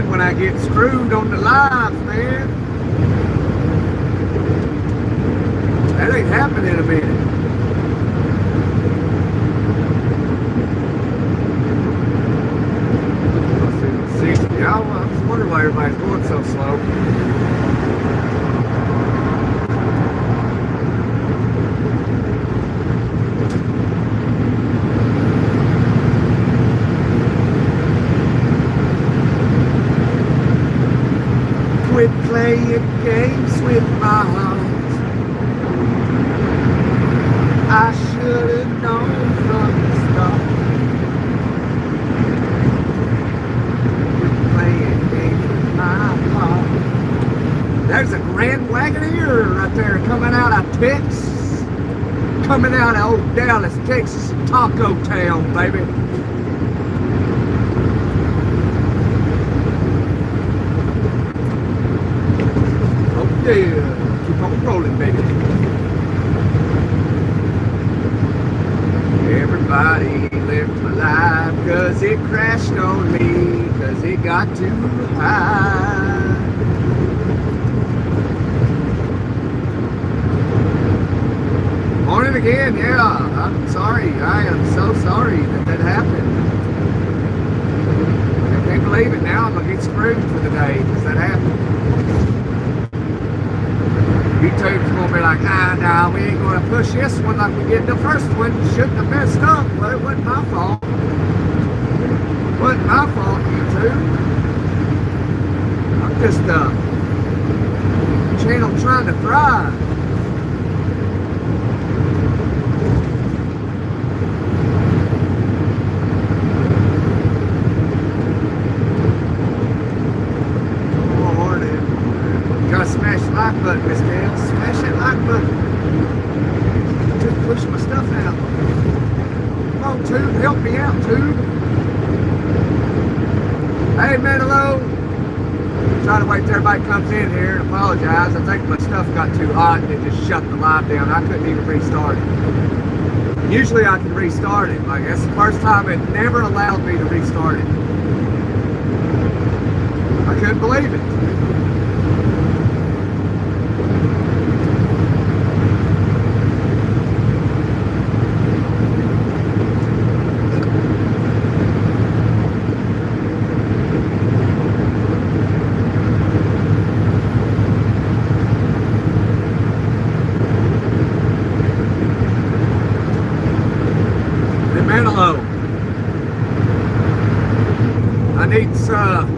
When I get screwed on the lives, man. That ain't happening in a minute. I was wondering why everybody's going so slow. Quit playing games with my heart. I should have known from the start. Quit playing games with my heart. There's a Grand Wagoneer right there coming out of Texas. Coming out of old Dallas, Texas, Taco Town, baby. Yeah, keep on rolling, baby. Everybody left my life cause it crashed on me, cause it got too high. Morning again, yeah, I'm sorry. I am so sorry that happened. I can't believe it now. I'm gonna get screwed for the day because that happened. YouTube's gonna be like, nah, we ain't gonna push this one like we did the first one. You shouldn't have messed up. Well, it wasn't my fault. It wasn't my fault, YouTube. I'm just a channel trying to thrive. Smash the like button, Miss Gail. Smash that like button. Just push my stuff out. Come on, Tube. Help me out, Tube. Hey, man, hello. Trying to wait till everybody comes in here and apologize. I think my stuff got too hot and it just shut the live down. I couldn't even restart it. Usually I can restart it. Like, that's the first time it never allowed me to restart it. I couldn't believe it.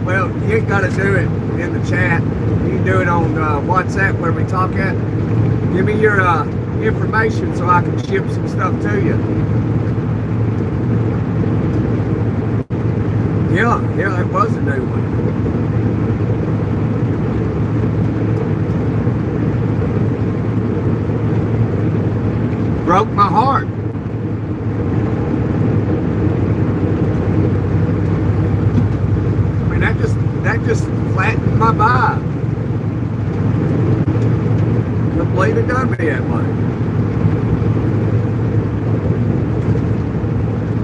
Well, you ain't got to do it in the chat. You can do it on WhatsApp where we talk at. Give me your information so I can ship some stuff to you. Yeah, that was a new one. Broke my heart. That just flattened my vibe. Couldn't believe it done me that way.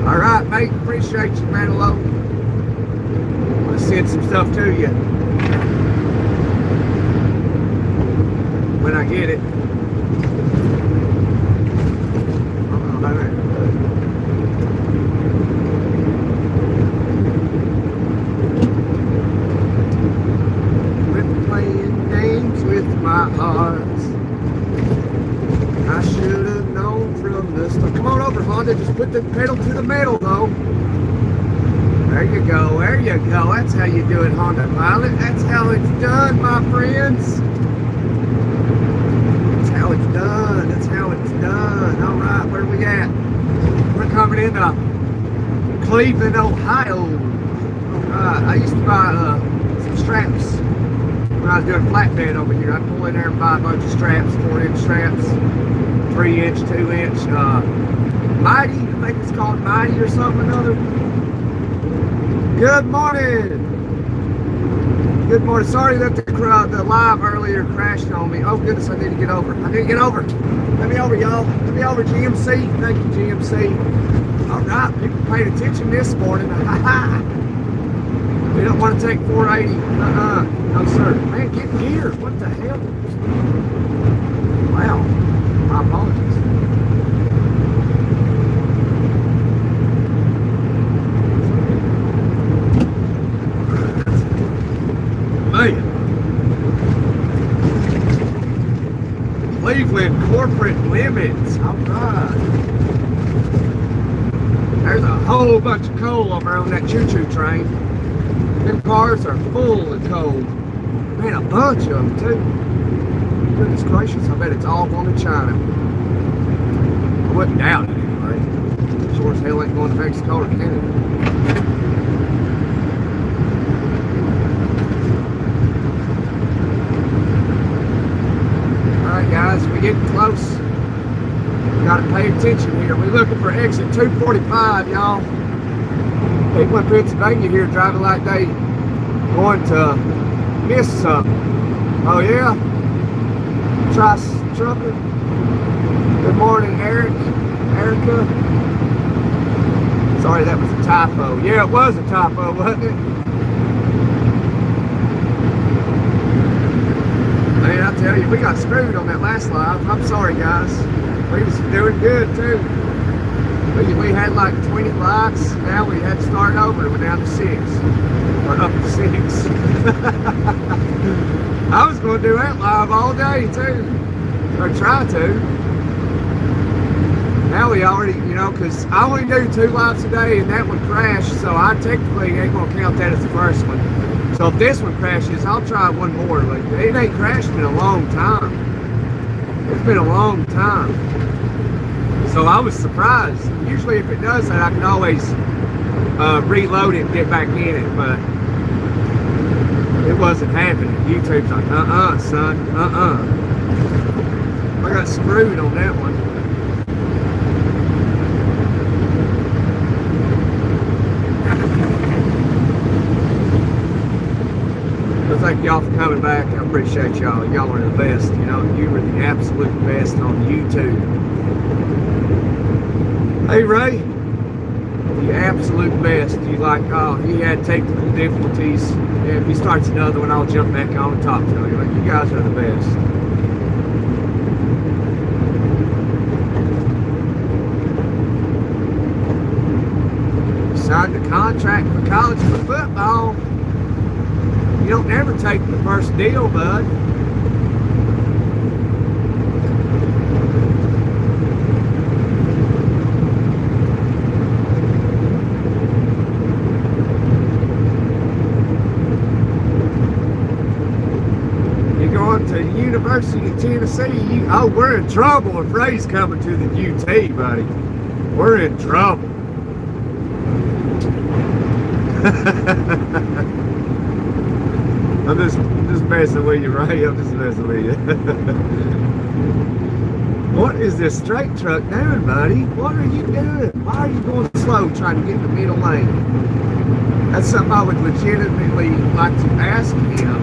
All right, mate. Appreciate you, man. Hello. I'm gonna send some stuff to you when I get it. My heart, I should have known from the start. Come on over, Honda. Just put the pedal to the metal, though. There you go. There you go. That's how you do it, Honda Pilot. That's how it's done, my friends. That's how it's done. That's how it's done. All right, where are we at? in Cleveland, Ohio. I used to buy some straps when I was doing flatbed over here. I'd pull in there and buy a bunch of straps, 4-inch straps, 3-inch, 2-inch. Mighty, I think it's called Mighty or something or another. Good morning. Good morning. Sorry that the live earlier crashed on me. Oh goodness, I need to get over. I need to get over. Let me over, y'all. Let me over, GMC. Thank you, GMC. All right, people paid attention this morning. We don't want to take 480. No, sir. Man, get gear. What the hell? Wow. My apologies. Man. Cleveland corporate limits. All right. There's a whole bunch of coal over on that choo-choo train. Them cars are full of coal. Man, a bunch of them too. Goodness gracious, I bet it's all going to China. I wouldn't doubt it anyway. Sure as hell ain't going to Mexico or Canada. Alright guys, we're getting close. We gotta pay attention here. We're looking for exit 245, y'all. People in Pennsylvania here driving like they going to miss something. Oh yeah? Trucker. Good morning, Erica. Sorry, that was a typo. Yeah, it was a typo, wasn't it? Man, I tell you, we got screwed on that last live. I'm sorry, guys. We was doing good too. We had like 20 likes. Now we had to start over. We're down to 6. Or up to 6. I was going to do that live all day too. Or try to. Now we already, you know, because I only do 2 lives a day and that one crashed. So I technically ain't going to count that as the first one. So if this one crashes, I'll try one more. Like, it ain't crashed in a long time. It's been a long time. So I was surprised. Usually if it does that, I can always reload it and get back in it, but it wasn't happening. YouTube's like, son, I got screwed on that one. So thank y'all for coming back. I appreciate y'all. Y'all are the best. You know, you were the absolute best on YouTube. Hey Ray, the absolute best. You like, oh, he had technical difficulties. Yeah, if he starts another one, I'll jump back on and talk to him. Like, you guys are the best. Signed a contract for college for football. You don't ever take the first deal, bud. To University of Tennessee. Oh, we're in trouble if Ray's coming to the UT, buddy. We're in trouble. I'm just messing with you, Ray. I'm just messing with you. What is this straight truck doing, buddy? What are you doing? Why are you going slow trying to get in the middle lane? That's something I would legitimately like to ask him.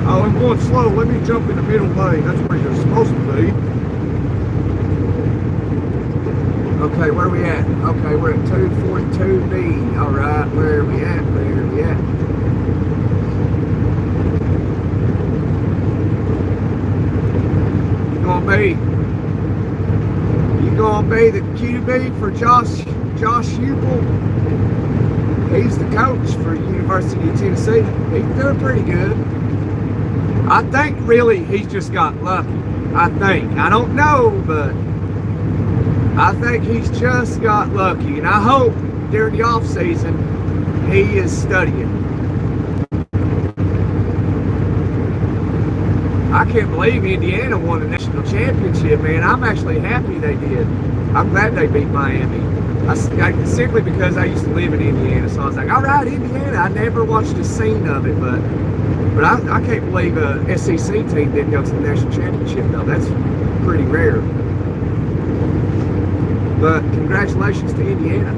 Oh, I'm going slow. Let me jump in the middle lane. That's where you're supposed to be. Okay, where are we at? Okay, we're at 242B. All right, where are we at? Where are we at? You gonna be the QB for Josh Hupel? He's the coach for University of Tennessee. He's doing pretty good. I think really he's just got lucky. I think. I don't know, but I think he's just got lucky. And I hope during the off season he is studying. I can't believe Indiana won the national championship, man. I'm actually happy they did. I'm glad they beat Miami. Simply because I used to live in Indiana, so I was like, all right, Indiana. I never watched a scene of it, but I can't believe a SEC team didn't go to the national championship, though. That's pretty rare. But congratulations to Indiana.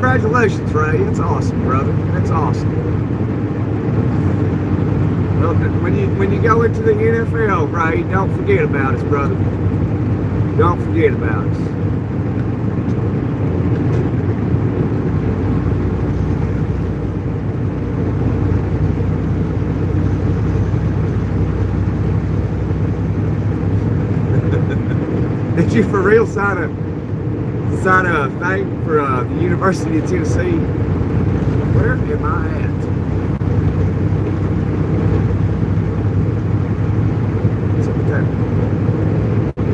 Congratulations, Ray. That's awesome, brother. That's awesome. Well, when you go into the NFL, Ray, don't forget about us, brother. Don't forget about us. Did you for real sign a thing for the University of Tennessee? Where am I at?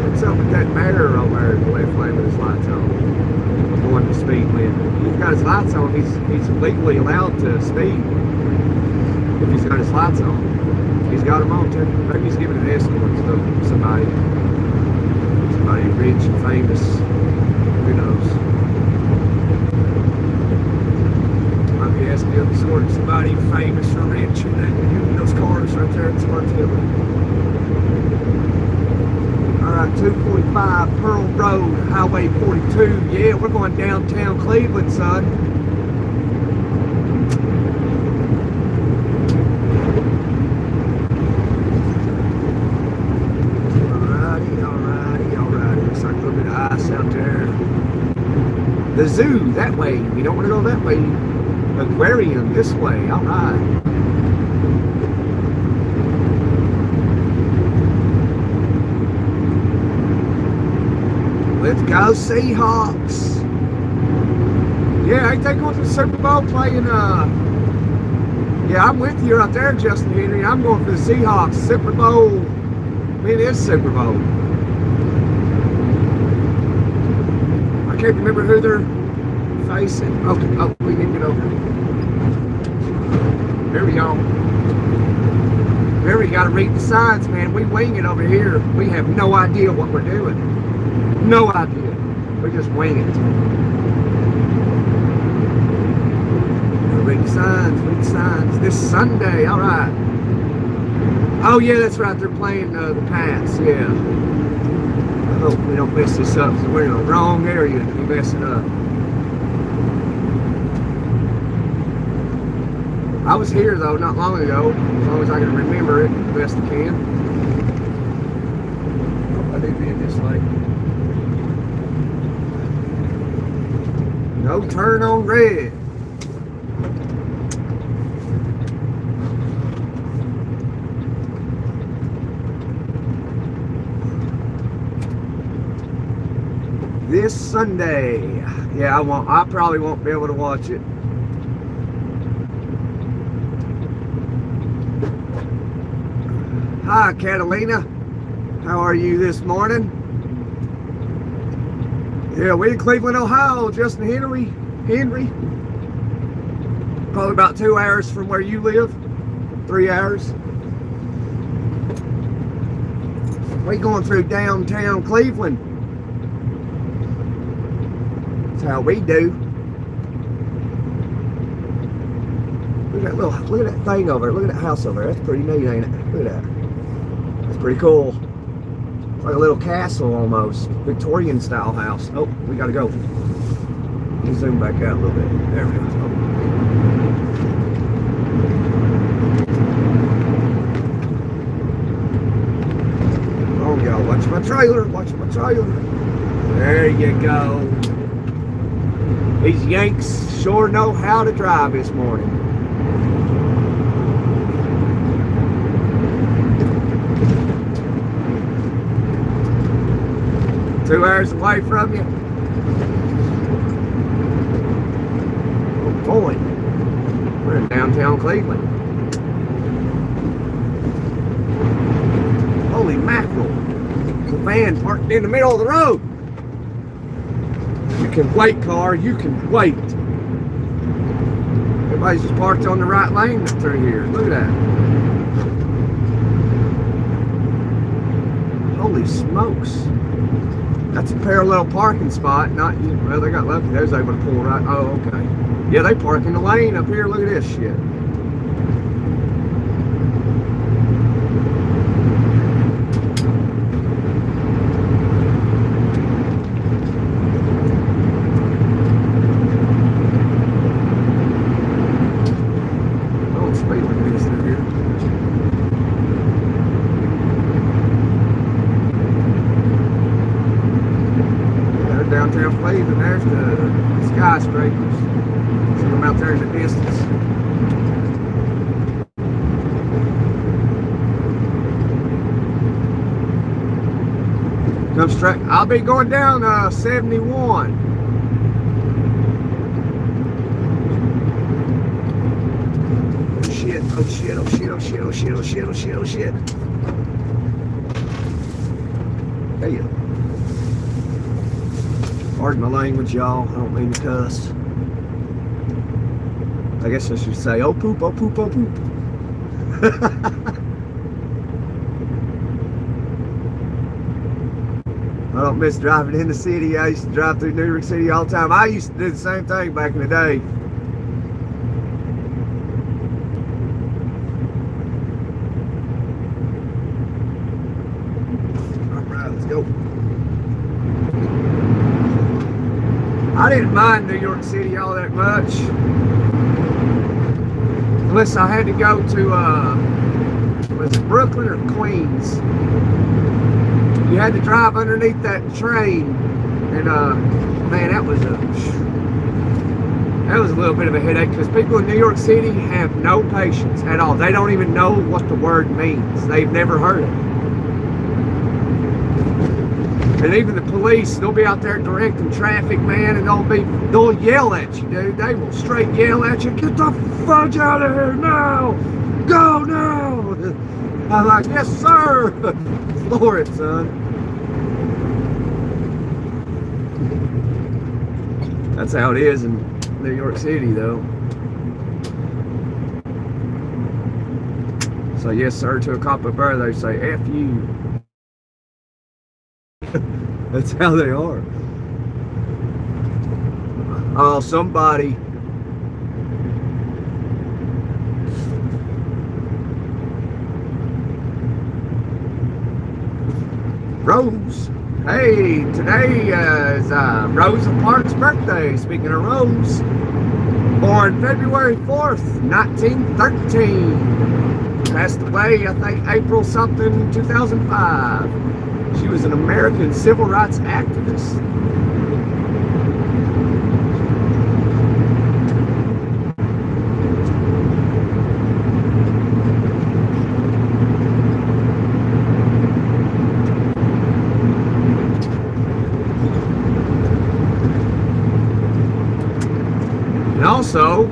What's up with that mayor over there in the left lane with his lights on? Going to speed limit. He's got his lights on. He's legally allowed to speed if he's got his lights on. He's got them on too. Maybe he's giving an escort to somebody rich and famous. Who knows? Might be asking him to sort somebody famous or rich in those cars right there at Smartfield. Alright, 245 Pearl Road, Highway 42. Yeah, we're going downtown Cleveland, son. Alrighty. Looks like a little bit of ice out there. The zoo, that way. We don't want to go that way. Aquarium, this way. Alright. Let's go Seahawks. Yeah, ain't they going to the Super Bowl playing, yeah, I'm with you right there, Justin Henry. I'm going for the Seahawks. Super Bowl. I mean, it is Super Bowl. I can't remember who they're facing. Oh, we need to get over here. There we go. There we got to read the signs, man. We wing it over here. We have no idea what we're doing. No idea. We just wing it. Read the signs. This Sunday, all right. Oh, yeah, that's right. They're playing the Pats, yeah. I hope we don't mess this up because we're in the wrong area to be messing up. I was here, though, not long ago. As long as I can remember it the best I can. I need to be in this lane. No turn on red. This Sunday. Yeah, I probably won't be able to watch it. Hi, Catalina. How are you this morning? Yeah, we in Cleveland, Ohio, Justin Henry. Probably about 2 hours from where you live. 3 hours. We going through downtown Cleveland. That's how we do. Look at that thing over there. Look at that house over there. That's pretty neat, ain't it? Look at that. That's pretty cool. Like a little castle almost. Victorian style house. Oh, we gotta go. Let me zoom back out a little bit. There we go. Oh, y'all, watch my trailer. There you go. These Yanks sure know how to drive this morning. Two hours away from you. Oh boy. We're in downtown Cleveland. Holy mackerel. The van parked in the middle of the road. You can wait, car. You can wait. Everybody's just parked on the right lane through here. Look at that. Holy smokes. That's a parallel parking spot. Not, well, they got lucky. They was able to pull right. Oh, okay. Yeah, they park in the lane up here. Look at this shit. Downtown Cleveland, there's the skyscrapers. See them out there in the distance. Come straight. I'll be going down 71. Oh shit, oh shit, oh shit, oh shit, oh shit, oh shit, oh shit, oh shit. Damn. Pardon my language, y'all. I don't mean to cuss. I guess I should say, oh poop, oh poop, oh poop. I don't miss driving in the city. I used to drive through New York City all the time. I used to do the same thing back in the day. All right, let's go. I didn't mind New York City all that much, unless I had to go to, was it Brooklyn or Queens? You had to drive underneath that train, and man, that was a little bit of a headache, because people in New York City have no patience at all. They don't even know what the word means. They've never heard it. And even the police, they'll be out there directing traffic, man, and they'll yell at you, dude. They will straight yell at you, get the fudge out of here now! Go now! I'm like, yes, sir! Floor it, son. That's how it is in New York City, though. So, yes, sir, to a cop up there, they say, F you. That's how they are. Oh, somebody. Rose. Hey, today is Rosa Parks' birthday. Speaking of Rose, born February 4th, 1913. Passed away, I think, April something, 2005. She was an American civil rights activist. And also,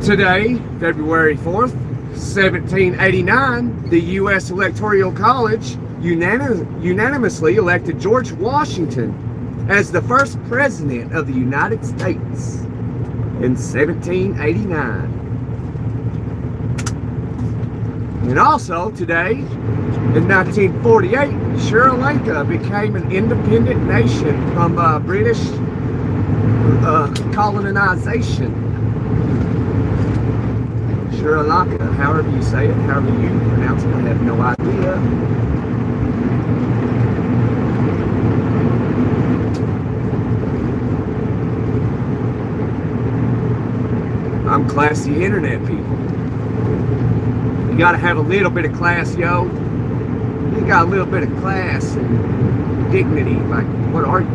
today, February 4th, 1789, the U.S. Electoral College unanimously elected George Washington as the first president of the United States in 1789. And also today, in 1948, Sri Lanka became an independent nation from British colonization. Sri Lanka, however you say it, however you pronounce it, I have no idea. I'm classy internet people. You gotta have a little bit of class, yo. You got a little bit of class and dignity. Like, what are you?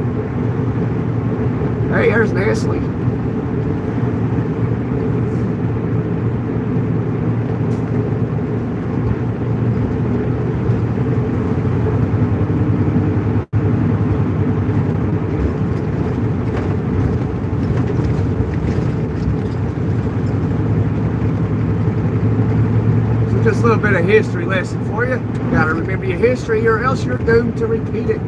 Hey, there's Nestle. history lesson for you. You gotta remember your history or else you're doomed to repeat it.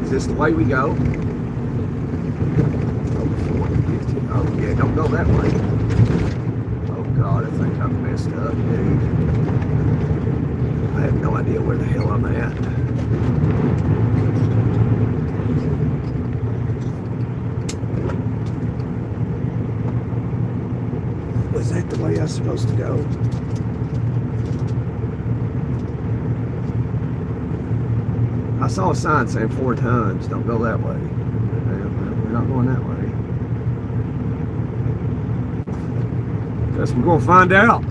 Is this the way we go? Oh yeah, don't go that way. Oh God, I think I've messed up, dude. I have no idea where the hell I'm at. Was that the way I was supposed to go? I saw a sign saying 4 tons. Don't go that way. We're not going that way. Guess we're going to find out.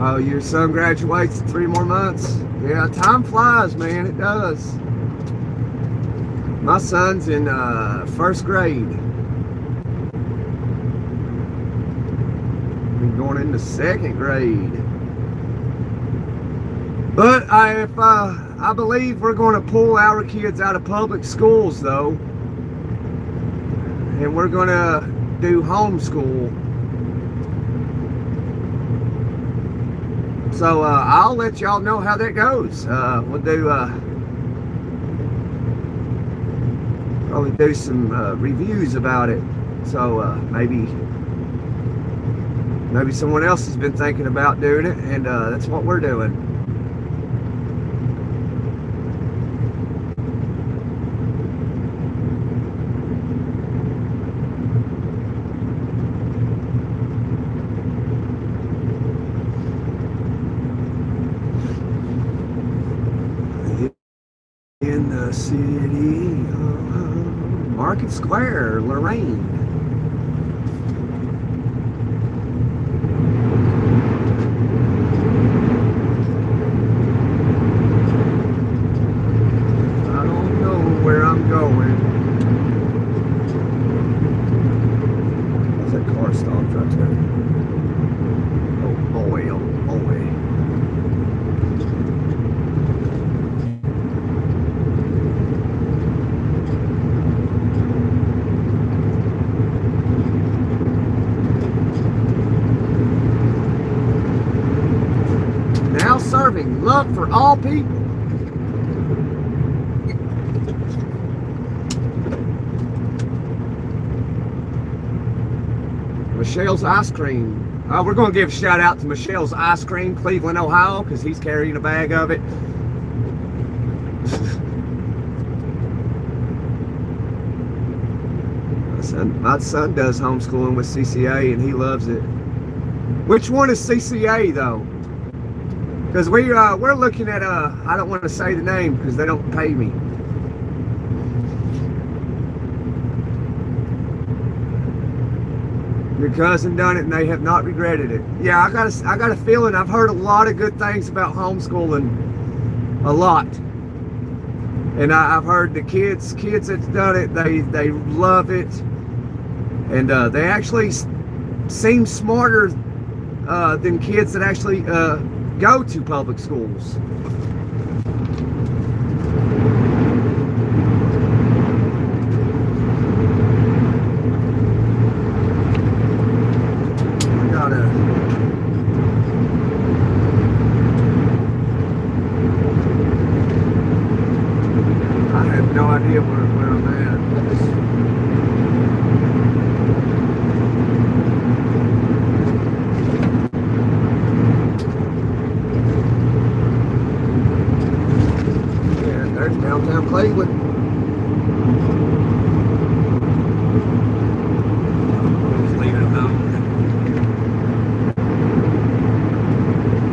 Oh, your son graduates in 3 more months. Yeah, time flies, man. It does. My son's in 1st grade. We're going into 2nd grade. But I believe we're going to pull our kids out of public schools, though. And we're going to do homeschool. So I'll let y'all know how that goes. We'll do probably do some reviews about it. So maybe someone else has been thinking about doing it, and that's what we're doing. In the city of Market Square, Lorraine. I don't know where I'm going. What's that car stopped right there? Oh boy, oh boy. Serving love for all people. Michelle's Ice Cream. We're going to give a shout out to Michelle's Ice Cream, Cleveland, Ohio, because he's carrying a bag of it. My son does homeschooling with CCA, and he loves it. Which one is CCA, though? Because we're looking at I don't want to say the name because they don't pay me. Your cousin done it and they have not regretted it. Yeah, I got a feeling. I've heard a lot of good things about homeschooling, a lot. And I've heard the kids that's done it, they love it, and they actually seem smarter than kids that actually go to public schools. I have no idea where I'm at. Downtown Cleveland. Just leave it alone.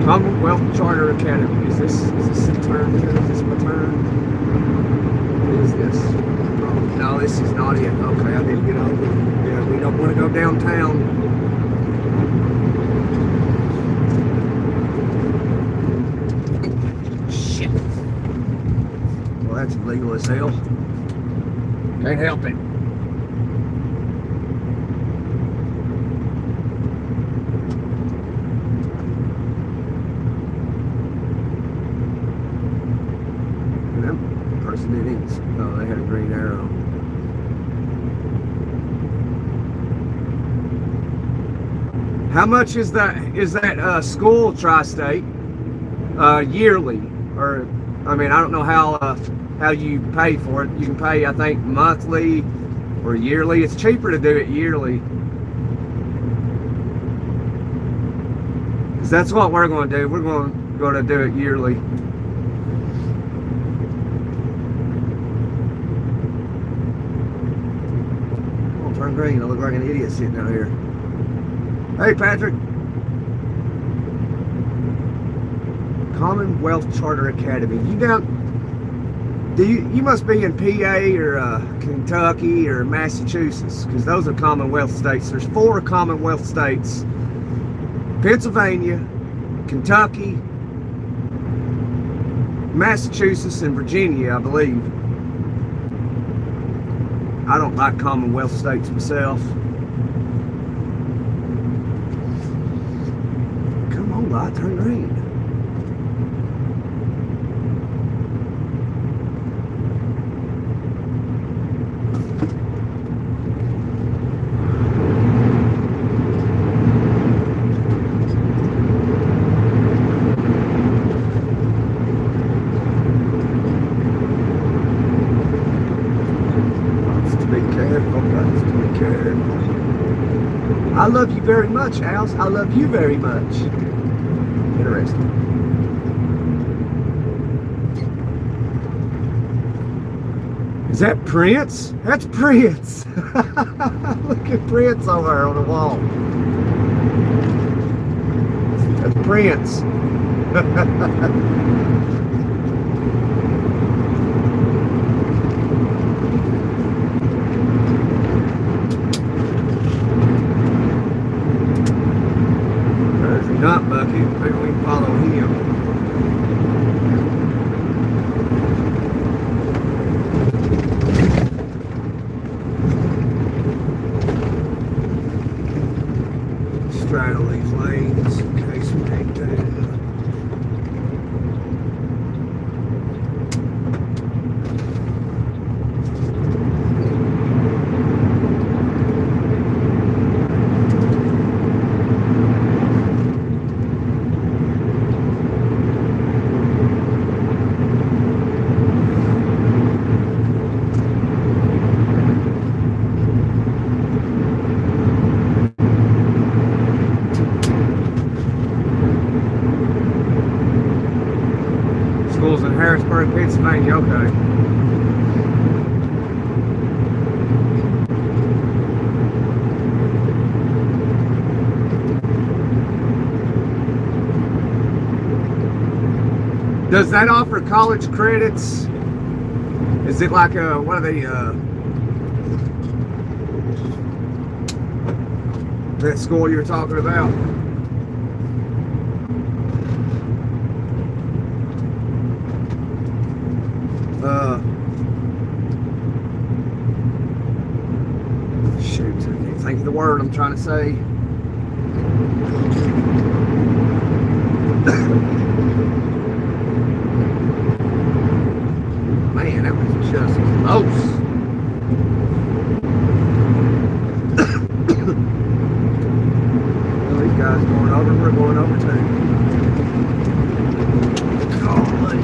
Commonwealth Charter Academy. Is this this is not it. Okay, I need to get over. Yeah, we don't want to go downtown. Shit. Well, that's illegal as hell. Can't help it. Oh, they had a green arrow. How much is that school tri-state yearly? Or I mean, I don't know how you pay for it. You can pay, I think, monthly or yearly. It's cheaper to do it yearly. 'Cause that's what we're going to do. We're going to do it yearly. Turn green. I look like an idiot sitting out here. Hey, Patrick. Commonwealth Charter Academy. You down? You must be in PA or Kentucky or Massachusetts, because those are Commonwealth states. There's 4 Commonwealth states: Pennsylvania, Kentucky, Massachusetts, and Virginia, I believe. I don't like Commonwealth states myself. Come on, light, turn green. I love you very much, House. I love you very much. Interesting. Is that Prince? That's Prince. Look at Prince over there on the wall. That's Prince. Not Bucky, maybe we can follow him. Straddle these lanes in case we take that. Pennsylvania, okay. Does that offer college credits? Is it like what are they, that school you're talking about? Shoot, I can't think of the word I'm trying to say. Man, that was just close. Well, these guys going over, we're going over too. Golly.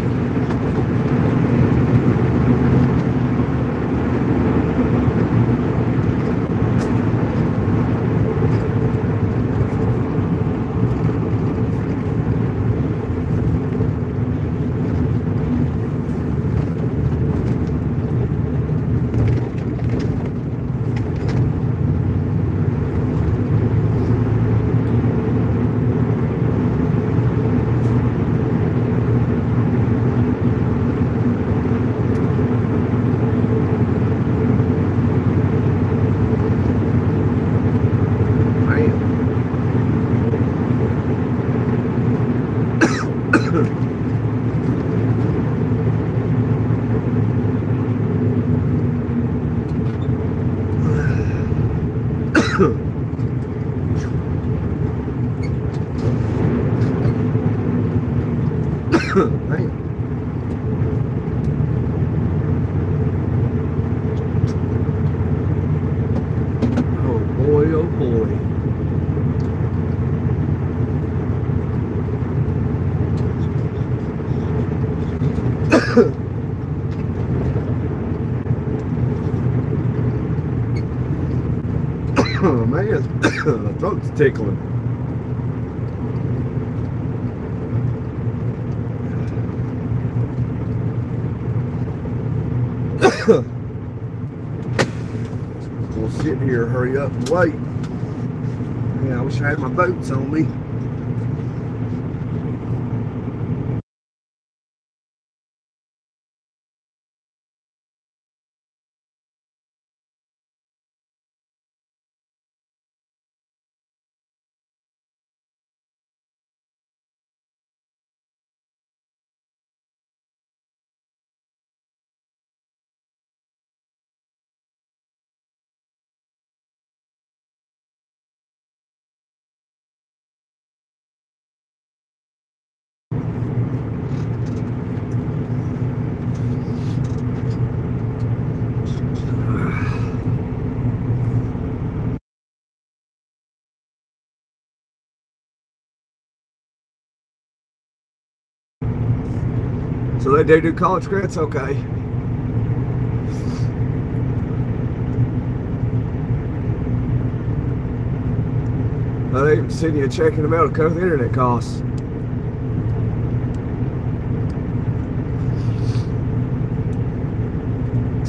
Man. Oh boy, oh boy. Oh man, my throat's tickling. We'll sit here, hurry up and wait. Yeah, I wish I had my boots on me. So they do college credits? Okay. Well, they even send you a check in the mail to cover the internet costs.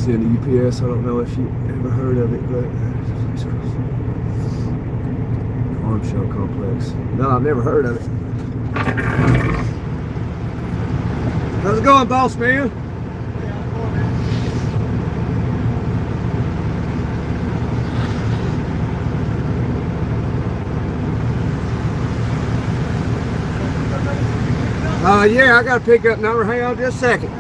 Send the UPS, I don't know if you ever heard of it, but Farm Show Complex. No, I've never heard of it. How's it going, boss man? Yeah, I got a pickup number. Hang on just a second.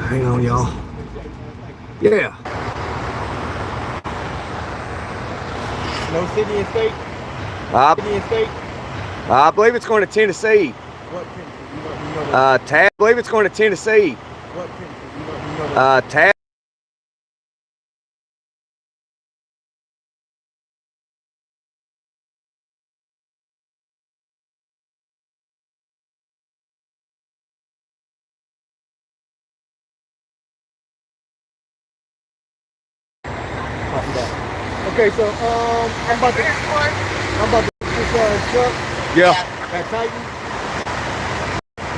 Hang on, y'all. Yeah. No city and state? City and state? I believe it's going to Tennessee. What Tennessee? You know Tab. I believe it's going to Tennessee. what Tennessee? You know Tab. Okay, so I'm about to put this truck Yeah. at Titan.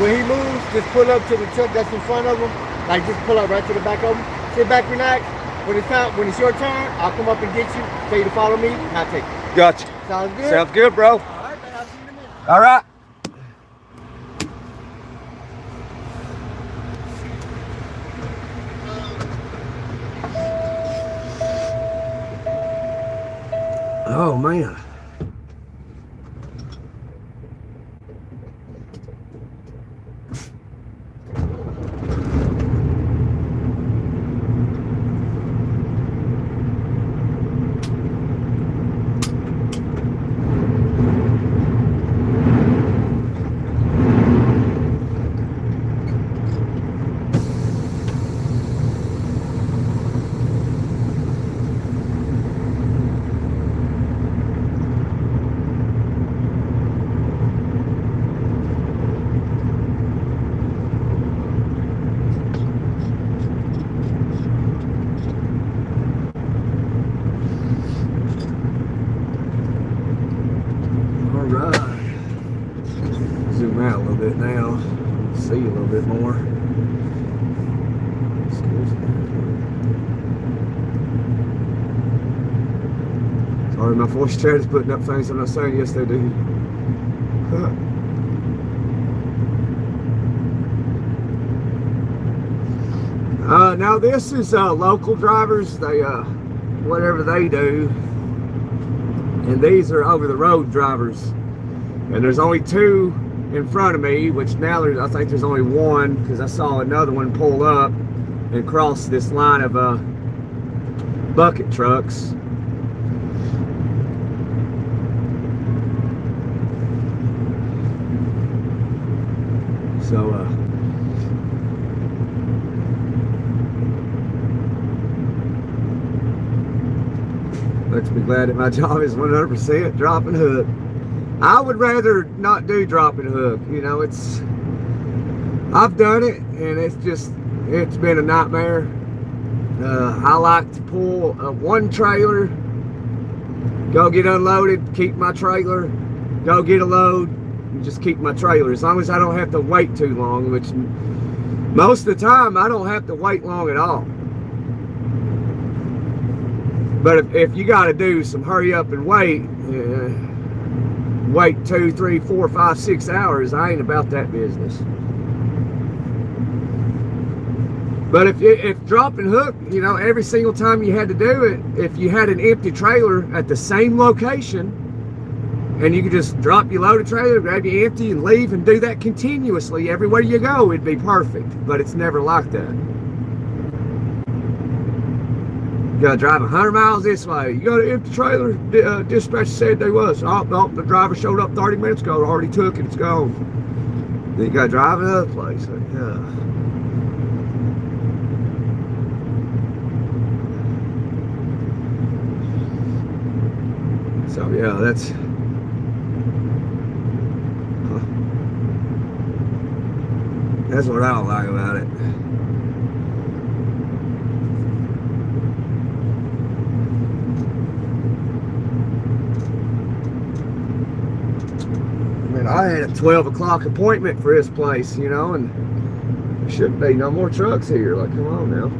When he moves, just pull up to the truck that's in front of him. Like just pull up right to the back of him. Sit back, relax. When it's your turn, I'll come up and get you. Tell you to follow me, and I'll take you. Gotcha. Sounds good? Sounds good, bro. All right, man. I'll see you in a minute. All right. Oh man. Zoom out a little bit now, see a little bit more. Excuse me. Sorry, my voice chat is putting up things I'm not saying. Yes, they do. Now this is local drivers. They whatever they do, and these are over the road drivers. And there's only two in front of me, which now I think there's only one because I saw another one pull up. and cross this line of bucket trucks. So makes me glad that my job is 100% drop and hook. I would rather not do drop and hook. You know, I've done it, and it's been a nightmare. I like to pull one trailer, go get unloaded, keep my trailer, go get a load, and just keep my trailer. As long as I don't have to wait too long, which most of the time I don't have to wait long at all. But if you got to do some hurry up and wait 2, 3, 4, 5, 6 hours, I ain't about that business. But if drop and hook, you know, every single time you had to do it, if you had an empty trailer at the same location, and you could just drop your loaded trailer, grab your empty, and leave, and do that continuously everywhere you go, it'd be perfect. But it's never like that. You gotta drive 100 miles this way. You got an empty trailer? Dispatcher said they was. Oh, the driver showed up 30 minutes ago. Already took it. It's gone. Then you gotta drive another place. So yeah, that's what I don't like about it. I had a 12 o'clock appointment for this place, you know, and there shouldn't be no more trucks here. Like, come on now.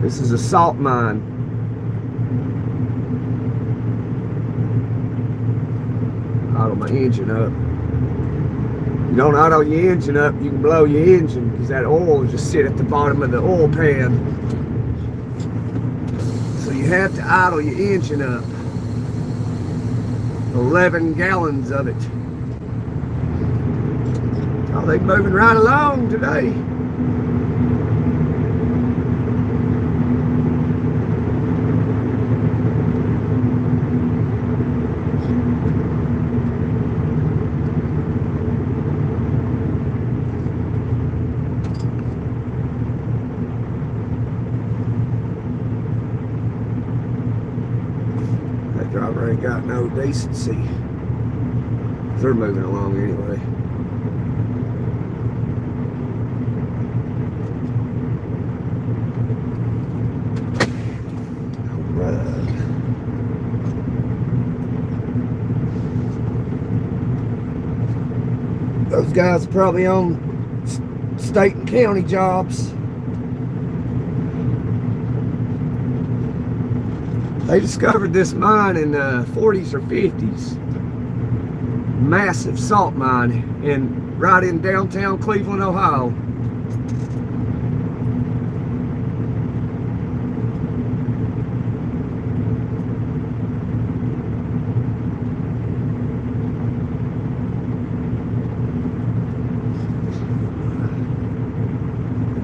This is a salt mine. Idle my engine up. You don't idle your engine up, you can blow your engine, because that oil will just sit at the bottom of the oil pan. You have to idle your engine up. 11 gallons of it. Oh, they're moving right along today. Driver ain't got no decency. They're moving along anyway. Alright. Those guys are probably on state and county jobs. They discovered this mine in the 40s or 50s. Massive salt mine right in downtown Cleveland, Ohio.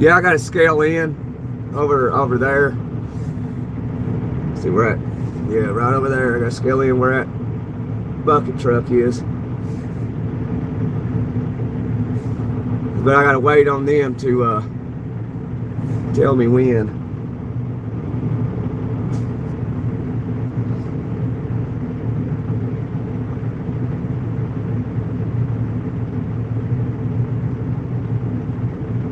Yeah, I got to scale in over there. See where at? Yeah, right over there. I got to scale in where that bucket truck is. But I got to wait on them to tell me when.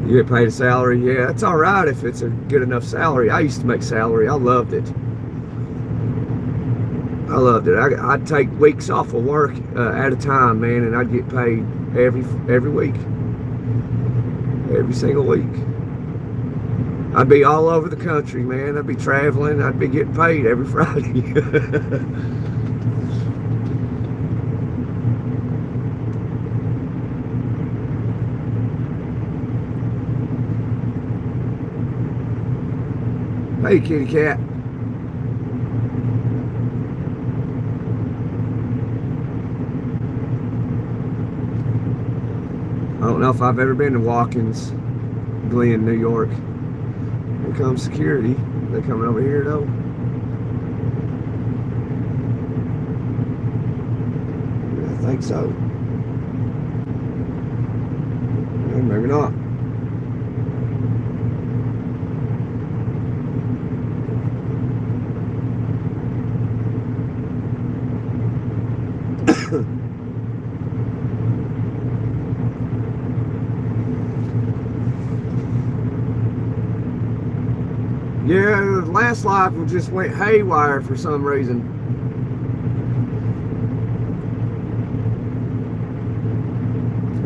You get paid a salary? Yeah, it's all right if it's a good enough salary. I used to make salary. I loved it. I loved it. I'd take weeks off of work at a time, man, and I'd get paid every week. Every single week. I'd be all over the country, man. I'd be traveling. I'd be getting paid every Friday. Hey, kitty cat. don't know if I've ever been to Watkins Glen, New York. Here comes security. They're coming over here though. I think so. Well, maybe not. Yeah, the last life just went haywire for some reason.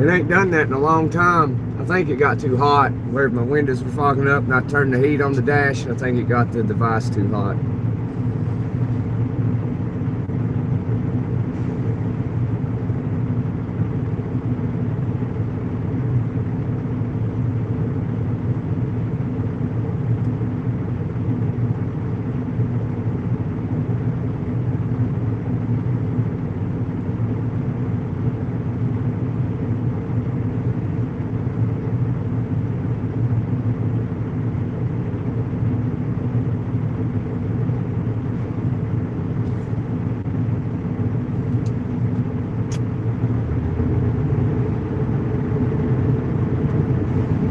It ain't done that in a long time. I think it got too hot where my windows were fogging up and I turned the heat on the dash and I think it got the device too hot.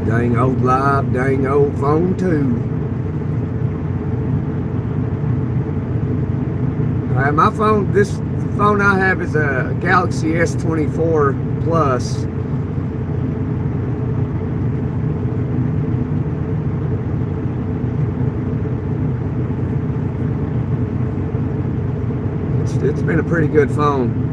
Dang old live, dang old phone too. My phone, this phone I have is a Galaxy S24 Plus. It's been a pretty good phone.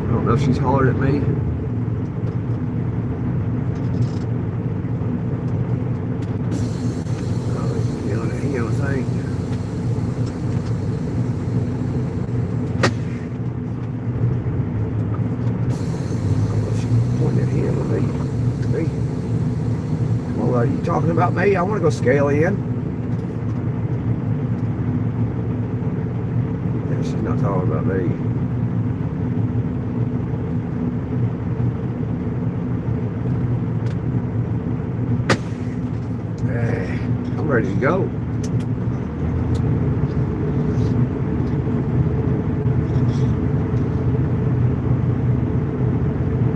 I don't know if she's hollered at me. Oh, she's yelling at him, I think. Oh, she's pointing at him or me. Well, are you talking about me? I want to go scale in. Yeah, she's not talking about me. I'm ready to go.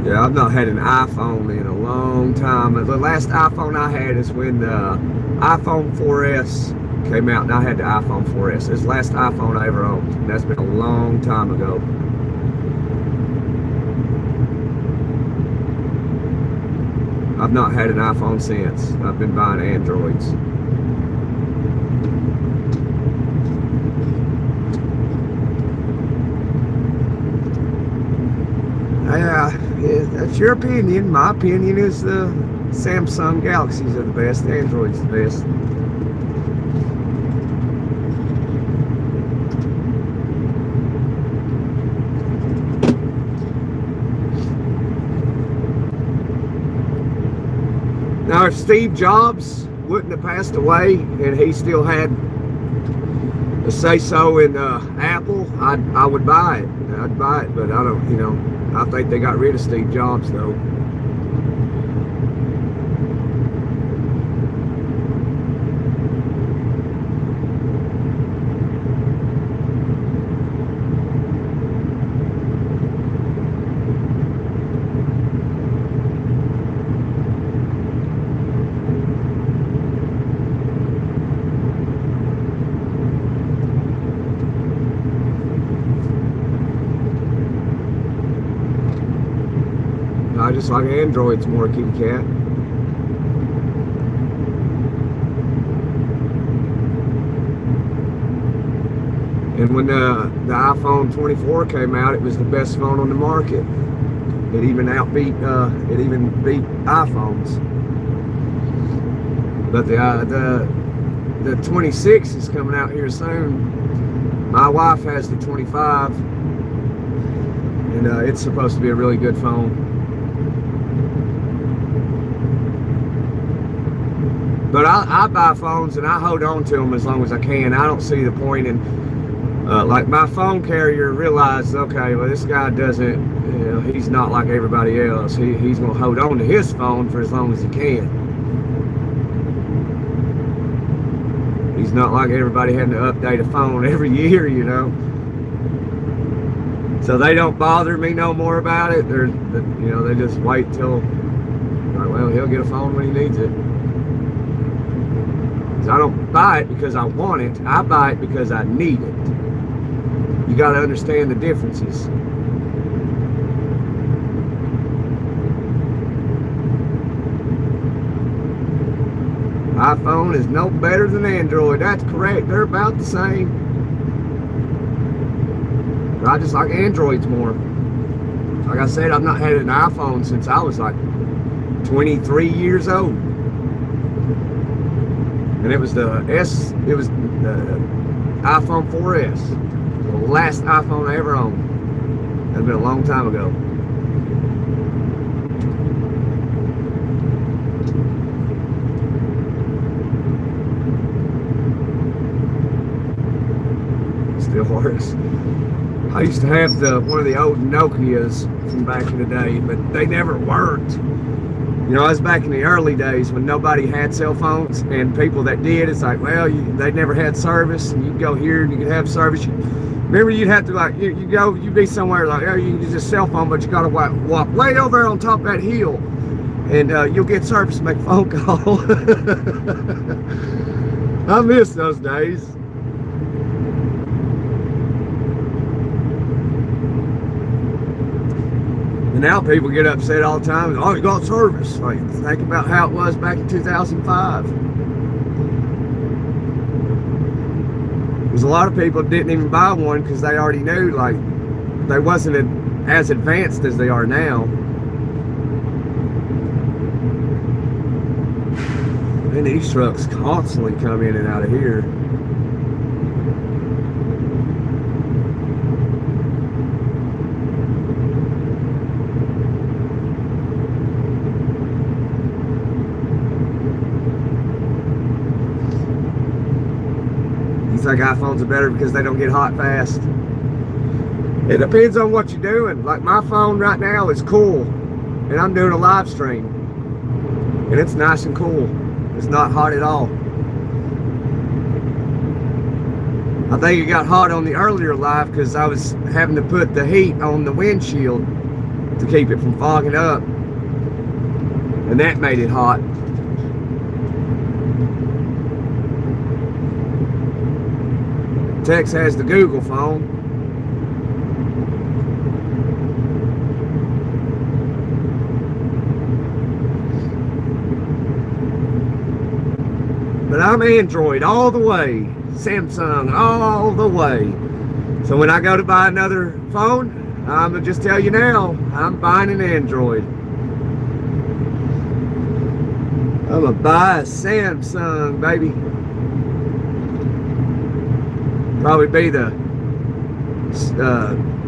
Yeah, I've not had an iPhone in a long time. The last iPhone I had is when the iPhone 4S came out, and I had the iPhone 4S. It's the last iPhone I ever owned, and that's been a long time ago. I've not had an iPhone since. I've been buying Androids. Yeah, that's your opinion. My opinion is the Samsung Galaxies are the best. Android's the best. Now, if Steve Jobs wouldn't have passed away and he still had a say-so in Apple, I would buy it. I'd buy it, but I don't, you know, I think they got rid of Steve Jobs, though. I just like Android's more kitty cat. And when the iPhone 24 came out, it was the best phone on the market. It even beat iPhones. But the 26 is coming out here soon. My wife has the 25, and it's supposed to be a really good phone. But I buy phones and I hold on to them as long as I can. I don't see the point in, like my phone carrier realized, okay, well this guy doesn't, he's not like everybody else. He's gonna hold on to his phone for as long as he can. He's not like everybody having to update a phone every year, So they don't bother me no more about it. They just wait till, like, well, he'll get a phone when he needs it. I don't buy it because I want it. I buy it because I need it. You got to understand the differences. iPhone is no better than Android. That's correct. They're about the same. But I just like Androids more. Like I said, I've not had an iPhone since I was like 23 years old. And it was the iPhone 4S. The last iPhone I ever owned. That'd been a long time ago. Still works. I used to have one of the old Nokias from back in the day, but they never worked. I was back in the early days when nobody had cell phones, and people that did, it's like, well, they never had service, and you'd go here and you could have service. Remember, you'd have to, like, you'd be somewhere like, oh, you can use a cell phone, but you got to walk way over there on top of that hill, and you'll get service and make a phone call. I miss those days. And now people get upset all the time. Oh, you got service. Like, think about how it was back in 2005. There's a lot of people didn't even buy one because they already knew, like, they wasn't as advanced as they are now. And these trucks constantly come in and out of here. Like iPhones are better because they don't get hot fast. It depends on what you're doing. Like my phone right now is cool, and I'm doing a live stream, and it's nice and cool. It's not hot at all. I think it got hot on the earlier live because I was having to put the heat on the windshield to keep it from fogging up, and that made it hot. Tex has the Google phone. But I'm Android all the way. Samsung all the way. So when I go to buy another phone, I'm going to just tell you now, I'm buying an Android. I'm going to buy a Samsung, baby. Probably be the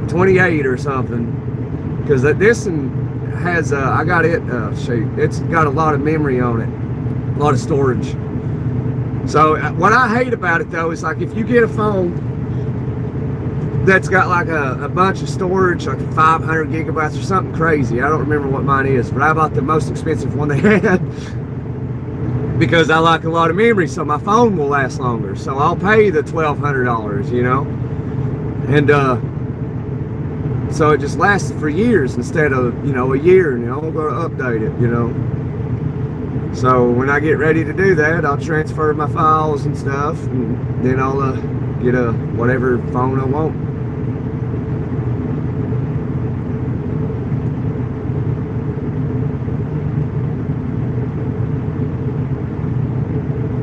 28 or something, because this one has I got it, it's got a lot of memory on it, a lot of storage. So what I hate about it though is, like, if you get a phone that's got like a bunch of storage, like 500 gigabytes or something crazy, I don't remember what mine is, but I bought the most expensive one they had because I like a lot of memory, so my phone will last longer. So I'll pay the $1,200, and so it just lasts for years instead of, a year, and I'm going to update it, So when I get ready to do that, I'll transfer my files and stuff, and then I'll get whatever phone I want.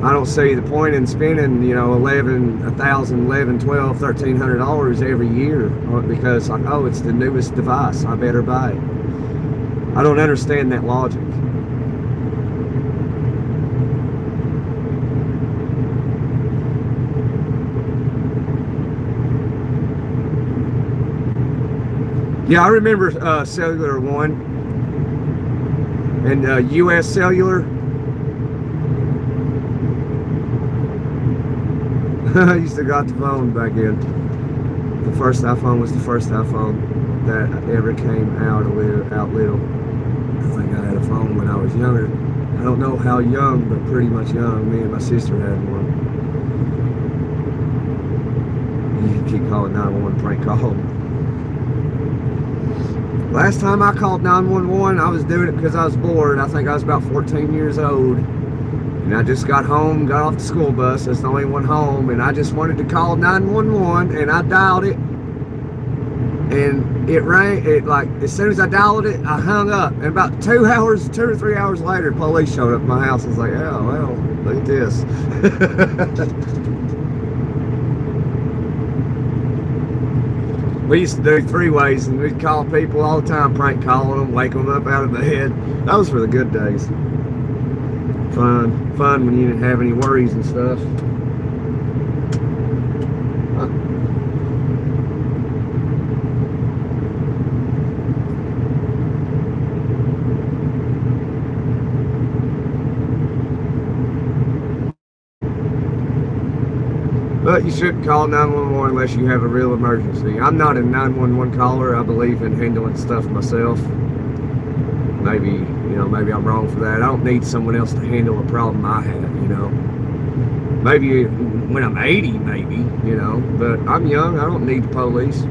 I don't see the point in spending, $1,000, $12, $1,300 every year because, like, oh, it's the newest device, I better buy it. I don't understand that logic. Yeah, I remember Cellular One and US Cellular. I used to got the phone back in. The first iPhone was the first iPhone that ever came out little. I think I had a phone when I was younger. I don't know how young, but pretty much young. Me and my sister had one. You keep calling 911 prank call. Last time I called 911, I was doing it because I was bored. I think I was about 14 years old. And I just got home, got off the school bus. That's the only one home. And I just wanted to call 911, and I dialed it. And it rang. It, like, as soon as I dialed it, I hung up. And about 2 or 3 hours later, police showed up at my house. I was like, oh, well, look at this. We used to do 3-ways, and we'd call people all the time, prank calling them, wake them up out of bed. Those were the good days. Fun when you didn't have any worries and stuff. But you shouldn't call 911 unless you have a real emergency. I'm not a 911 caller. I believe in handling stuff myself. Maybe I'm wrong for that. I don't need someone else to handle a problem I have, Maybe when I'm 80, maybe, But I'm young. I don't need the police.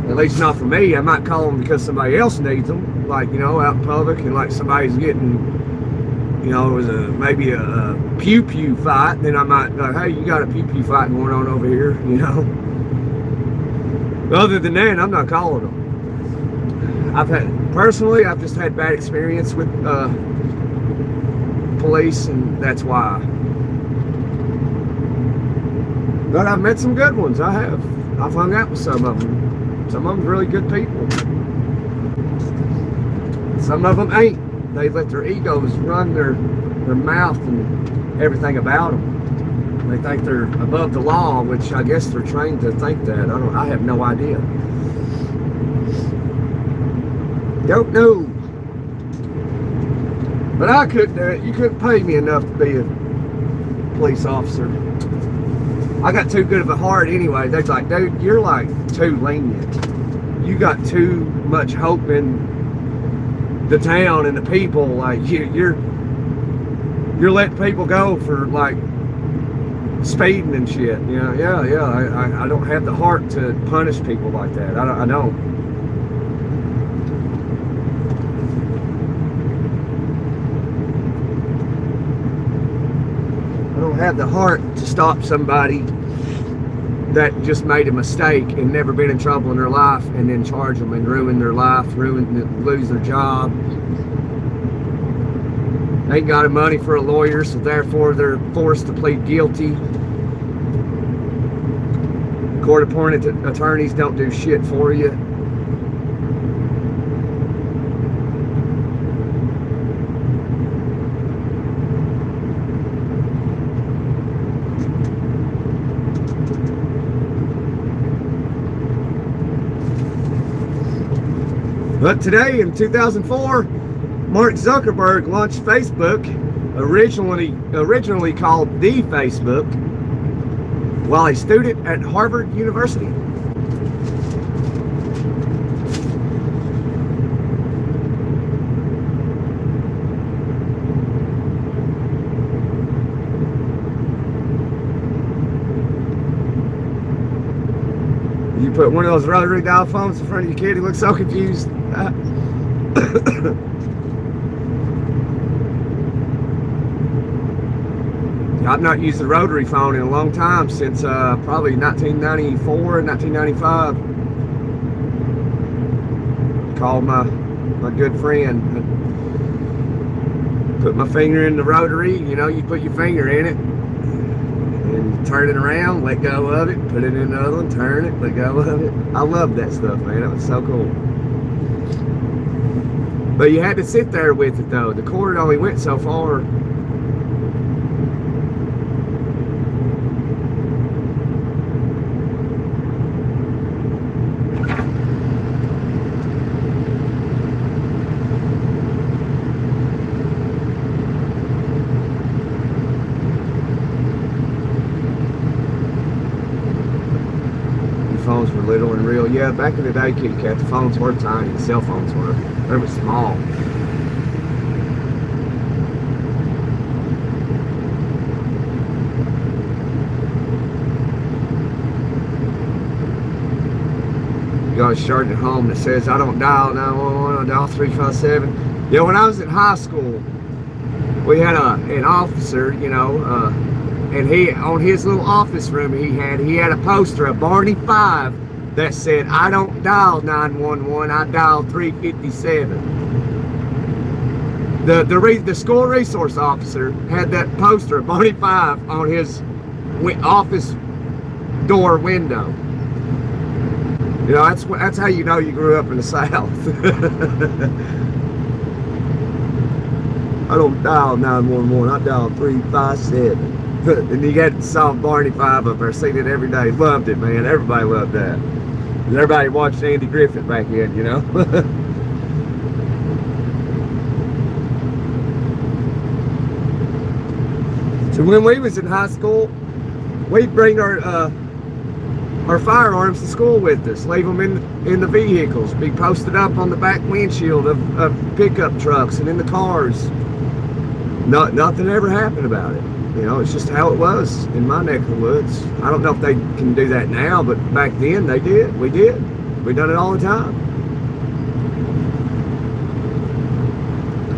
At least not for me. I might call them because somebody else needs them. Like, out in public, and like somebody's getting, it was maybe a pew-pew fight. Then I might go, hey, you got a pew-pew fight going on over here, Other than that, I'm not calling them. I've just had bad experience with police, and that's why. But I've met some good ones. I have. I've hung out with some of them. Some of them really good people. Some of them ain't. They let their egos run their mouth and everything about them. They think they're above the law, which I guess they're trained to think that. I have no idea. Don't know. But I couldn't do it. You couldn't pay me enough to be a police officer. I got too good of a heart anyway. They're like, dude, you're like too lenient. You got too much hope in the town and the people. Like you're letting people go for like speeding and shit. I don't have the heart to punish people like that. I don't. I don't have the heart to stop somebody that just made a mistake and never been in trouble in their life, and then charge them and ruin their life, lose their job. They ain't got the money for a lawyer, so therefore they're forced to plead guilty. Court-appointed attorneys don't do shit for you. But today, in 2004, Mark Zuckerberg launched Facebook, originally called The Facebook, while a student at Harvard University. You put one of those rotary dial phones in front of your kid, he looks so confused. I've not used the rotary phone in a long time, since probably 1994, 1995. Called my good friend. Put my finger in the rotary, you put your finger in it, and you turn it around, let go of it, put it in another one, turn it, let go of it. I love that stuff, man. It was so cool. But you had to sit there with it, though. The cord only went so far. were little and real. Yeah, back in the day, kitty cat, the phones were tiny. The cell phones were. They were small. Got a shirt at home that says, I don't dial 911, I dial 357. Yeah, when I was in high school, we had an officer, you know, and he, on his little office room he had a poster of Barney 5 that said, I don't dial 911, I dial 357. The school resource officer had that poster of Barney 5 on his office door window. You know, that's how you know you grew up in the South. I don't dial 911, I dial 357. And you got saw Barney 5 up there, seen it every day. Loved it, man. Everybody loved that. And everybody watched Andy Griffith back then, you know. So when we was in high school, we'd bring our firearms to school with us, leave them in the vehicles, be posted up on the back windshield of pickup trucks and in the cars. Nothing ever happened about it. You know, it's just how it was in my neck of the woods. I don't know if they can do that now, but back then they did. We did. We done it all the time.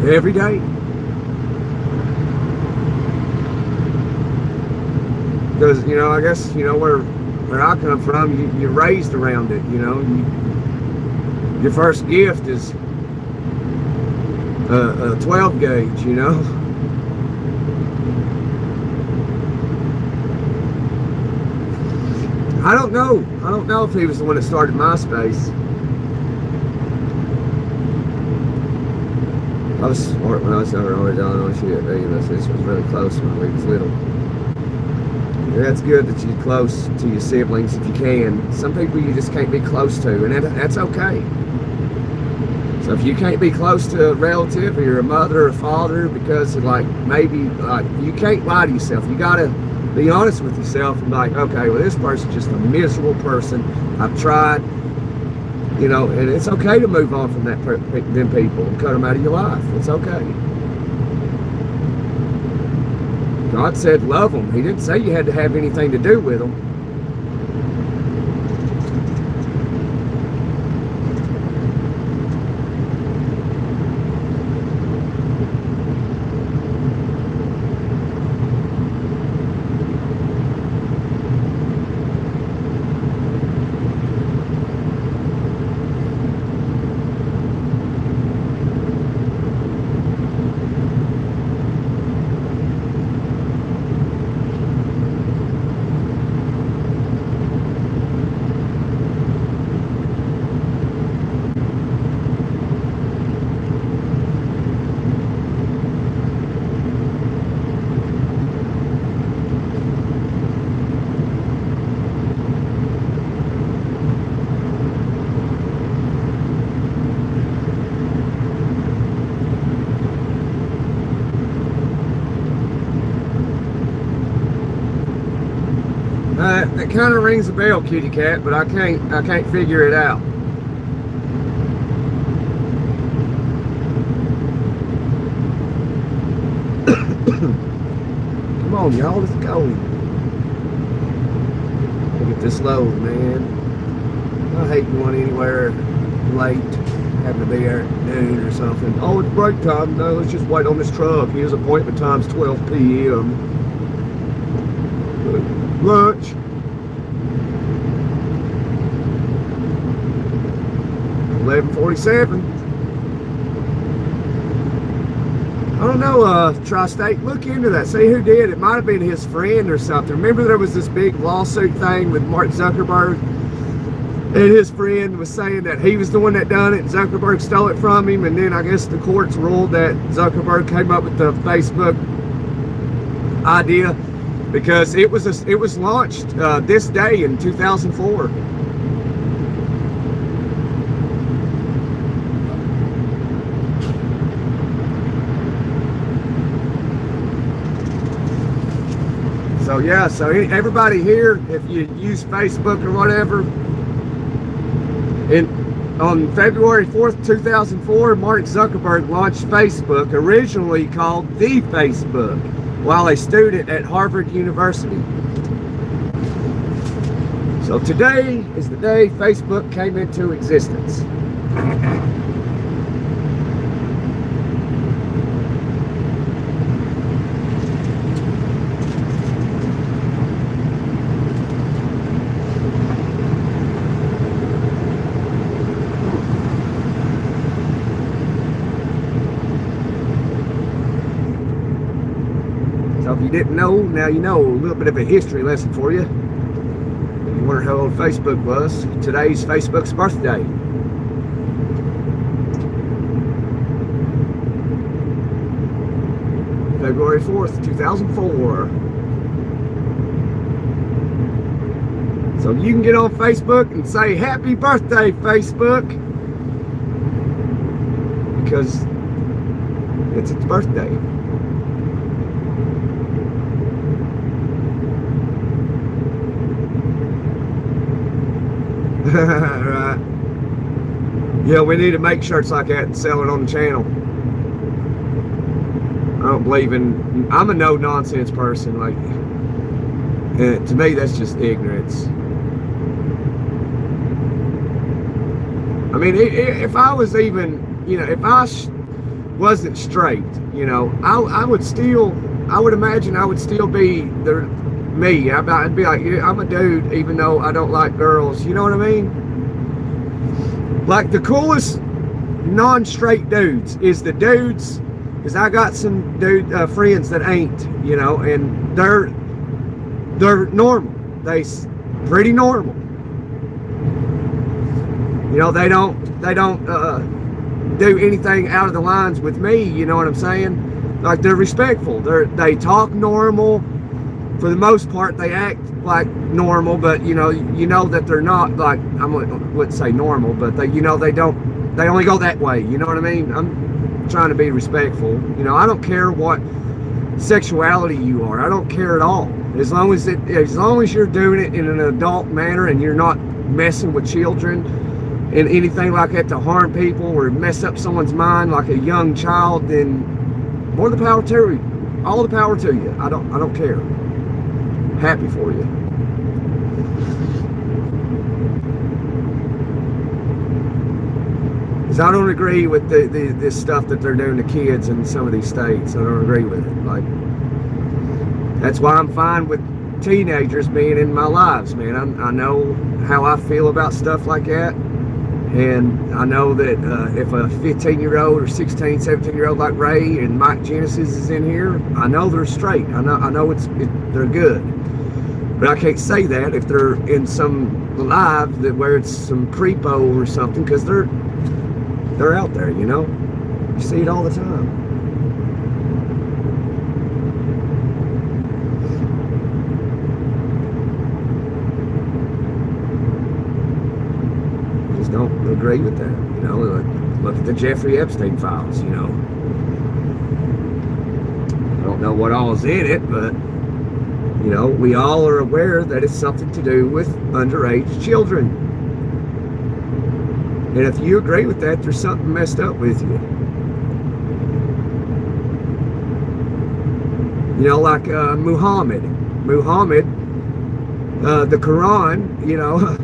Every day. Because, you know, I guess, you know, where I come from, you're raised around it, you know. Your first gift is a 12 gauge, you know. I don't know if he was the one that started MySpace. I was smart when I was younger, always on shit. This was really close when we was little. Yeah, it's good that you're close to your siblings if you can. Some people you just can't be close to, and that's okay. So if you can't be close to a relative or a mother or father because of maybe you can't lie to yourself. You gotta be honest with yourself and be like, okay, well, this person's just a miserable person. I've tried, you know, and it's okay to move on from them people and cut them out of your life. It's okay. God said love them. He didn't say you had to have anything to do with them. That kind of rings a bell, kitty cat, but I can't figure it out. Come on, y'all, let's go. Look at this load, man. I hate going anywhere late, having to be there at noon or something. Oh, it's break time. No, let's just wait on this truck. His appointment time's 12 p.m. Lunch. 11:47. I don't know, Tri-State, look into that. See who did. It might have been his friend or something. Remember there was this big lawsuit thing with Mark Zuckerberg? And his friend was saying that he was the one that done it and Zuckerberg stole it from him. And then I guess the courts ruled that Zuckerberg came up with the Facebook idea because it was launched this day in 2004. So yeah, so everybody here, if you use Facebook or whatever, On February 4th, 2004, Mark Zuckerberg launched Facebook, originally called The Facebook, while a student at Harvard University. So today is the day Facebook came into existence. So if you didn't know, now you know. A little bit of a history lesson for you. You wonder how old Facebook was. Today's Facebook's birthday. February 4th, 2004. So you can get on Facebook and say, happy birthday, Facebook. Because it's its birthday. Right. Yeah, we need to make shirts like that and sell it on the channel. I don't believe in, I'm a no nonsense person. Like, to me, that's just ignorance. I mean, if I was even, you know, if I wasn't straight, you know, I would still, I would imagine I would still be me. I'd be like, yeah, I'm a dude, even though I don't like girls. You know what I mean? Like, the coolest non-straight dudes is the dudes, because I got some friends that ain't, you know, and they're normal. They pretty normal. You know, they don't do anything out of the lines with me. You know what I'm saying? Like, they're respectful. They talk normal. For the most part, they act like normal, but you know that they're not like, I wouldn't say normal, but they only go that way. You know what I mean? I'm trying to be respectful. You know, I don't care what sexuality you are. I don't care at all. As long as you're doing it in an adult manner and you're not messing with children and anything like that to harm people or mess up someone's mind like a young child, then more the power to you. All the power to you. I don't care. Happy for you. Because I don't agree with this stuff that they're doing to kids in some of these states. I don't agree with it. Like, that's why I'm fine with teenagers being in my lives, man. I know how I feel about stuff like that. And I know that if a 15-year-old or 16, 17-year-old like Ray and Mike Genesis is in here, I know they're straight. I know they're good. But I can't say that if they're in some live where it's some creepo or something, because they're out there, you know. You see it all the time. I just don't agree with that, you know. Look at the Jeffrey Epstein files, you know. I don't know what all is in it, but you know, we all are aware that it's something to do with underage children. And if you agree with that, there's something messed up with you. You know, like Muhammad, the Quran, you know,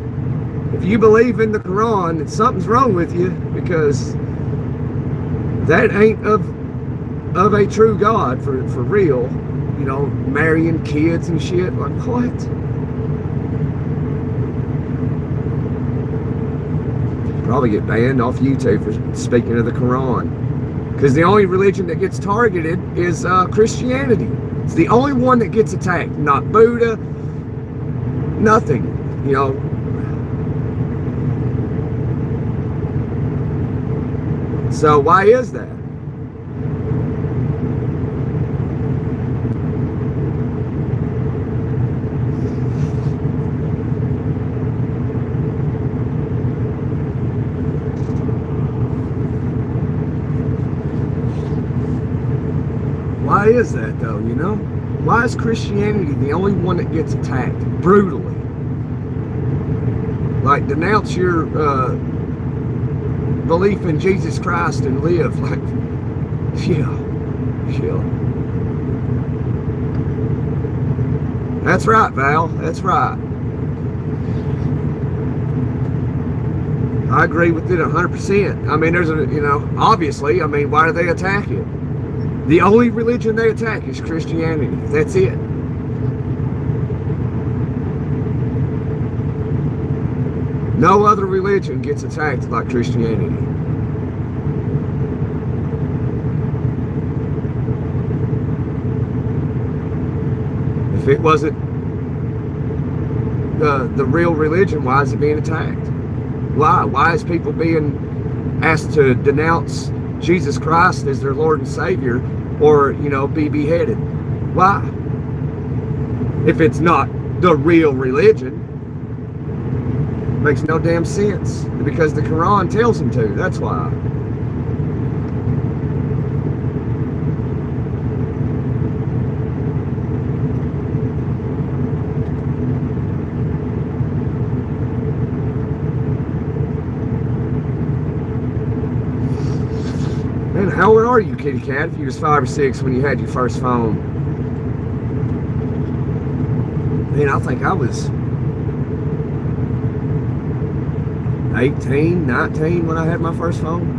if you believe in the Quran, something's wrong with you, because that ain't of a true God for real. You know, marrying kids and shit. Like, what? Probably get banned off YouTube for speaking of the Quran. Because the only religion that gets targeted is Christianity. It's the only one that gets attacked. Not Buddha. Nothing. You know. So why is that? Why is that though, you know? Why is Christianity the only one that gets attacked brutally? Like, denounce your belief in Jesus Christ and live. Like, yeah. That's right, Val. That's right. I agree with it 100%. I mean, there's obviously, I mean, why do they attack it? The only religion they attack is Christianity. That's it. No other religion gets attacked like Christianity. If it wasn't the real religion, why is it being attacked? Why? Why is people being asked to denounce Jesus Christ as their Lord and Savior, or, be beheaded? Why? If it's not the real religion, it makes no damn sense. Because the Quran tells them to. That's why. Man, how old are you, kitty cat? If you was 5 or 6 when you had your first phone. Man, I think I was 18, 19 when I had my first phone.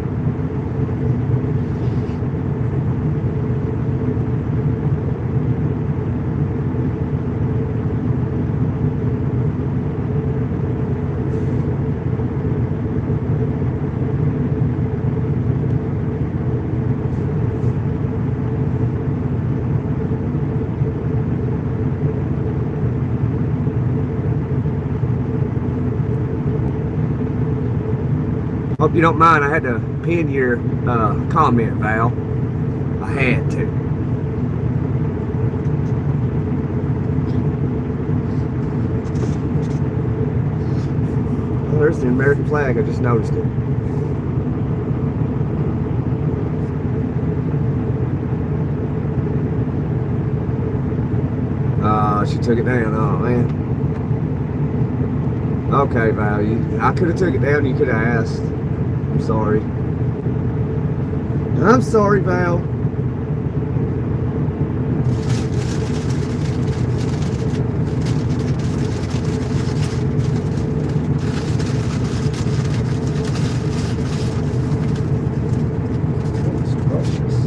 Hope you don't mind, I had to pin your comment, Val. I had to. Oh, there's the American flag, I just noticed it. She took it down, oh man. Okay, Val, I could have took it down, you could have asked. I'm sorry. I'm sorry, Val. Goodness gracious.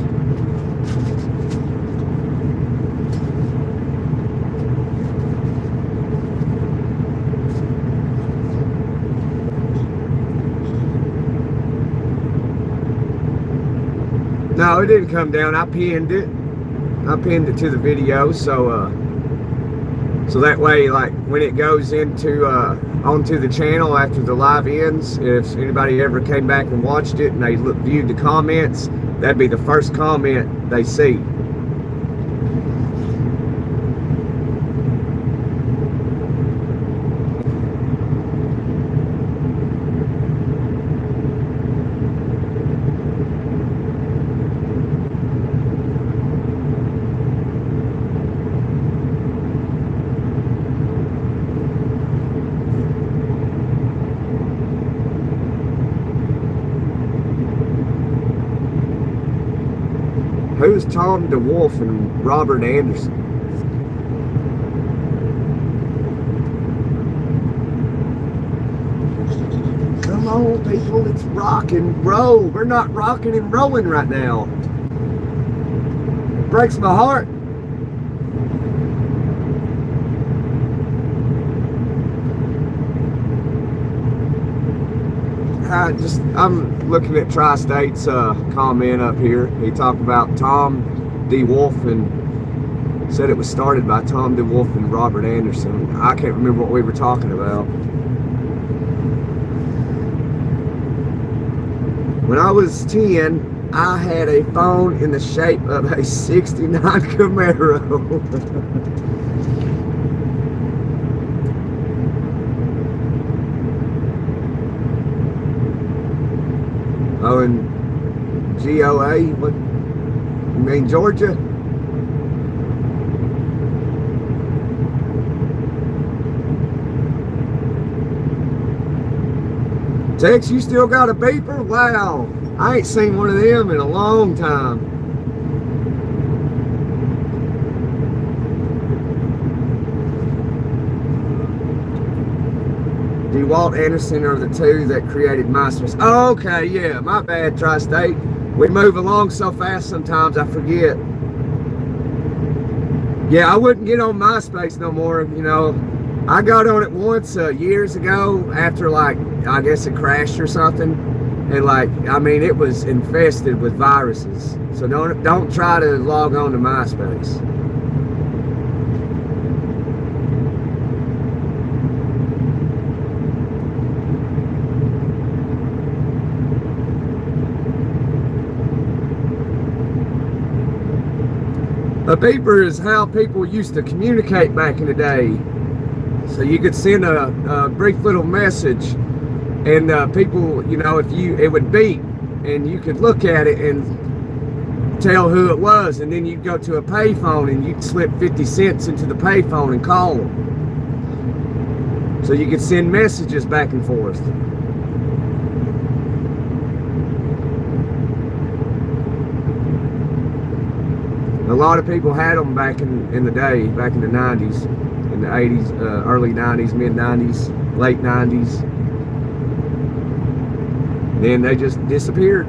No, it didn't come down. I pinned it. I pinned it to the video, so that way, like when it goes into onto the channel after the live ends, if anybody ever came back and watched it and they viewed the comments, that'd be the first comment they see. Who's Tom DeWolf and Robert Anderson? Come on, people, it's rock and roll. We're not rocking and rolling right now. It breaks my heart. I'm looking at Tri-State's comment up here. He talked about Tom D. Wolf and said it was started by Tom D. Wolf and Robert Anderson. I can't remember what we were talking about. When I was 10, I had a phone in the shape of a '69 Camaro. Oh, and GOA, what, you mean Georgia? Tex, you still got a beeper? Wow, I ain't seen one of them in a long time. DeWalt Anderson are the two that created MySpace. Oh, okay, yeah, my bad, Tri-State. We move along so fast sometimes I forget. Yeah, I wouldn't get on MySpace no more, you know. I got on it once years ago after, like, I guess it crashed or something. And, like, I mean, it was infested with viruses. So don't try to log on to MySpace. A beeper is how people used to communicate back in the day. So you could send a brief little message, and people, you know, it would beep, and you could look at it and tell who it was, and then you'd go to a payphone and you'd slip 50 cents into the payphone and call them. So you could send messages back and forth. A lot of people had them back in the day, back in the 90s, in the 80s, early 90s, mid 90s, late 90s. Then they just disappeared.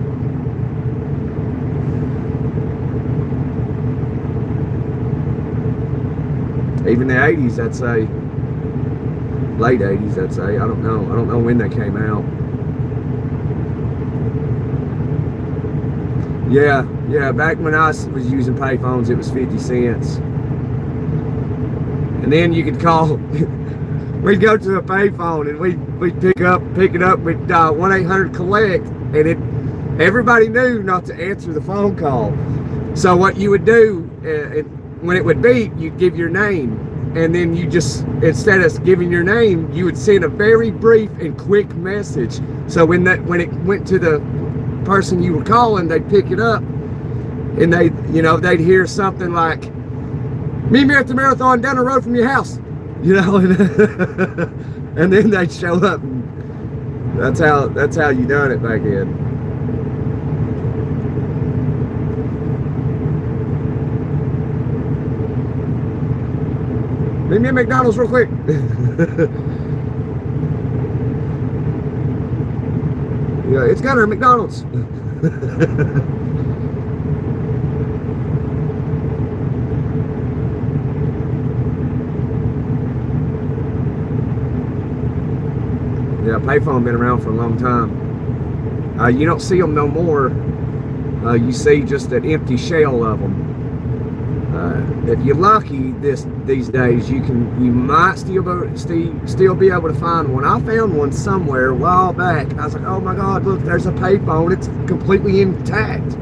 Even the 80s, I'd say. Late 80s, I'd say. I don't know when they came out. Yeah, back when I was using payphones, it was 50 cents. And then you could call, we'd go to a payphone and we'd pick it up, we'd dial 1-800-COLLECT, and everybody knew not to answer the phone call. So what you would do, when it would beep, you'd give your name. And then you just, instead of giving your name, you would send a very brief and quick message. So when it went to the person you were calling, they'd pick it up, and they'd hear something like, "Meet me at the marathon down the road from your house," you know, and then they'd show up. And that's how you done it back then. Meet me at McDonald's real quick. Yeah, it's got her at McDonald's. Yeah, payphone been around for a long time. You don't see them no more. You see just an empty shell of them. If you're lucky these days, you might still be able to find one. I found one somewhere a while back. I was like, oh my God, look, there's a payphone. It's completely intact.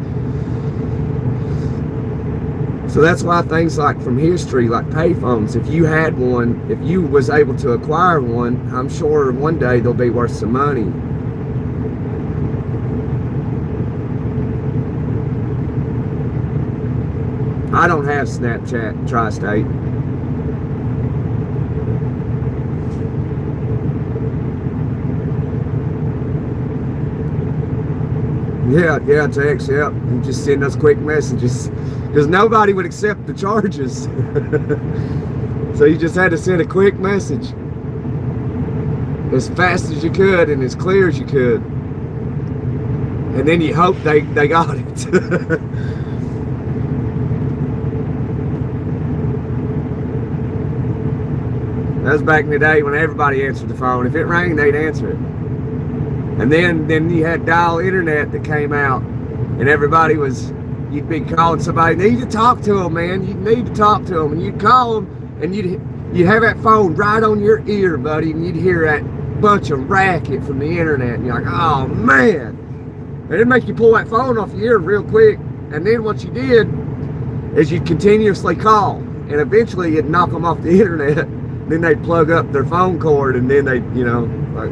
So that's why things like from history, like payphones, if you had one, if you was able to acquire one, I'm sure one day they'll be worth some money. I don't have Snapchat, Tri-State. Yeah, text, yeah. You just send us quick messages. Because nobody would accept the charges. So you just had to send a quick message. As fast as you could and as clear as you could. And then you hope they got it. That was back in the day when everybody answered the phone. If it rang, they'd answer it. And then you had dial internet that came out, and everybody you'd be calling somebody, need to talk to them, man. You need to talk to them. And you'd call them, and you'd have that phone right on your ear, buddy, and you'd hear that bunch of racket from the internet, and you're like, oh, man. And it'd make you pull that phone off your ear real quick. And then what you did is you'd continuously call, and eventually you'd knock them off the internet. Then they'd plug up their phone cord, and then they'd, like,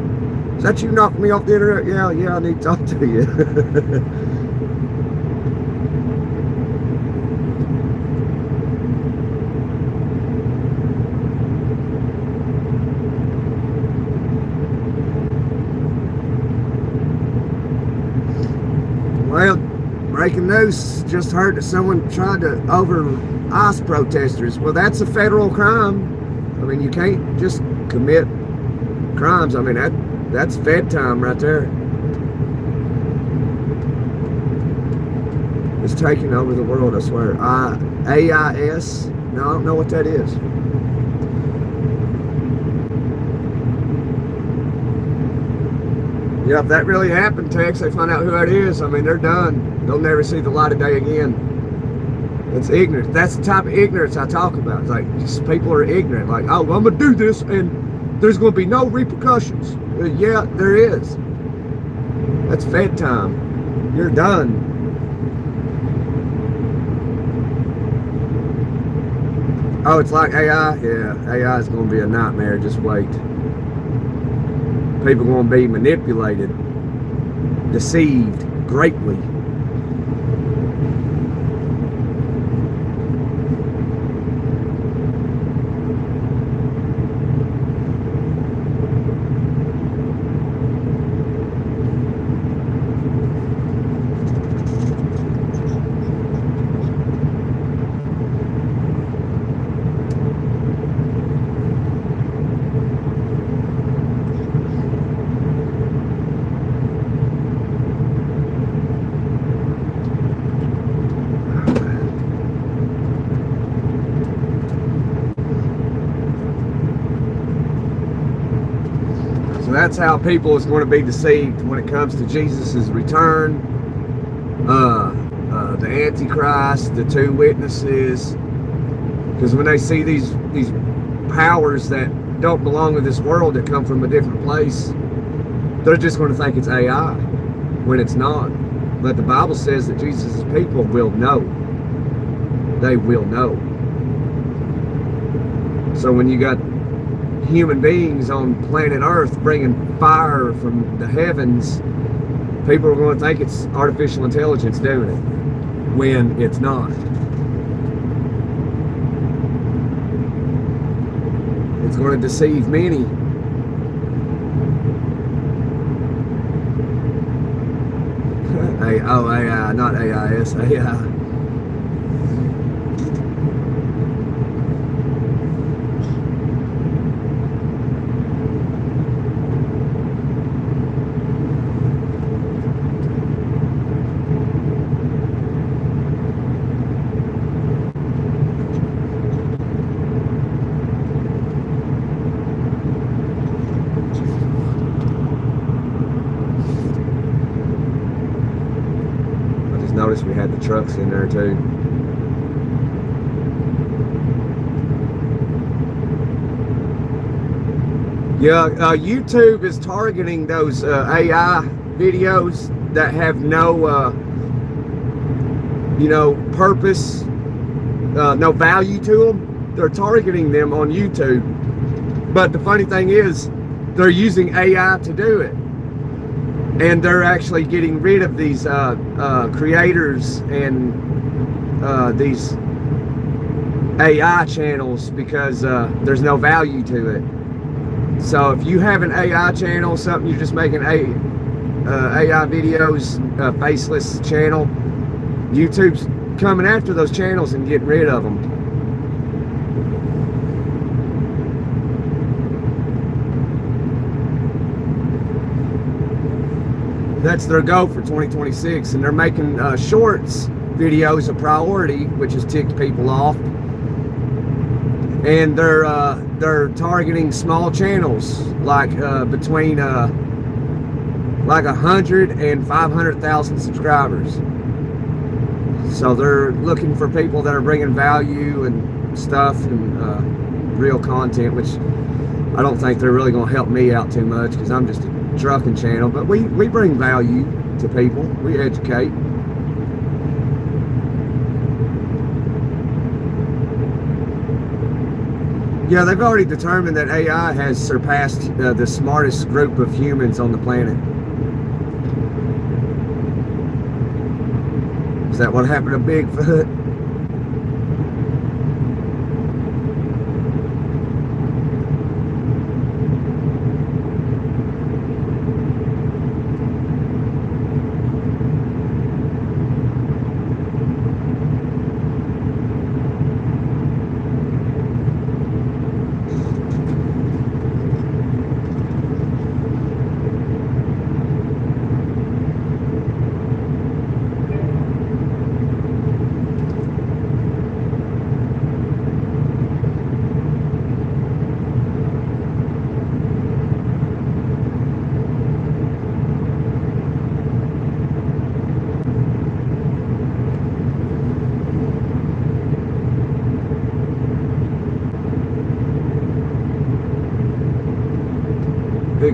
is that you knocking me off the internet? Yeah, I need to talk to you. Well, breaking news, just heard that someone tried to over ICE protesters. Well, that's a federal crime. I mean, you can't just commit crimes. I mean, that's Fed time right there. It's taking over the world, I swear. AIS? No, I don't know what that is. Yeah, if that really happened, Tex, they find out who that is, I mean, they're done. They'll never see the light of day again. It's ignorance. That's the type of ignorance I talk about. It's like, just people are ignorant. Like, oh, well, I'm going to do this, and there's going to be no repercussions. Yeah, there is. That's Fed time. You're done. Oh, it's like AI? Yeah, AI is going to be a nightmare. Just wait. People are going to be manipulated, deceived greatly. So that's how people is going to be deceived when it comes to Jesus' return, the Antichrist, the two witnesses. Because when they see these powers that don't belong to this world, that come from a different place, they're just going to think it's AI when it's not. But the Bible says that Jesus' people will know. They will know. So when you got human beings on planet Earth bringing fire from the heavens, people are going to think it's artificial intelligence doing it, when it's not. It's going to deceive many. AI, not AIS, AI. Noticed we had the trucks in there too. Yeah, YouTube is targeting those AI videos that have no, purpose, no value to them. They're targeting them on YouTube. But the funny thing is, they're using AI to do it. And they're actually getting rid of these creators and these AI channels because there's no value to it. So if you have an AI channel, something you're just making AI videos, faceless channel, YouTube's coming after those channels and getting rid of them. That's their goal for 2026, and they're making shorts videos a priority, which has ticked people off. And they're targeting small channels, like between like 100 and 500,000 subscribers. So they're looking for people that are bringing value and stuff and real content, which I don't think they're really going to help me out too much because I'm just a trucking channel. But we bring value to people. We educate. Yeah, they've already determined that AI has surpassed the smartest group of humans on the planet. Is that what happened to Bigfoot?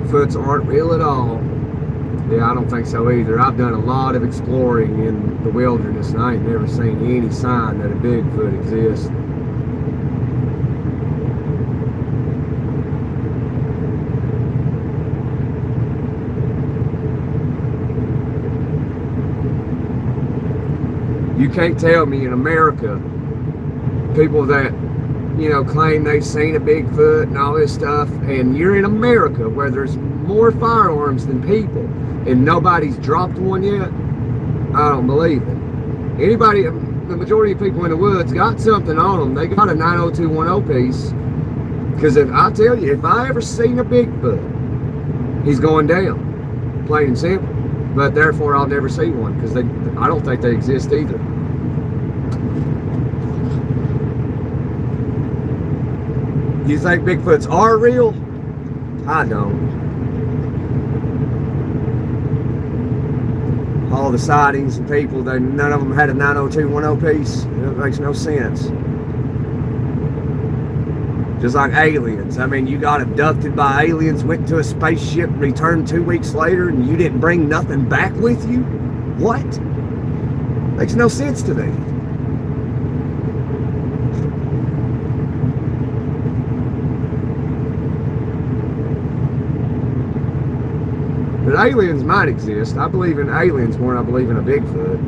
Bigfoots aren't real at all. Yeah, I don't think so either. I've done a lot of exploring in the wilderness, and I ain't never seen any sign that a Bigfoot exists. You can't tell me in America, people that, you know, claim they've seen a Bigfoot and all this stuff, and you're in America where there's more firearms than people, and nobody's dropped one yet. I don't believe it. Anybody, the majority of people in the woods got something on them. They got a 90210 piece. Because if I tell you, if I ever seen a Bigfoot, he's going down, plain and simple. But therefore, I'll never see one, because I don't think they exist either. You think Bigfoots are real? I don't. All the sightings and people, none of them had a 90210 piece. It makes no sense. Just like aliens. I mean, you got abducted by aliens, went to a spaceship, returned 2 weeks later, and you didn't bring nothing back with you? What? Makes no sense to me. But aliens might exist. I believe in aliens more than I believe in a Bigfoot.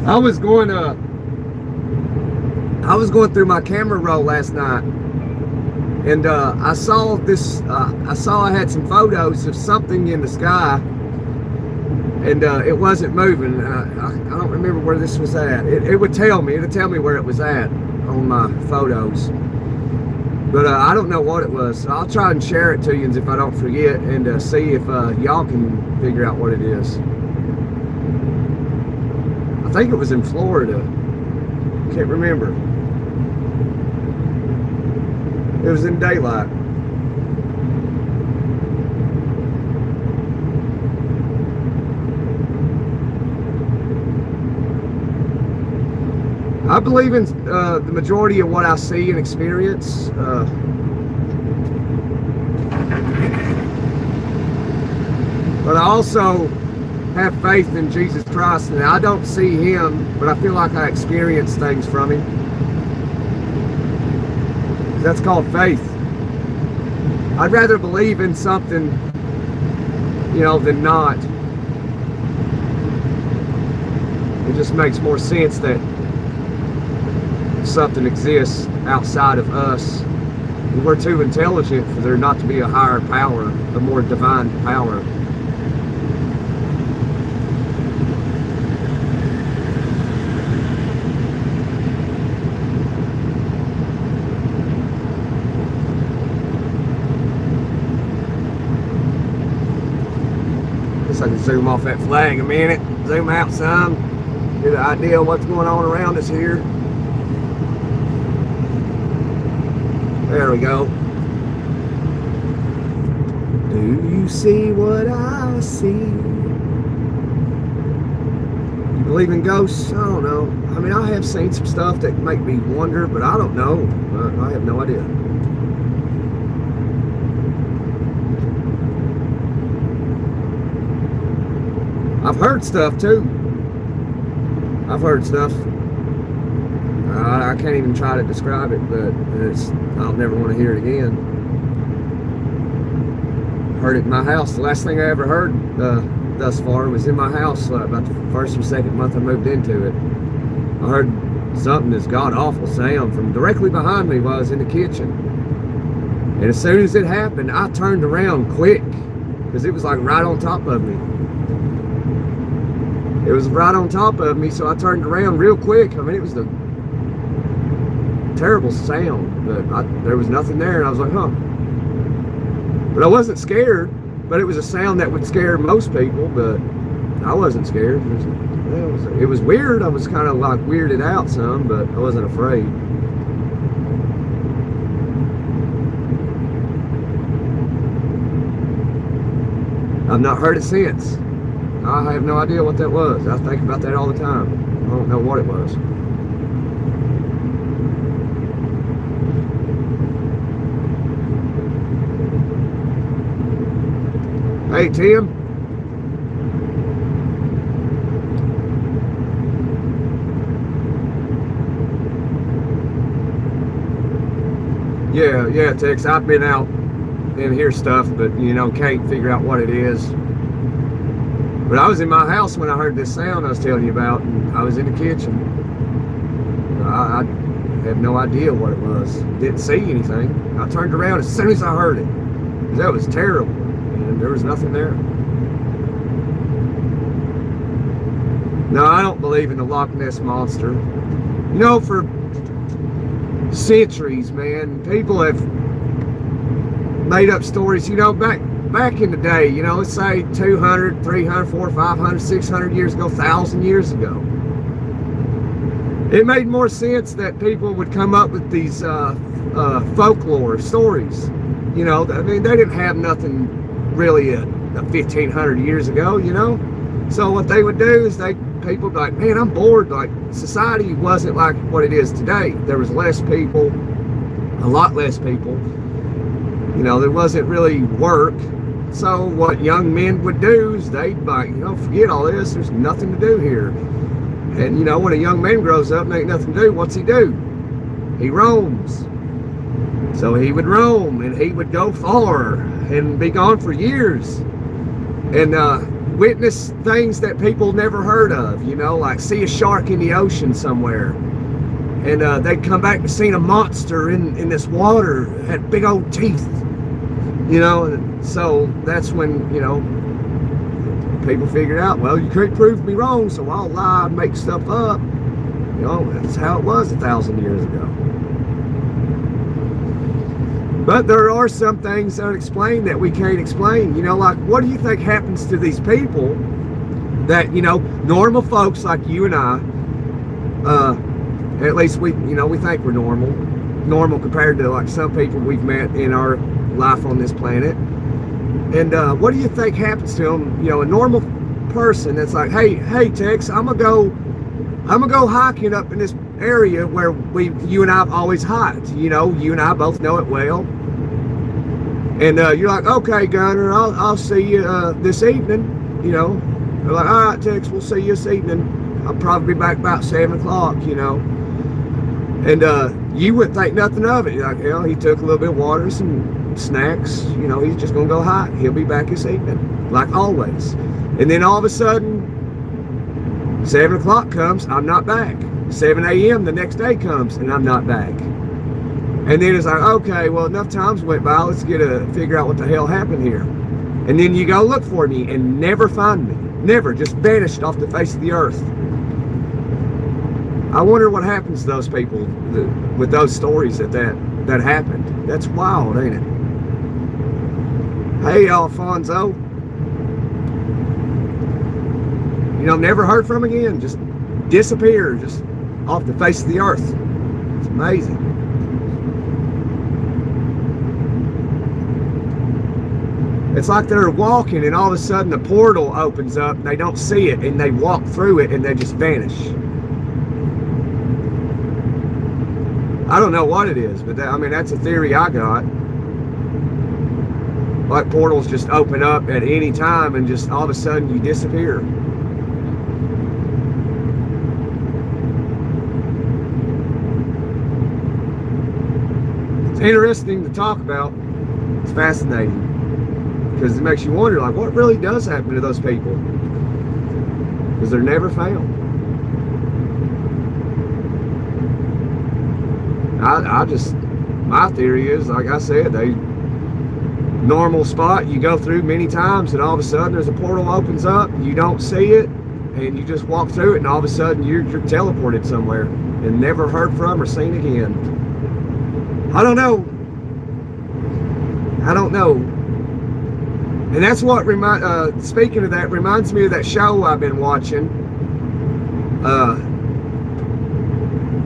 I was going through my camera roll last night, and I saw this. I had some photos of something in the sky, and it wasn't moving. I don't remember where this was at. It would tell me. It'd tell me where it was at on my photos, but I don't know what it was. So I'll try and share it to you if I don't forget, and see if y'all can figure out what it is. I think it was in Florida. Can't remember. It was in daylight. I believe in the majority of what I see and experience. But I also have faith in Jesus Christ, and I don't see him, but I feel like I experience things from him. That's called faith. I'd rather believe in something, you know, than not. It just makes more sense that something exists outside of us. We're too intelligent for there not to be a higher power, a more divine power. Guess I can zoom off that flag a minute, zoom out some, get an idea of what's going on around us here. There we go. Do you see what I see? You believe in ghosts? I don't know. I mean, I have seen some stuff that make me wonder, but I don't know. I have no idea. I've heard stuff too. I've heard stuff. I can't even try to describe it, but I'll never want to hear it again. Heard it in my house. The last thing I ever heard thus far was in my house about the first or second month I moved into it. I heard something, this god-awful sound from directly behind me while I was in the kitchen. And as soon as it happened, I turned around quick because it was like right on top of me. It was right on top of me, so I turned around real quick. I mean, it was the terrible sound, but there was nothing there, and I was like, huh. But I wasn't scared, but it was a sound that would scare most people, but I wasn't scared. It was weird. I was kind of like weirded out some, but I wasn't afraid. I've not heard it since. I have no idea what that was. I think about that all the time. I don't know what it was. Hey, Tim. Yeah, Tex. I've been out and hear stuff, but can't figure out what it is. But I was in my house when I heard this sound I was telling you about, and I was in the kitchen. I had no idea what it was. Didn't see anything. I turned around as soon as I heard it. That was terrible, and there was nothing there. No, I don't believe in the Loch Ness Monster. For centuries, man, people have made up stories, back in the day, let's say 200, 300, 400, 500, 600 years ago, 1,000 years ago. It made more sense that people would come up with these folklore stories. They didn't have nothing really 1,500 years ago, So what they would do is people would be like, man, I'm bored. Like, society wasn't like what it is today. There was less people, a lot less people. There wasn't really work. So what young men would do is they'd like, forget all this. There's nothing to do here. And when a young man grows up and ain't nothing to do, what's he do? He roams. So he would roam, and he would go far and be gone for years. And witness things that people never heard of, like see a shark in the ocean somewhere. And they'd come back and seen a monster in this water, had big old teeth. And so that's when, people figured out, well, you can't prove me wrong, so I'll lie and make stuff up. That's how it was 1,000 years ago. But there are some things that are explained that we can't explain. Like, what do you think happens to these people that, normal folks like you and I, at least we think we're normal compared to like some people we've met in our life on this planet. And what do you think happens to them? A normal person that's like, hey, Tex, I'm gonna go hiking up in this area where you and I have always hiked. You and I both know it well. And you're like, okay, Gunner, I'll see you this evening. They're like, all right, Tex, we'll see you this evening. I'll probably be back about 7 o'clock. And you wouldn't think nothing of it. You're like, he took a little bit of water, some snacks. He's just gonna go hike. He'll be back this evening, like always. And then all of a sudden, 7 o'clock comes, I'm not back. 7 a.m. the next day comes, and I'm not back. And then it's like, okay, well, enough times went by, let's figure out what the hell happened here. And then you go look for me and never find me. Never, just vanished off the face of the earth. I wonder what happens to those people with those stories that happened. That's wild, ain't it? Hey, Alfonso. Never heard from again. Just disappear, just off the face of the earth. It's amazing. It's like they're walking and all of a sudden a portal opens up and they don't see it and they walk through it and they just vanish. I don't know what it is, but that's a theory I got. Like portals just open up at any time and just all of a sudden you disappear. It's interesting to talk about. It's fascinating. Because it makes you wonder, like, what really does happen to those people? Because they're never found. My theory is, like I said, normal spot you go through many times, and all of a sudden there's a portal opens up, you don't see it, and you just walk through it, and all of a sudden you're teleported somewhere and never heard from or seen again. I don't know. And that's what speaking of that, reminds me of that show I've been watching.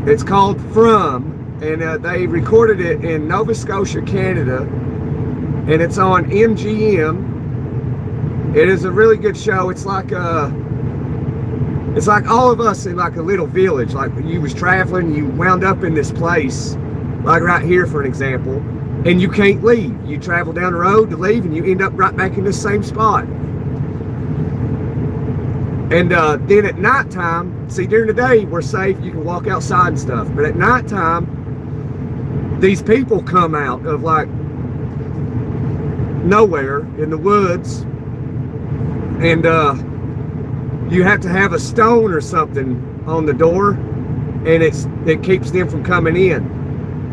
It's called From, and they recorded it in Nova Scotia, Canada, and it's on MGM. It is a really good show. It's like all of us in like a little village. Like you was traveling, you wound up in this place, like right here for an example, and you can't leave. You travel down the road to leave, and you end up right back in the same spot. And then at nighttime, see, during the day we're safe, you can walk outside and stuff, but at nighttime these people come out of like nowhere in the woods, and you have to have a stone or something on the door, and it keeps them from coming in.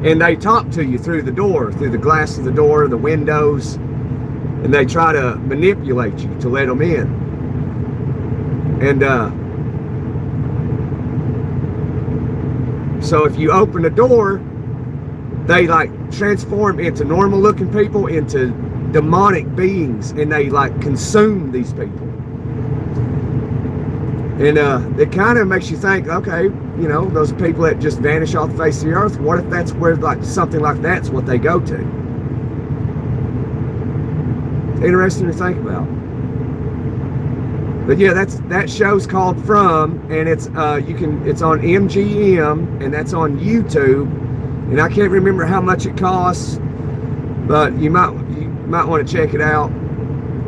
And they talk to you through the door, through the glass of the door, the windows, and they try to manipulate you to let them in. And so if you open the door, they like transform into normal looking people into demonic beings, and they like consume these people. And it kind of makes you think, okay, you know, those people that just vanish off the face of the earth, what if that's where like something like that's what they go to? It's interesting to think about. But yeah, that show's called From, and it's it's on MGM, and that's on YouTube, and I can't remember how much it costs, but you might want to check it out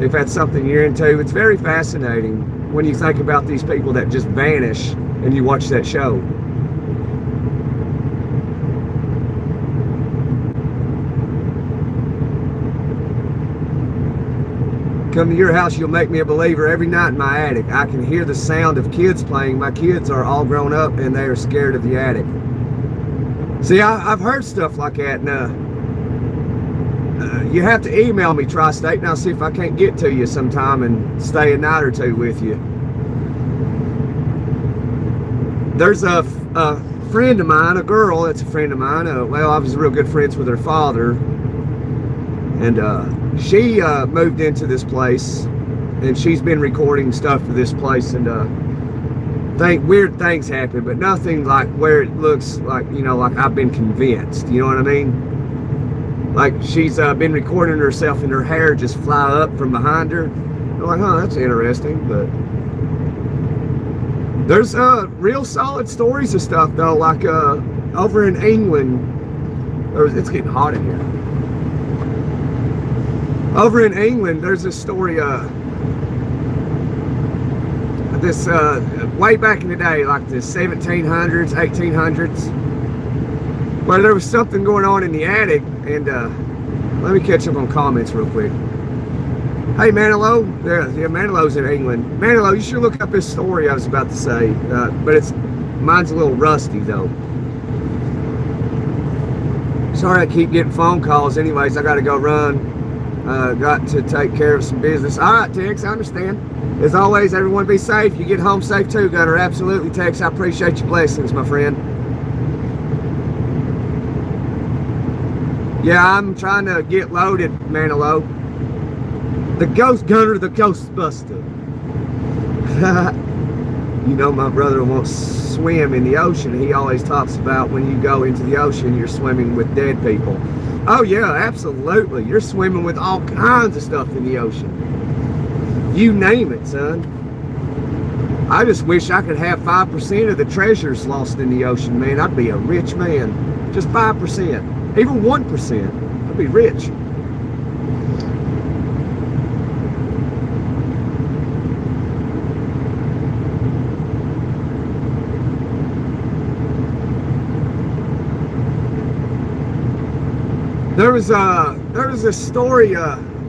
if that's something you're into. It's very fascinating when you think about these people that just vanish and you watch that show. Come to your house, you'll make me a believer. Every night in my attic, I can hear the sound of kids playing. My kids are all grown up and they are scared of the attic. See, I've heard stuff like that, and you have to email me, Tri-State, and I'll see if I can't get to you sometime and stay a night or two with you. There's a friend of mine, a girl that's a friend of mine. Well, I was real good friends with her father, and she moved into this place, and she's been recording stuff for this place, and weird things happen, but nothing like where it looks like, you know, like I've been convinced, you know what I mean? Like she's been recording herself and her hair just fly up from behind her. I'm like, huh, that's interesting. But there's real solid stories of stuff though, like over in England, it's getting hot in here. Over in England, there's this story, way back in the day, like the 1700s, 1800s, where there was something going on in the attic. And let me catch up on comments real quick. Hey, Manilow. Yeah, Manilow's in England. Manilow, you should look up this story I was about to say, but mine's a little rusty though. Sorry I keep getting phone calls. Anyways, I got to go run. Got to take care of some business. All right, Tex, I understand. As always, everyone be safe. You get home safe too, Gunner. Absolutely, Tex. I appreciate your blessings, my friend. Yeah, I'm trying to get loaded, Manilow. The Ghost Gunner, the Ghostbuster. You know, my brother won't swim in the ocean. He always talks about when you go into the ocean, you're swimming with dead people. Oh yeah, absolutely. You're swimming with all kinds of stuff in the ocean. You name it, son. I just wish I could have 5% of the treasures lost in the ocean, man. I'd be a rich man. Just 5%. Even 1%. I'd be rich. There was a story,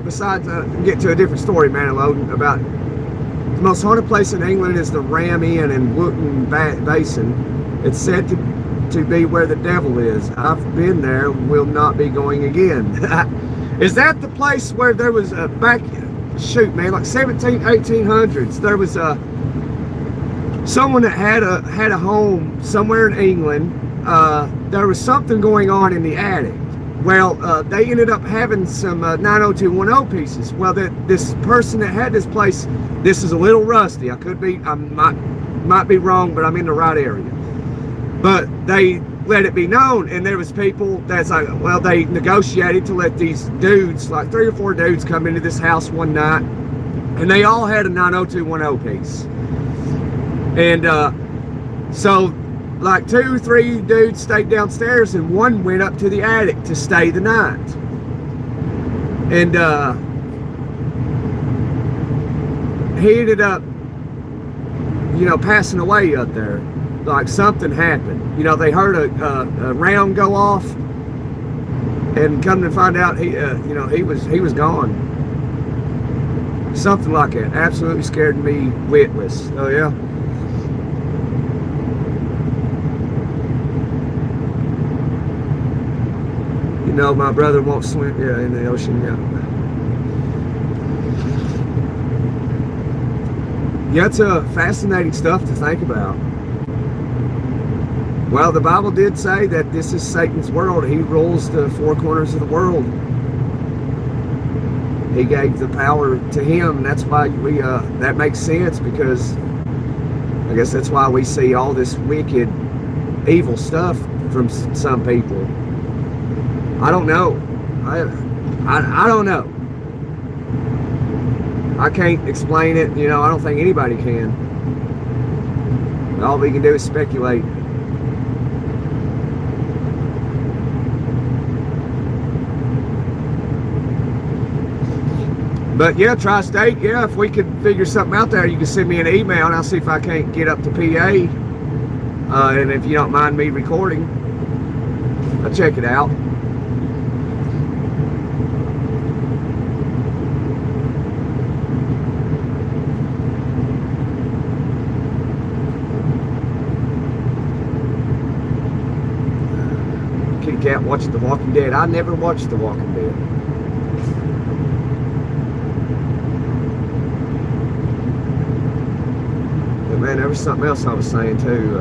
besides, get to a different story, Manilow, about the most haunted place in England is the Ram Inn in Wootton Basin. It's said to be where the devil is. I've been there, will not be going again. Is that the place where there was a shoot, man, like 1800s, there was someone that had a home somewhere in England. There was something going on in the attic. Well, they ended up having some 90210 pieces. Well, this person that had this place, this is a little rusty. I might be wrong, but I'm in the right area. But they let it be known, and there was people that's like, well, they negotiated to let these dudes, like 3 or 4 dudes, come into this house one night, and they all had a 90210 piece. And so like 2 or 3 dudes stayed downstairs, and one went up to the attic to stay the night. And he ended up, passing away up there. Like something happened. They heard a round go off, and come to find out he was gone. Something like that. Absolutely scared me witless. Oh yeah. My brother won't swim in the ocean. Yeah, it's fascinating stuff to think about. Well, the Bible did say that this is Satan's world. He rules the four corners of the world. He gave the power to him, and that's why that makes sense, because I guess that's why we see all this wicked, evil stuff from some people. I don't know. I don't know. I can't explain it. I don't think anybody can. All we can do is speculate. But yeah, Tri-State, yeah, if we could figure something out there, you can send me an email and I'll see if I can't get up to PA. And if you don't mind me recording, I'll check it out. Kitty cat watched The Walking Dead. I never watched The Walking Dead. Man, there was something else I was saying too,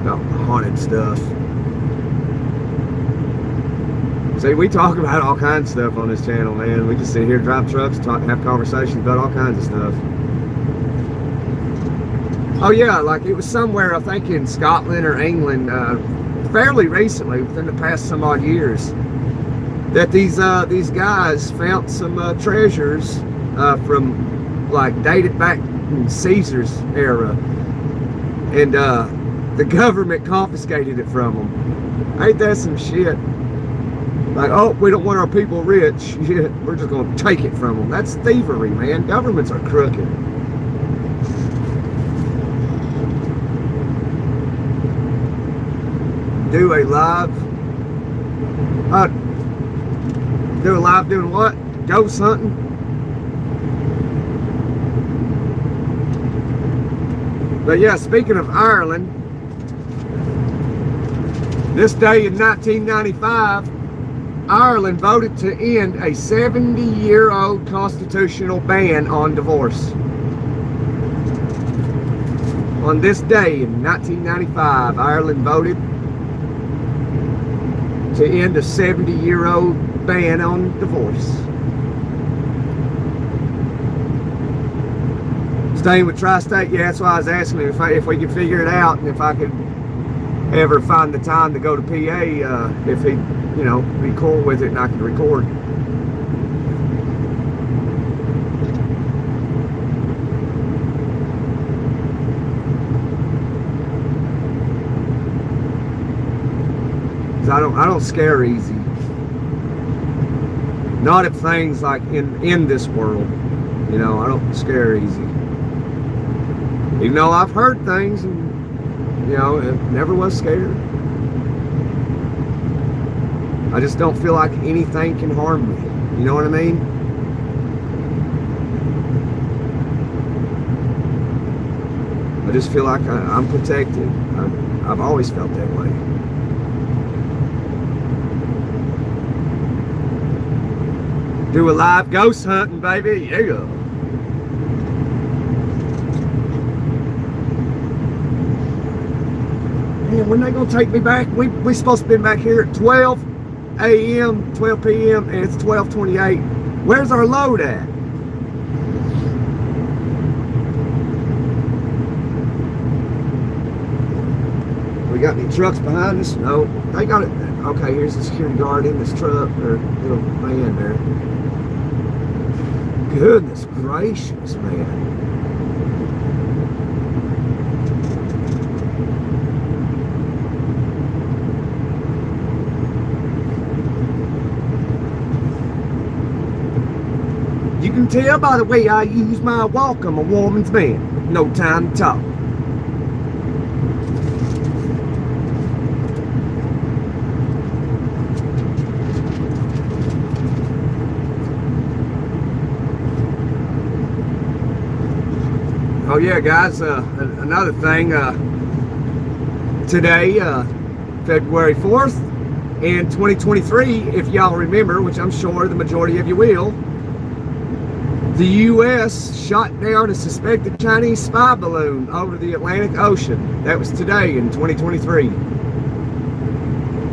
about haunted stuff. See, we talk about all kinds of stuff on this channel, man. We just sit here, drive trucks, have conversations about all kinds of stuff. Oh yeah, like it was somewhere, I think in Scotland or England, fairly recently, within the past some odd years, that these guys found some treasures from like dated back in Caesar's era, and the government confiscated it from them. Ain't that some shit? Like, oh, we don't want our people rich. Yeah, we're just gonna take it from them. That's thievery, man. Governments are crooked. Do a live doing what? Ghost hunting? But yeah, speaking of Ireland, this day in 1995, Ireland voted to end a 70-year-old constitutional ban on divorce. On this day in 1995, Ireland voted to end a 70-year-old ban on divorce. Staying with Tri-State, yeah, that's why I was asking if we could figure it out, and if I could ever find the time to go to PA, if he'd, be cool with it and I could record. I don't scare easy. Not at things like in this world, I don't scare easy. Even though I've heard things and, it never was scared. I just don't feel like anything can harm me. You know what I mean? I just feel like I'm protected. I've always felt that way. Do a live ghost hunting, baby. Yeah. Man, when they gonna take me back? We supposed to be back here at 12 a.m., 12 p.m., and it's 12:28. Where's our load at? We got any trucks behind us? No. They got it. Okay, here's the security guard in this truck, or little van there. Goodness gracious, man. You can tell by the way I use my walk, I'm a woman's man. No time to talk. Oh yeah, guys, another thing, today, February 4th in 2023, if y'all remember, which I'm sure the majority of you will, the U.S. shot down a suspected Chinese spy balloon over the Atlantic Ocean. That was today in 2023.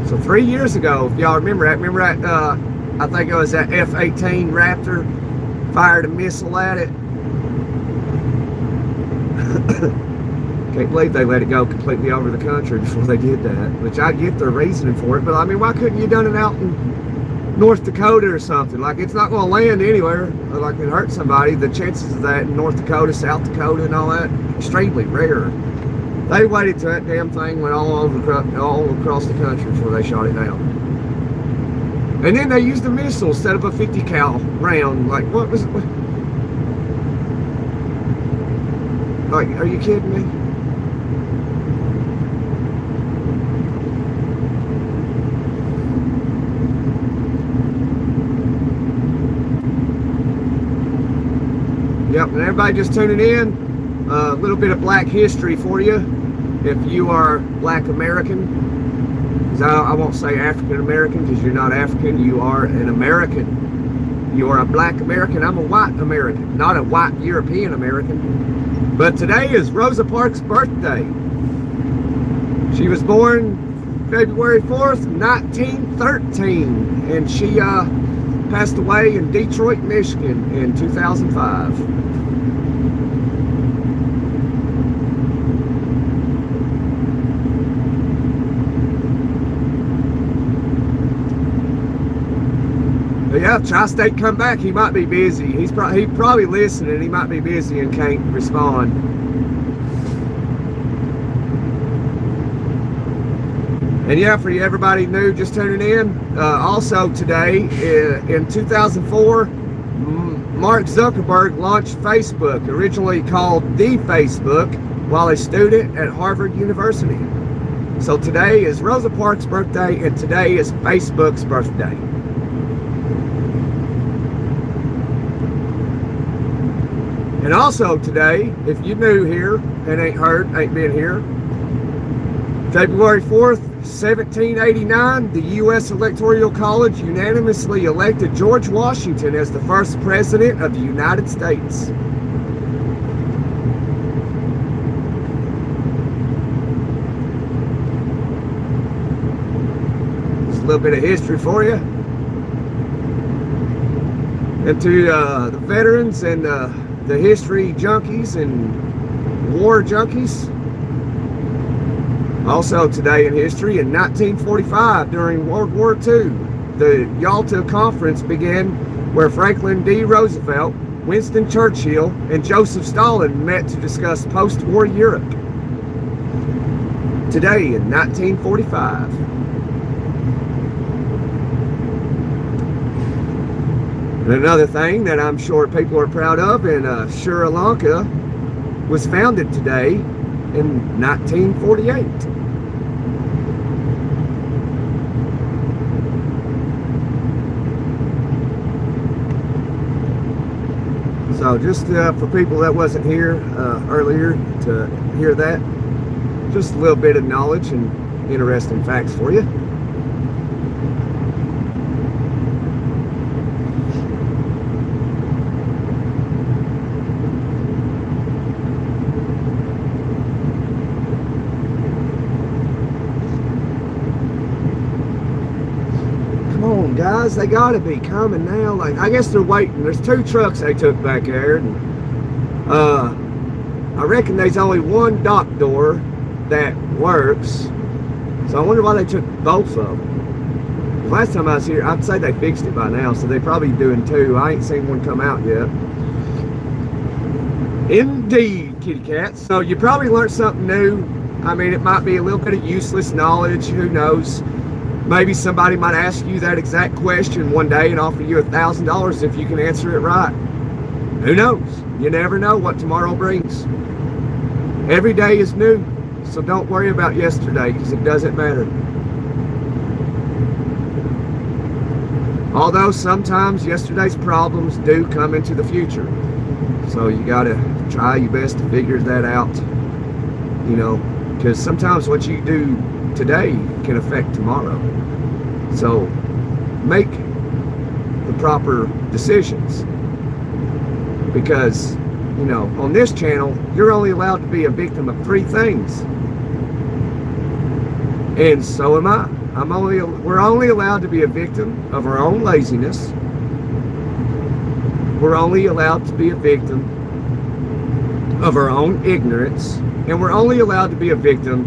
So 3 years ago, if y'all remember that, I think it was that F-18 Raptor fired a missile at it. Can't believe they let it go completely over the country before they did that, which I get their reasoning for it, but I mean, why couldn't you done it out in North Dakota or something? Like, it's not going to land anywhere, like it hurt somebody. The chances of that in North Dakota, South Dakota and all that, extremely rare. They waited till that damn thing went all across the country before they shot it down. And then they used a missile instead of a 50 cal round. Like, what was it? Like, are you kidding me? Yep, and everybody just tuning in, a little bit of black history for you, if you are black American. I won't say African American because you're not African, you are an American. You are a black American, I'm a white American, not a white European American. But today is Rosa Parks' birthday. She was born February 4th, 1913, and she passed away in Detroit, Michigan in 2005. But yeah, Tri-State come back, he might be busy. He's probably listening, he might be busy and can't respond. And yeah, for everybody new just tuning in, also today in 2004, Mark Zuckerberg launched Facebook, originally called The Facebook, while a student at Harvard University. So today is Rosa Parks' birthday, and today is Facebook's birthday. And also today, if you're new here and ain't been here, February 4th, 1789, the U.S. Electoral College unanimously elected George Washington as the first president of the United States. Just a little bit of history for you. And to the veterans and the history junkies and war junkies. Also today in history, in 1945, during World War II, the Yalta Conference began, where Franklin D. Roosevelt, Winston Churchill, and Joseph Stalin met to discuss post-war Europe. Today in 1945. And another thing that I'm sure people are proud of, in Sri Lanka was founded today in 1948. So just for people that wasn't here earlier to hear that, just a little bit of knowledge and interesting facts for you. Guys, they gotta be coming now. Like, I guess they're waiting. There's 2 trucks they took back there, and I reckon there's only one dock door that works. So I wonder why they took both of them. Last time I was here, I'd say they fixed it by now, so they're probably doing 2. I ain't seen one come out yet. Indeed, kitty cats. So you probably learned something new. I mean, it might be a little bit of useless knowledge. Who knows? Maybe somebody might ask you that exact question one day and offer you $1,000 if you can answer it right. Who knows? You never know what tomorrow brings. Every day is new, so don't worry about yesterday because it doesn't matter. Although sometimes yesterday's problems do come into the future. So you gotta try your best to figure that out, you know, because sometimes what you do today can affect tomorrow. So make the proper decisions, because, you know, on this channel, you're only allowed to be a victim of 3 things. And so am I. We're only allowed to be a victim of our own laziness. We're only allowed to be a victim of our own ignorance. And we're only allowed to be a victim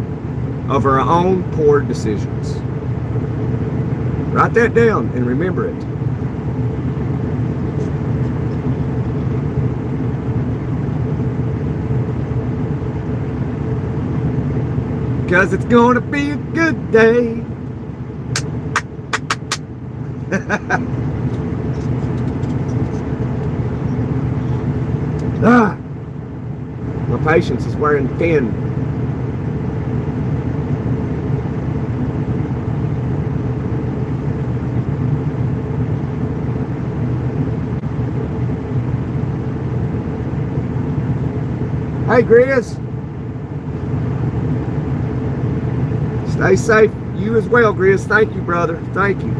of our own poor decisions. Write that down and remember it. Because it's gonna be a good day. My patience is wearing thin. Hey, Grizz. Stay safe. You as well, Grizz. Thank you, brother. Thank you.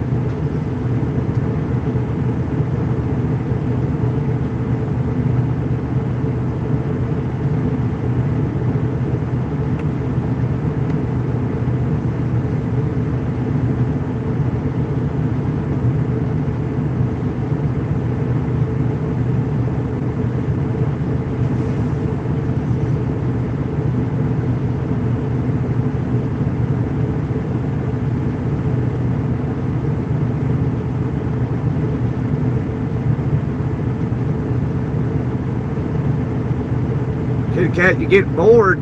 Cat, you get bored.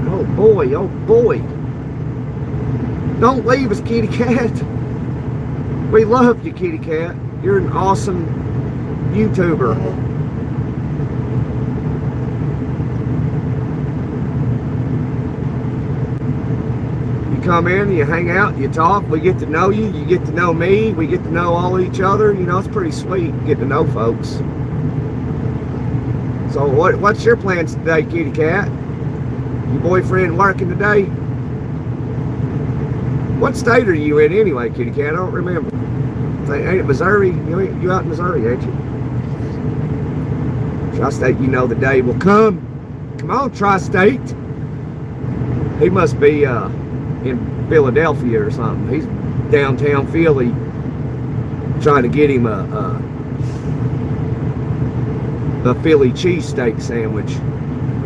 Oh boy, oh boy. Don't leave us, kitty cat. We love you, kitty cat. You're an awesome YouTuber. You come in, you hang out, you talk, we get to know you, you get to know me, we get to know all each other. You know, it's pretty sweet getting to know folks. So what's your plans today, kitty cat? Your boyfriend working today? What state are you in anyway, kitty cat? I don't remember. Ain't it Missouri? You out in Missouri, ain't you? Tri-State, you know the day will come. Come on, Tri-State. He must be in Philadelphia or something. He's downtown Philly trying to get him a Philly cheesesteak sandwich.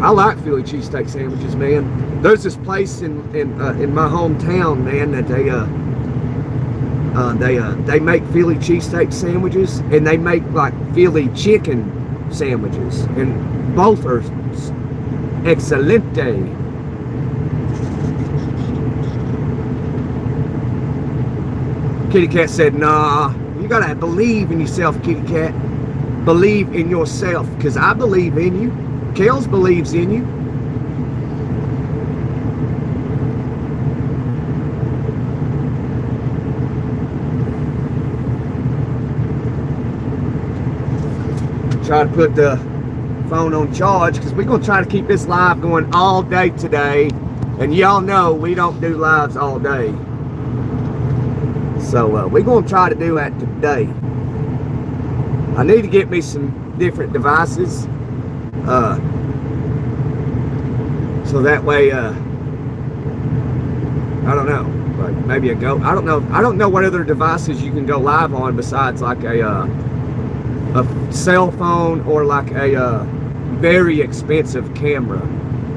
I like Philly cheesesteak sandwiches, man. There's this place in my hometown, man, that they make Philly cheesesteak sandwiches, and they make like Philly chicken sandwiches, and both are excelente. Kitty cat said, "Nah, you gotta believe in yourself, kitty cat. Believe in yourself, because I believe in you. Kels believes in you." Try to put the phone on charge, because we're going to try to keep this live going all day today. And y'all know we don't do lives all day. So we're going to try to do that today. I need to get me some different devices, so that way, I don't know, like maybe I don't know what other devices you can go live on besides like a cell phone or like a very expensive camera,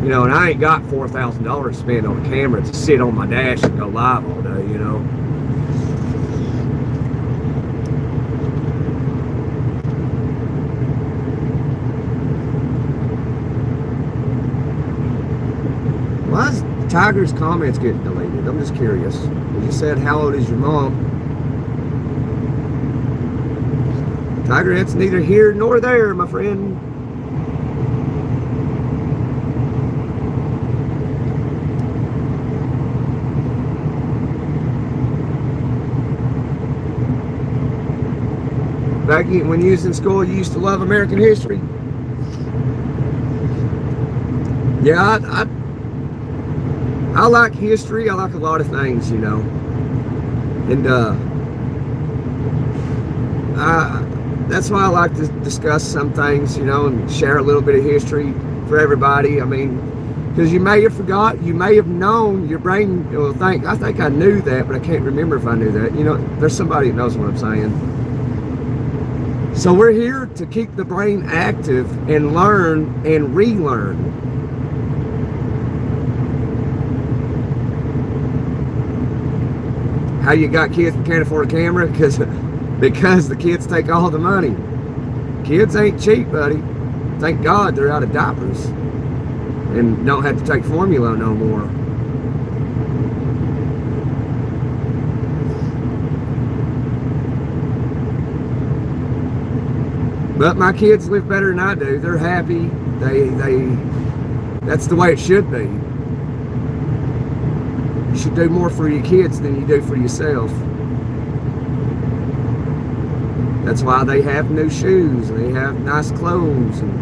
you know. And I ain't got $4,000 to spend on a camera to sit on my dash and go live all day, you know. Why is Tiger's comments getting deleted? I'm just curious. You said, "How old is your mom?" Tiger, that's neither here nor there, my friend. Back when you was in school, you used to love American history. Yeah, I like history. I like a lot of things, you know. And that's why I like to discuss some things, you know, and share a little bit of history for everybody. I mean, because you may have forgot, you may have known, your brain will think, I think I knew that, but I can't remember if I knew that. You know, there's somebody that knows what I'm saying. So we're here to keep the brain active and learn and relearn. How you got kids that can't afford a camera? Because the kids take all the money. Kids ain't cheap, buddy. Thank God they're out of diapers and don't have to take formula no more. But my kids live better than I do. They're happy. That's the way it should be. You should do more for your kids than you do for yourself. That's why they have new shoes, and they have nice clothes, and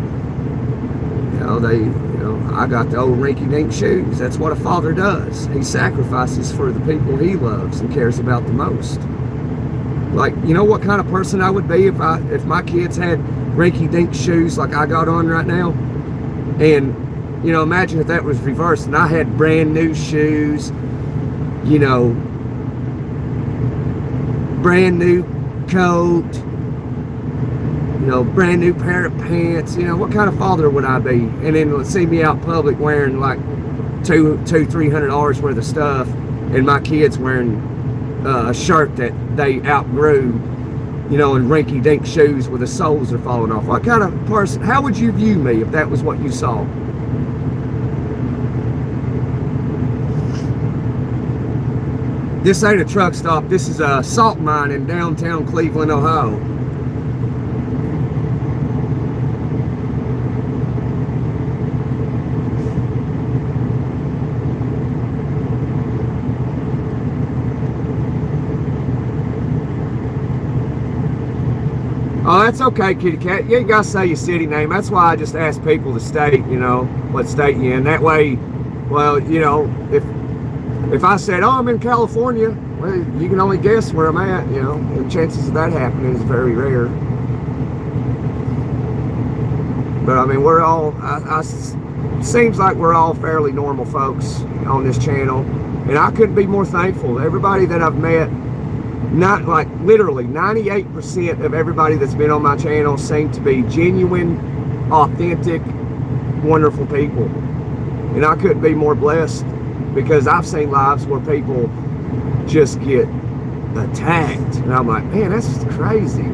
I got the old rinky-dink shoes. That's what a father does. He sacrifices for the people he loves and cares about the most. Like, you know what kind of person I would be if my kids had rinky-dink shoes like I got on right now? And, you know, imagine if that was reversed and I had brand new shoes, you know, brand new coat, you know, brand new pair of pants. You know, what kind of father would I be? And then see me out in public wearing like $300 worth of stuff, and my kids wearing a shirt that they outgrew, you know, and rinky-dink shoes where the soles are falling off. What kind of person, how would you view me if that was what you saw? This ain't a truck stop. This is a salt mine in downtown Cleveland, Ohio. Oh, that's okay, kitty cat. You ain't got to say your city name. That's why I just ask people to state, you know, what state you're in. That way, well, you know, if I said, oh, I'm in California, well, you can only guess where I'm at, you know. The chances of that happening is very rare. But, I mean, we're all, seems like we're all fairly normal folks on this channel. And I couldn't be more thankful. Everybody that I've met, not like literally 98% of everybody that's been on my channel seem to be genuine, authentic, wonderful people. And I couldn't be more blessed, because I've seen lives where people just get attacked. And I'm like, man, that's just crazy.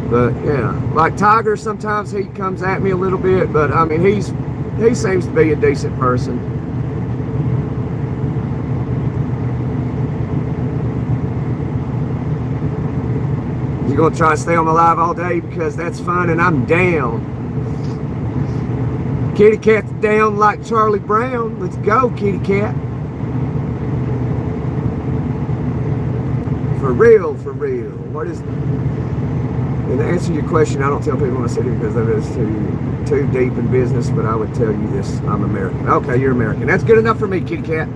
But yeah, like Tiger, sometimes he comes at me a little bit, but I mean, he seems to be a decent person. You're gonna try to stay on the live all day because that's fun, and I'm down. Kitty cat's down like Charlie Brown. Let's go, kitty cat. For real, for real. What is? And to answer your question, I don't tell people my city because that is too deep in business. But I would tell you this: I'm American. Okay, you're American. That's good enough for me, kitty cat.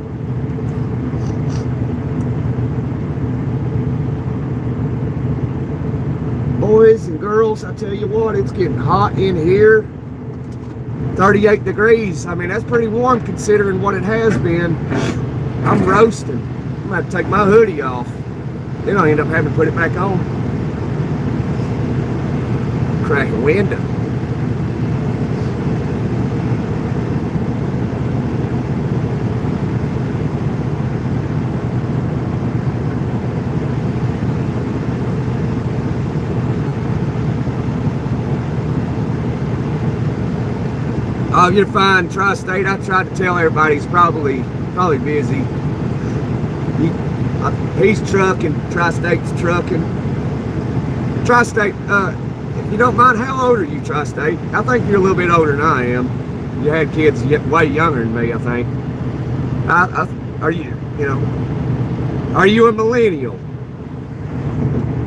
Boys and girls, I tell you what, it's getting hot in here. 38 degrees. I mean, that's pretty warm considering what it has been. I'm roasting. I'm gonna have to take my hoodie off. Then I'll end up having to put it back on. Crack a window. Oh, you're fine, Tri-State. I tried to tell everybody he's probably busy. He's trucking, Tri-State's trucking. Tri-State, if you don't mind, how old are you, Tri-State? I think you're a little bit older than I am. You had kids way younger than me, I think. Are you, are you a millennial?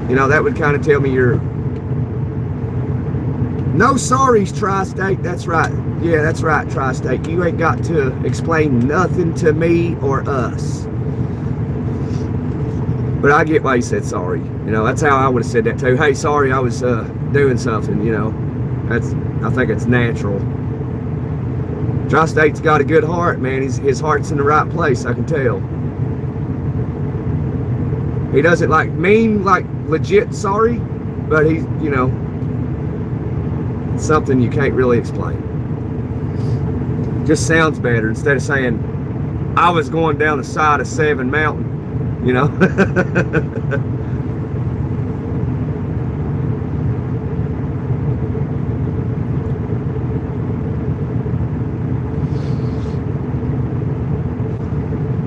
That would kind of tell me you're... No sorries, Tri-State. That's right. Yeah, that's right, Tri-State. You ain't got to explain nothing to me or us. But I get why you said sorry. That's how I would have said that too. Hey, sorry, I was doing something, I think it's natural. Tri-State's got a good heart, man. His heart's in the right place, I can tell. He doesn't mean legit sorry, but he's, it's something you can't really explain. Just sounds better instead of saying, I was going down the side of Seven Mountain,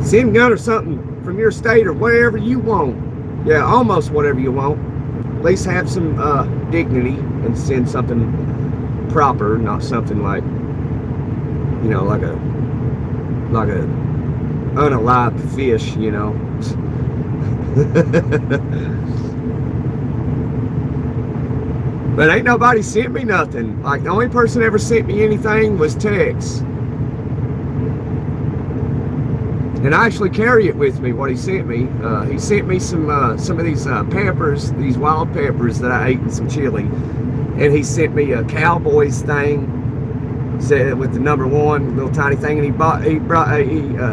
Send gun or something from your state or wherever you want. Yeah, almost whatever you want. At least have some dignity and send something proper, not something like a unalived fish, But ain't nobody sent me nothing. The only person ever sent me anything was Tex. And I actually carry it with me, what he sent me. He sent me some of these peppers, these wild peppers that I ate in some chili. And he sent me a Cowboys thing, said with the #1 little tiny thing. And he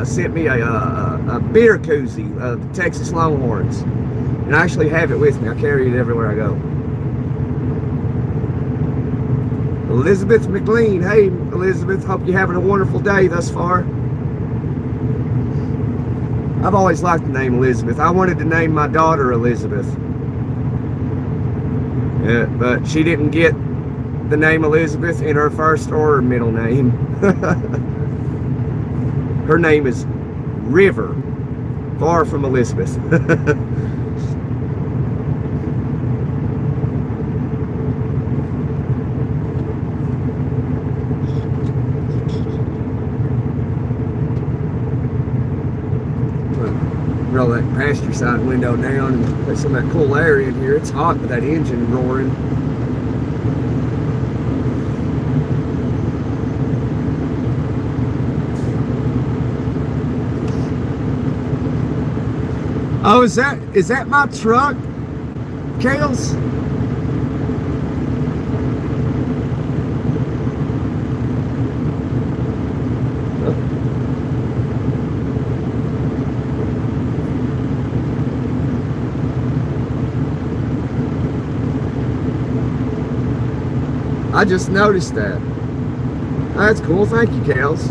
sent me a beer koozie of the Texas Longhorns. And I actually have it with me. I carry it everywhere I go. Elizabeth McLean. Hey, Elizabeth, hope you're having a wonderful day thus far. I've always liked the name Elizabeth. I wanted to name my daughter Elizabeth. But she didn't get the name Elizabeth in her first or middle name. Her name is River, far from Elizabeth. Roll that passenger side window down and put some of that cool air in here. It's hot with that engine roaring. Oh, is that my truck, Kales? I just noticed that. That's cool. Thank you, Kales.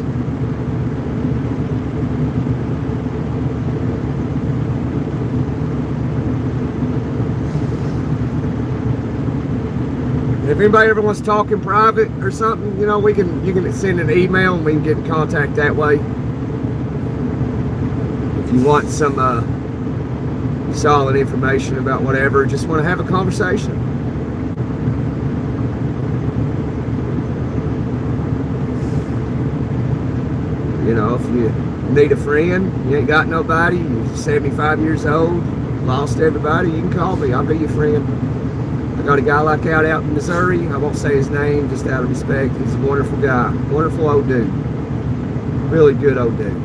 If anybody ever wants to talk in private or something, you can send an email and we can get in contact that way. If you want some solid information about whatever, just want to have a conversation. If you need a friend, you ain't got nobody, you're 75 years old, lost everybody, you can call me. I'll be your friend. I got a guy out in Missouri. I won't say his name, just out of respect. He's a wonderful guy, wonderful old dude, really good old dude.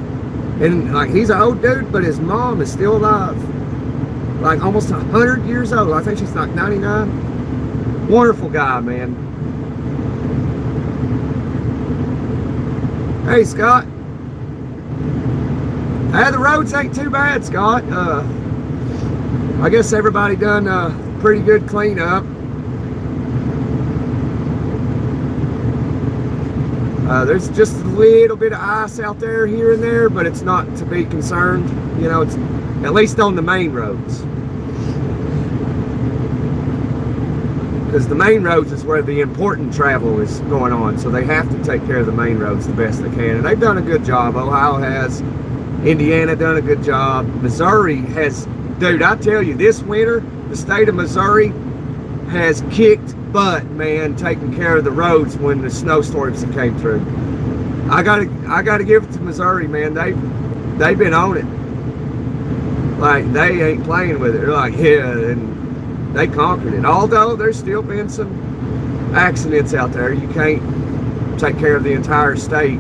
And he's an old dude, but his mom is still alive, almost 100 years old. I think she's 99. Wonderful guy, man. Hey, Scott. The roads ain't too bad, Scott. I guess everybody done a pretty good cleanup. There's just a little bit of ice out there here and there, but it's not to be concerned. It's at least on the main roads. Because the main roads is where the important travel is going on, so they have to take care of the main roads the best they can. And they've done a good job. Ohio has. Indiana done a good job. Missouri has, dude, I tell you, this winter, the state of Missouri has kicked butt, man, taking care of the roads when the snowstorms that came through. I gotta give it to Missouri, man. They've been on it. Like, they ain't playing with it. They're like, yeah, and they conquered it. Although there's still been some accidents out there. You can't take care of the entire state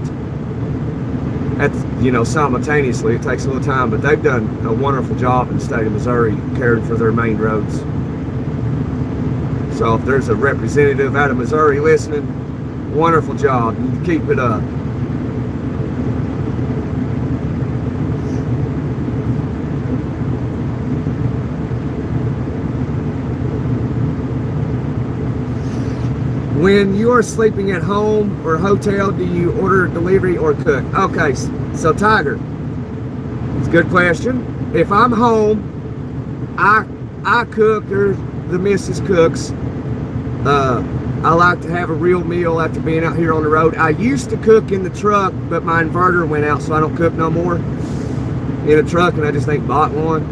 simultaneously. It takes a little time, but they've done a wonderful job in the state of Missouri caring for their main roads. So if there's a representative out of Missouri listening, wonderful job. You keep it up. When you are sleeping at home or hotel, do you order delivery or cook? Okay, so Tiger, it's a good question. If I'm home, I cook, or the missus cooks. I like to have a real meal after being out here on the road. I used to cook in the truck, but my inverter went out, so I don't cook no more in a truck, and I just ain't bought one.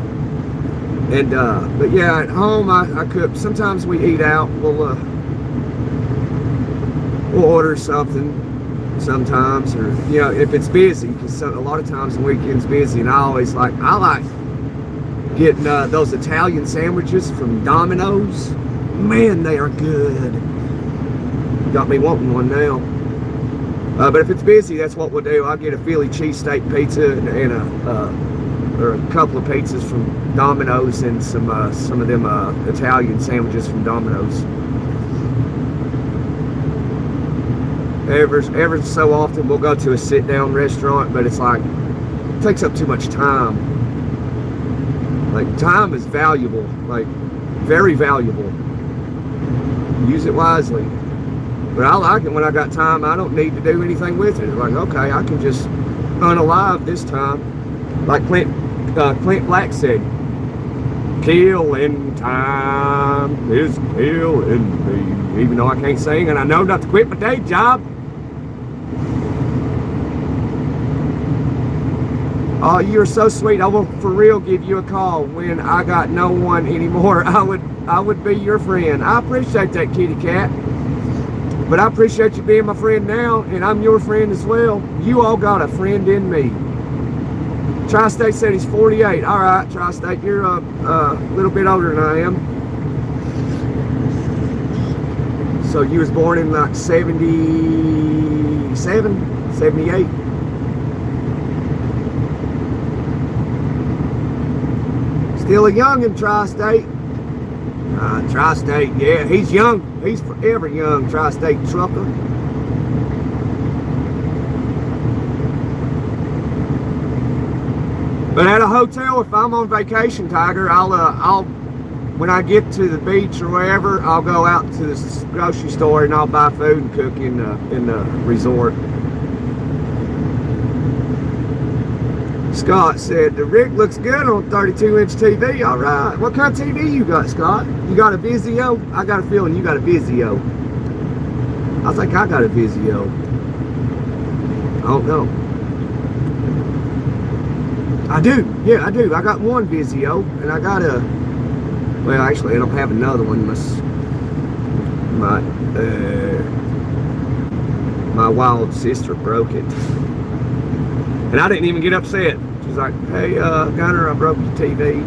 And but yeah, at home I cook. Sometimes we eat out. We'll order something sometimes, or if it's busy, because a lot of times the weekend's busy, and I like getting those Italian sandwiches from Domino's. Man, they are good. Got me wanting one now. But if it's busy, that's what we'll do. I'll get a Philly cheesesteak pizza and or a couple of pizzas from Domino's, and some of them Italian sandwiches from Domino's. Ever so often we'll go to a sit-down restaurant, but it's like, it takes up too much time. Like, time is valuable, like very valuable. Use it wisely. But I like it when I got time. I don't need to do anything with it. Like, okay, I can just unalive this time. Like Clint Black said, killing time is killing me. Even though I can't sing and I know not to quit my day job. Oh, you're so sweet. I will for real give you a call when I got no one anymore. I would be your friend. I appreciate that, kitty cat. But I appreciate you being my friend now, and I'm your friend as well. You all got a friend in me. Tri-State said he's 48. All right, Tri-State, you're a little bit older than I am. So you was born in like 77, 78. Still a youngin', Tri-State. Tri-State, yeah, he's young. He's forever young, Tri-State trucker. But at a hotel, if I'm on vacation, Tiger, I'll when I get to the beach or wherever, I'll go out to the grocery store and I'll buy food and cook in the resort. Scott said, the rig looks good on 32-inch TV. All right. What kind of TV you got, Scott? You got a Vizio? I got a feeling you got a Vizio. I think I got a Vizio. I don't know. I do. Yeah, I do. I got one Vizio, and I got a... Well, actually, I don't have another one. My wild sister broke it. And I didn't even get upset. She's like, hey, Gunner, I broke your TV.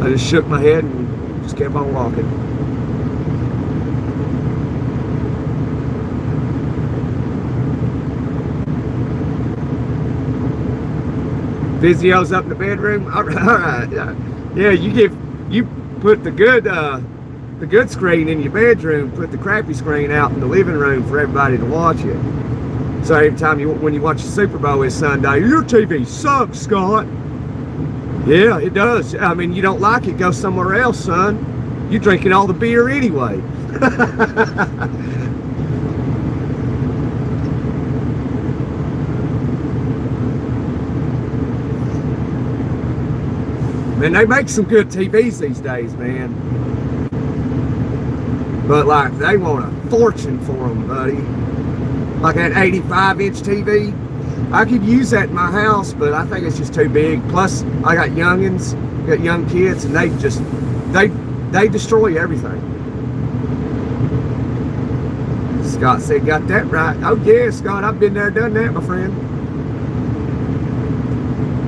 I just shook my head and just kept on walking. Vizio's up in the bedroom. All right. Yeah, you put the good screen in your bedroom, put the crappy screen out in the living room for everybody to watch it. So every time when you watch the Super Bowl this Sunday, your TV sucks, Scott. Yeah, it does. I mean, you don't like it, go somewhere else, son. You're drinking all the beer anyway. Man, they make some good TVs these days, man. But like, they want a fortune for them, buddy. Like that 85-inch TV. I could use that in my house, but I think it's just too big. Plus, I got youngins, got young kids, and they destroy everything. Scott said, got that right. Oh yeah, Scott, I've been there, done that, my friend.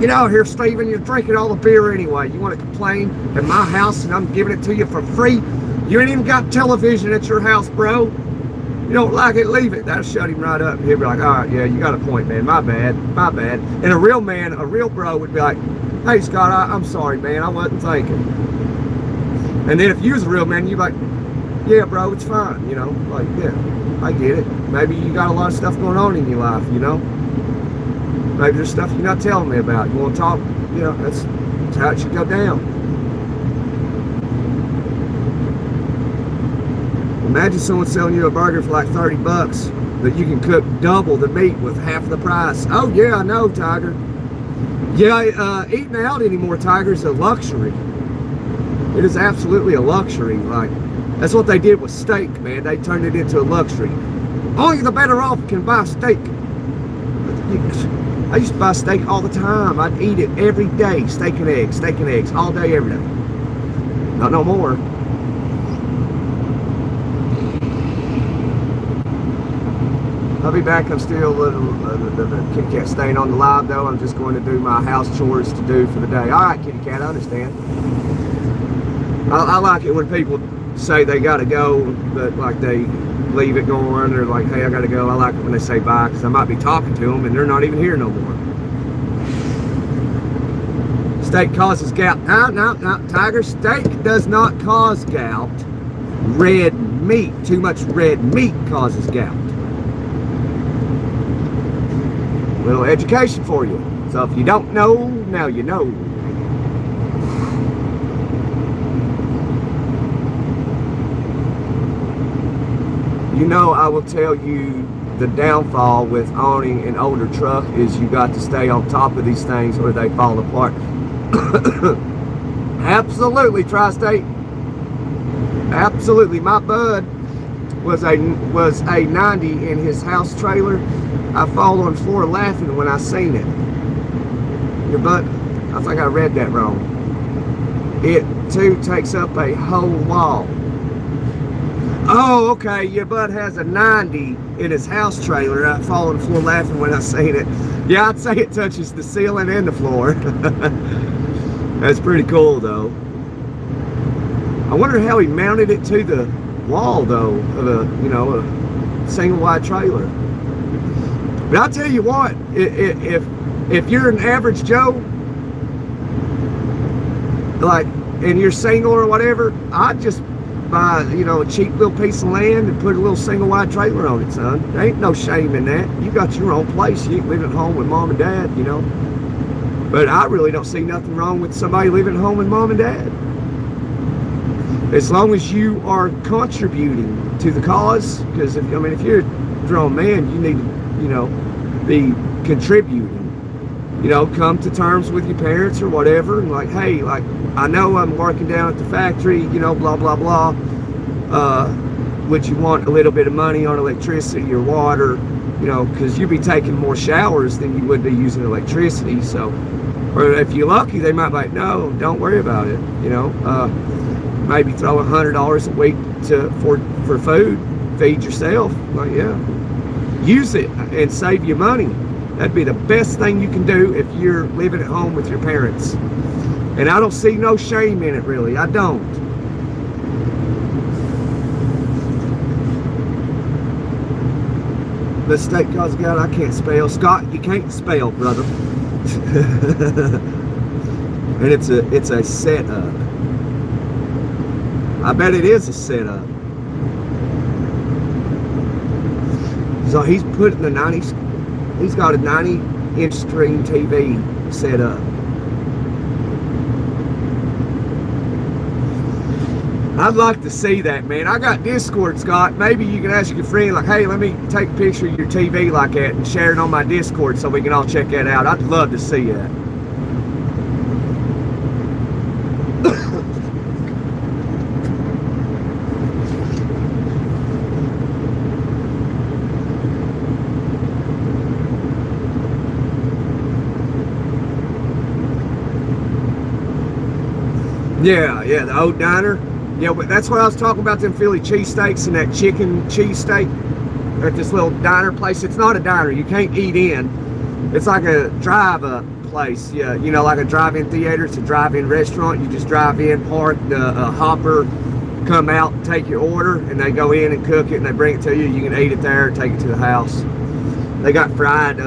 You know, here, Steven, you're drinking all the beer anyway. You want to complain at my house and I'm giving it to you for free? You ain't even got television at your house, bro. You don't like it, leave it. That'll shut him right up. He'll be like, all right, yeah, you got a point, man. My bad, my bad. And a real man, a real bro would be like, hey, Scott, I'm sorry, man. I wasn't thinking. And then if you was a real man, you'd be like, yeah, bro, it's fine. You know, like, yeah, I get it. Maybe you got a lot of stuff going on in your life, you know? Maybe there's stuff you're not telling me about. You want to talk? You know, that's how it should go down. Imagine someone selling you a burger for like 30 bucks that you can cook double the meat with half the price. Oh yeah, I know, Tiger. Yeah, eating out anymore, Tiger, is a luxury. It is absolutely a luxury. Like, that's what they did with steak, man. They turned it into a luxury. Only the better off can buy steak. I used to buy steak all the time. I'd eat it every day. Steak and eggs, all day, every day. Not no more. I'll be back. I'm still the kitty cat staying on the live though. I'm just going to do my house chores to do for the day. All right, kitty cat, I understand. I like it when people say they gotta go, but like they leave it going, or like, hey, I gotta go. I like it when they say bye, because I might be talking to them and they're not even here no more. Steak causes gout. No, Tiger, steak does not cause gout. Red meat, too much red meat causes gout. Little education for you. So if you don't know, now you know. You know, I will tell you the downfall with owning an older truck is you got to stay on top of these things or they fall apart. Absolutely, Tri-State. Absolutely. My bud was a 90 in his house trailer. I fall on the floor laughing when I seen it. Your butt, I think I read that wrong. It too takes up a whole wall. Oh, okay, your bud has a 90 in his house trailer. I fall on the floor laughing when I seen it. Yeah, I'd say it touches the ceiling and the floor. That's pretty cool though. I wonder how he mounted it to the wall though, of a, you know, a single wide trailer. But I'll tell you what, if you're an average Joe, like, and you're single or whatever, I'd just buy, you know, a cheap little piece of land and put a little single wide trailer on it, son. There ain't no shame in that. You got your own place. You ain't living at home with mom and dad, you know. But I really don't see nothing wrong with somebody living at home with mom and dad. As long as you are contributing to the cause, because if you're a grown man, you need to, you know, be contributing. You know, come to terms with your parents or whatever, and like, hey, like, I know I'm working down at the factory, you know, blah, blah, blah. Would you want a little bit of money on electricity or water? You know, because you'd be taking more showers than you would be using electricity. So, or if you're lucky, they might be like, no, don't worry about it. You know, maybe throw $100 a week for food, feed yourself. Like, yeah, use it and save you money. That'd be the best thing you can do if you're living at home with your parents. And I don't see no shame in it, really. I don't. The state cause God, I can't spell. Scott, you can't spell, brother. And it's a setup. I bet it is a setup. So he's putting the 90s. He's got a 90-inch screen TV set up. I'd like to see that, man. I got Discord, Scott. Maybe you can ask your friend, like, hey, let me take a picture of your TV like that and share it on my Discord so we can all check that out. I'd love to see that. Yeah, the old diner. Yeah, but that's what I was talking about, them Philly cheesesteaks and that chicken cheesesteak. at this little diner place. It's not a diner. You can't eat in. It's like a drive-up place. Yeah, you know, like a drive-in theater. It's a drive-in restaurant. You just drive in, park, the hopper come out, take your order, and they go in and cook it, and they bring it to you. You can eat it there, take it to the house. They got fried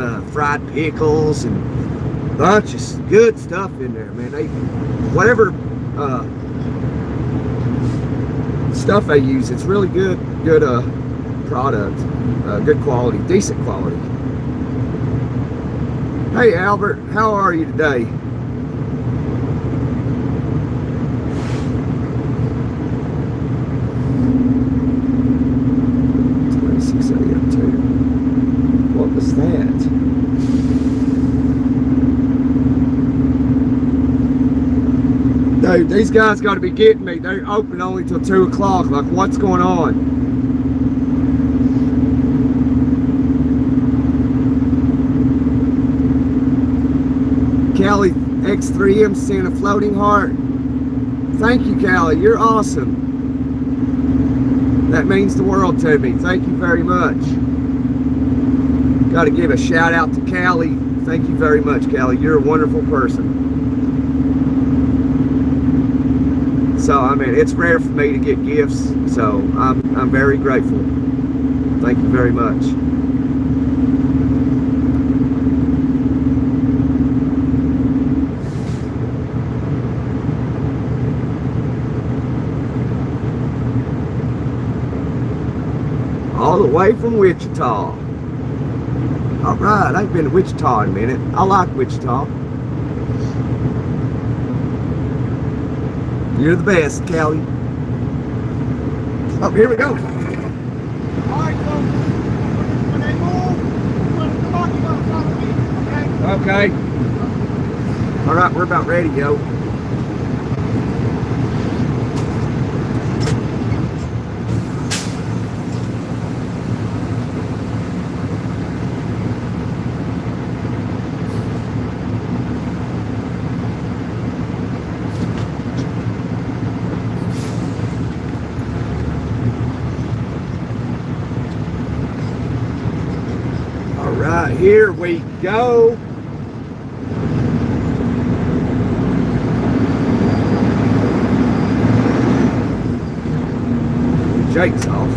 pickles and a bunch of good stuff in there, man. They whatever stuff they use, it's really good product, good quality, decent quality. Hey Albert, how are you today? 26 a.m. too. What was that? Dude, these guys got to be getting me. They're open only till 2 o'clock. Like, what's going on? Callie X3M sent a floating heart. Thank you, Callie. You're awesome. That means the world to me. Thank you very much. Got to give a shout out to Callie. Thank you very much, Callie. You're a wonderful person. So, I mean, it's rare for me to get gifts, so I'm very grateful. Thank you very much. All the way from Wichita. All right, I've been to Wichita in a minute. I like Wichita. You're the best, Callie. Oh, here we go. All right, so when they move, when the car, you gotta follow me, okay? Okay. All right, we're about ready, yo. Here we go. Jake's off.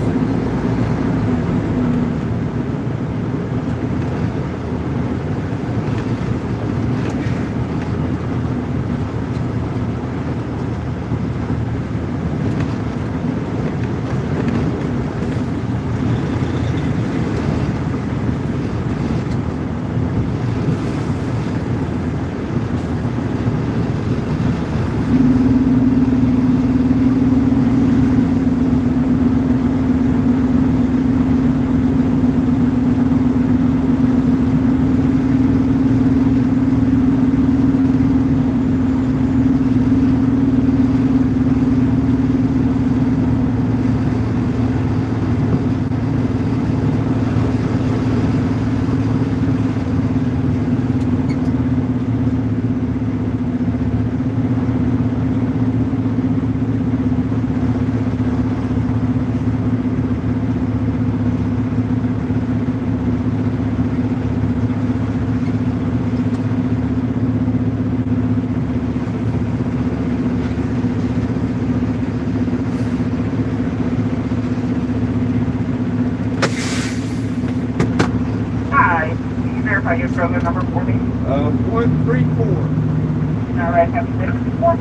Your program number for me? 134. All right, have you been here before?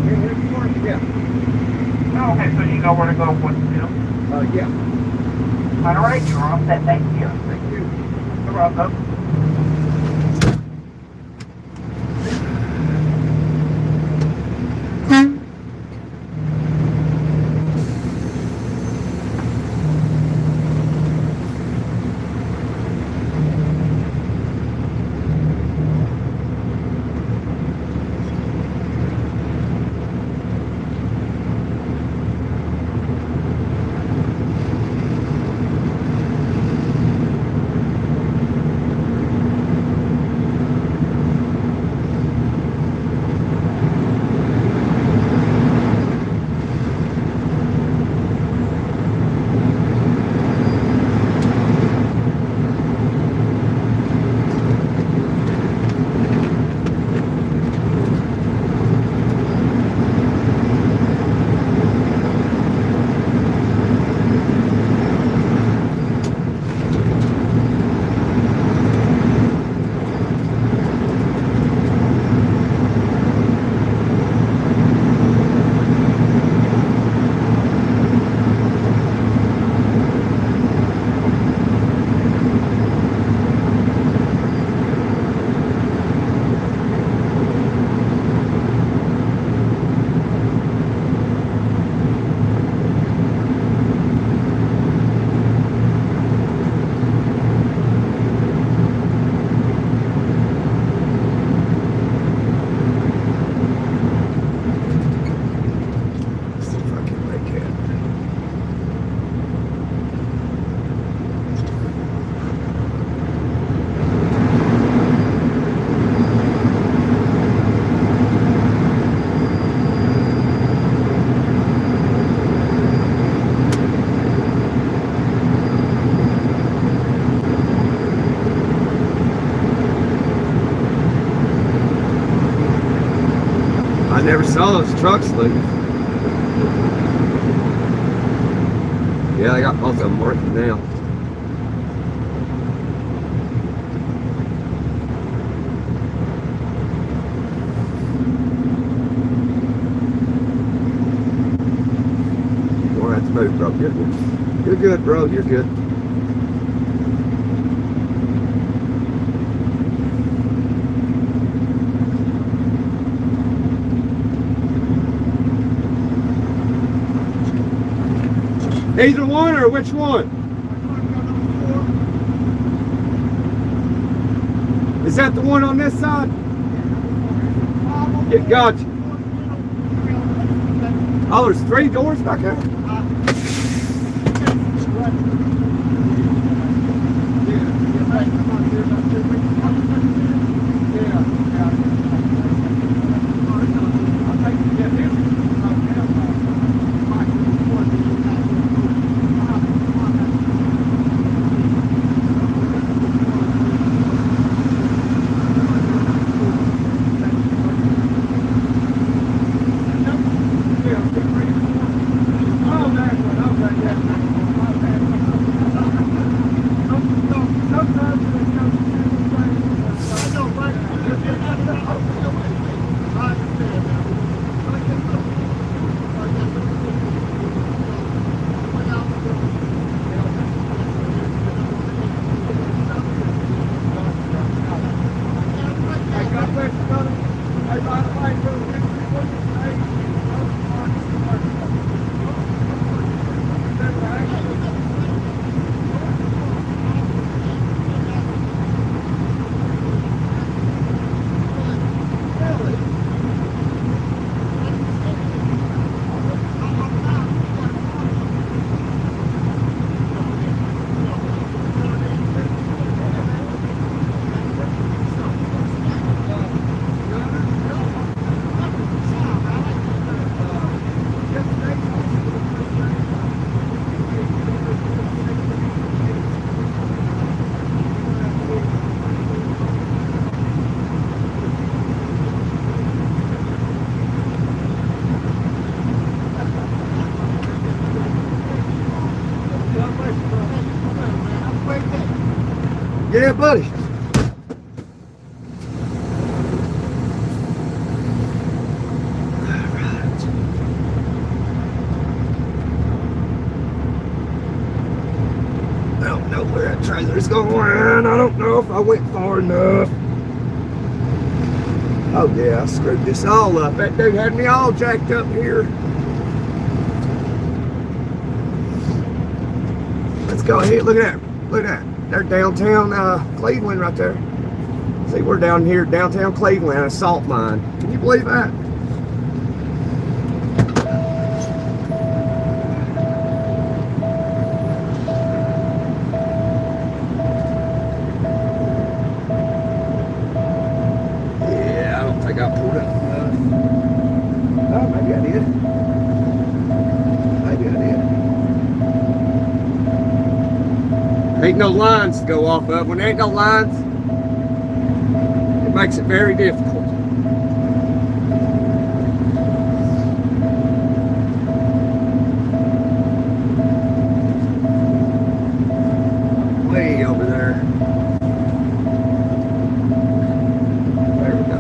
Here before? Yeah. Oh, okay, so you know where to go, what to do? Yeah. All right, you're all set. Thank you. Thank you. You're welcome. I never saw those trucks leave. Yeah, they got both of them working now. You won't have to move, bro. You're good. You're good, bro. You're good. Either one or which one? Is that the one on this side? Yeah, gotcha. Oh, there's 3 doors back there? Yeah, buddy. I don't know where that trailer's going. I don't know if I went far enough. Oh yeah, I screwed this all up. That dude had me all jacked up here. Let's go ahead. Look at that. Look at that. They're downtown Cleveland right there. See, we're down here, downtown Cleveland, a salt mine. Can you believe that? Yeah, I don't think I pulled up. Oh, maybe I did. Maybe I did. Ain't no lines to go off of. When there ain't no lines, it makes it very difficult. Way over there. There we go.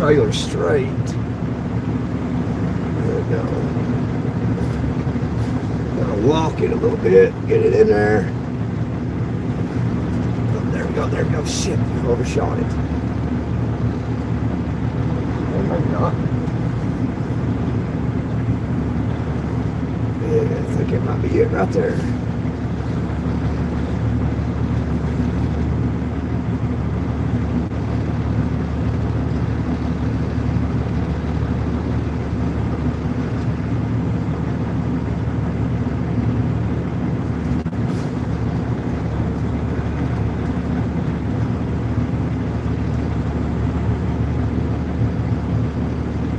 trailer straight. There we go. Gotta walk it a little bit, get it in there. Oh, there we go, there we go. Shit, overshot it. Or maybe not. Yeah, I think it might be it right there.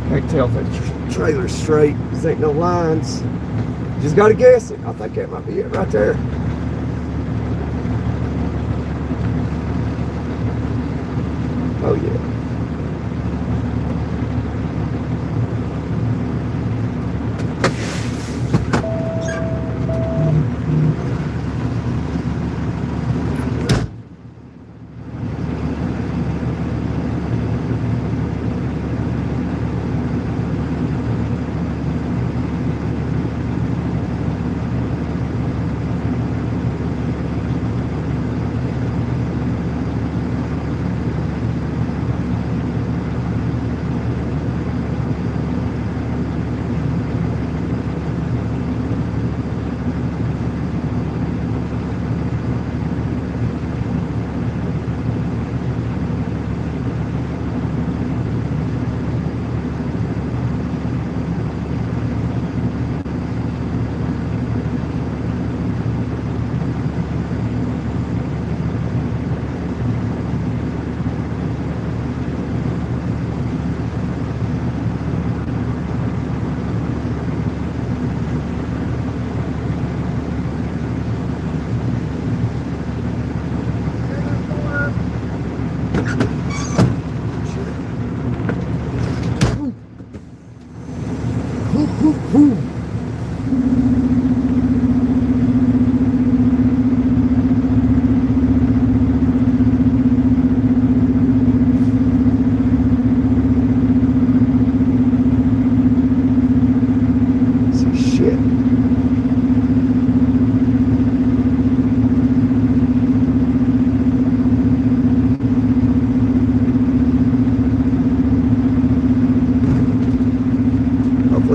Can't tell if that trailer's straight. There ain't no lines. Just gotta guess it. I think that might be it right there. Oh yeah.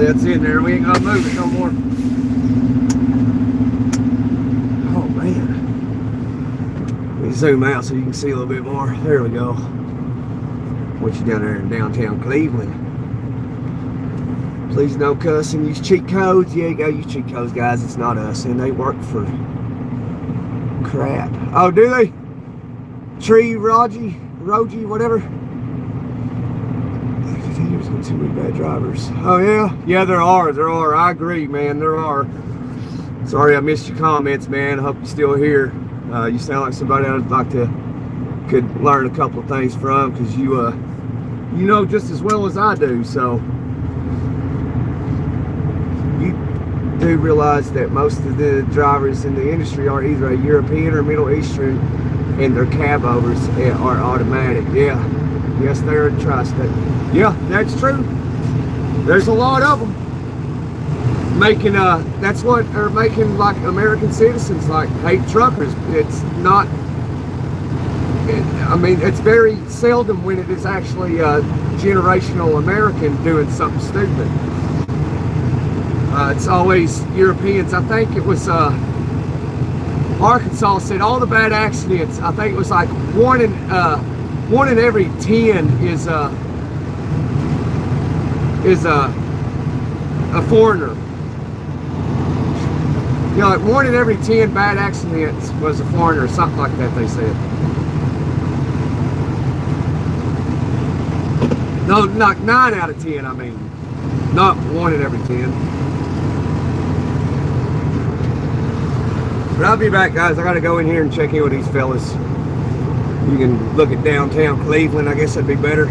That's in there. We ain't gonna move it no more. Oh man. Let me zoom out so you can see a little bit more. There we go. Want you down there in downtown Cleveland. Please no cussing. Use cheat codes. Yeah, you gotta use cheat codes, guys. It's not us, and they work for crap. Oh, do they? Tree, Rogie, whatever. There's been too many bad drivers. Oh yeah? Yeah, there are. I agree, man, there are. Sorry I missed your comments, man. I hope you're still here. You sound like somebody I'd like to could learn a couple of things from, because you know just as well as I do. So you do realize that most of the drivers in the industry are either a European or Middle Eastern, and their cab overs are automatic. Yeah. Yes, they're a tri-state. Yeah, that's true. There's a lot of them making that's what they're making, like American citizens like hate truckers. It's not. I mean, it's very seldom when it is actually a generational American doing something stupid. It's always Europeans. I think it was Arkansas said all the bad accidents. I think it was like one in every 10 is a foreigner. You know, like 1 in every 10 bad accidents was a foreigner, something like that, they said. No, not 9 out of 10, I mean. Not 1 in every 10. But I'll be back, guys. I gotta go in here and check in with these fellas. You can look at downtown Cleveland. I guess that'd be better.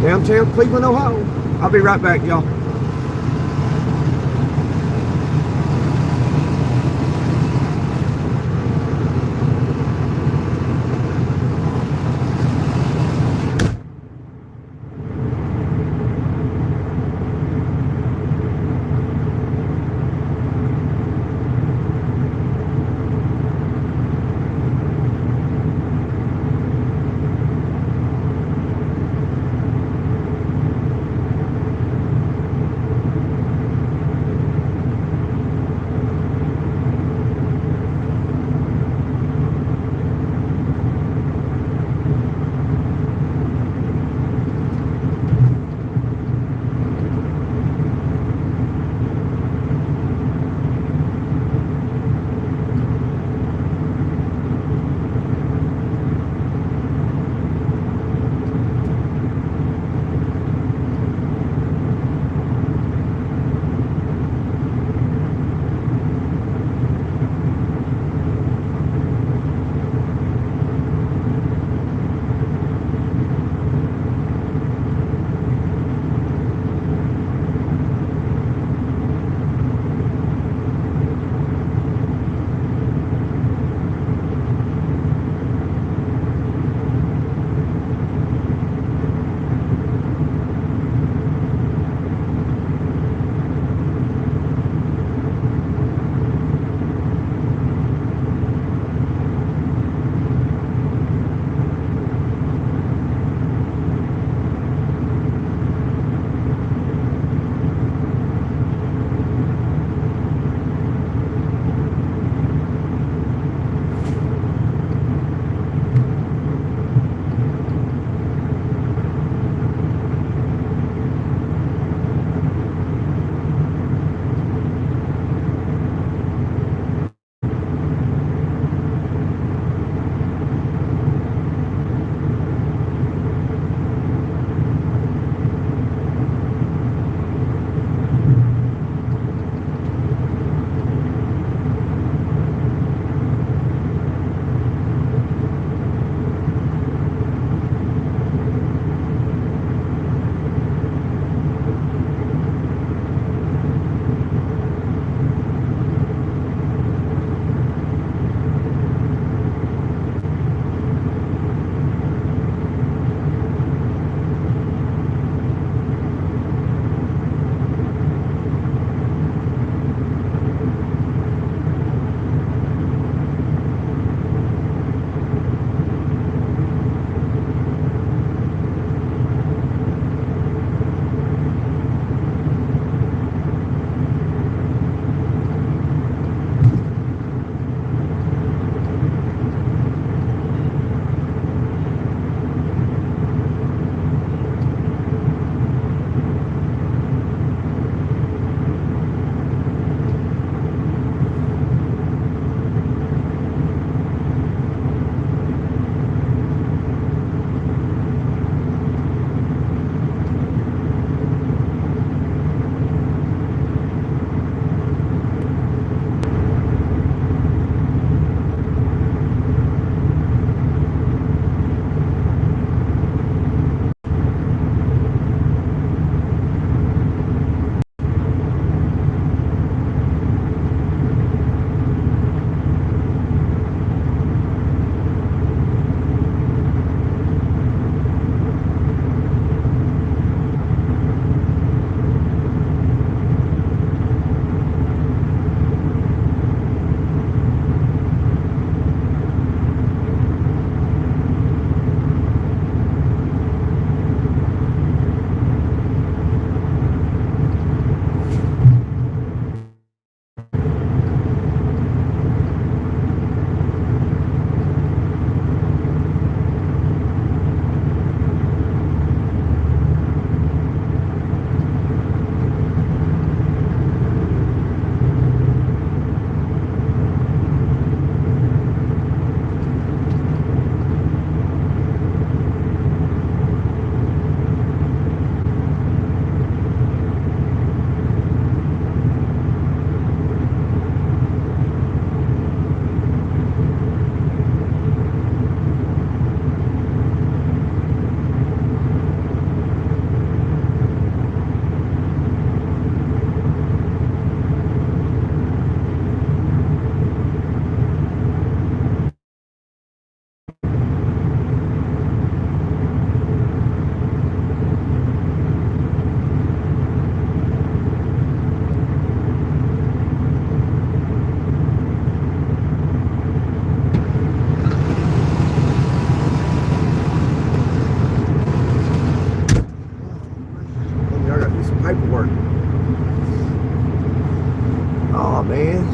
Downtown Cleveland, Ohio. I'll be right back, y'all.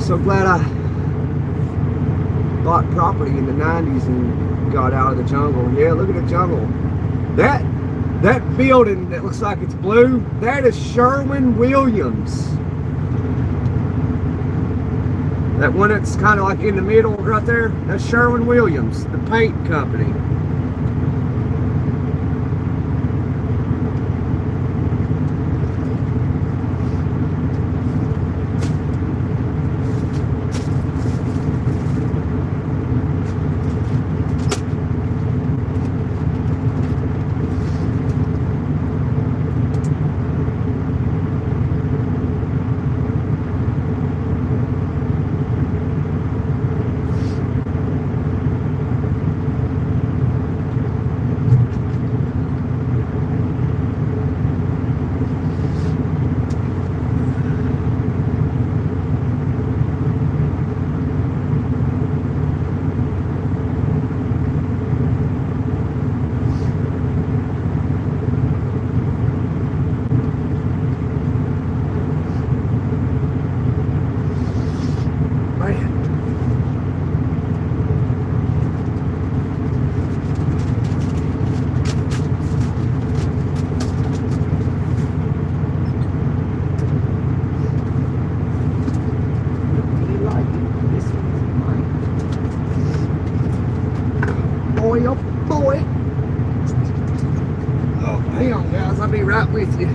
so glad I bought property in the 90s and got out of the jungle. Yeah, look at the jungle. That building that looks like it's blue, that is Sherwin-Williams. That one that's kind of like in the middle right there, that's Sherwin-Williams, the paint company. Right with you.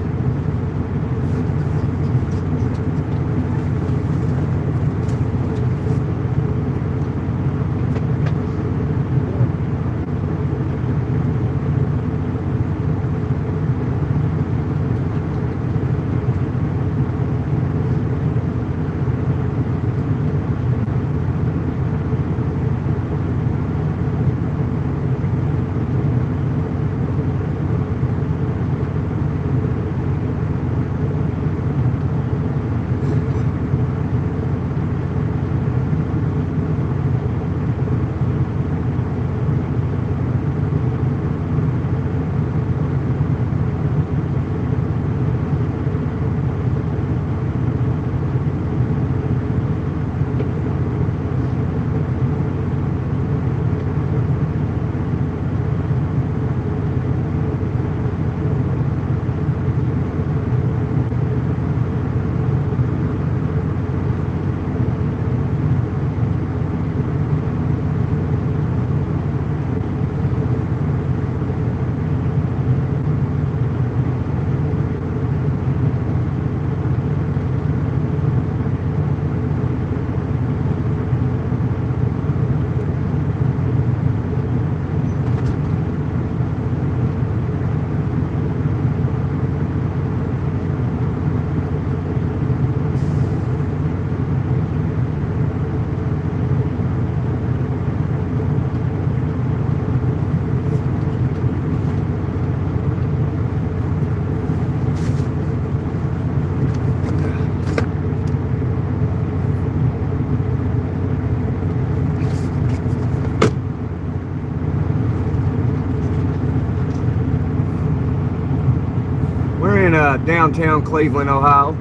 Downtown Cleveland, Ohio.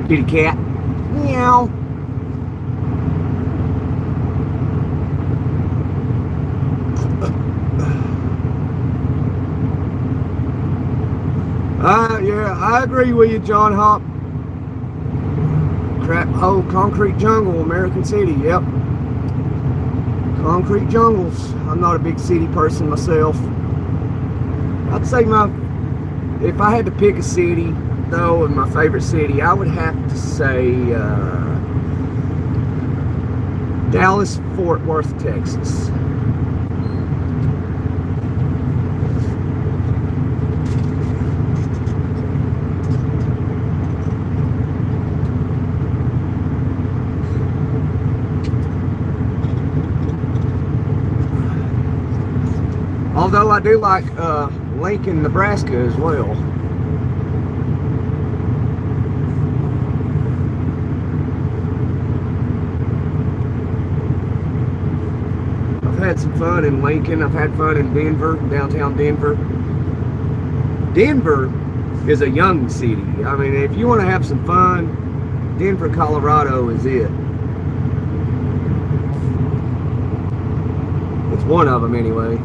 Kitty cat. Meow. Yeah, I agree with you, John Hop. Crap hole, concrete jungle, American City, yep. Concrete jungles. I'm not a big city person myself. I'd say if I had to pick a city, though, and my favorite city, I would have to say Dallas, Fort Worth, Texas. Although I do like Lincoln, Nebraska as well. I've had some fun in Lincoln. I've had fun in Denver, downtown Denver. Denver is a young city. I mean, if you want to have some fun, Denver, Colorado is it. It's one of them anyway.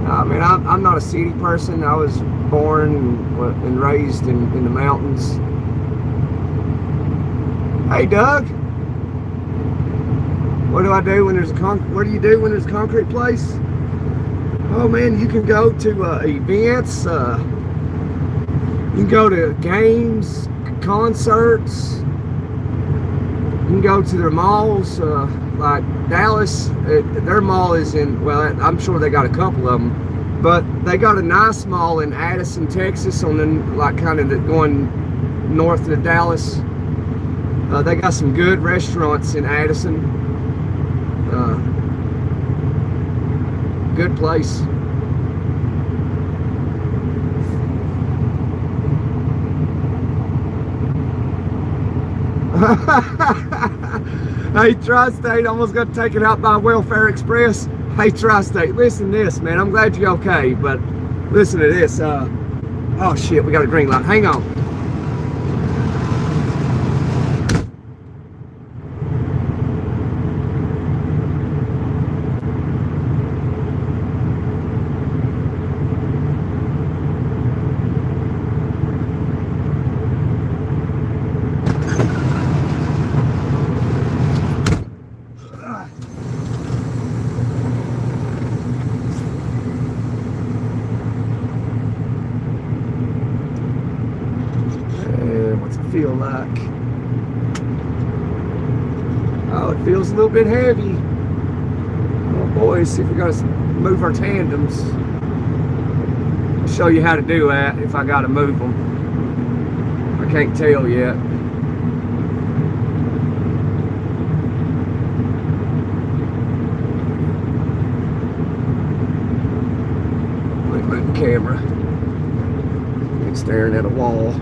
I mean, I'm not a city person. I was born and raised in the mountains. Hey, Doug. What do I do when there's what do you do when there's a concrete place? Oh man, you can go to events. You can go to games, concerts. You can go to their malls, like Dallas. Their mall is in, well, I'm sure they got a couple of them, but they got a nice mall in Addison, Texas, on the, like, kind of going north of Dallas. They got some good restaurants in Addison. Good place. Hey, Tri-State, almost got taken out by Welfare Express. Hey, Tri-State, listen to this, man. I'm glad you're okay, but listen to this. Oh shit, we got a green light. Hang on. Feel like, oh, it feels a little bit heavy. Oh boy, see if we gotta move our tandems. I'll show you how to do that if I gotta move them. I can't tell yet. Let me move the camera. It's staring at a wall.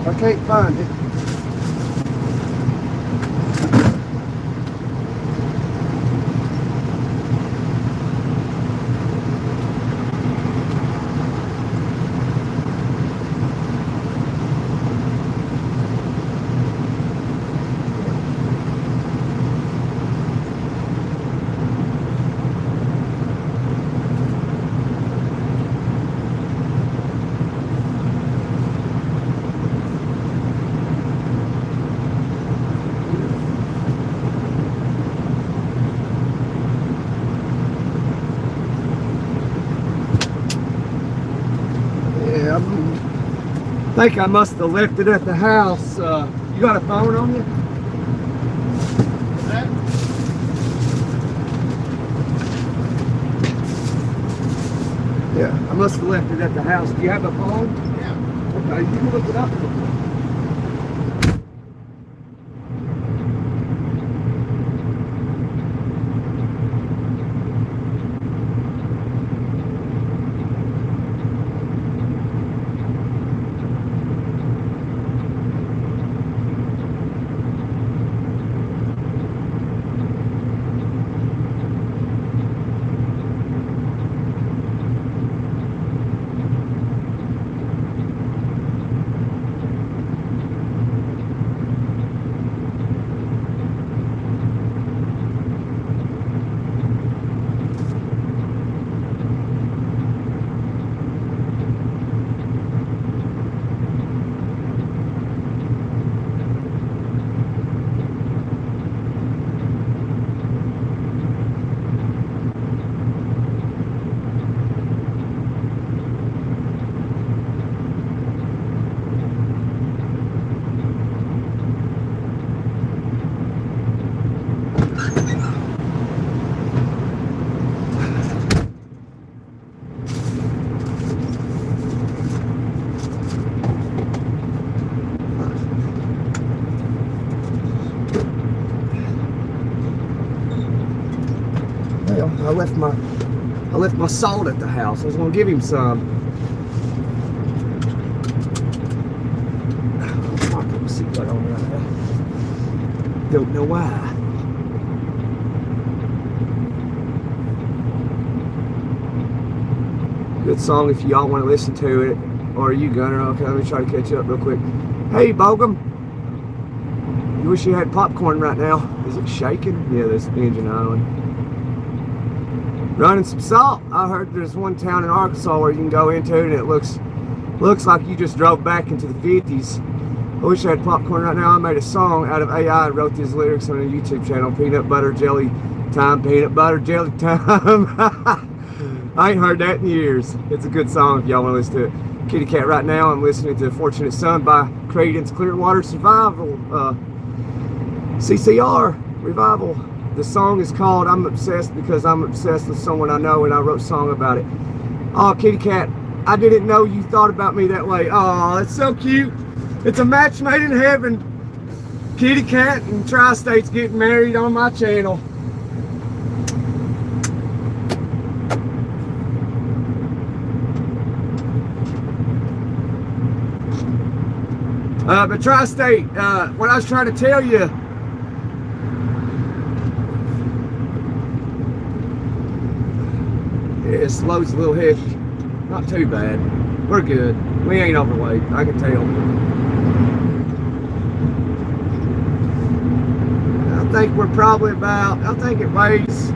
I can't find it. I think I must have left it at the house. You got a phone on you? What's that? Yeah, I must have left it at the house. Do you have a phone? Yeah. Okay, you can look it up. I left my salt at the house. I was gonna give him some. I put my seatbelt on right now. Don't know why. Good song if y'all want to listen to it. Or are you Gunner? Okay, let me try to catch you up real quick. Hey, Bogum. You wish you had popcorn right now. Is it shaking? Yeah, there's the engine idling. Running some salt. I heard there's one town in Arkansas where you can go into and it looks like you just drove back into the 50s. I wish I had popcorn right now. I made a song out of AI and wrote these lyrics on a YouTube channel. Peanut butter jelly time, peanut butter jelly time. I ain't heard that in years. It's a good song if y'all want to listen to it. Kitty Cat right now. I'm listening to Fortunate Son by Credence Clearwater Survival. CCR Revival. The song is called I'm Obsessed Because I'm Obsessed with Someone I Know, and I wrote a song about it. Oh, Kitty Cat, I didn't know you thought about me that way. Oh, it's so cute. It's a match made in heaven. Kitty Cat and Tri-State's getting married on my channel. But Tri-State, what I was trying to tell you, this load's a little heavy. Not too bad. We're good. We ain't overweight, I can tell. I think we're probably about, I think it weighs,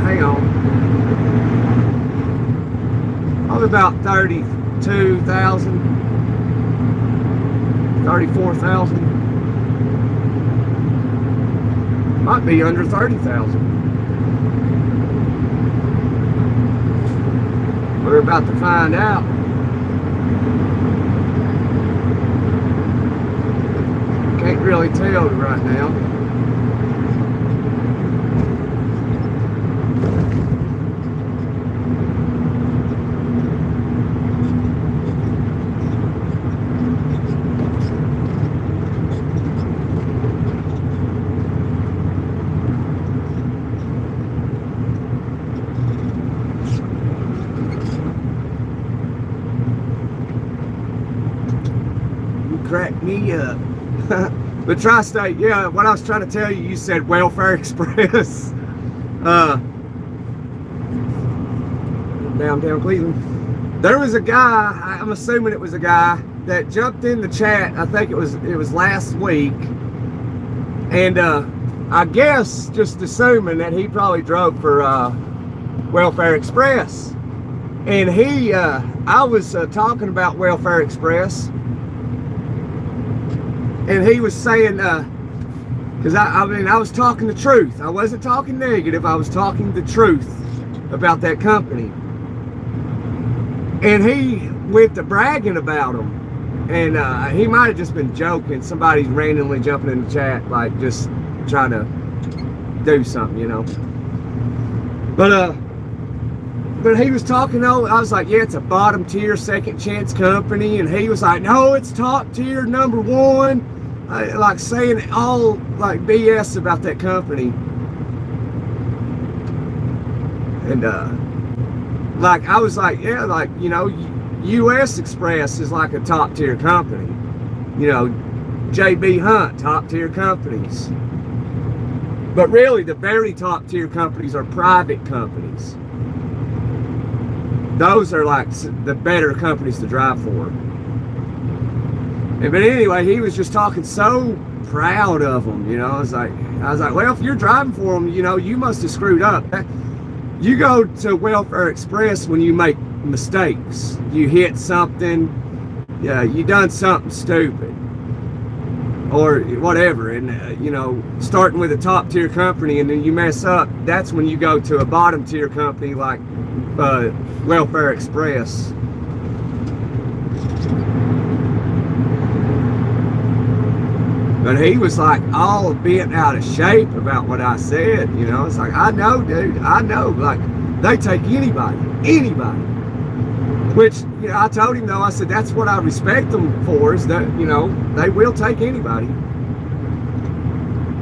hang on, probably about 32,000, 34,000. Might be under 30,000. We're about to find out. Can't really tell right now. cracked me up. But Tri-State, yeah, what I was trying to tell you, you said Welfare Express. Downtown Cleveland. There was a guy, I'm assuming it was a guy, that jumped in the chat, I think it was last week. And I guess, just assuming that he probably drove for Welfare Express. And I was talking about Welfare Express, and he was saying, because I mean, I was talking the truth. I wasn't talking negative. I was talking the truth about that company. And he went to bragging about them. And he might have just been joking. Somebody's randomly jumping in the chat, like just trying to do something, you know. But he was talking, I was like, yeah, it's a bottom tier second chance company. And he was like, no, it's top tier number one. Like saying all like BS about that company. And like I was like, yeah, like, you know, US Express is like a top tier company. You know, JB Hunt, top tier companies. But really the very top tier companies are private companies. Those are like the better companies to drive for. But anyway, he was just talking so proud of them, you know. I was like, well, if you're driving for them, you know, you must have screwed up. You go to Welfare Express when you make mistakes. You hit something, yeah, you done something stupid or whatever. And, you know, starting with a top tier company and then you mess up, that's when you go to a bottom tier company like Welfare Express. But he was like all bent out of shape about what I said, you know. It's like, I know, dude, I know. Like, they take anybody. Which, you know, I told him though, I said, that's what I respect them for, is that, you know, they will take anybody.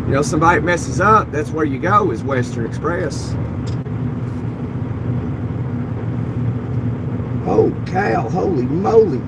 You know, somebody messes up, that's where you go, is Western Express. Oh, cow, holy moly.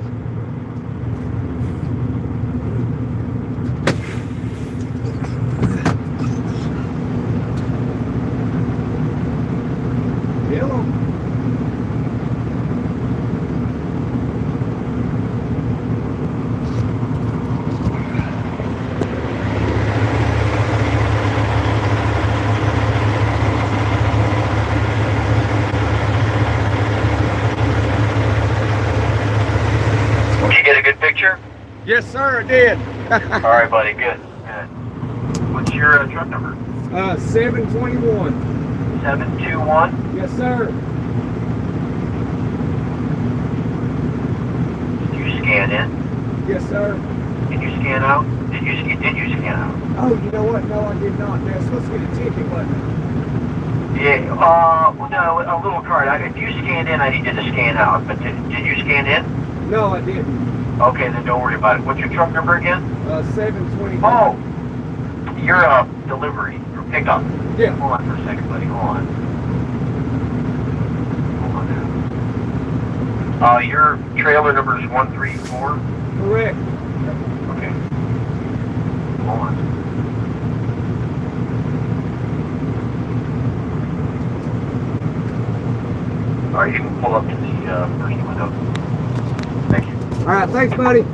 Yes, sir, I did. All right, buddy, good. What's your truck number? 721. 721? Yes, sir. Did you scan in? Yes, sir. Did you scan out? Did you scan out? Oh, you know what? No, I did not. They're supposed to get a ticket, wasn't it? Yeah, well, no, a little card. If you scanned in, I needed to scan out. But did you scan in? No, I didn't. Okay, then don't worry about it. What's your truck number again? 725. Oh, your delivery or pickup. Yeah. Hold on for a second, buddy. Hold on. Your trailer number is 134? Correct. Okay. Hold on. All right, you can pull up to the first window. Thank you. All right, thanks, buddy.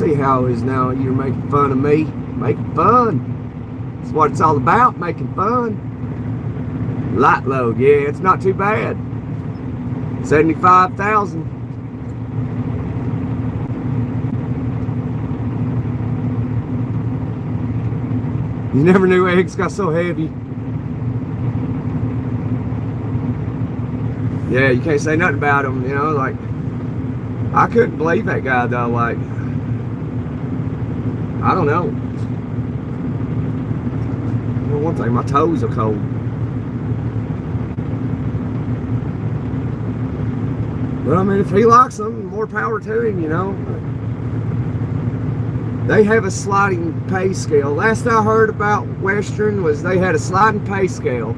see how it is now. You're making fun of me. Making fun. That's what it's all about, making fun. Light load, yeah, it's not too bad. 75,000. You never knew eggs got so heavy. Yeah, you can't say nothing about them, you know, like, I couldn't believe that guy though, like, I don't know. Well, one thing, my toes are cold. But I mean, if he likes them, more power to him, you know. They have a sliding pay scale. Last I heard about Western was they had a sliding pay scale.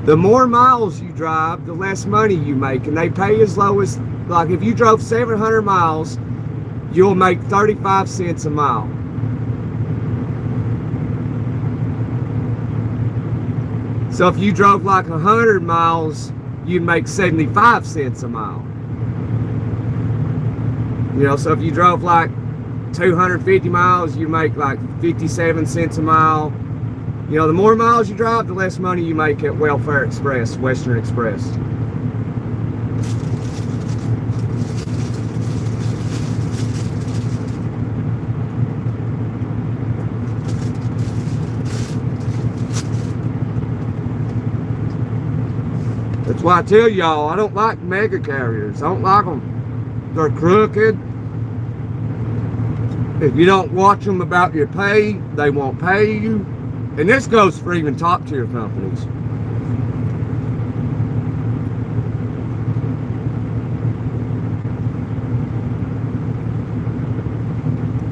The more miles you drive, the less money you make. And they pay as low as, like if you drove 700 miles, you'll make 35 cents a mile. So if you drove like 100 miles, you'd make 75 cents a mile. You know, so if you drove like 250 miles, you make like 57 cents a mile. You know, the more miles you drive, the less money you make at Welfare Express, Western Express. That's why I tell y'all, I don't like mega carriers. I don't like them. They're crooked. If you don't watch them about your pay, they won't pay you. And this goes for even top tier companies.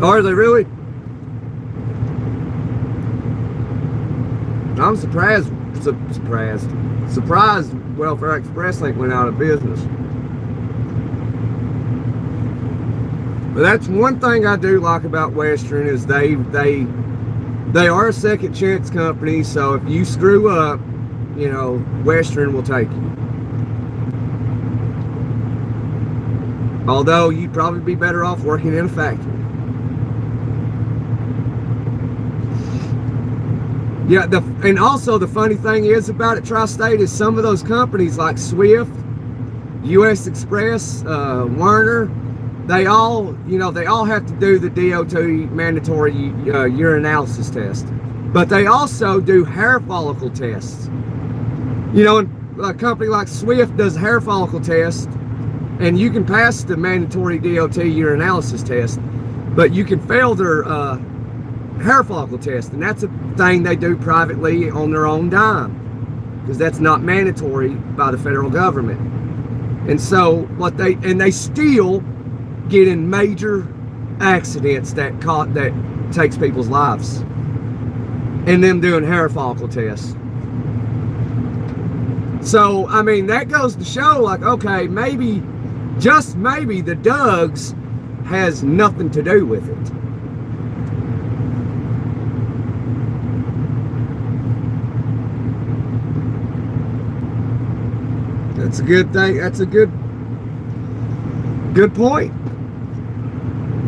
Are they really? I'm surprised Welfare Express ain't went out of business. But that's one thing I do like about Western is they are a second chance company, so if you screw up, you know, Western will take you. Although you'd probably be better off working in a factory. Yeah, and also the funny thing is about it, Tri-State, is some of those companies like Swift, US Express, Werner, they all, you know, they all have to do the DOT mandatory urinalysis test. But they also do hair follicle tests. You know, and a company like Swift does hair follicle tests, and you can pass the mandatory DOT urinalysis test, but you can fail their hair follicle test, and that's a thing they do privately on their own dime, because that's not mandatory by the federal government. And so they still get in major accidents that takes people's lives, and them doing hair follicle tests. So I mean, that goes to show, like, okay, maybe, just maybe, the Dougs has nothing to do with it. That's a good thing. That's a good point.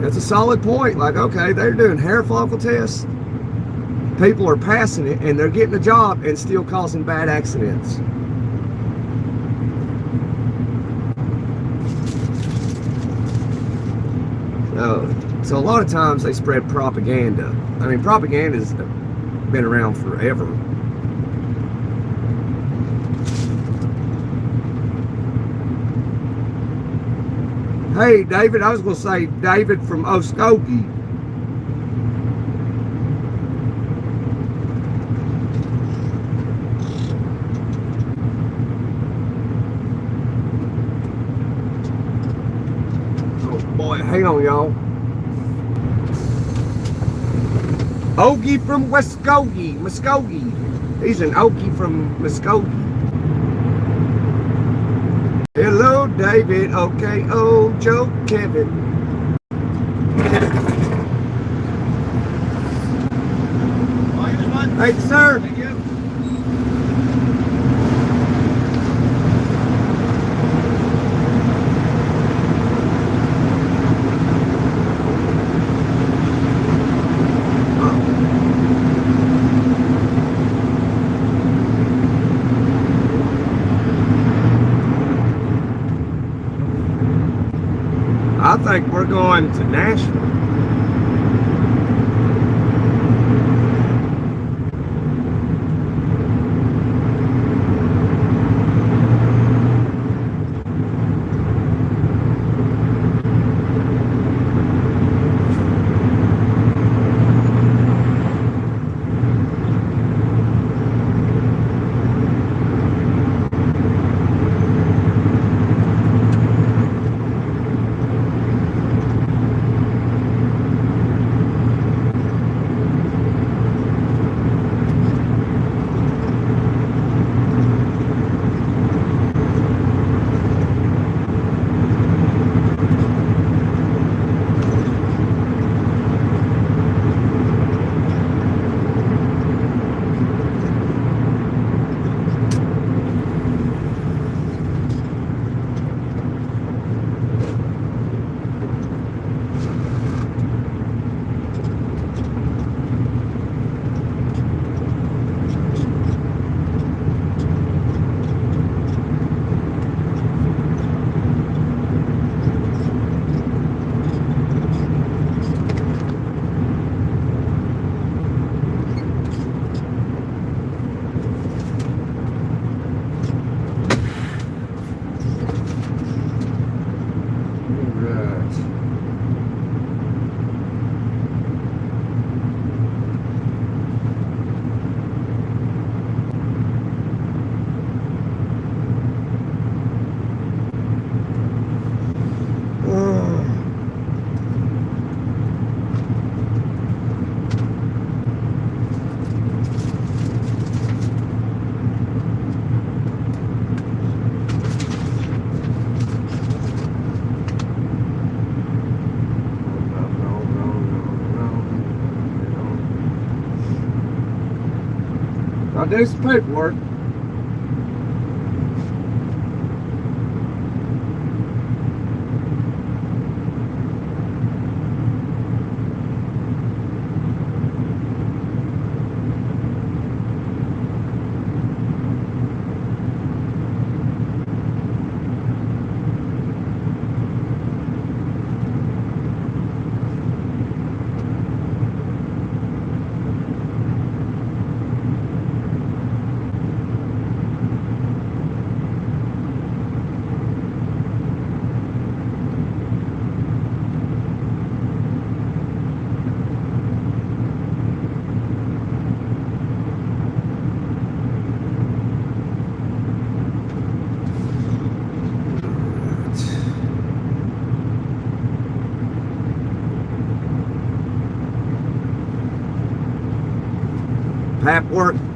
That's a solid point. Like, okay, they're doing hair follicle tests. People are passing it, and they're getting a job and still causing bad accidents. So a lot of times they spread propaganda. I mean, propaganda's been around forever. Hey, David, I was going to say David from Oskokie. Oh, boy, hang on, y'all. Ogie from Muskogee. He's an Okie from Muskogee. Hello, David. Okay, oh, Joe, Kevin. Thank you, sir. Thank you. think we're going to Nashville. I'll do some paperwork.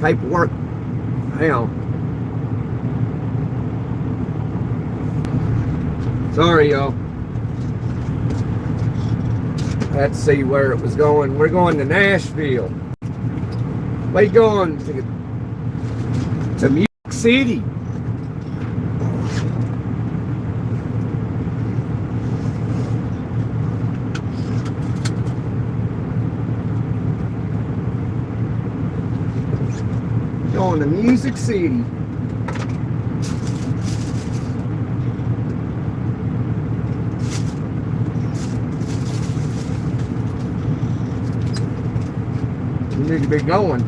Paperwork. Hang on. Sorry, y'all. I had to see where it was going. We're going to Nashville. We're going to Music City. Going to Music City. We need to be going.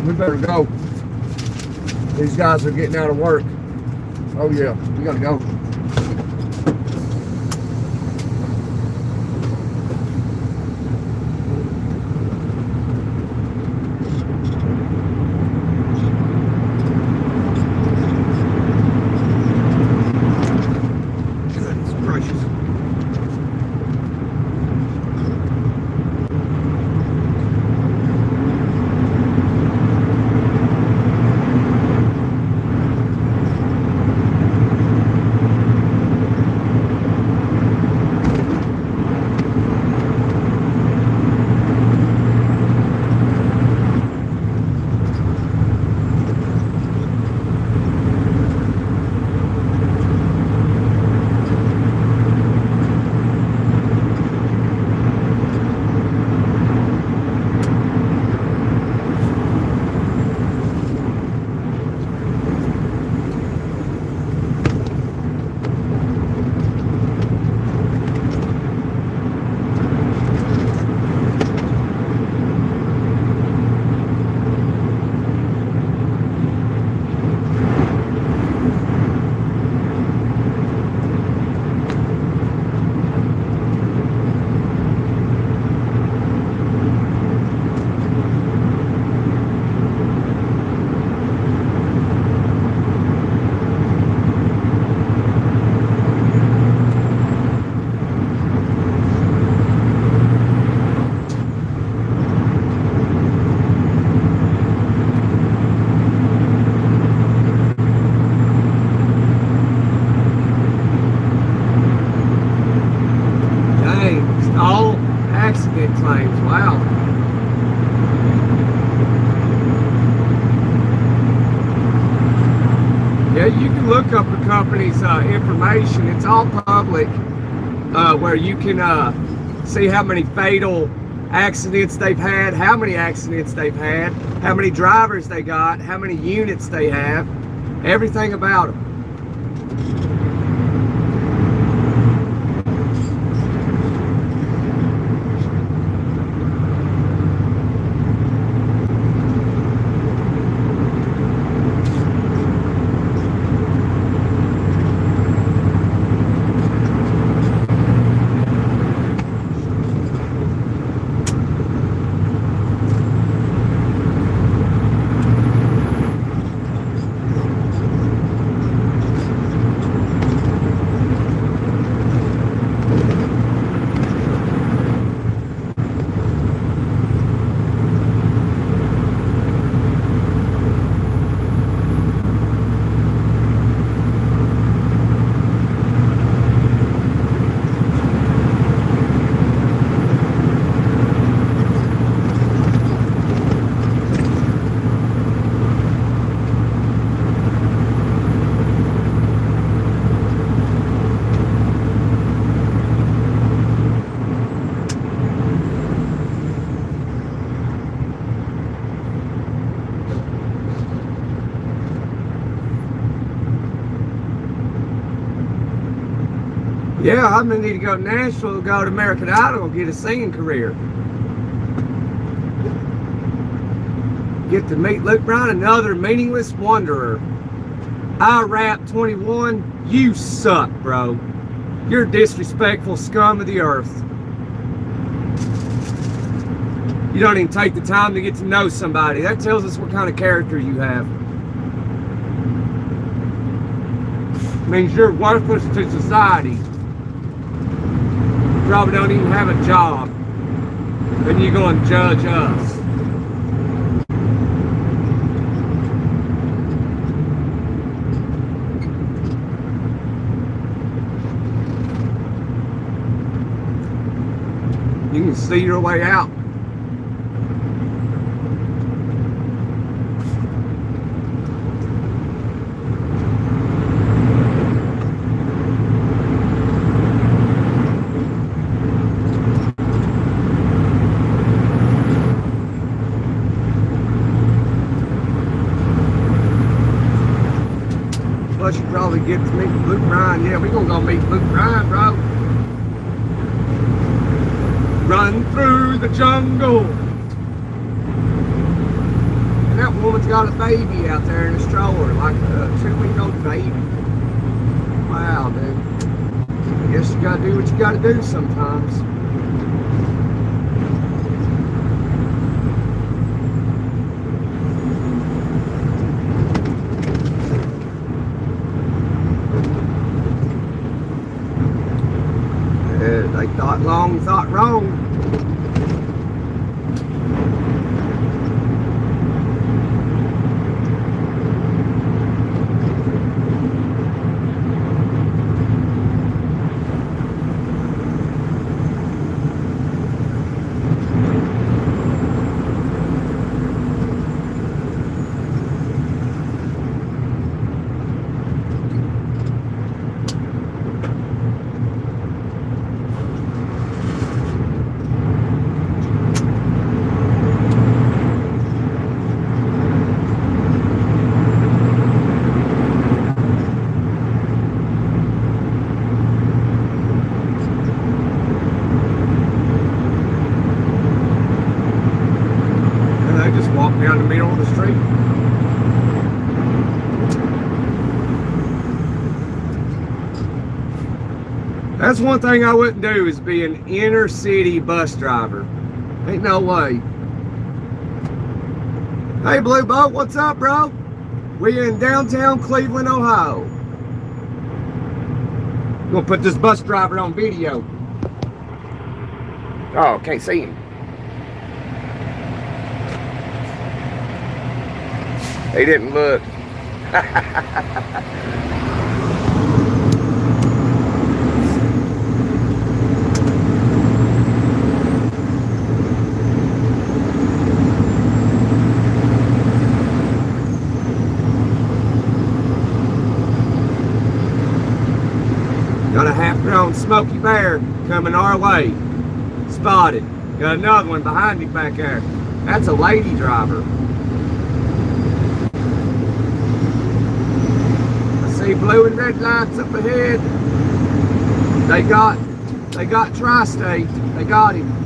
We better go. These guys are getting out of work. Oh yeah, we gotta go. Goodness gracious. down. Yeah, you can look up the company's information. It's all public, where you can see how many fatal accidents they've had, how many accidents they've had, how many drivers they got, how many units they have, everything about them. Yeah, I'm gonna need to go to Nashville, go to American Idol, and get a singing career. Get to meet Luke Bryan, another meaningless wanderer. I rap 21, you suck, bro. You're a disrespectful scum of the earth. You don't even take the time to get to know somebody. That tells us what kind of character you have. Means you're worthless to society. Probably don't even have a job. Then you go and judge us. You can see your way out. Plus, you probably get to meet Luke Bryan. Yeah, we're gonna go meet Luke Bryan, bro. Run through the jungle. And that woman's got a baby out there in a stroller, like a 2-week-old baby. Wow, dude. I guess you gotta do what you gotta do sometimes. They thought long, thought wrong. Down the middle of the street. That's one thing I wouldn't do, is be an inner city bus driver. Ain't no way. Hey Blue Boat, what's up, bro? We in downtown Cleveland, Ohio. Gonna put this bus driver on video. Oh, can't see him. He didn't look. on Smoky Bear coming our way. Spotted. Got another one behind me back there. That's a lady driver. I see blue and red lights up ahead. They got Tri-State. They got him.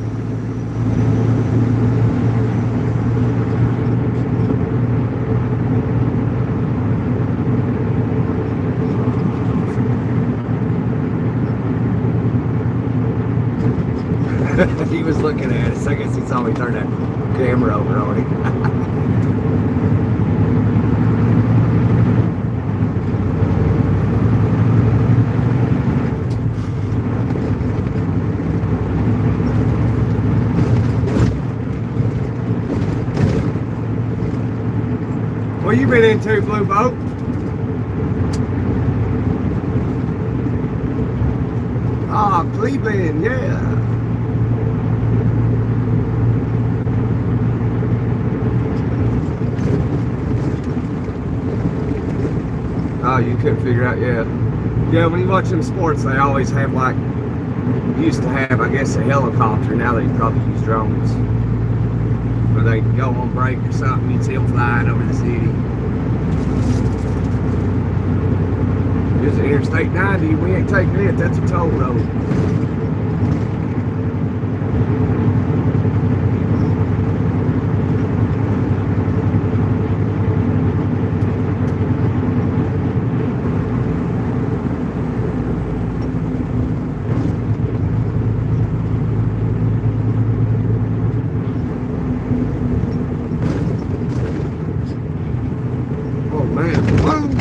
He was looking at us. I guess he saw me turn that camera over on him. What you been into, Blue Boat? Ah, Cleveland, yeah. Oh, you couldn't figure out, yeah. Yeah, when you watch them sports, they always have like, used to have, I guess, a helicopter. Now they probably use drones. Where they go on break or something, you see them flying over the city. There's Interstate 90, we ain't taking it, that's a toll road.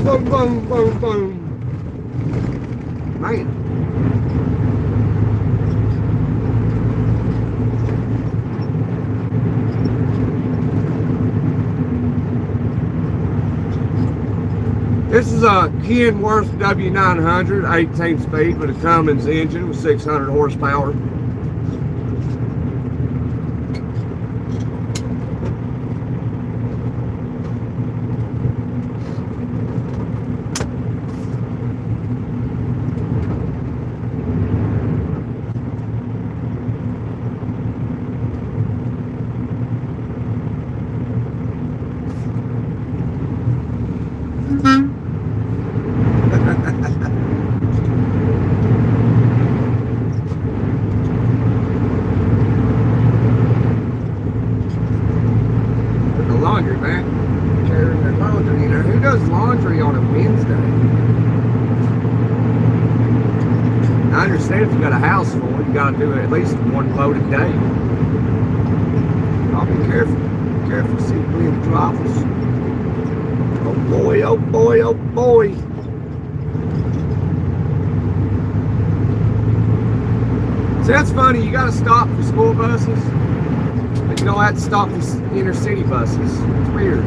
Boom, boom, boom. Man. This is a Kenworth W900, 18 speed with a Cummins engine with 600 horsepower. If you got a house full, you got to do at least one load a day. I'll be careful. Be careful, see wind drivers. Oh boy, oh boy, oh boy. See, that's funny. You got to stop for school buses, but you don't have to stop for inner city buses. It's weird.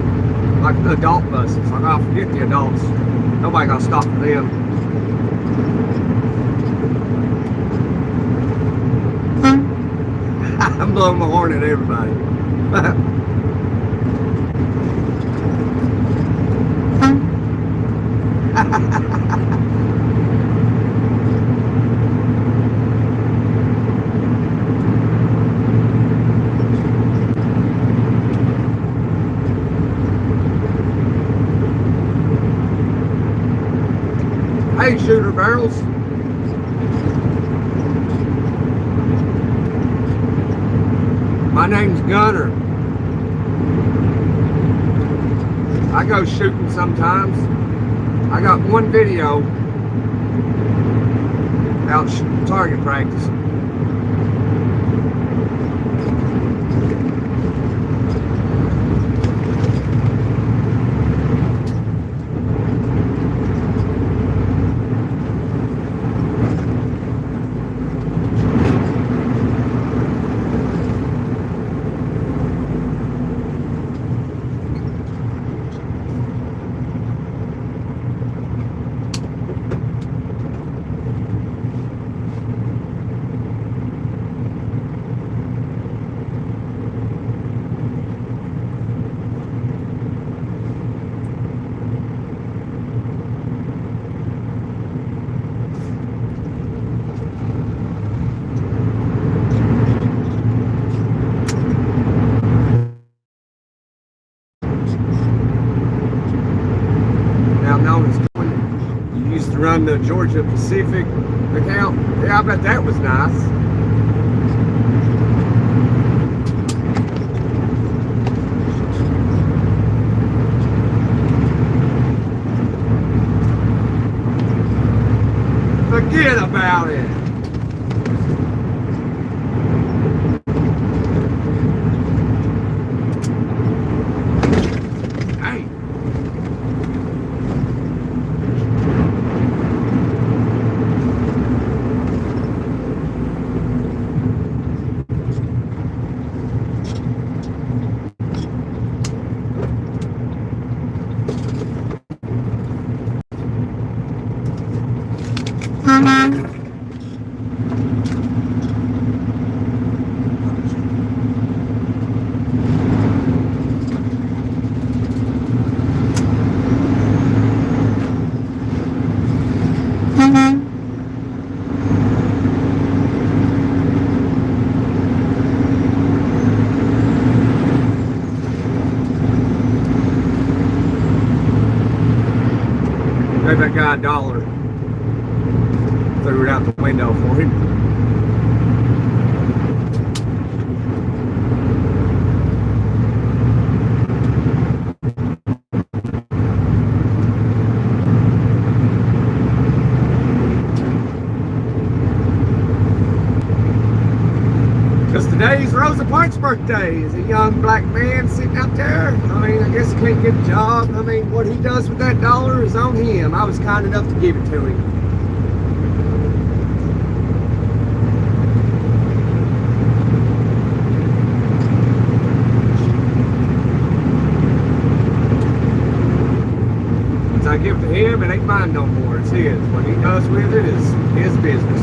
Like the adult buses. Like, I forget the adults. Nobody got to stop for them. I'm blowing my horn at everybody. Hey, shooter barrels. My name's Gunner. I go shooting sometimes. I got one video out target practice. run the Georgia Pacific account. Yeah, I bet that was nice. Forget about it. Hey. Gave that guy $1. Threw it out the window for him. Because today's Rosa Parks' birthday. Is a young black man sitting out there. I mean, I guess he can't get a job. I mean, what he does with that $1 is on him. I was kind enough to give it to him. Once I give it to him, it ain't mine no more. It's his. What he does with it is his business.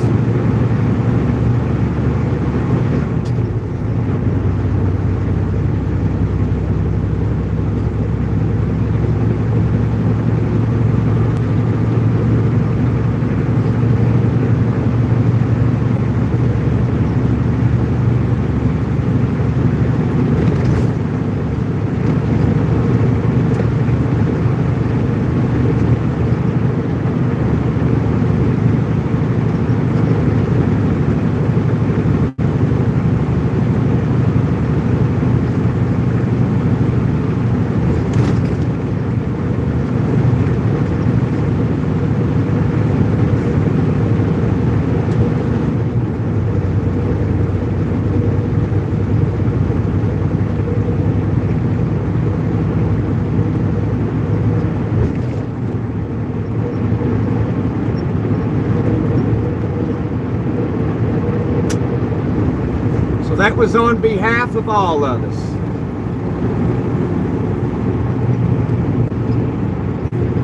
That was on behalf of all of us.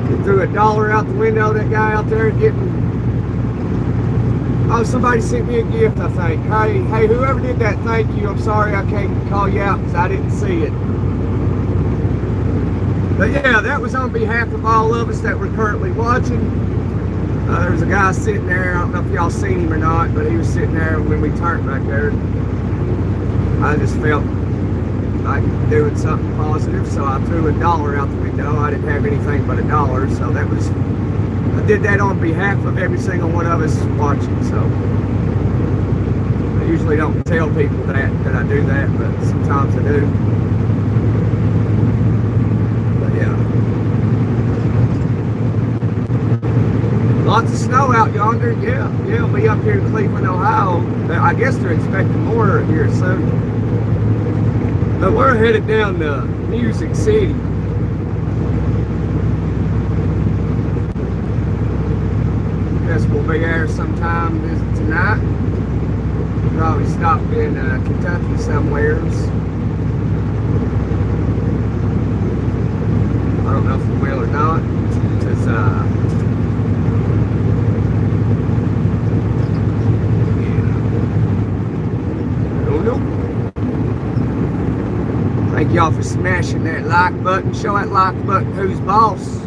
He threw $1 out the window, that guy out there getting... Oh, somebody sent me a gift, I think. Hey, whoever did that, thank you. I'm sorry I can't call you out because I didn't see it. But yeah, that was on behalf of all of us that were currently watching. There was a guy sitting there, I don't know if y'all seen him or not, but he was sitting there when we turned back there. I just felt like doing something positive, so I threw $1 out the window. I didn't have anything but $1, so that was, I did that on behalf of every single one of us watching. So I usually don't tell people that I do that, but sometimes I do. But yeah, lots of snow out yonder. Yeah, it'll be up here in Cleveland, Ohio. I guess they're expecting more here soon. But we're headed down to Music City. Guess we'll be there sometime tonight. Probably stop in Kentucky somewheres. I don't know if we will or not. Because thank y'all for smashing that like button. Show that like button who's boss.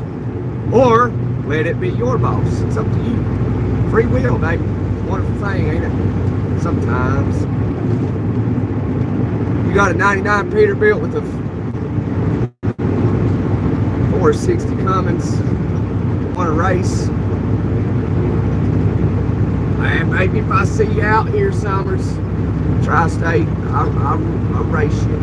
Or let it be your boss. It's up to you. Free will, baby. It's a wonderful thing, ain't it? Sometimes. You got a 99 Peterbilt with a 460 Cummins. Want to race? And maybe if I see you out here, Summers, Tri-State, I'll race you.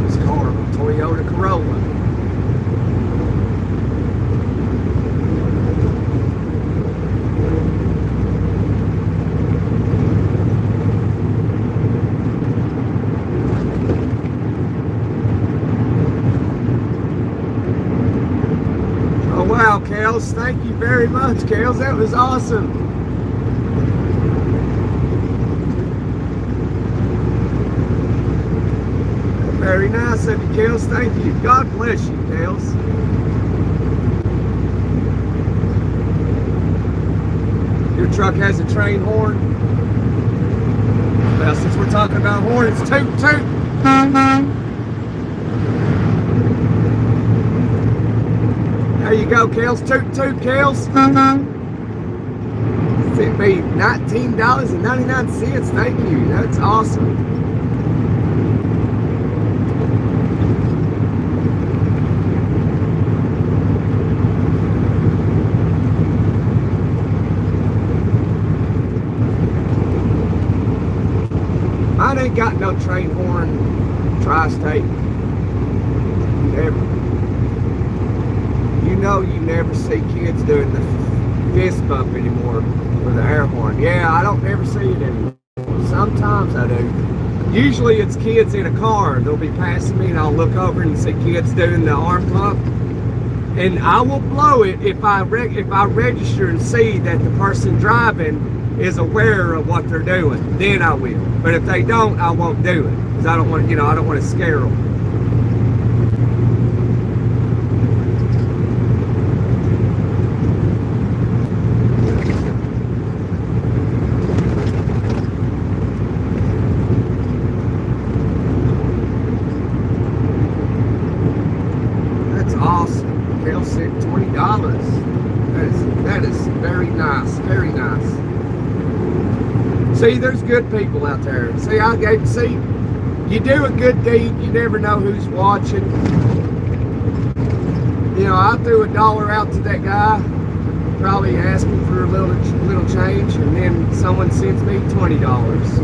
This car, Toyota Corolla. Wow, Kels, thank you very much, Kels. That was awesome. Very nice of you, Kels. Thank you. God bless you, Kels. Your truck has a train horn. Well, since we're talking about horns, toot toot. There you go, Kels. Toot toot, Kels. Sent me $19.99. Thank you. That's awesome. Mine ain't got no train horn, Tri-State. Never. You know you never see kids doing the fist bump anymore with the air horn. Yeah, I don't ever see it anymore. Sometimes I do. Usually it's kids in a car. They'll be passing me and I'll look over and see kids doing the arm pump. And I will blow it if I register and see that the person driving is aware of what they're doing. Then I will. But if they don't, I won't do it. Because I don't want, I don't want to scare them. That is very nice, very nice. See, there's good people out there. See, you do a good deed, you never know who's watching. I threw $1 out to that guy, probably asking for a little change, and then someone sends me $20.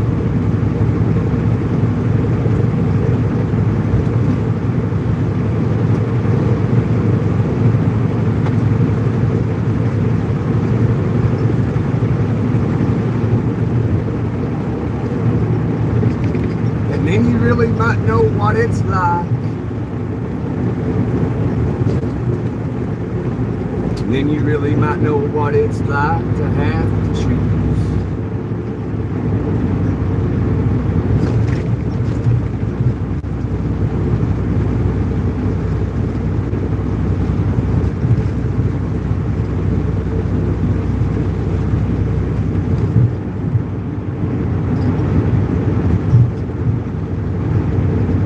Then you really might know what it's like. And then you really might know what it's like to have to choose.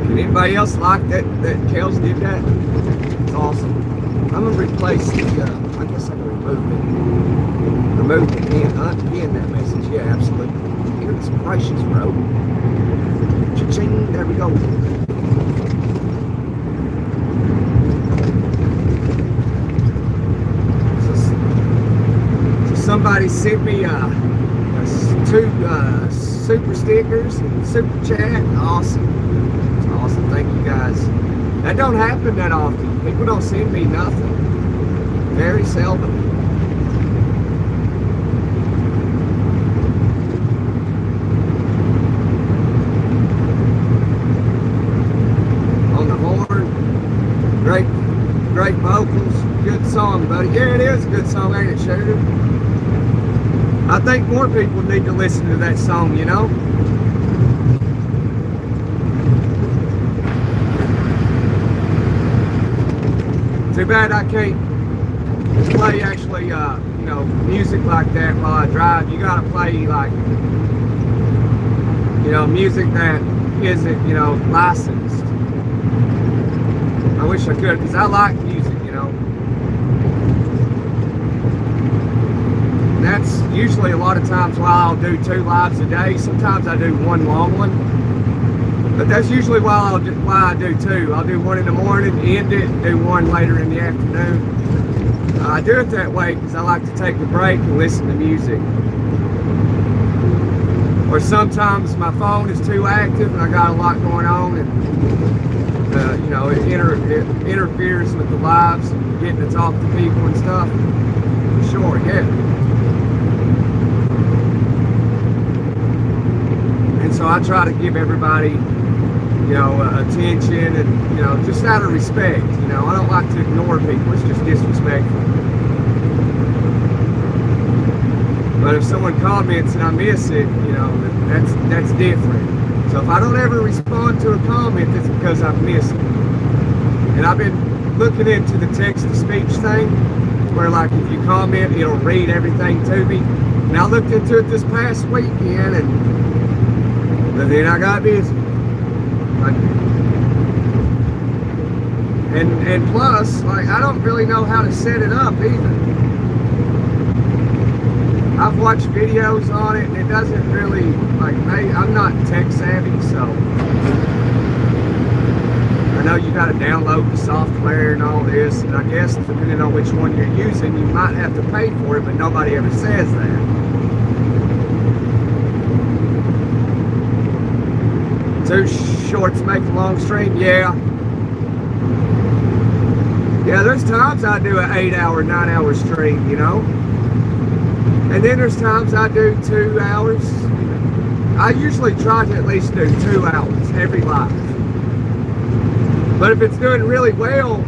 Anybody else like that Kels did that? It's awesome. I'm gonna replace the I guess I can remove the pin that message. Yeah, absolutely. Goodness gracious, bro. Cha-ching, there we go. So somebody sent me two super stickers and super chat. Awesome. Awesome, thank you guys. That don't happen that often. People don't send me nothing. Very seldom. On the horn, great vocals, good song, buddy. Yeah, it is a good song, ain't it, Sheridan? I think more people need to listen to that song, Too bad I can't play actually, music like that while I drive. You gotta play like, music that isn't, licensed. I wish I could, because I like music, that's usually a lot of times why I'll do 2 lives a day. Sometimes I do 1 long one, but that's usually why I do 2. I'll do 1 in the morning, end it, and do 1 later in the afternoon. I do it that way because I like to take a break and listen to music. Or sometimes my phone is too active and I got a lot going on, and you know, it interferes with the lives and getting to talk to people and stuff. Sure, yeah. And so I try to give everybody, you know, attention, and, you know, just out of respect. You know, I don't like to ignore people. It's just disrespectful. But if someone comments and I miss it, you know, that's different. So if I don't ever respond to a comment, it's because I've missed it. And I've been looking into the text-to-speech thing, where like if you comment, it'll read everything to me. And I looked into it this past weekend, but then I got busy. And plus, like, I don't really know how to set it up either. I've watched videos on it, and it doesn't really, like, I'm not tech savvy, so I know you got to download the software and all this, and I guess depending on which one you're using, you might have to pay for it, but nobody ever says that. Too shorts make a long stream, yeah. Yeah, there's times I do an 8-hour, 9-hour stream, you know. And then there's times I do 2 hours. I usually try to at least do 2 hours every live. But if it's doing really well,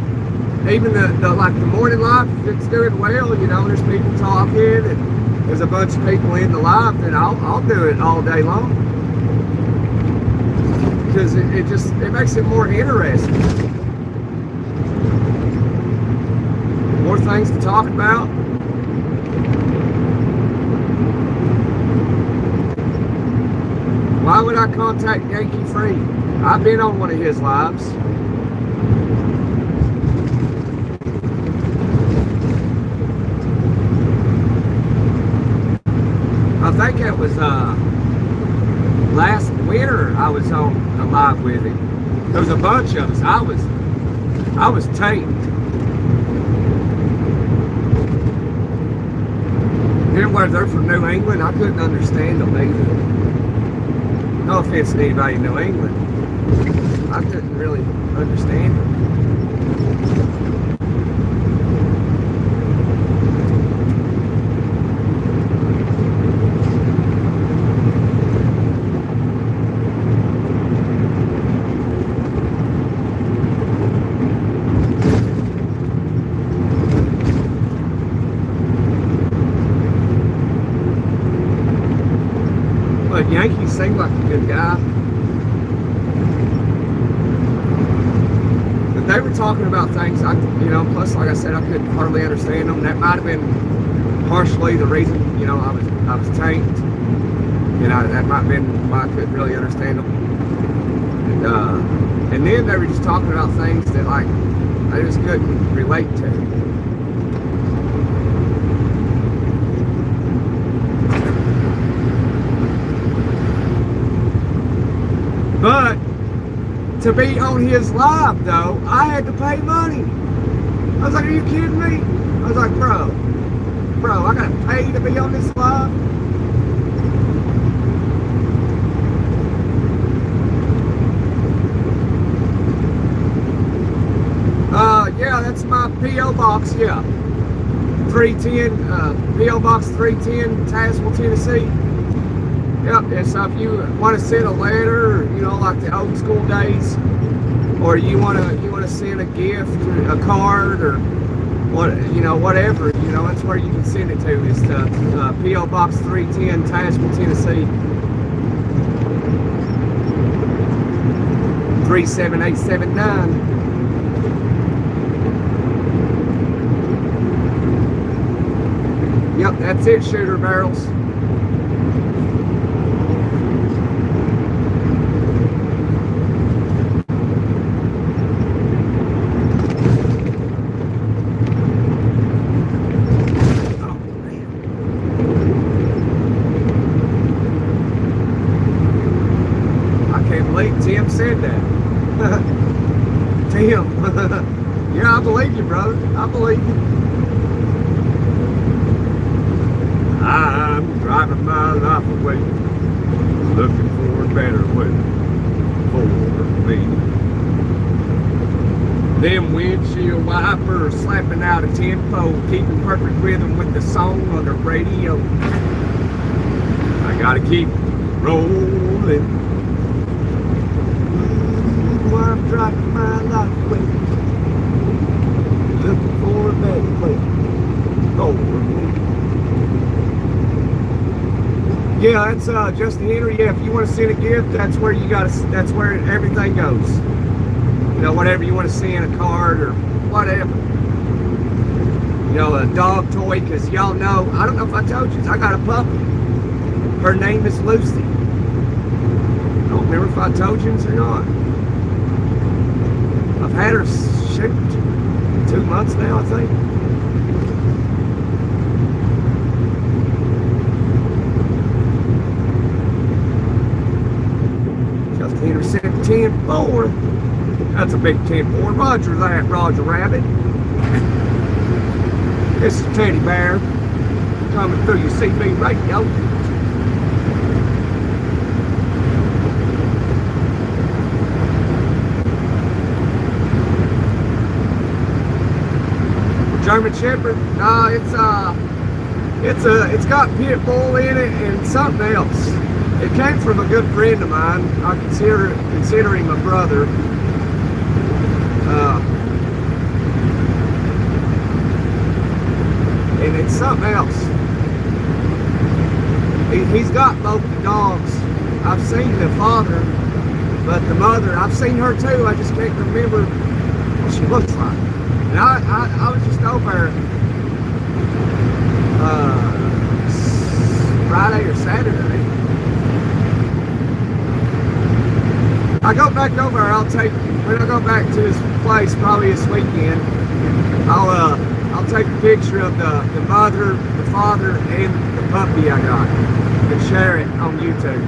even the like the morning live, if it's doing well, you know, there's people talking and there's a bunch of people in the live, then I'll do it all day long. Because it makes it more interesting. More things to talk about. Why would I contact Yankee Free? I've been on one of his lives. I think it was last winter I was on a live with him. There was a bunch of us. I was tanked. Then where they're from New England, I couldn't understand them either. No offense to anybody in New England. I couldn't really understand them. Yankee seemed like a good guy. But they were talking about things, plus, like I said, I couldn't hardly understand them. That might have been partially the reason, I was tanked. That might have been why I couldn't really understand them. And then they were just talking about things that, like, I just couldn't relate to. But to be on his live, though, I had to pay money. I was like, are you kidding me? I was like, bro, I gotta pay to be on this live? Yeah, that's my P.O. Box, yeah. 310, P.O. Box 310, Tazewell, Tennessee. Yep, and so if you want to send a letter, like the old school days, or you want to send a gift, or a card, or whatever, that's where you can send it to. Is to P.O. Box 310, Tazewell, Tennessee, 37879. Yep, that's it, Shooter Barrels. can't believe Tim said that. Tim. Yeah, I believe you, brother. I believe you. I'm driving my life away, looking for a better way for me. Them windshield wipers slapping out a tempo, keeping perfect rhythm with the song on the radio. I gotta keep rolling. I'm driving my life away, looking for a better way for me. Yeah, that's Justin Henry. Yeah, if you want to send a gift, that's where you gotta. That's where everything goes. You know, whatever you want to send, a card or whatever. You know, a dog toy, because y'all know. I don't know if I told you, I got a puppy. Her name is Lucy. I don't remember if I told you or not. I've had her, shoot, 2 months now, I think. Justin Henry said 10-4. That's a big 10-4. Roger that, Roger Rabbit. This is Teddy Bear coming through your CB radio. German Shepherd? No, it's got pit bull in it and something else. It came from a good friend of mine. I consider him a brother. And it's something else. He's got both the dogs. I've seen the father, but the mother, I've seen her too. I just can't remember what she looks like. And I was just over Friday or Saturday. I go back over, when I go back to his place, probably this weekend, I'll take a picture of the mother, the father, and the puppy I got and share it on YouTube.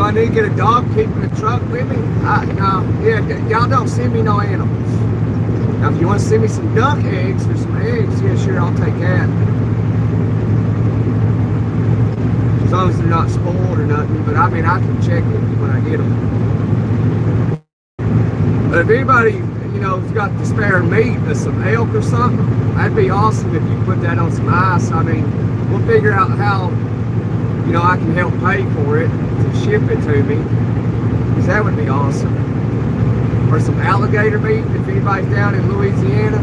I need to get a dog keeping the truck with me. No, yeah, y'all don't send me no animals. Now, if you want to send me some duck eggs or some eggs, yeah, sure, I'll take that. As long as they're not spoiled or nothing. But I mean, I can check it when I get them. But if anybody, you know, has got the spare meat or some elk or something, that'd be awesome if you put that on some ice. I mean, we'll figure out how, you know, I can help pay for it to ship it to me, because that would be awesome. Or some alligator meat if anybody's down in Louisiana,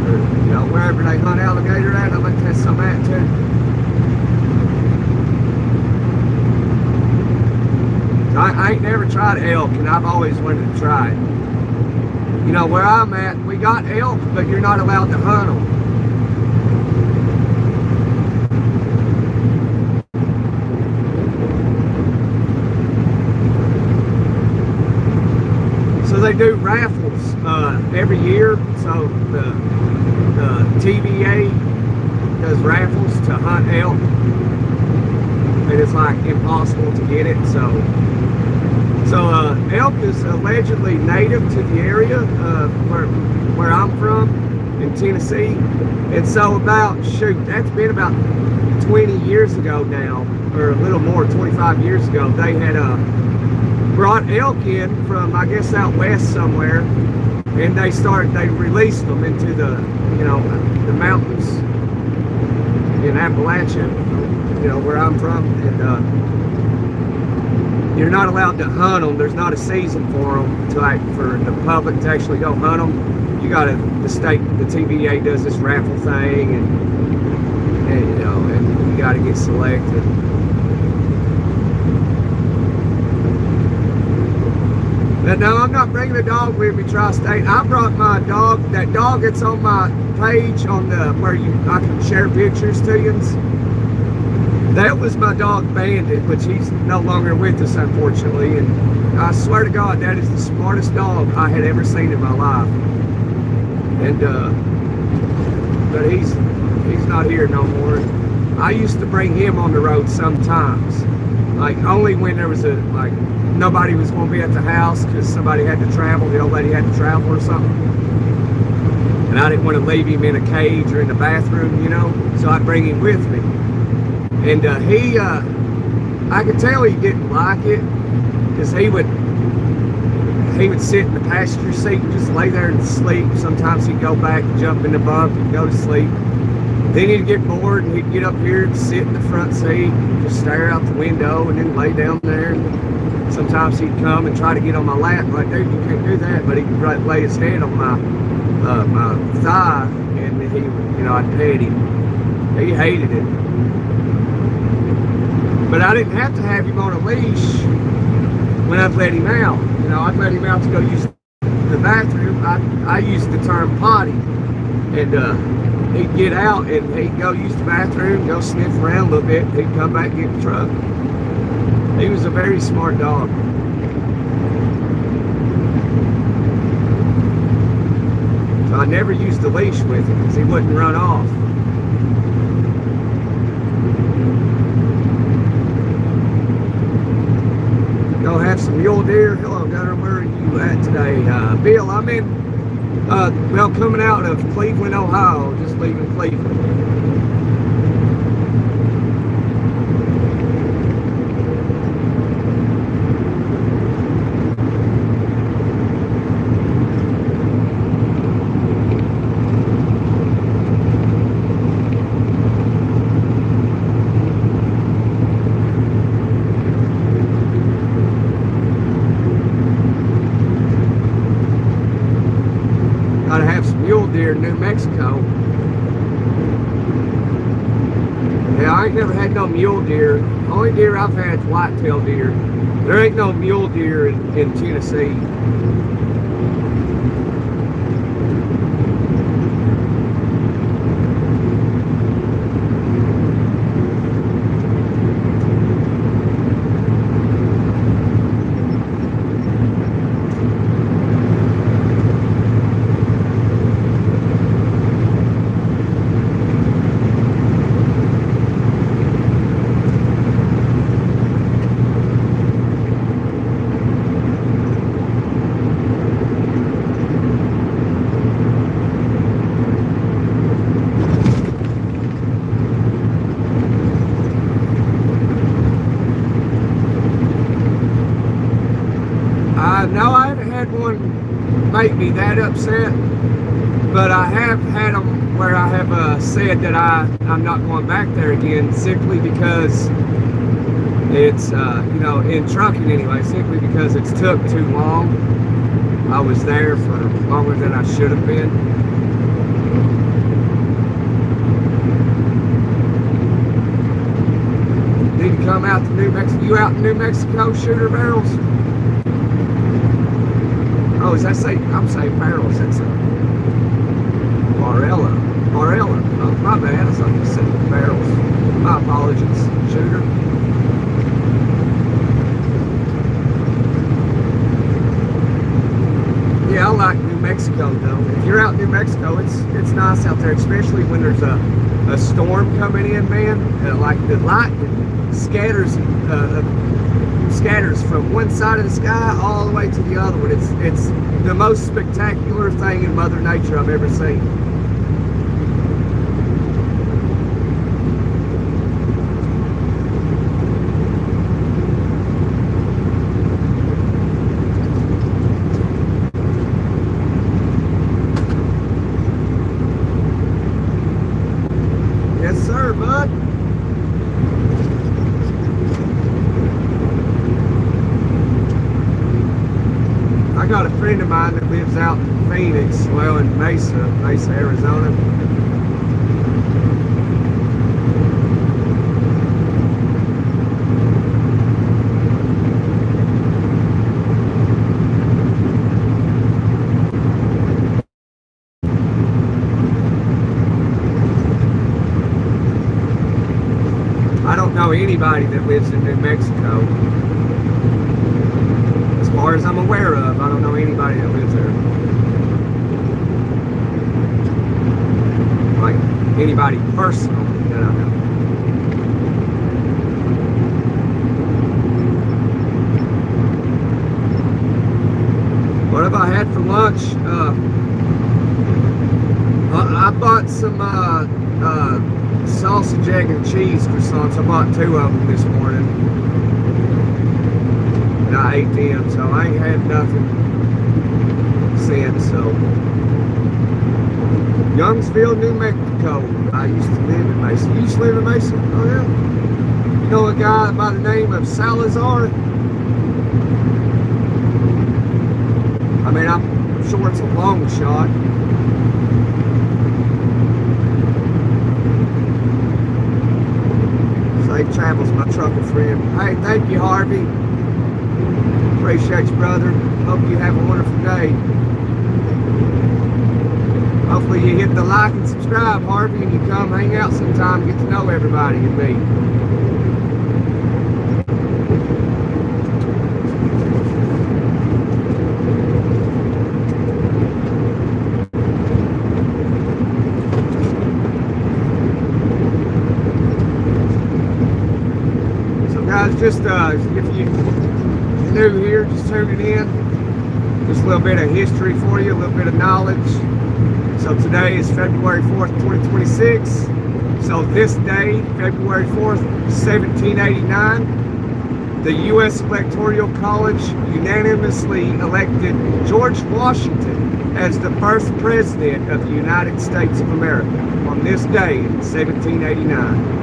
or, you know, wherever they hunt alligator at. I'd like to have some of that too. I ain't never tried elk, and I've always wanted to try it. You know, where I'm at, we got elk, but you're not allowed to hunt them. They do raffles every year, so the TVA does raffles to hunt elk, and it's like impossible to get it. So elk is allegedly native to the area where I'm from in Tennessee, and so that's been about 20 years ago now, or a little more, 25 years ago. They had brought elk in from, I guess, out west somewhere, and they released them into the, you know, the mountains in Appalachia, you know, where I'm from, and you're not allowed to hunt them. There's not a season for them for the public to actually go hunt them. You gotta, the TVA does this raffle thing, and you know, and you gotta get selected. But no, I'm not bringing the dog with me, Tri-State. I brought my dog, that dog that's on my page on the where I can share pictures to you. That was my dog Bandit, which he's no longer with us, unfortunately. And I swear to God, that is the smartest dog I had ever seen in my life. And but he's not here no more. I used to bring him on the road sometimes, like only when there was nobody was going to be at the house because somebody had to travel, the old lady had to travel or something. And I didn't want to leave him in a cage or in the bathroom, you know, so I'd bring him with me. And I could tell he didn't like it because he would sit in the passenger seat and just lay there and sleep. Sometimes he'd go back and jump in the bunk and go to sleep. Then he'd get bored and he'd get up here and sit in the front seat, just stare out the window and then lay down there. Sometimes he'd come and try to get on my lap, like, dude, you can't do that. But he'd lay his head on my thigh, and he, you know, I'd pet him. He hated it. But I didn't have to have him on a leash when I'd let him out. You know, I'd let him out to go use the bathroom. I used the term potty, and he'd get out and he'd go use the bathroom, go sniff around a little bit, and he'd come back and get the truck. He was a very smart dog. So I never used the leash with him because he wouldn't run off. Go have some mule deer. Hello, Gunner. Where are you at today? Bill, I'm in, coming out of Cleveland, Ohio. Just leaving Cleveland. Gotta have some mule deer in New Mexico. Yeah, I ain't never had no mule deer. Only deer I've had is whitetail deer. There ain't no mule deer in Tennessee. No, I haven't had one make me that upset, but I have had them where I have said that I'm not going back there again simply because it's, you know, in trucking anyway, simply because it's took too long. I was there for longer than I should have been. Need to come out to New Mexico. You out in New Mexico, shooter barrels? Oh, is that say? I'm saying barrels. That's a Barella. Oh, my bad. I thought you said barrels. My apologies, shooter. Yeah, I like New Mexico though. If you're out in New Mexico, it's nice out there, especially when there's a storm coming in, man. Like the lightning scatters from one side of the sky all the way to the other one. It's the most spectacular thing in Mother Nature I've ever seen. Yes, sir, bud. I got a friend of mine that lives out in Phoenix, well, in Mesa, Arizona. know anybody that lives in New Mexico. As far as I'm aware of, I don't know anybody that lives there. Like anybody personal that I know. What have I had for lunch? I bought some sausage, egg, and cheese croissants. I bought 2 of them this morning. And I ate them, so I ain't had nothing since. So, Youngsville, New Mexico. I used to live in Mason. You used to live in Mason? Oh, yeah. You know a guy by the name of Salazar? I mean, I'm sure it's a long shot. Safe travels, my trucker friend. Hey, thank you, Harvey. Appreciate you, brother. Hope you have a wonderful day. Hopefully you hit the like and subscribe, Harvey, and you come hang out sometime, get to know everybody and me. Just if you're new here, just tuning in, just a little bit of history for you, a little bit of knowledge. So today is February 4th, 2026. So this day, February 4th, 1789, the U.S. Electoral College unanimously elected George Washington as the first president of the United States of America on this day in 1789.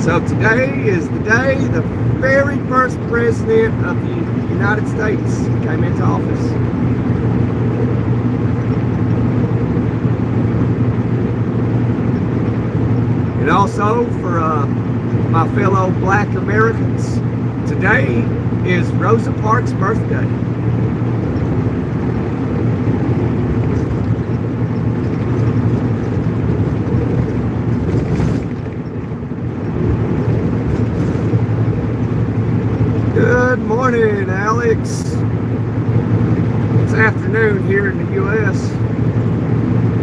So today is the day the very first president of the United States came into office. And also for my fellow Black Americans, today is Rosa Parks' birthday. Good morning, Alex. It's afternoon here in the U.S.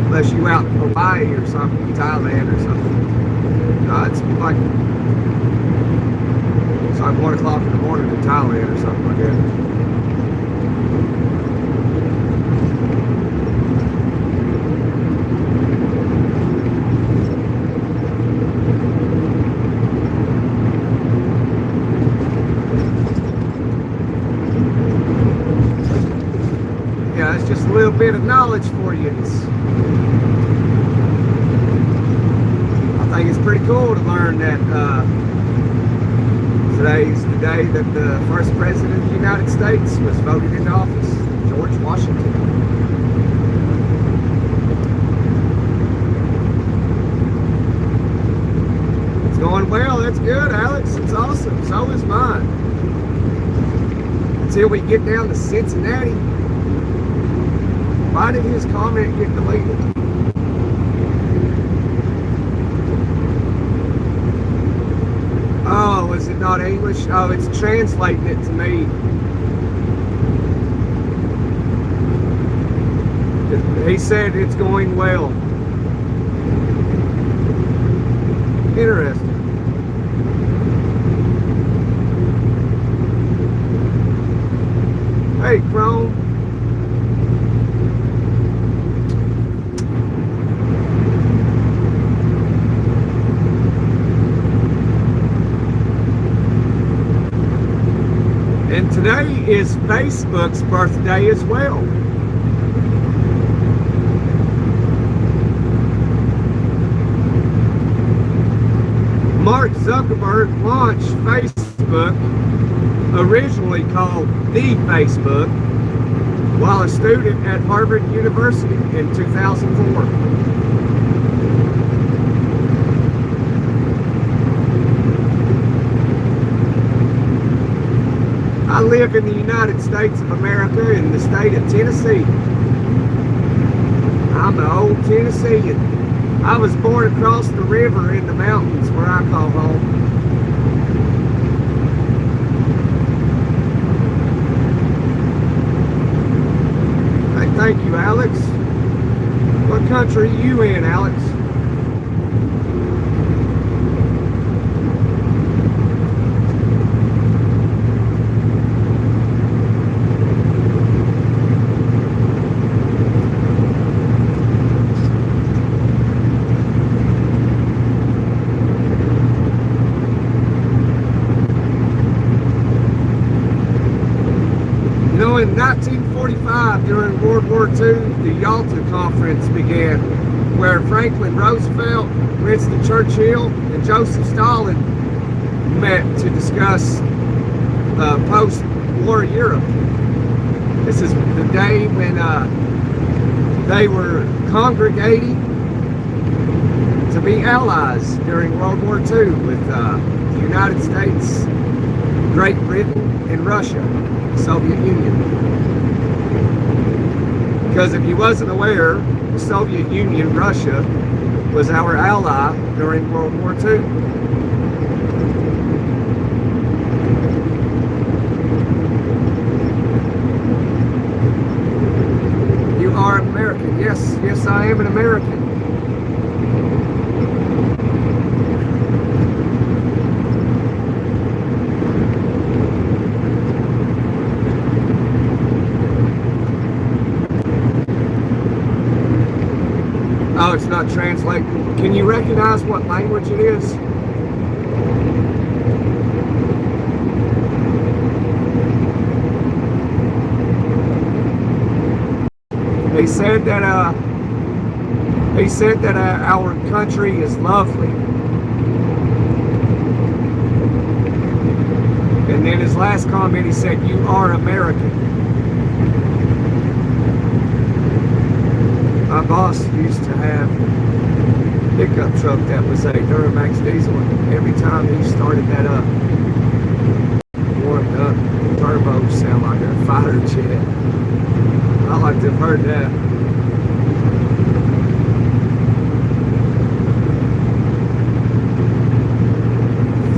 Unless you out in Hawaii or something, Thailand or something. It's like 1 o'clock in the morning in Thailand or something like that. Just a little bit of knowledge for you. I think it's pretty cool to learn that today's the day that the first president of the United States was voted into office, George Washington. It's going well. That's good, Alex. It's awesome. So is mine. Until we get down to Cincinnati. Why did his comment get deleted? Oh, is it not English? Oh, it's translating it to me. He said it's going well. Interesting. Hey, Chrome. And today is Facebook's birthday as well. Mark Zuckerberg launched Facebook, originally called The Facebook, while a student at Harvard University in 2004. I live in the United States of America in the state of Tennessee. I I'm an old Tennessean. I was born across the river in the mountains where I call home. Hey, thank you, Alex. What country are you in, Alex? In 1945, during World War II, the Yalta Conference began, where Franklin Roosevelt, Winston Churchill, and Joseph Stalin met to discuss post-war Europe. This is the day when they were congregating to be allies during World War II with the United States, Great Britain, and Russia. Soviet Union. Because if you wasn't aware, the Soviet Union, Russia, was our ally during World War II. You are American. Yes, yes, I am an American. Oh, it's not translating. Can you recognize what language it is? They said that our country is lovely. And then his last comment, he said, "You are American." My boss used to have a pickup truck that was a Duramax diesel, and every time he started that up, warmed up, the turbos sound like a fighter jet. I like to have heard that.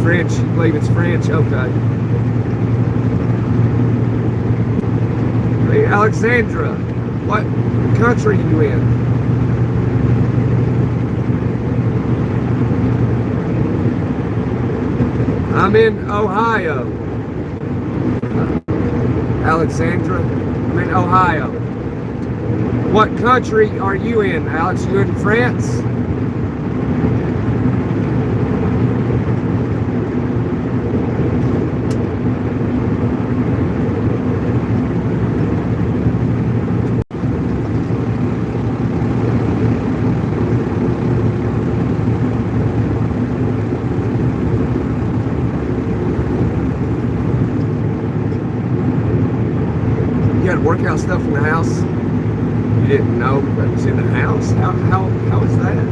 French, you believe it's French? Okay. Hey, Alexandra, what country are you in? I'm in Ohio. Alexandra, I'm in Ohio. What country are you in, Alex? You in France? Workout stuff in the house you didn't know that was in the house. How is that?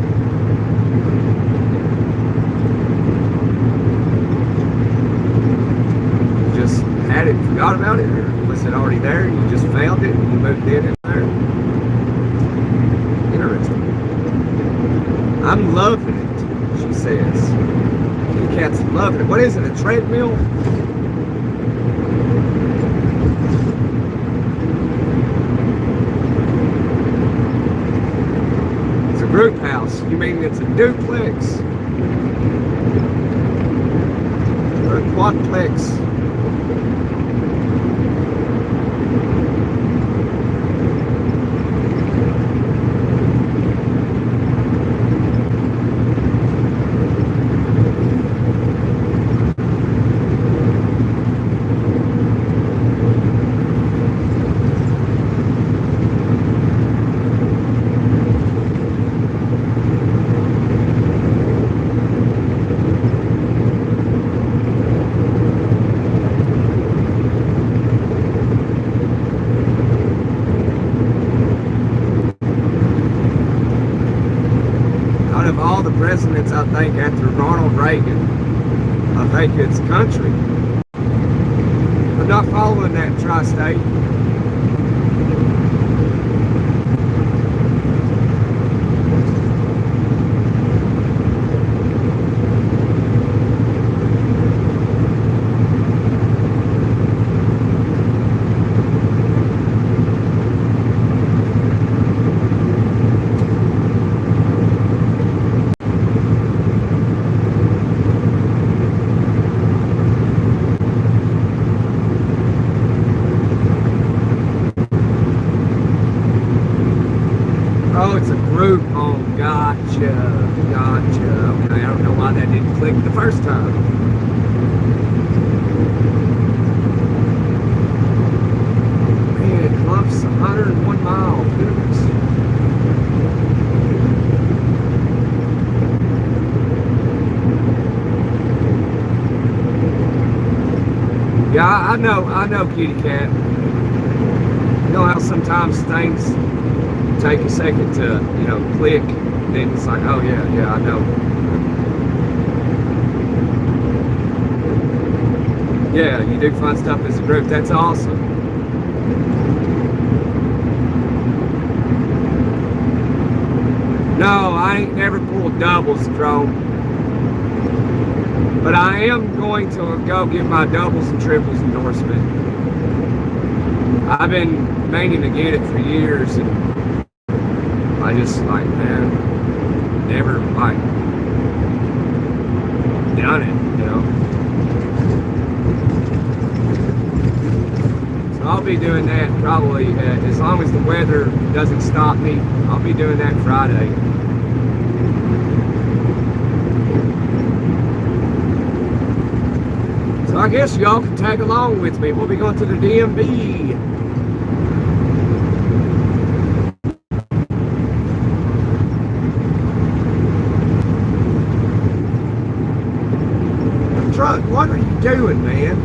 You just had it, forgot about it, or was it already there and you just found it and you moved it in there? Interesting. I'm loving it, she says. Kitty cat's loving it. What is it, a treadmill? Group house. You mean it's a duplex? Or a quadplex? Presidents, I think, after Ronald Reagan, I think it's country. I'm not following that tri-state. Gotcha. Okay, I don't know why that didn't click the first time. Man, it clumps 101 miles. Goodness. Yeah, I know, kitty cat. You know how sometimes things take a second to, click, and then it's like, oh yeah, I know. Yeah, you do fun stuff as a group. That's awesome. No, I ain't never pulled doubles, Chrome. But I am going to go get my doubles and triples endorsement. I've been meaning to get it for years, and I just never done it, So I'll be doing that probably as long as the weather doesn't stop me. I'll be doing that Friday. So I guess y'all can tag along with me. We'll be going to the DMV. Truck, what are you doing, man?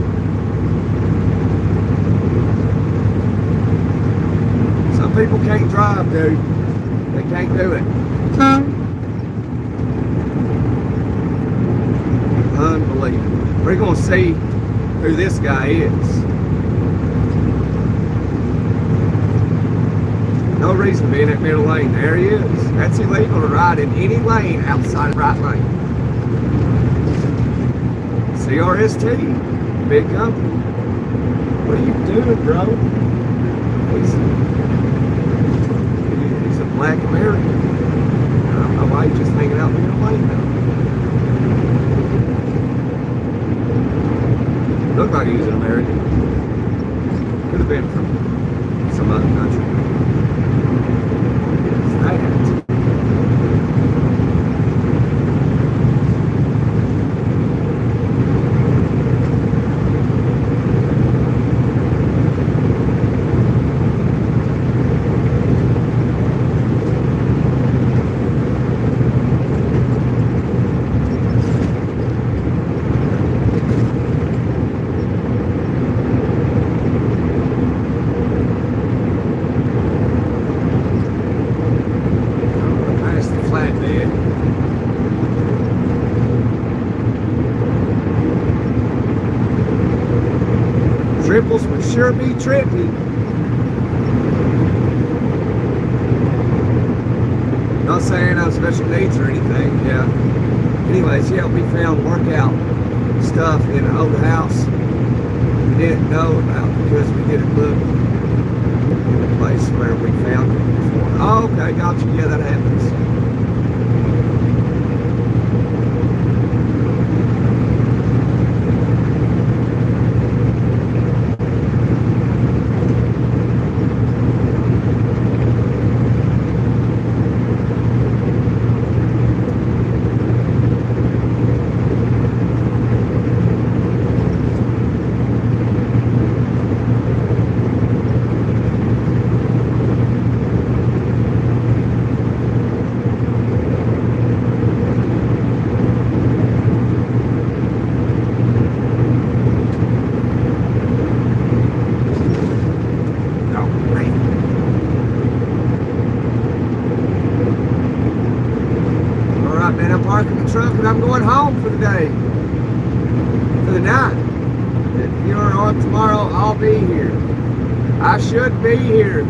Some people can't drive, dude. They can't do it. Unbelievable. We're going to see who this guy is. No reason to be in that middle lane. There he is. That's illegal to ride in any lane outside of the right lane. CRST, big company. What are you doing, bro? He's a black American. I don't know why he's just hanging out in the middle lane now. Looked like he was an American. Could have been from some other country. What's that? Triples would sure be trippy. Not saying I'm special needs or anything, yeah. Anyways, yeah, we found workout stuff in an old house we didn't know about because we didn't look in the place where we found it before. Oh, okay, gotcha. Yeah, that happens. Truck and I'm going home for the day, for the night. If you're on tomorrow, I'll be here. I should be here.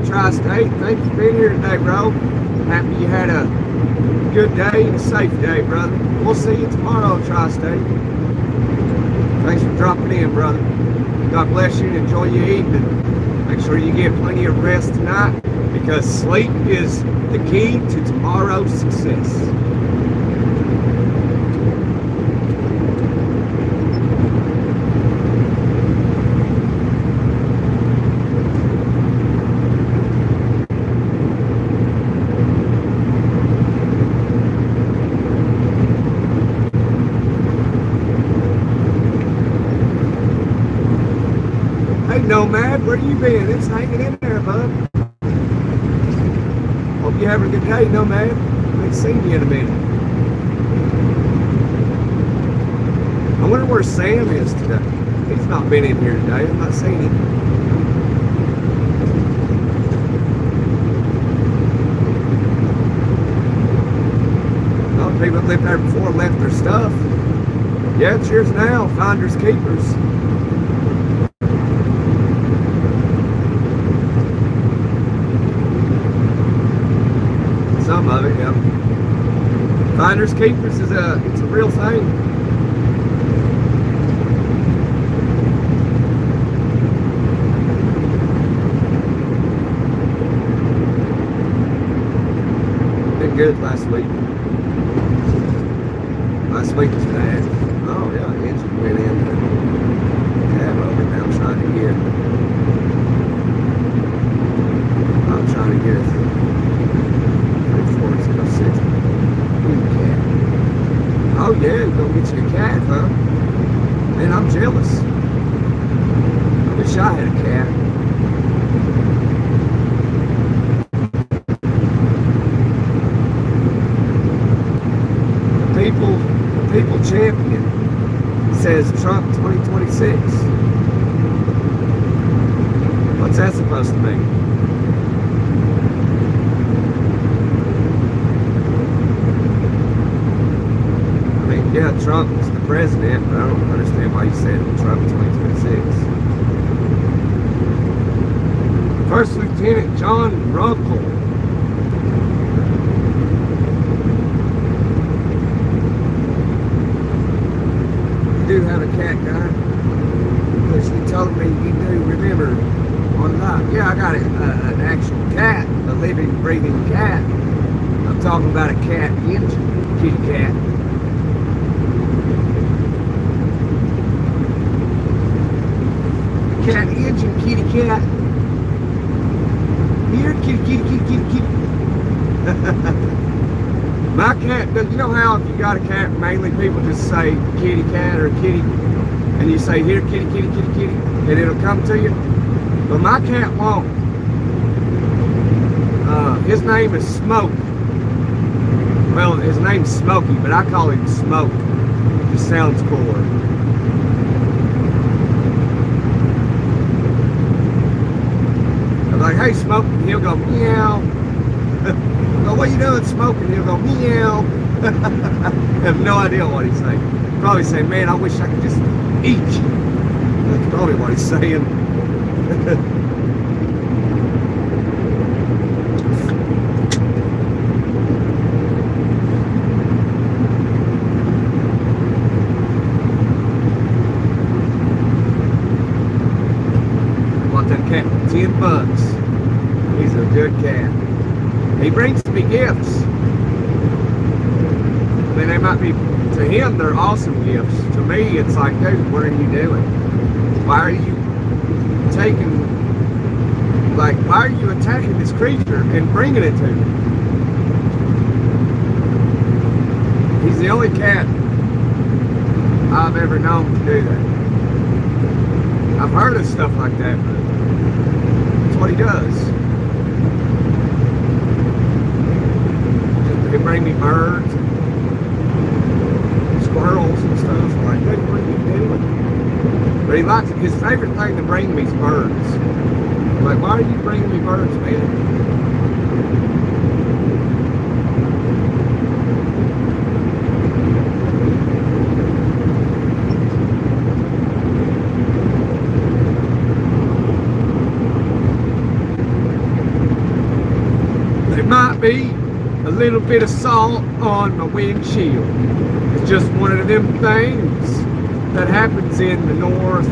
Tri-State, thank you for being here today, bro. Happy you had a good day and a safe day, brother. We'll see you tomorrow, Tri-State. Thanks for dropping in, brother. God bless you and enjoy your evening. Make sure you get plenty of rest tonight because sleep is the key to tomorrow's success. Nomad, where you been? It's hanging in there, bud. Hope you're having a good day, Nomad. I ain't seen you in a minute. I wonder where Sam is today. He's not been in here today. I've not seen him. A lot of people that lived there before left their stuff. Yeah, it's yours now. Finders keepers. Some of it, yeah. Finders keepers is it's a real thing. Been good last week. Last week was bad. Oh yeah, the engine went in the cab over. Now I'm trying to get it. 406. Cat. Oh yeah, you gonna get you a cat, huh? Man, I'm jealous. I wish I had a cat. The people champion says Trump 2026. What's that supposed to mean? Yeah, Trump is the president, but I don't understand why you said Trump 2026. First Lieutenant John Runkle. You do have a cat, guy? Because you told me you do remember one night. Yeah, I got an actual cat, a living, breathing cat. I'm talking about a cat engine, kitty cat. Cat engine, kitty cat. Here, kitty. My cat, you know how if you got a cat, mainly people just say kitty cat or kitty, and you say here, kitty, and it'll come to you. But my cat won't. His name is Smoke. Well, his name's Smokey, but I call him Smoke. It just sounds cooler. Like, hey, Smoke, and he'll go meow. Well, what you doing, Smoke? And he'll go meow. I have no idea what he's saying. Probably saying, man, I wish I could just eat you. That's probably what he's saying. $10. He's a good cat. He brings me gifts. I mean, they might be, to him, they're awesome gifts. To me, it's like, dude, what are you doing? Why are you why are you attacking this creature and bringing it to me? He's the only cat I've ever known to do that. I've heard of stuff like that, but what he does. He'll bring me birds and squirrels and stuff. I'm like, hey, what are you doing? But he likes, his favorite thing to bring me is birds. I'm like, why are you bringing me birds, man? Might be a little bit of salt on my windshield. It's just one of them things that happens in the north.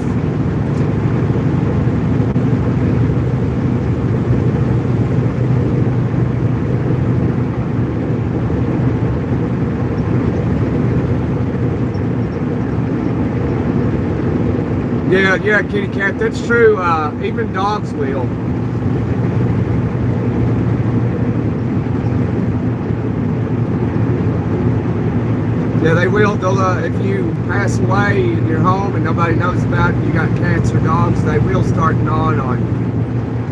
Yeah, kitty cat, that's true. Even dogs will. Yeah, they will. They'll, if you pass away in your home and nobody knows about it, you got cats or dogs, they will start gnawing on you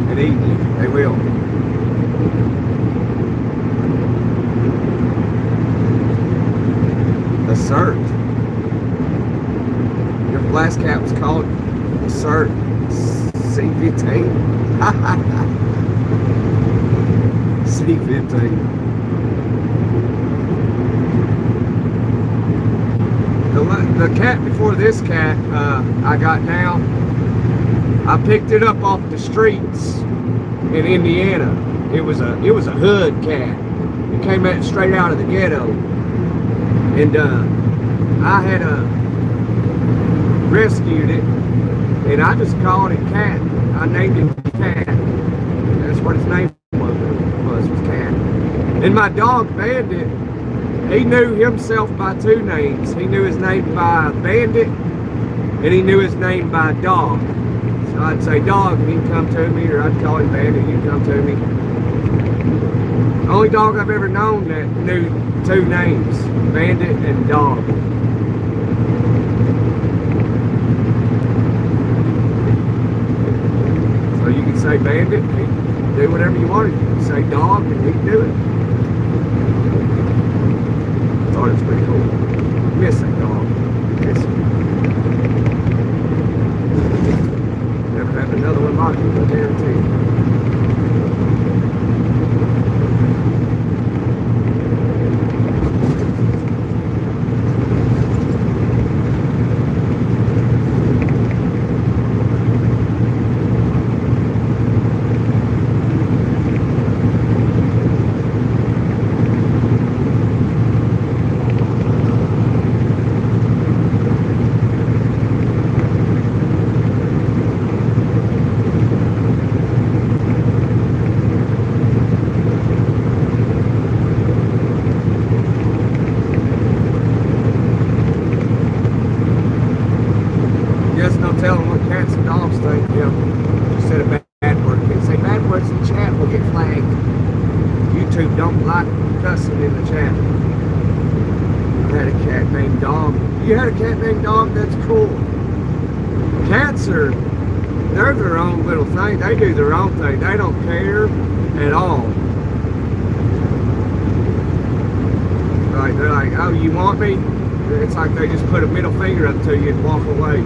and eating you. They will. Assert. Your last cat was called Assert. C15. C15. The cat before this cat I got now, I picked it up off the streets in Indiana. It was a hood cat. It came out straight out of the ghetto, and I had rescued it, and I just called it Cat. I named it Cat. That's what its name was Cat. And my dog Bandit, he knew himself by two names. He knew his name by Bandit, and he knew his name by Dog. So I'd say Dog, and he'd come to me, or I'd call him Bandit, and he'd come to me. Only dog I've ever known that knew two names, Bandit and Dog. So you can say Bandit, and he'd do whatever you wanted. You could say Dog, and he'd do it. I thought it was pretty cool. Miss that dog. Miss it. Never have another one like it, I guarantee you. You had a cat named Dog, that's cool. Cats they're their own little thing. They do their own thing. They don't care at all. Like, they're like, oh, you want me? It's like they just put a middle finger up to you and walk away.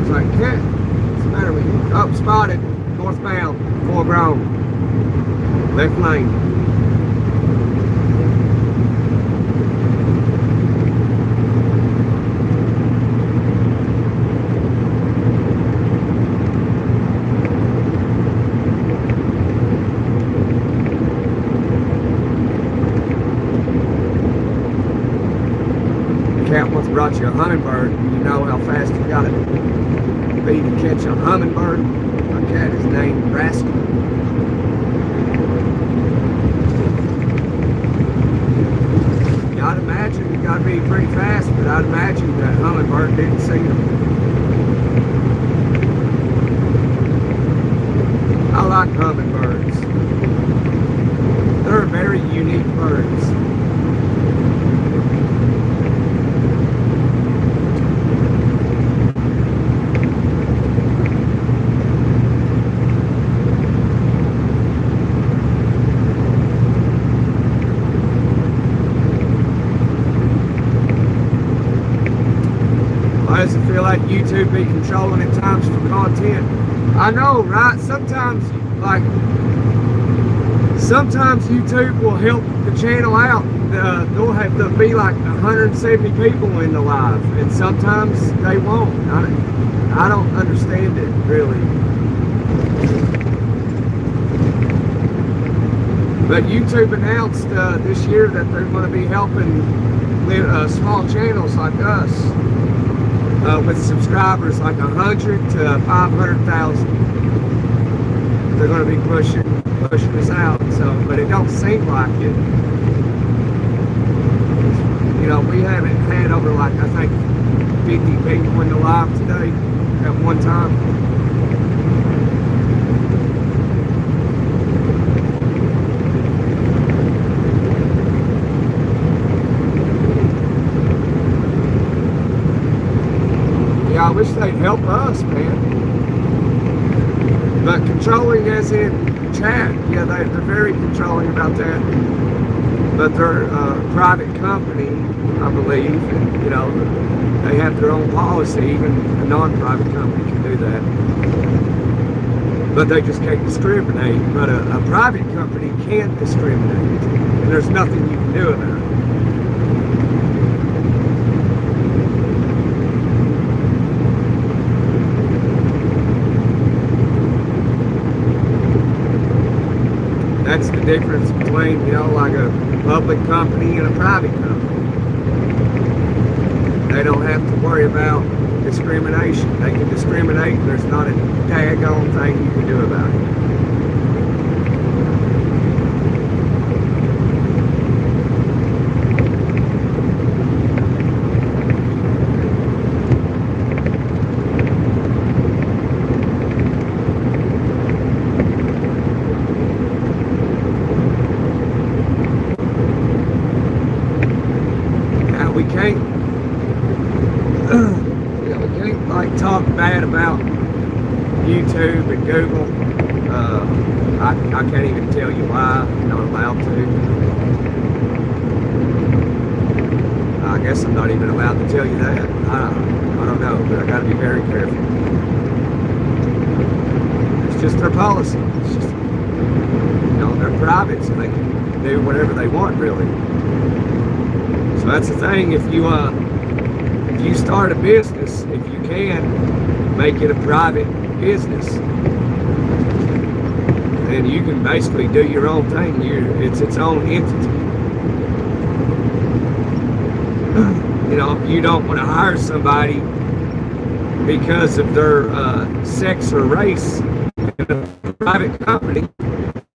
It's like, cat, what's the matter with you? Oh, spotted, northbound, full grown, left lane. Cat once brought you a hummingbird. You know how fast you gotta be to catch a hummingbird? My cat is named Rascal. I'd imagine you gotta be pretty fast, but I'd imagine that hummingbird didn't see him. I like hummingbirds. They're very unique birds. Why does it feel like YouTube be controlling at times for content? I know, right? Sometimes YouTube will help the channel out. There'll be like 170 people in the live, and sometimes they won't. I don't understand it, really. But YouTube announced this year that they're going to be helping small channels like us with subscribers like 100 to 500,000. They're going to be pushing us out. So, but it don't seem like it. You know, we haven't had over like I think 50 people in the live today at one time. I wish they'd help us, man. But controlling as in chat, yeah, they're very controlling about that. But they're a private company, I believe, and, you know, they have their own policy. Even a non-private company can do that. But they just can't discriminate. But a private company can discriminate, and there's nothing you can do about it. That's the difference between, you know, like a public company and a private company. They don't have to worry about discrimination. They can discriminate, and there's not a daggone thing you can do about it. We can't like talk bad about YouTube and Google. I can't even tell you why. I'm not allowed to. I guess I'm not even allowed to tell you that. I don't know, but I got to be very careful. It's just their policy. It's just, you know, they're private, so they can do whatever they want, really. So that's the thing. If you start a business, if you can make it a private business, then you can basically do your own thing. It's its own entity. You know, if you don't want to hire somebody because of their sex or race in a private company,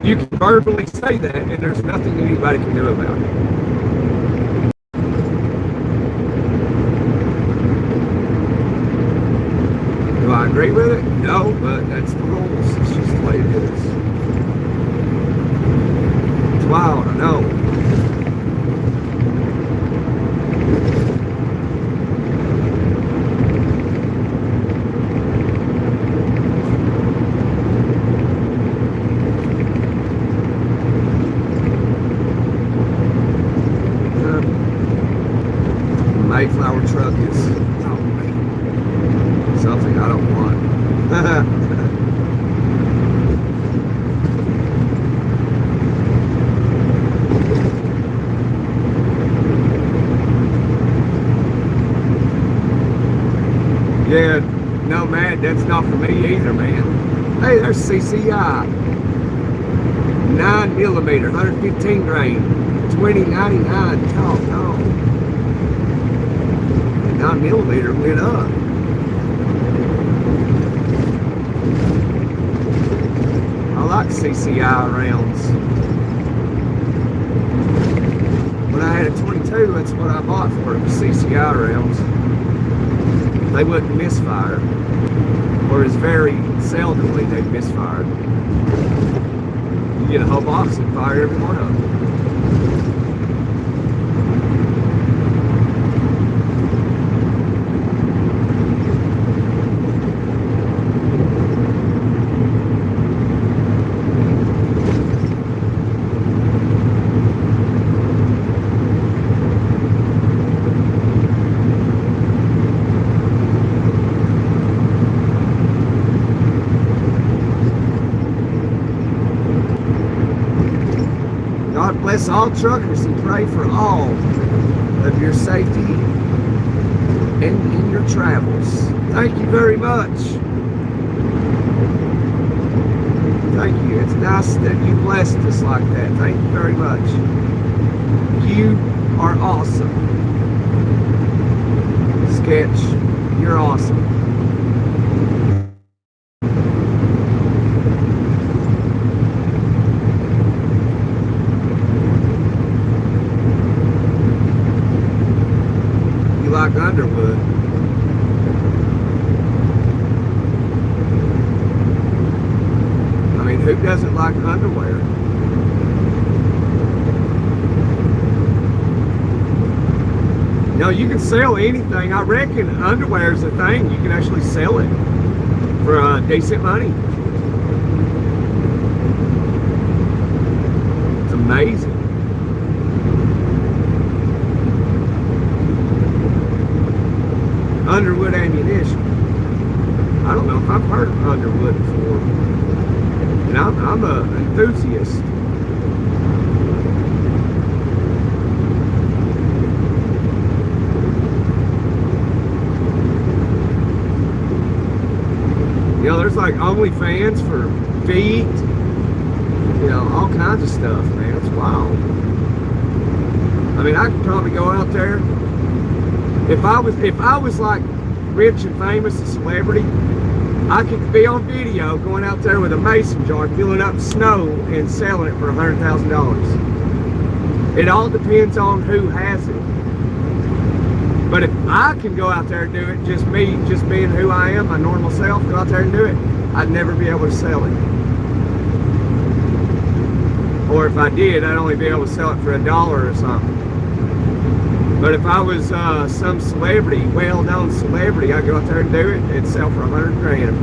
you can verbally say that, and there's nothing anybody can do about it. Do I agree with it? No, but that's the rules. It's just the way it is. It's wild, I know. Mayflower truck is something I don't want. Yeah, no, man, that's not for me either, man. Hey, there's CCI. 9mm, 115 grain, 2099. Oh, no. 9mm went up. I like CCI rounds. When I had a 22, that's what I bought for it, CCI rounds. They wouldn't misfire, or as very seldomly they'd misfire. You get a whole box and fire every one of them. God bless all truckers and pray for all of your safety in your travels. Thank you very much. Thank you. It's nice that you blessed us like that. Thank you very much. You are awesome. Sketch, you're awesome. Like Underwood. I mean, who doesn't like underwear? You know, you can sell anything. I reckon underwear is a thing. You can actually sell it for decent money. It's amazing. Underwood ammunition. I don't know if I've heard of Underwood before. And I'm an enthusiast. You know, there's like OnlyFans for feet, you know, all kinds of stuff, man. It's wild. I mean, I could probably go out there. If I was like rich and famous, a celebrity, I could be on video going out there with a mason jar, filling up snow and selling it for $100,000. It all depends on who has it. But if I can go out there and do it, just me, just being who I am, my normal self, go out there and do it, I'd never be able to sell it. Or if I did, I'd only be able to sell it for $1 or something. But if I was some celebrity, well-known celebrity, I'd go out there and do it, it'd sell for $100 grand.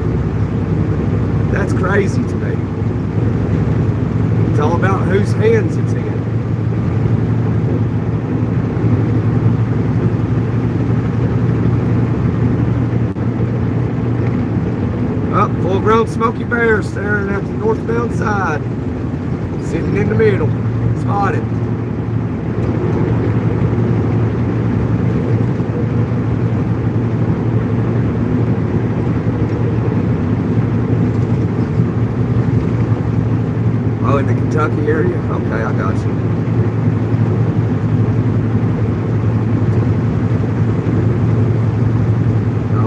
That's crazy to me. It's all about whose hands it's in. Up, full-grown Smoky Bear staring at the northbound side, sitting in the middle, spotted. Oh, in the Kentucky area? Okay, I got you.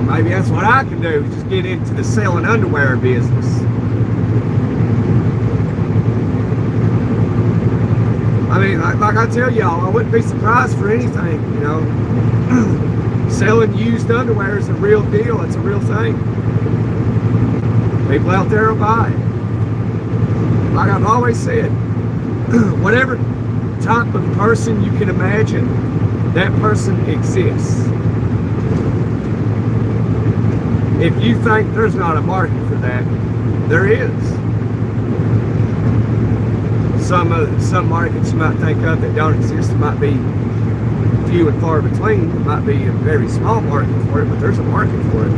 Maybe that's what I can do, just get into the selling underwear business. I mean, like I tell y'all, I wouldn't be surprised for anything, you know. Selling used underwear is a real deal, it's a real thing. People out there will buy it. Like I've always said, whatever type of person you can imagine, that person exists. If you think there's not a market for that, there is. Some markets you might think of that don't exist. It might be few and far between. It might be a very small market for it, but there's a market for it.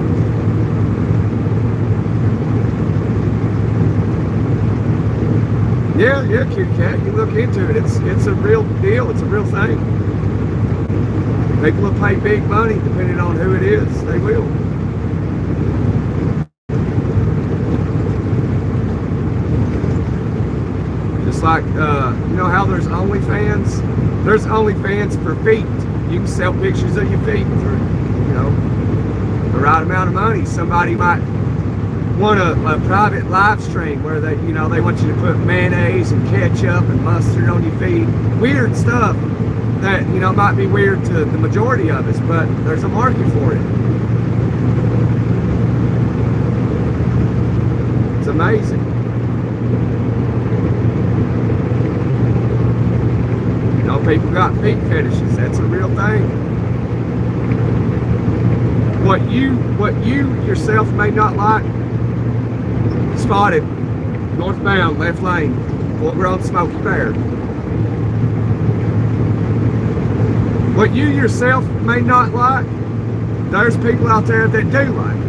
Yeah, Cute Cat. You look into it. It's a real deal. It's a real thing. People will pay big money depending on who it is. They will. Like, you know how there's OnlyFans? There's OnlyFans for feet. You can sell pictures of your feet for, you know, the right amount of money. Somebody might want a private live stream where they, you know, they want you to put mayonnaise and ketchup and mustard on your feet. Weird stuff that, you know, might be weird to the majority of us, but there's a market for it. It's amazing. People got feet fetishes. That's a real thing. What you yourself may not like, spotted, northbound, left lane, full-grown Smoky Bear. What you yourself may not like, there's people out there that do like it.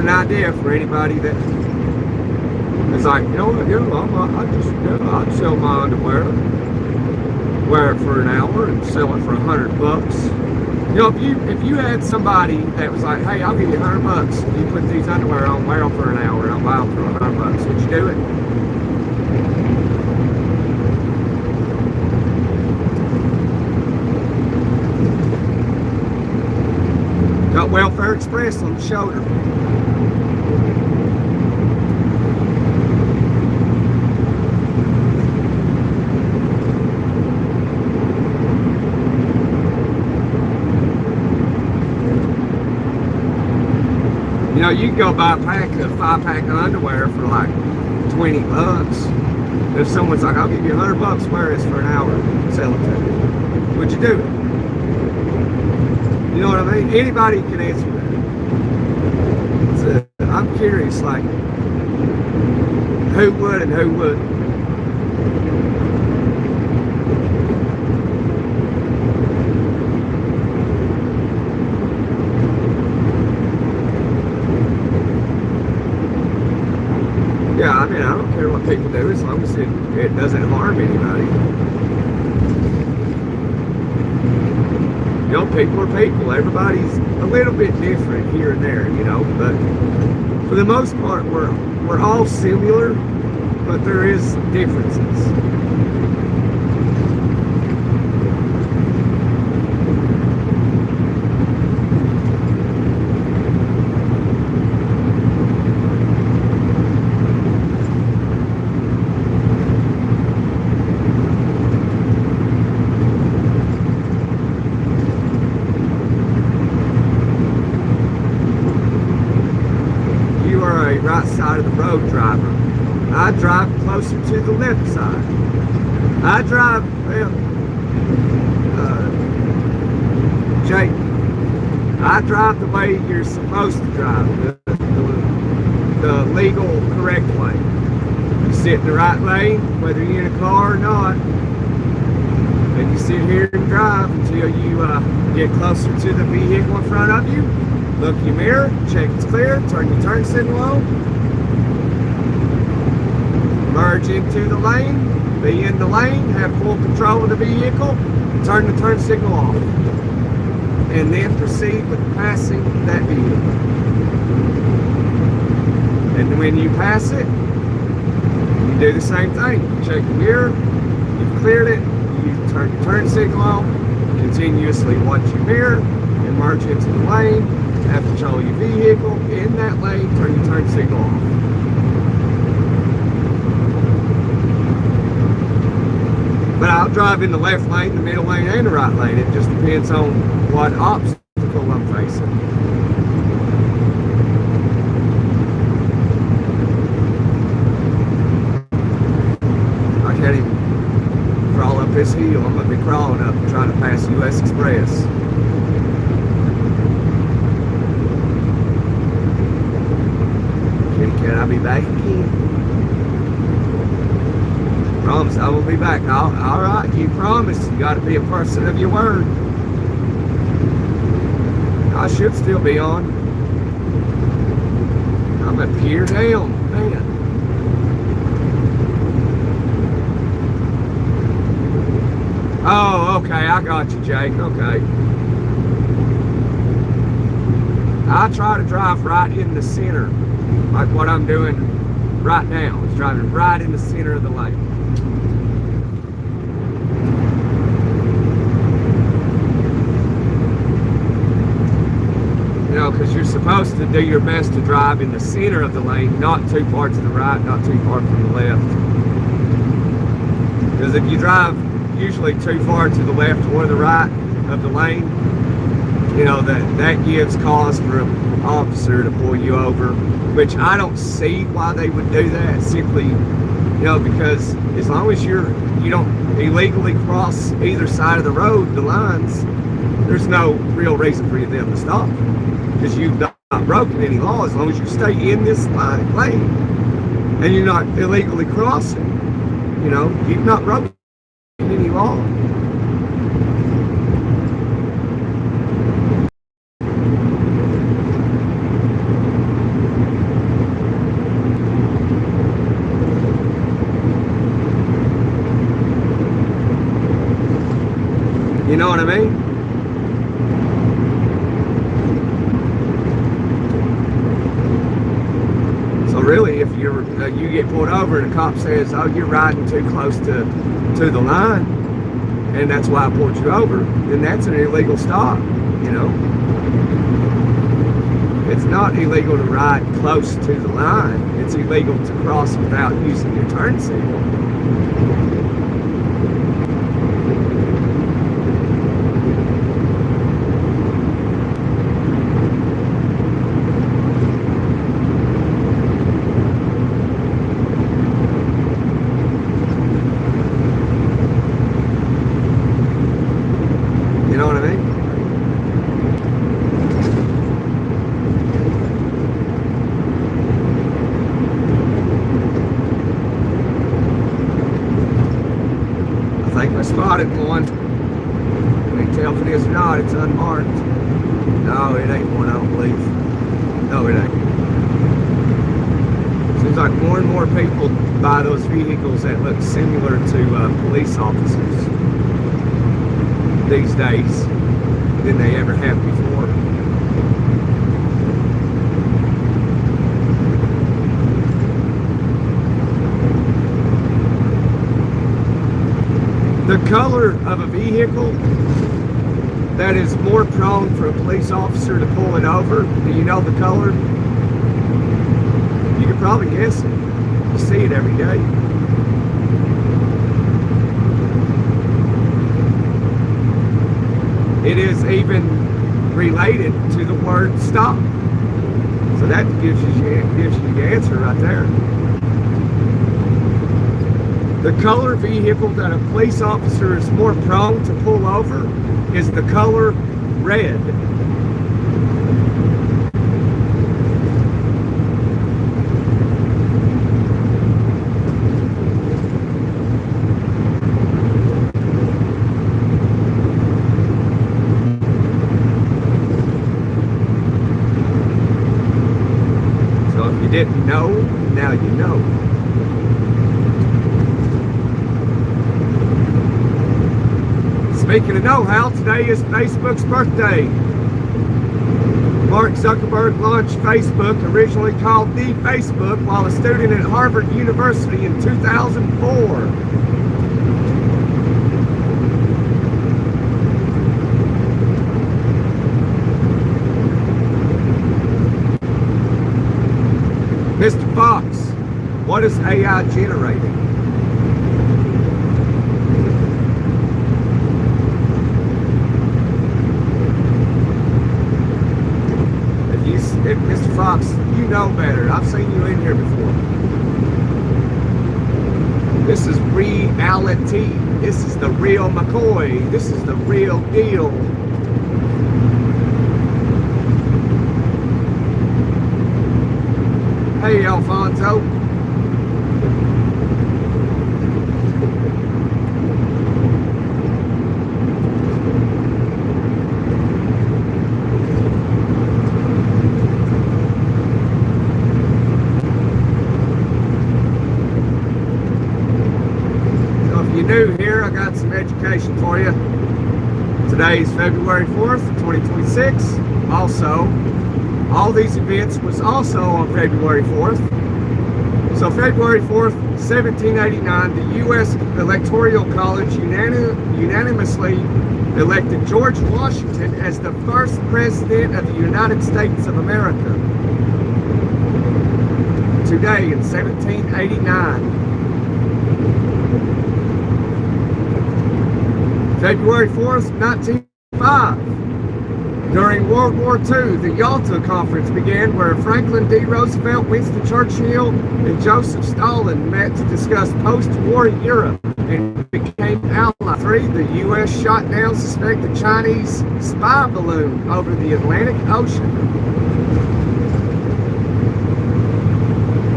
Idea for anybody that is like, you know what, I'd sell my underwear, wear it for an hour and sell it for $100. You know, if you had somebody that was like, hey, I'll give you $100, you put these underwear on, wear them for an hour, and I'll buy them for $100, would you do it? Got Welfare Express on the shoulder. know, you can go buy a 5-pack of underwear for like $20. If someone's like, I'll give you $100, wear this for an hour, sell it to you. Would you do it? You know what I mean? Anybody can answer that. So I'm curious, like, who would and who wouldn't? Yeah, I mean, I don't care what people do as long as it doesn't harm anybody. You know, people are people. Everybody's a little bit different here and there, you know, but for the most part, we're all similar, but there is differences. Right side of the road driver. I drive closer to the left side. I drive, well, Jake, I drive the way you're supposed to drive, the legal, correct way. You sit in the right lane, whether you're in a car or not, and you sit here and drive until you get closer to the vehicle in front of you. Look in your mirror, check it's clear, turn your turn signal on, merge into the lane, be in the lane, have full control of the vehicle, turn the turn signal off, and then proceed with passing that vehicle. And when you pass it, you do the same thing. You check the mirror, you've cleared it, you turn your turn signal on, continuously watch your mirror, and merge into the lane. Have control of your vehicle in that lane, turn your turn signal off. But I'll drive in the left lane, the middle lane, and the right lane. It just depends on what obstacle I'm facing. I can't even crawl up this hill. I'm going to be crawling up trying to pass U.S. Express. Can I be back again? Promise I will be back. All right, you promise. You got to be a person of your word. I should still be on. I'm up here down, man. Oh, okay, I got you, Jake. Okay. I try to drive right in the center. Like what I'm doing right now, is driving right in the center of the lane. You know, because you're supposed to do your best to drive in the center of the lane, not too far to the right, not too far to the left. Because if you drive usually too far to the left or the right of the lane, you know, that gives cause for an officer to pull you over, which I don't see why they would do that. Simply, you know, because as long as you don't illegally cross either side of the road, the lines, there's no real reason for them to stop, because you've not broken any law. As long as you stay in this lane and you're not illegally crossing, you know, you've not broken any law. You know what I mean? So really, if you get pulled over and the cop says, "Oh, you're riding too close to the line, and that's why I pulled you over," then that's an illegal stop. You know, it's not illegal to ride close to the line. It's illegal to cross without using your turn signal. spotted one. Can't tell if it is or not. It's unmarked. No, it ain't one, I don't believe. No, it ain't. Seems like more and more people buy those vehicles that look similar to police officers these days than they ever have before. The color of a vehicle that is more prone for a police officer to pull it over, do you know the color? You could probably guess it. You see it every day. It is even related to the word stop. So that gives you the answer right there. The color vehicle that a police officer is more prone to pull over is the color red. So if you didn't know, now you know. Speaking of know-how, today is Facebook's birthday. Mark Zuckerberg launched Facebook, originally called The Facebook, while a student at Harvard University in 2004. Mr. Fox, what is AI generating? If Mr. Fox, you know better. I've seen you in here before. This is reality. This is the real McCoy. This is the real deal. Hey, Alfonso. New here, I got some education for you. Today is February 4th, 2026. Also, all these events was also on February 4th. So February 4th, 1789, the U.S. Electoral College unanimously elected George Washington as the first president of the United States of America. Today in 1789. February 4th, 1905. During World War II, the Yalta Conference began, where Franklin D. Roosevelt, Winston Churchill, and Joseph Stalin met to discuss post-war Europe and became allies. 3. The U.S. shot down suspected Chinese spy balloon over the Atlantic Ocean.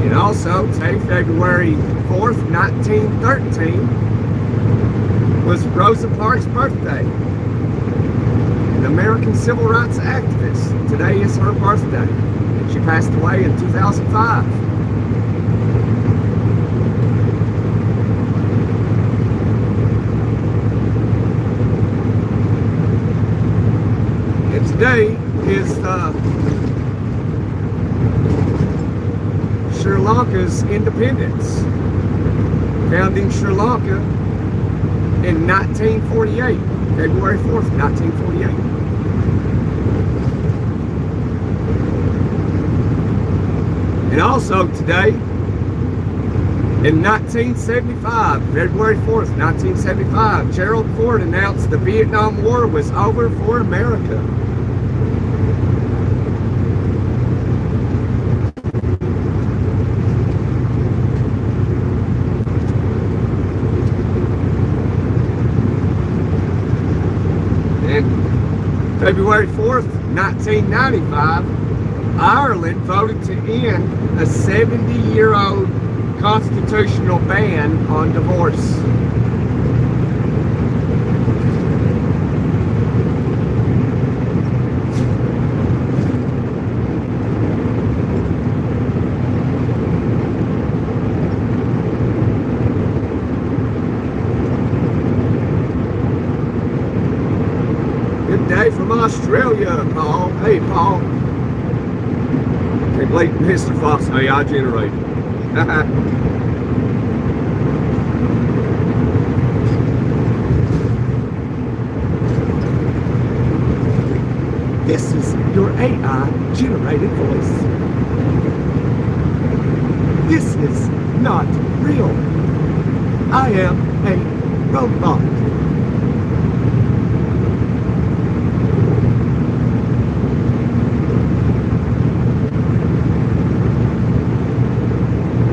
And also, today, February 4th, 1913, was Rosa Parks' birthday, an American civil rights activist. Today is her birthday. She passed away in 2005. And today is Sri Lanka's independence. Founding Sri Lanka in 1948, February 4th, 1948. And also today, in 1975, February 4th, 1975, Gerald Ford announced the Vietnam War was over for America. February 4th, 1995, Ireland voted to end a 70-year-old constitutional ban on divorce. way from Australia, Paul. Hey, Paul. Can't believe Mr. Fox AI generated. This is your AI generated voice. This is not real. I am a robot.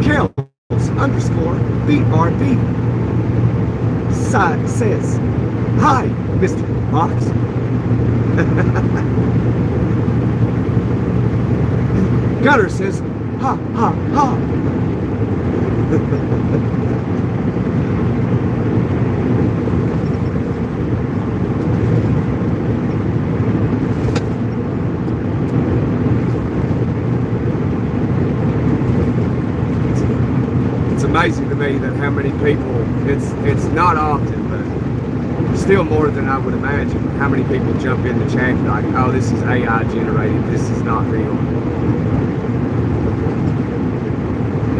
Kells_BRB says, hi, Mr. Fox. Gunner says, ha, ha, ha. It's amazing to me that how many people, it's not often, but still more than I would imagine, how many people jump in the chat like, oh, this is AI generated, this is not real.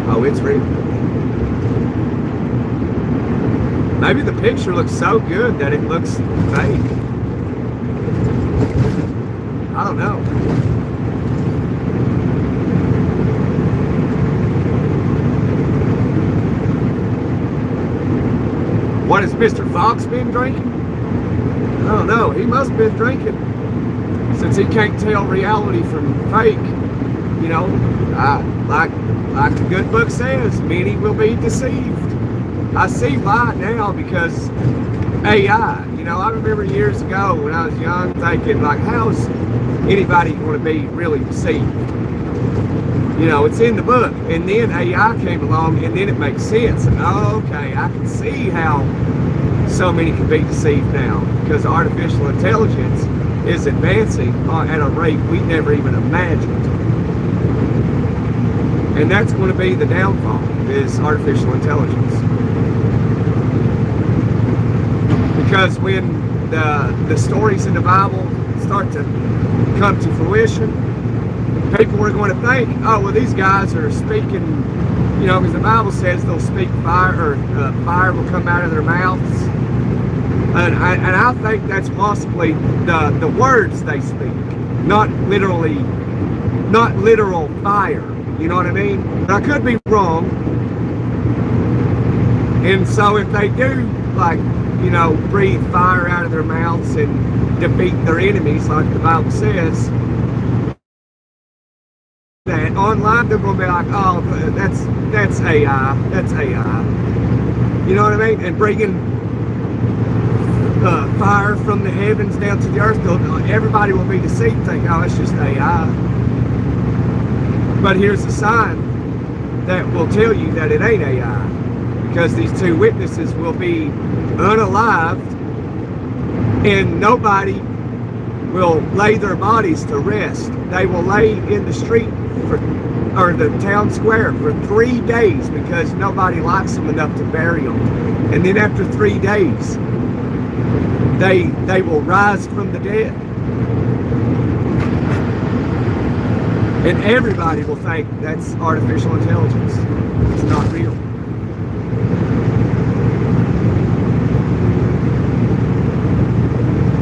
Oh, it's real. Maybe the picture looks so good that it looks fake. I don't know. What has Mr. Fox been drinking? I don't know. He must have been drinking since he can't tell reality from fake. You know, like the good book says, many will be deceived. I see why now, because AI. You know, I remember years ago when I was young thinking, like, how's anybody going to be really deceived? You know, it's in the book. And then AI came along, and then it makes sense. And oh, okay, I can see how so many can be deceived now, because artificial intelligence is advancing at a rate we never even imagined. And that's going to be the downfall, is artificial intelligence. Because when the stories in the Bible start to come to fruition, people are going to think, oh, well, these guys are speaking, you know, because the Bible says they'll speak fire, or fire will come out of their mouths. And I think that's possibly the words they speak, not literal fire. You know what I mean? But I could be wrong. And so if they do, like, you know, breathe fire out of their mouths and defeat their enemies, like the Bible says, that online they're going to be like, oh, that's AI, that's AI. You know what I mean? And bringing fire from the heavens down to the earth, everybody will be deceived, thinking, oh, it's just AI. But here's a sign that will tell you that it ain't AI, because these two witnesses will be unalived, and nobody will lay their bodies to rest. They will lay in the street or the town square for 3 days, because nobody likes them enough to bury them. And then after 3 days, they will rise from the dead. And everybody will think that's artificial intelligence. It's not real.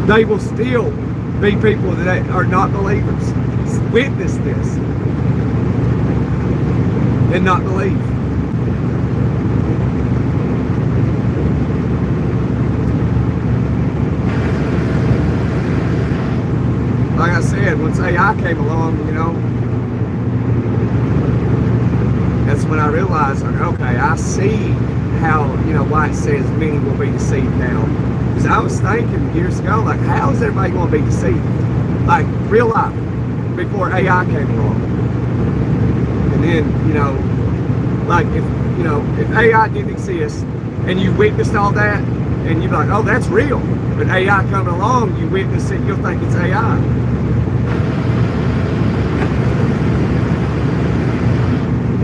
They will still be people that are not believers. Witness this and not believe. Like I said, once AI came along, you know, that's when I realized, like, okay, I see how, you know, why it says many will be deceived now. Because I was thinking years ago, like, how is everybody going to be deceived? Like, real life, before AI came along. And then, you know, like, if AI didn't exist, and you witnessed all that, and you're like, oh, that's real. But AI coming along, you witness it, you'll think it's AI.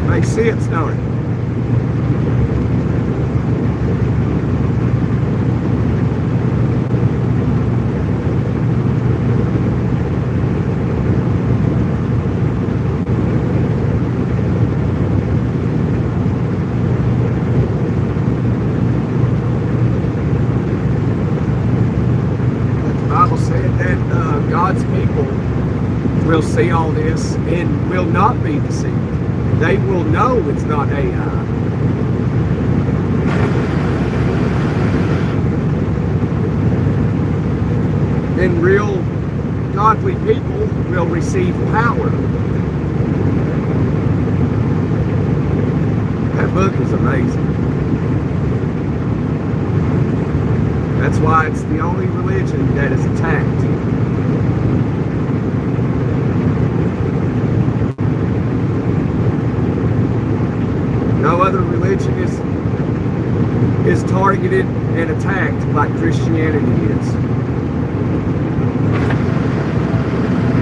Makes sense, don't it? God's people will see all this and will not be deceived. They will know it's not AI. Then real godly people will receive power. That book is amazing. That's why it's the only religion that is attacked. No other religion is targeted and attacked like Christianity is.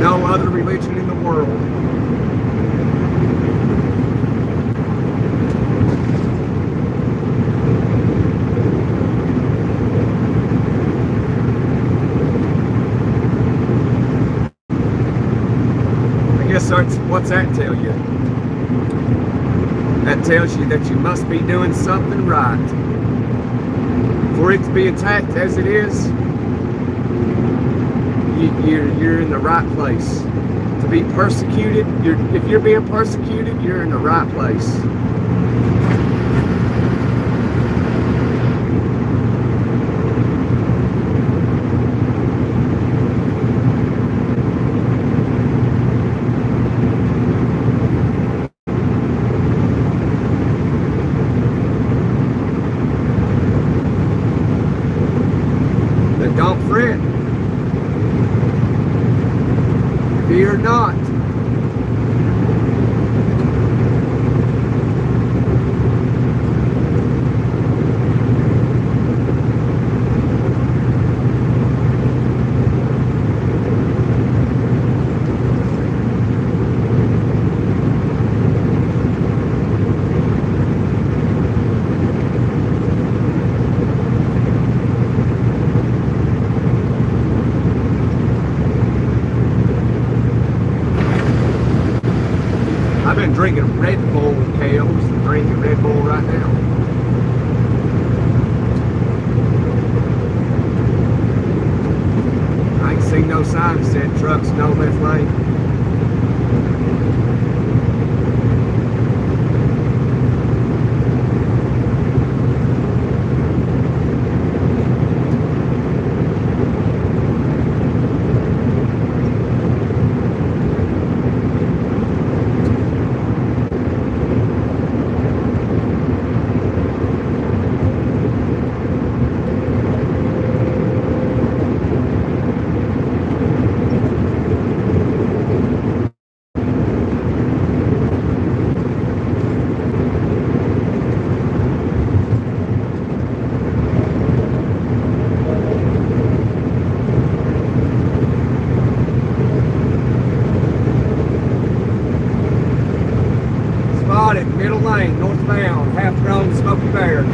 No other religion in the world. I guess what's that tell you? That tells you that you must be doing something right. For it to be attacked as it is, you're in the right place. To be persecuted, if you're being persecuted, you're in the right place. But don't fret. Fear not. I've been drinking Red Bull, Kales, and drinking Red Bull right now. I ain't seen no sign that said trucks no left lane. Middle lane, northbound, half-grown Smoky Bear.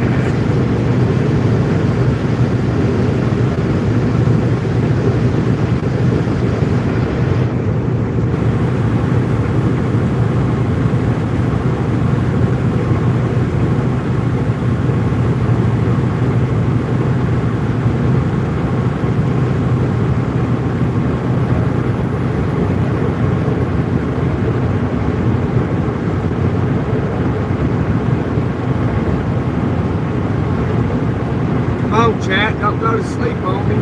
Come on, chat, don't go to sleep on me.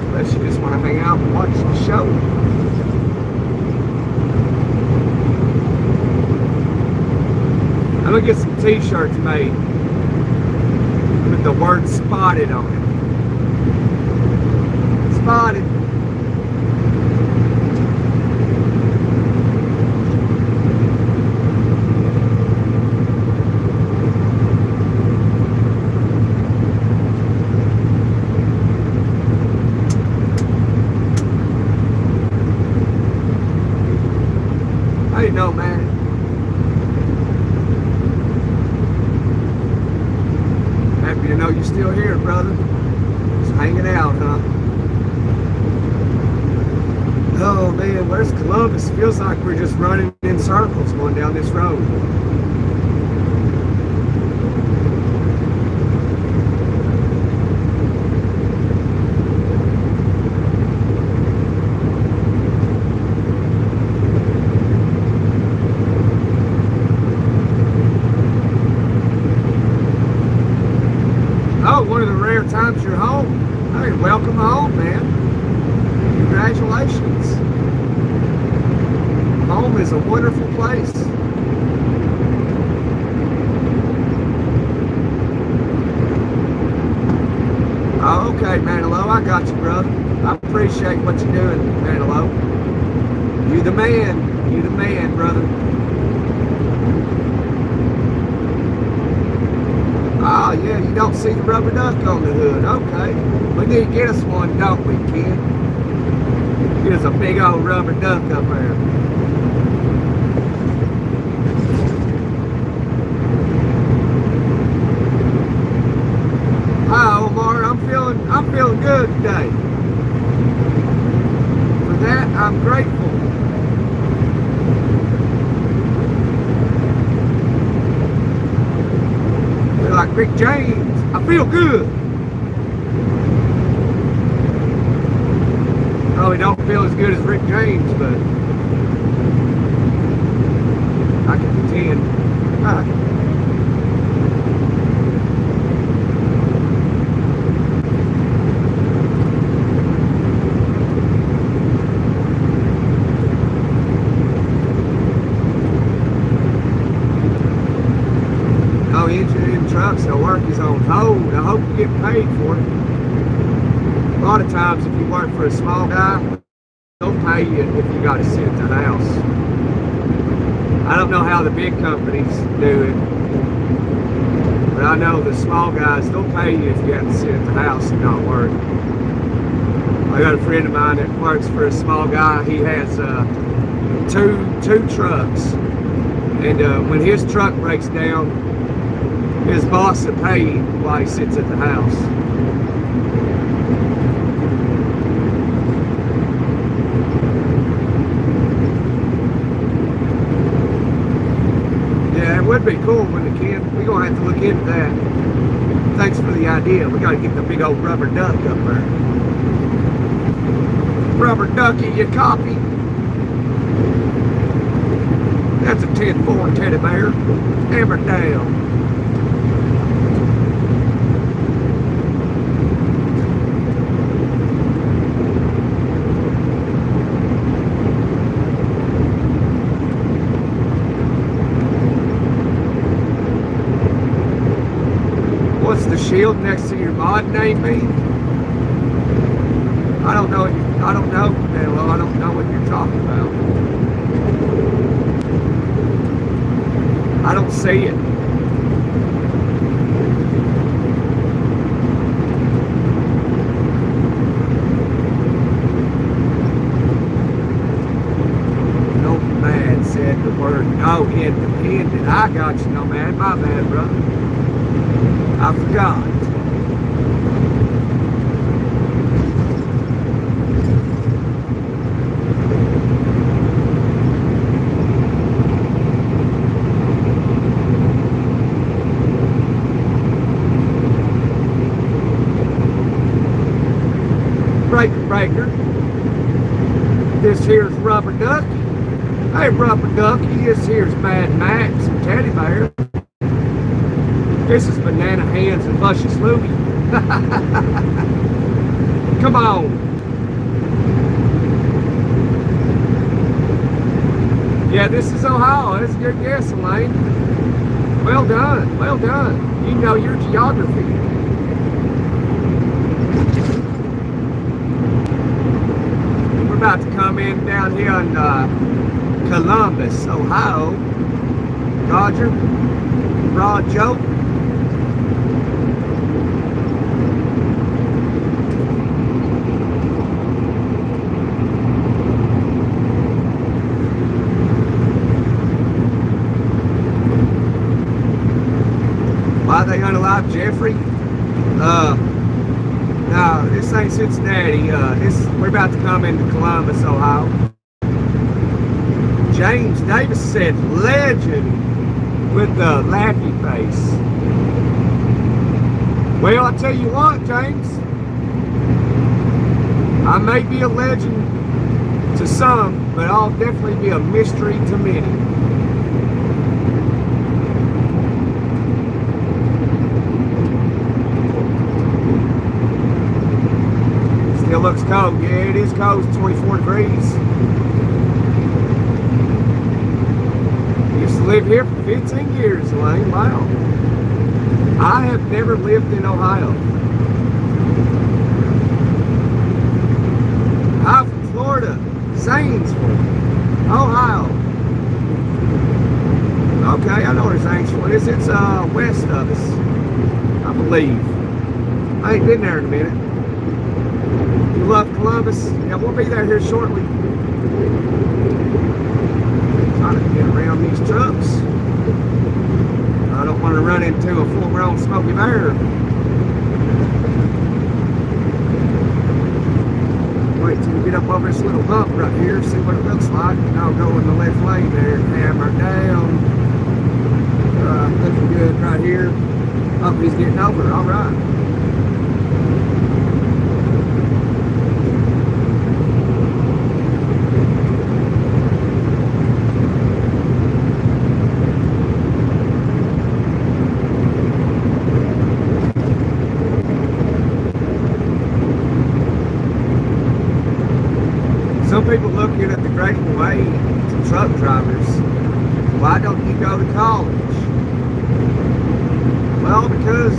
Unless you just want to hang out and watch the show. I'm gonna get some t-shirts made with the word spotted on it. Spotted. How you know, man? Happy to know you're still here, brother. Just hanging out, huh? Oh man, where's Columbus? Feels like we're just running in circles going down this road. Oh, one of the rare times you're home. Hey, welcome home, man. Congratulations. Home is a wonderful place. Oh, okay, Manilow, I got you, brother. I appreciate what you're doing, Manilow. You the man, brother. Oh, yeah, you don't see the rubber duck on the hood. Okay. We need to get us one, don't we, kid? Get us a big old rubber duck up there. Hi, Omar. I'm feeling good today. For that, I'm grateful. Feel like Rick James. I feel good. Probably don't feel as good as Rick James, but I can pretend. Ah. Engineering trucks, the work is on hold. I hope you get paid for it. A lot of times if you work for a small guy, they'll pay you if you got to sit at the house. I don't know how the big companies do it, but I know the small guys, they'll pay you if you have to sit at the house and not work. I got a friend of mine that works for a small guy. He has two trucks, and when his truck breaks down, his boss will pay him while he sits at the house. Yeah, it would be cool when the kid. We're gonna have to look into that. Thanks for the idea. We gotta get the big old rubber duck up there. Rubber ducky, you copy? That's a 10-4 teddy bear. Hammer down. What's the shield next to your mod name mean? I don't know. Well, I don't know what you're talking about. I don't see it. Nomad said the word. Oh, independent. I got you, Nomad. My bad, brother. I forgot. Breaker. This here's Rubber Ducky. Hey, Rubber Ducky, this here's Mad Max and Teddy Bear. This is Banana Hands and Luscious Louie. Come on. Yeah, this is Ohio. That's a good guess, Elaine. Well done. Well done. You know your geography. We're about to come in down here in Columbus, Ohio. Roger. Joe. Why they unalive Jeffrey? No, this ain't Cincinnati. We're about to come into Columbus, Ohio. James Davis said legend with the laughy face. Well, I tell you what, James. I may be a legend to some, but I'll definitely be a mystery to many. looks cold. Yeah, it is cold. It's 24 degrees. Used to live here for 15 years, Elaine. Wow. I have never lived in Ohio. I'm from Florida, Zanesville, Ohio. Okay, I know where Zanesville is. It's west of us, I believe. I ain't been there in a minute. You love Columbus? Yeah, we'll be there here shortly. Trying to get around these trucks. I don't want to run into a full-grown Smoky Bear. Wait till we get up over this little hump right here, see what it looks like. And I'll go in the left lane there and hammer down. Looking good right here. Oh, he's getting over. All right. Some people looking at the great way to truck drivers. Why don't you go to college? Well, because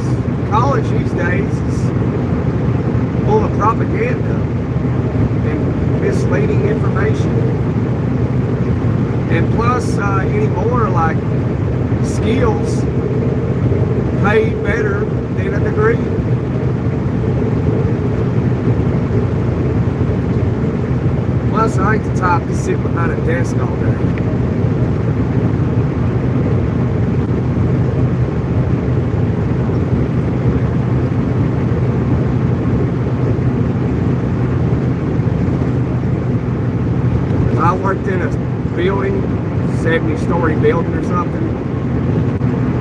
college these days is full of propaganda and misleading information. And plus, any more like skills pay better than a degree. Plus, I ain't the type to sit behind a desk all day. If I worked in a building, 70-story building or something,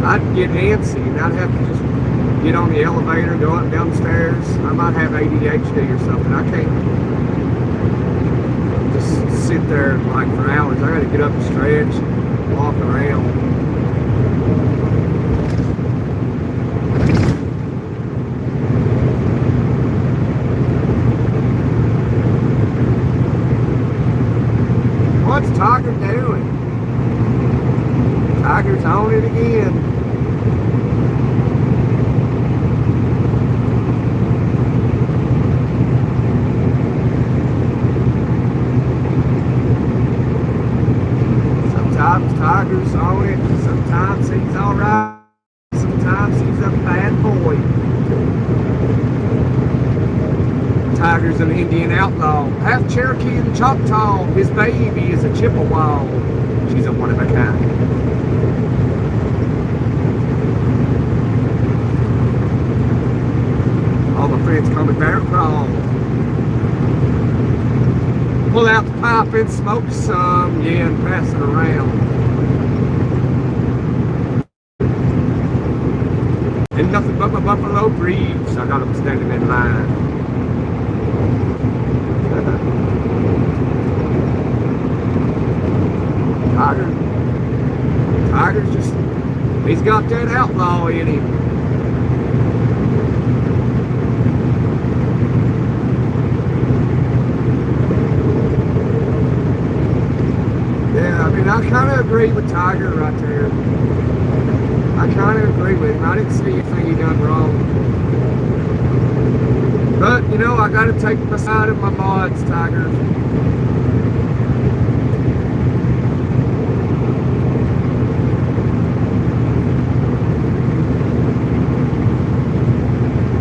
I'd get antsy and I'd have to just get on the elevator, go up and down the stairs. I might have ADHD or something. I can't sit there like for hours. I gotta get up and stretch, walk around. What's Tiger doing? Tiger's on it again. Tiger's on it. Sometimes he's alright. Sometimes he's a bad boy. Tiger's an Indian outlaw. Half Cherokee and Choctaw. His baby is a Chippewa. She's a one of a kind. All my friends call me Bear Crawl. Pull out the pipe and smoke some, yeah, and pass it around. And nothing but my buffalo breeds. I got them standing in line. Tiger's just, he's got that outlaw in him. Yeah, I mean, I kind of agree with Tiger right there. I kind of agree with him. I didn't see anything he done wrong. But, you know, I got to take the side of my mods, Tiger.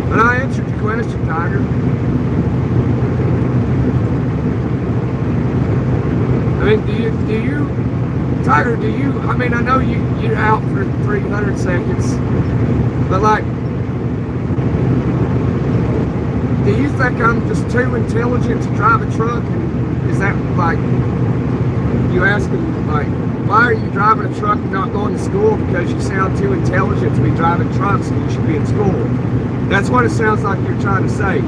But I answered your question, Tiger. I mean, do you, Tiger, I mean, I know you're out for 300 seconds, but like, do you think I'm just too intelligent to drive a truck? And is that like, you asking, like, why are you driving a truck and not going to school? Because you sound too intelligent to be driving trucks and you should be in school. That's what it sounds like you're trying to say.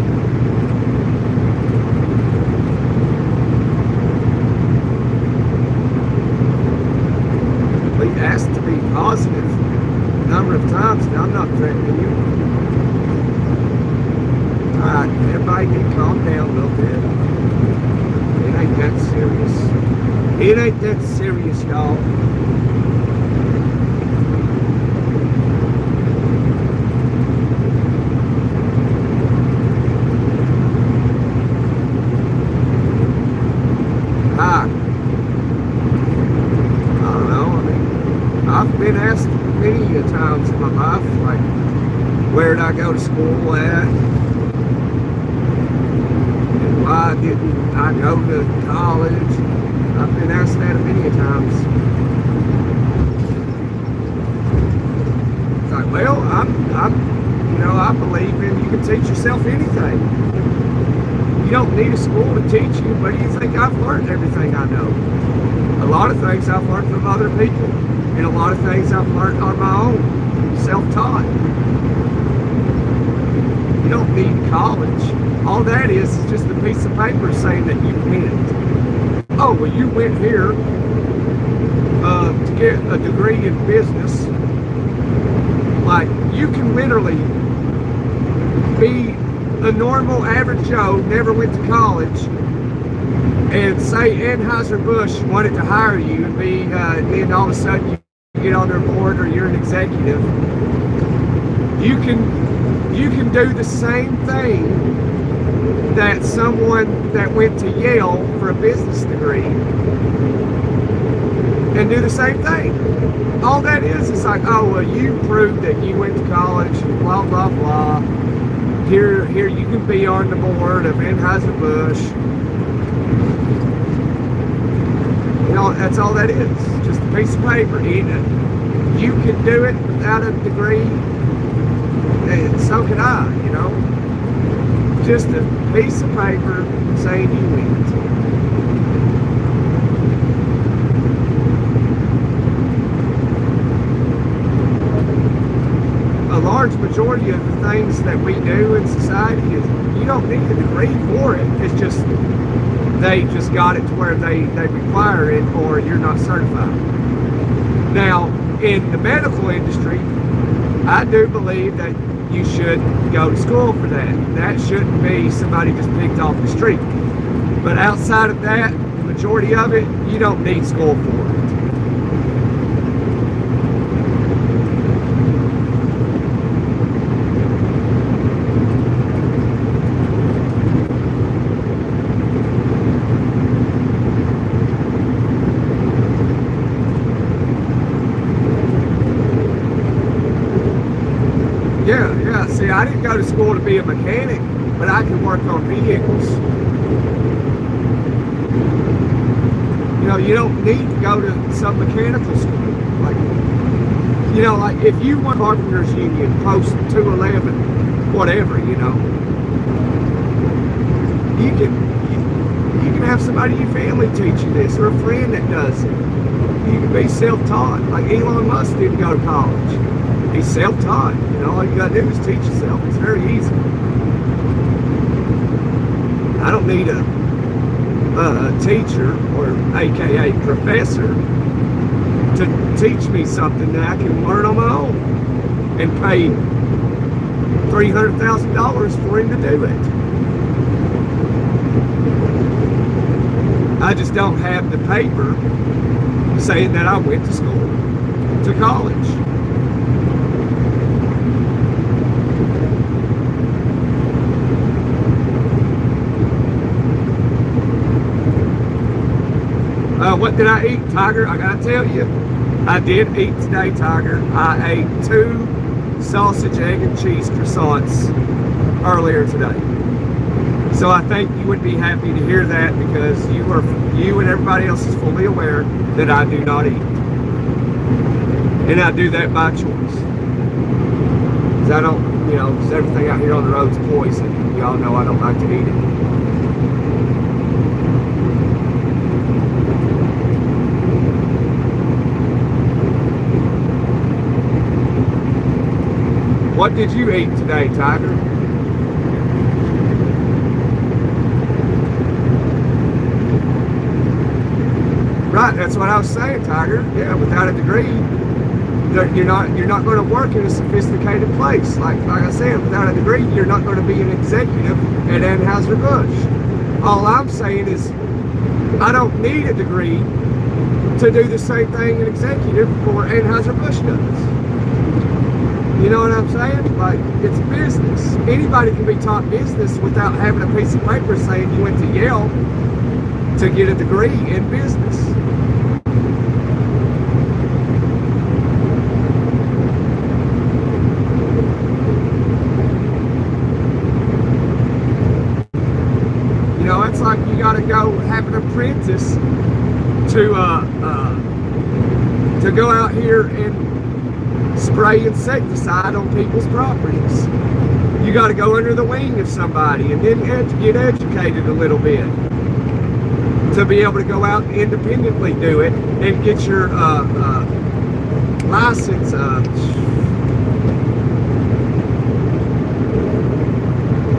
Asked to be positive a number of times, and I'm not threatening you. Alright, everybody need to calm down a little ain't that serious, y'all. I don't know. I mean, I've been asked many a times in my life, like, where'd I go to school at? And why didn't I go to college? I've been asked that many a times. It's like, well, I believe in you can teach yourself anything. You don't need a school to teach you, but you think I've learned everything I know. A lot of things I've learned from other people, and a lot of things I've learned on my own, self-taught. You don't need college. All that is just a piece of paper saying that you went. Oh, well, you went here to get a degree in business. Like, you can literally be a normal average Joe, never went to college, and say Anheuser-Busch wanted to hire you and be, and all of a sudden you get on their board or you're an executive. You can do the same thing that someone that went to Yale for a business degree and do the same thing. All that is like, oh, well, you proved that you went to college, blah, blah, blah. Here you can be on the board of Anheuser-Busch. You know, that's all that is. Just a piece of paper. You can do it without a degree, and so can I, you know. Just a piece of paper saying you went. A large majority of the things that we do in society is you don't need a degree for it. It's just they just got it to where they require it or you're not certified. Now, in the medical industry, I do believe that you should go to school for that. That shouldn't be somebody just picked off the street. But outside of that, the majority of it, you don't need school for it. Yeah. See, I didn't go to school to be a mechanic, but I can work on vehicles. You know, you don't need to go to some mechanical school. Like, you know, like if you want Carpenters Union, Post 211, whatever, you know, you can have somebody in your family teach you this, or a friend that does it. You can be self-taught. Like Elon Musk didn't go to college. He's self-taught. You know, all you gotta do is teach yourself. It's very easy. I don't need a teacher or AKA professor to teach me something that I can learn on my own and pay $300,000 for him to do it. I just don't have the paper saying that I went to school, to college. What did I eat, Tiger? I gotta tell you, I did eat today, Tiger. I ate 2 sausage, egg, and cheese croissants earlier today. So I think you would be happy to hear that because you and everybody else is fully aware that I do not eat. And I do that by choice. Because I don't, you know, because everything out here on the road is poison. Y'all know I don't like to eat it. What did you eat today, Tiger? Right, that's what I was saying, Tiger. Yeah, without a degree, you're not going to work in a sophisticated place. Like I said, without a degree, you're not going to be an executive at Anheuser-Busch. All I'm saying is, I don't need a degree to do the same thing an executive for Anheuser-Busch does. You know what I'm saying? Like, it's business. Anybody can be taught business without having a piece of paper saying you went to Yale to get a degree in business. You know, it's like you got to go have an apprentice to go out here and spray insecticide on people's properties. You got to go under the wing of somebody and then get educated a little bit to be able to go out and independently do it and get your license.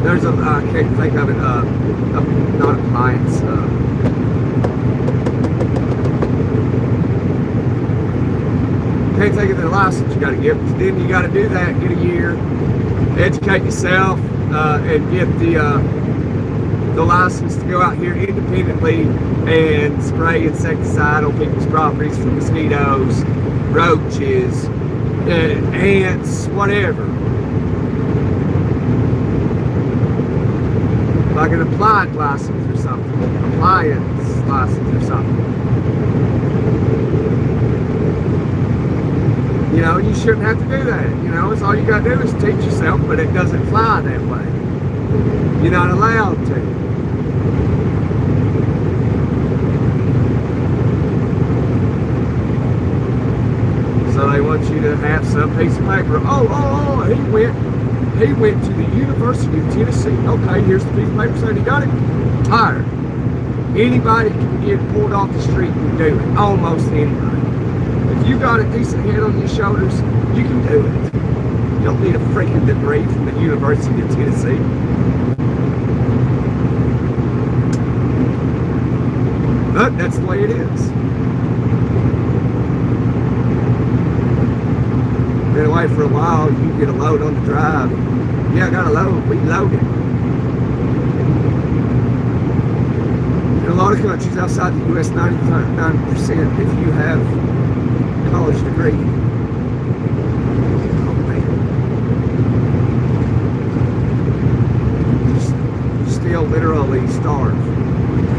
There's a, I can't think of it, not appliance. Can't think of the license you got to get. But then you got to do that, get a year, educate yourself, and get the license to go out here independently and spray insecticide on people's properties for mosquitoes, roaches, ants, whatever. Like an applied license or something, appliance license or something. You know, you shouldn't have to do that. You know, it's all you got to do is teach yourself, but it doesn't fly that way. You're not allowed to. So they want you to have some piece of paper. Oh, he went to the University of Tennessee. Okay, here's the piece of paper saying he got it. Hired. Anybody can get pulled off the street and do it. Almost anybody. If you got a decent head on your shoulders, you can do it. You don't need a freaking degree from the University of Tennessee. But that's the way it is. Been away for a while, you get a load on the drive. Yeah, I got a load, we loaded. In a lot of countries outside the US, 99% if you have a college degree. Oh man. You still literally starve.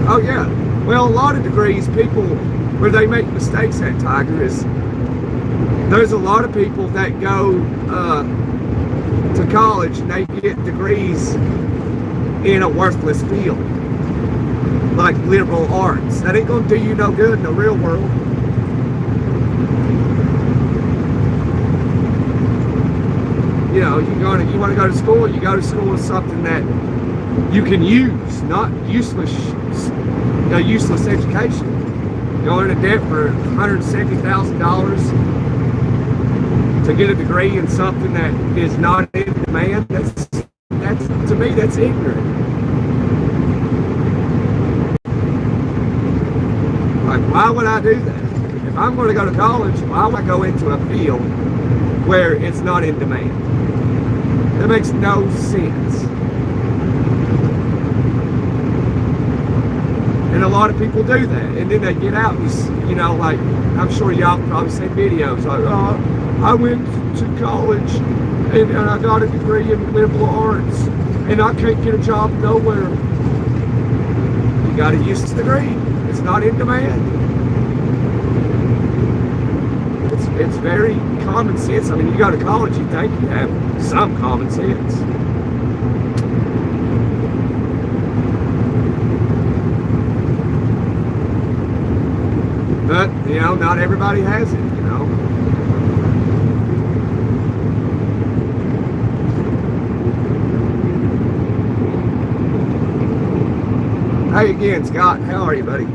Oh yeah, well a lot of degrees, people, where they make mistakes at Tiger is, there's a lot of people that go to college and they get degrees in a worthless field, like liberal arts. That ain't gonna do you no good in the real world. You know, you want to go to school, you go to school with something that you can use, not useless, useless education. Going into debt for $170,000 to get a degree in something that is not in demand, that's to me, that's ignorant. Like, why would I do that? If I'm going to go to college, why would I go into a field where it's not in demand? That makes no sense. And a lot of people do that, and then they get out and, you know, like, I'm sure y'all probably seen videos like, oh, I went to college and I got a degree in liberal arts and I can't get a job nowhere. You got to use this degree. It's not in demand. It's very common sense. I mean, you go to college, you think you have some common sense. But, you know, not everybody has it, you know. Hey again, Scott. How are you, buddy?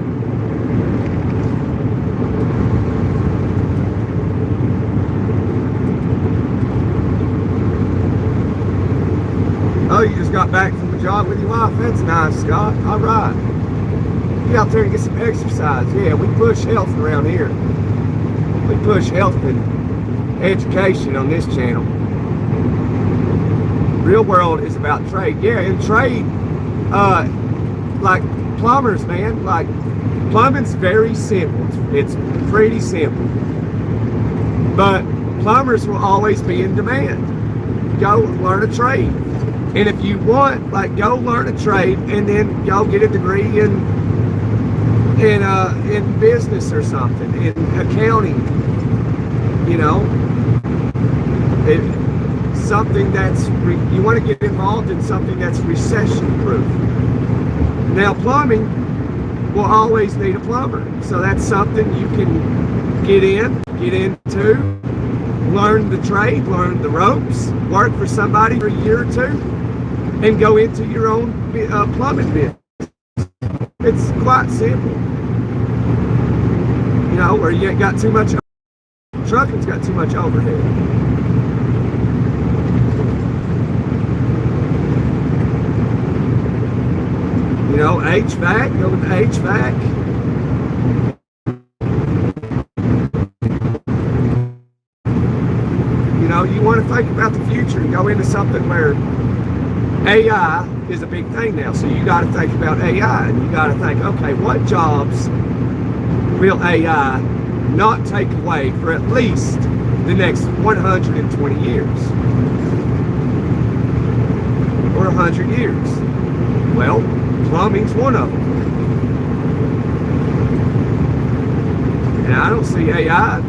Oh, you just got back from the job with your wife. That's nice, Scott. All right. Get out there and get some exercise. Yeah, we push health around here. We push health and education on this channel. Real world is about trade. Yeah, and trade, like plumbers, man, like plumbing's very simple. It's pretty simple. But plumbers will always be in demand. Go learn a trade. And if you want, like, go learn a trade and then go get a degree in business or something, in accounting, you know. Something that's, you want to get involved in something that's recession proof. Now plumbing will always need a plumber. So that's something you can get into, learn the trade, learn the ropes, work for somebody for a year or two, and go into your own plumbing business. It's quite simple. You know, where you ain't got too much, trucking's got too much overhead. You know, HVAC, go with HVAC. You know, you want to think about the future and go into something where AI is a big thing now. So you got to think about AI, and you got to think, okay, what jobs will AI not take away for at least the next 120 years or 100 years? Well, plumbing's one of them. And I don't see AI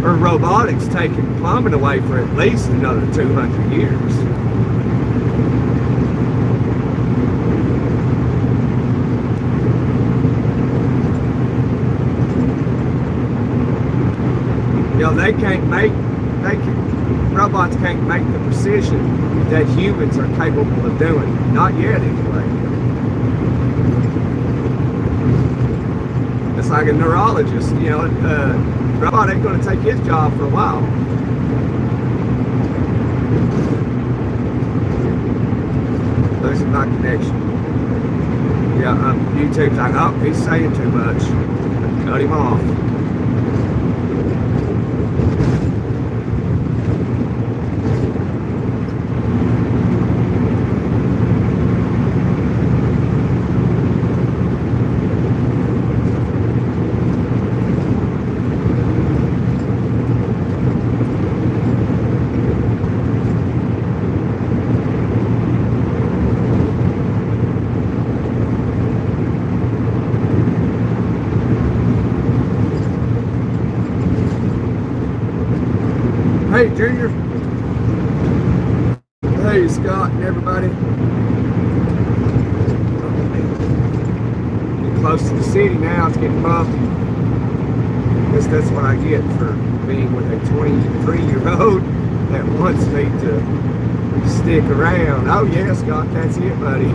or robotics taking plumbing away for at least another 200 years. You know, robots can't make the precision that humans are capable of doing. Not yet, anyway. It's like a neurologist, you know, robot ain't going to take his job for a while. Losing my connection. Yeah, YouTube's like, oh, he's saying too much. Cut him off. Hey, Junior. Hey, Scott and everybody. Getting close to the city now. It's getting bumpy. I guess that's what I get for being with a 23-year-old that wants me to stick around. Oh, yeah, Scott, that's it, buddy.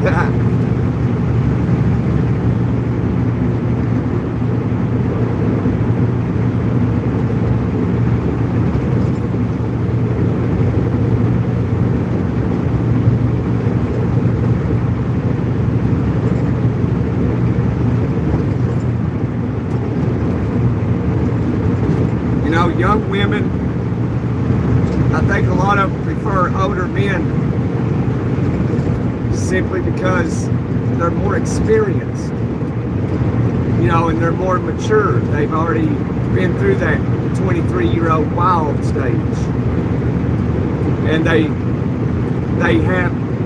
Young women, I think a lot of them prefer older men simply because they're more experienced, you know, and they're more mature. They've already been through that 23-year-old wild stage, and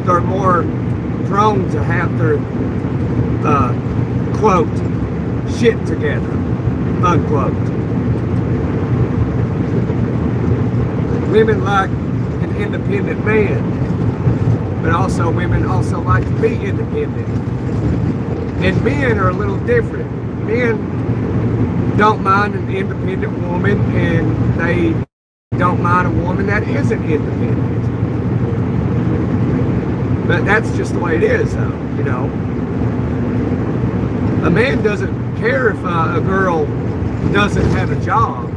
they're more prone to have their quote shit together, unquote. Women like an independent man, but also women also like to be independent. And men are a little different. Men don't mind an independent woman, and they don't mind a woman that isn't independent. But that's just the way it is, though, you know. A man doesn't care if a girl doesn't have a job.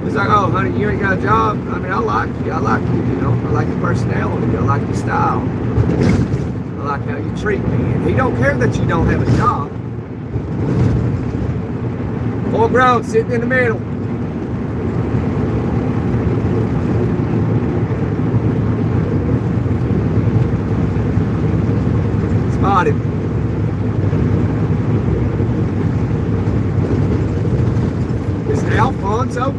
It's like, oh, honey, you ain't got a job. I mean, I like you. I like you, you know. I like your personality. I like your style. I like how you treat me. And he don't care that you don't have a job. Full grown, sitting in the middle. Spotted.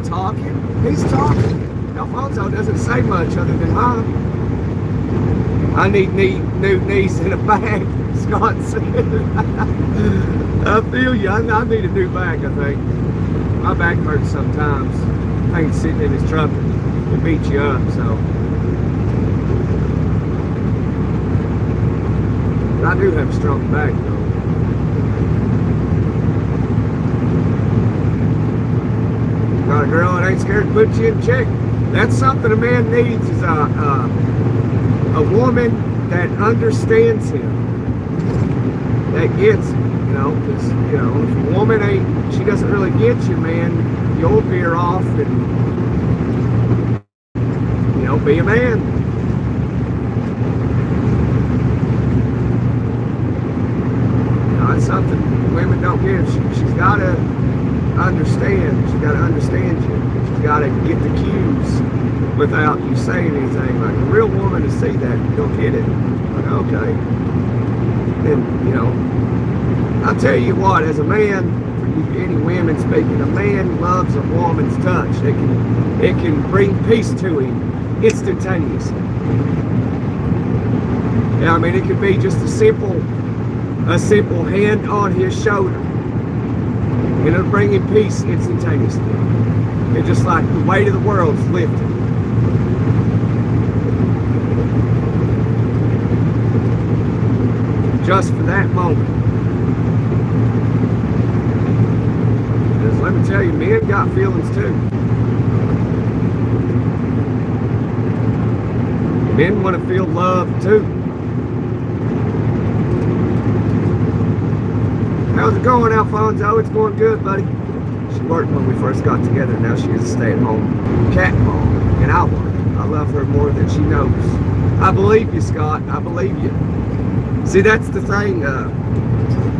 talking. He's talking. Alfonso doesn't say much other than, huh? I need new knees in a bag, Scott said. I feel you. I need a new bag, I think. My back hurts sometimes. I think sitting in his truck will beat you up, so. But I do have a strong back, though. Got a girl that ain't scared to put you in check. That's something a man needs, is a woman that understands him, that gets him, you know, because, you know, if a woman she doesn't really get you, man, you'll veer off and, you know, be a man. You know, it's something women don't get. She's got to understand. She's got to understand you. She's got to get the cues without you saying anything. Like a real woman to see that, you'll get it. Like, okay. And, you know, I'll tell you what, as a man, for you, any women speaking, a man loves a woman's touch. It can bring peace to him instantaneously. Yeah, I mean, it could be just a simple hand on his shoulder. And it'll bring him peace instantaneously. It's just like the weight of the world's lifted. Just for that moment. Because let me tell you, men got feelings too. Men want to feel love too. How's it going, Alfonso? It's going good, buddy. She worked when we first got together. Now she is a stay-at-home cat mom, and I work. I love her more than she knows. I believe you, Scott. I believe you. See, that's the thing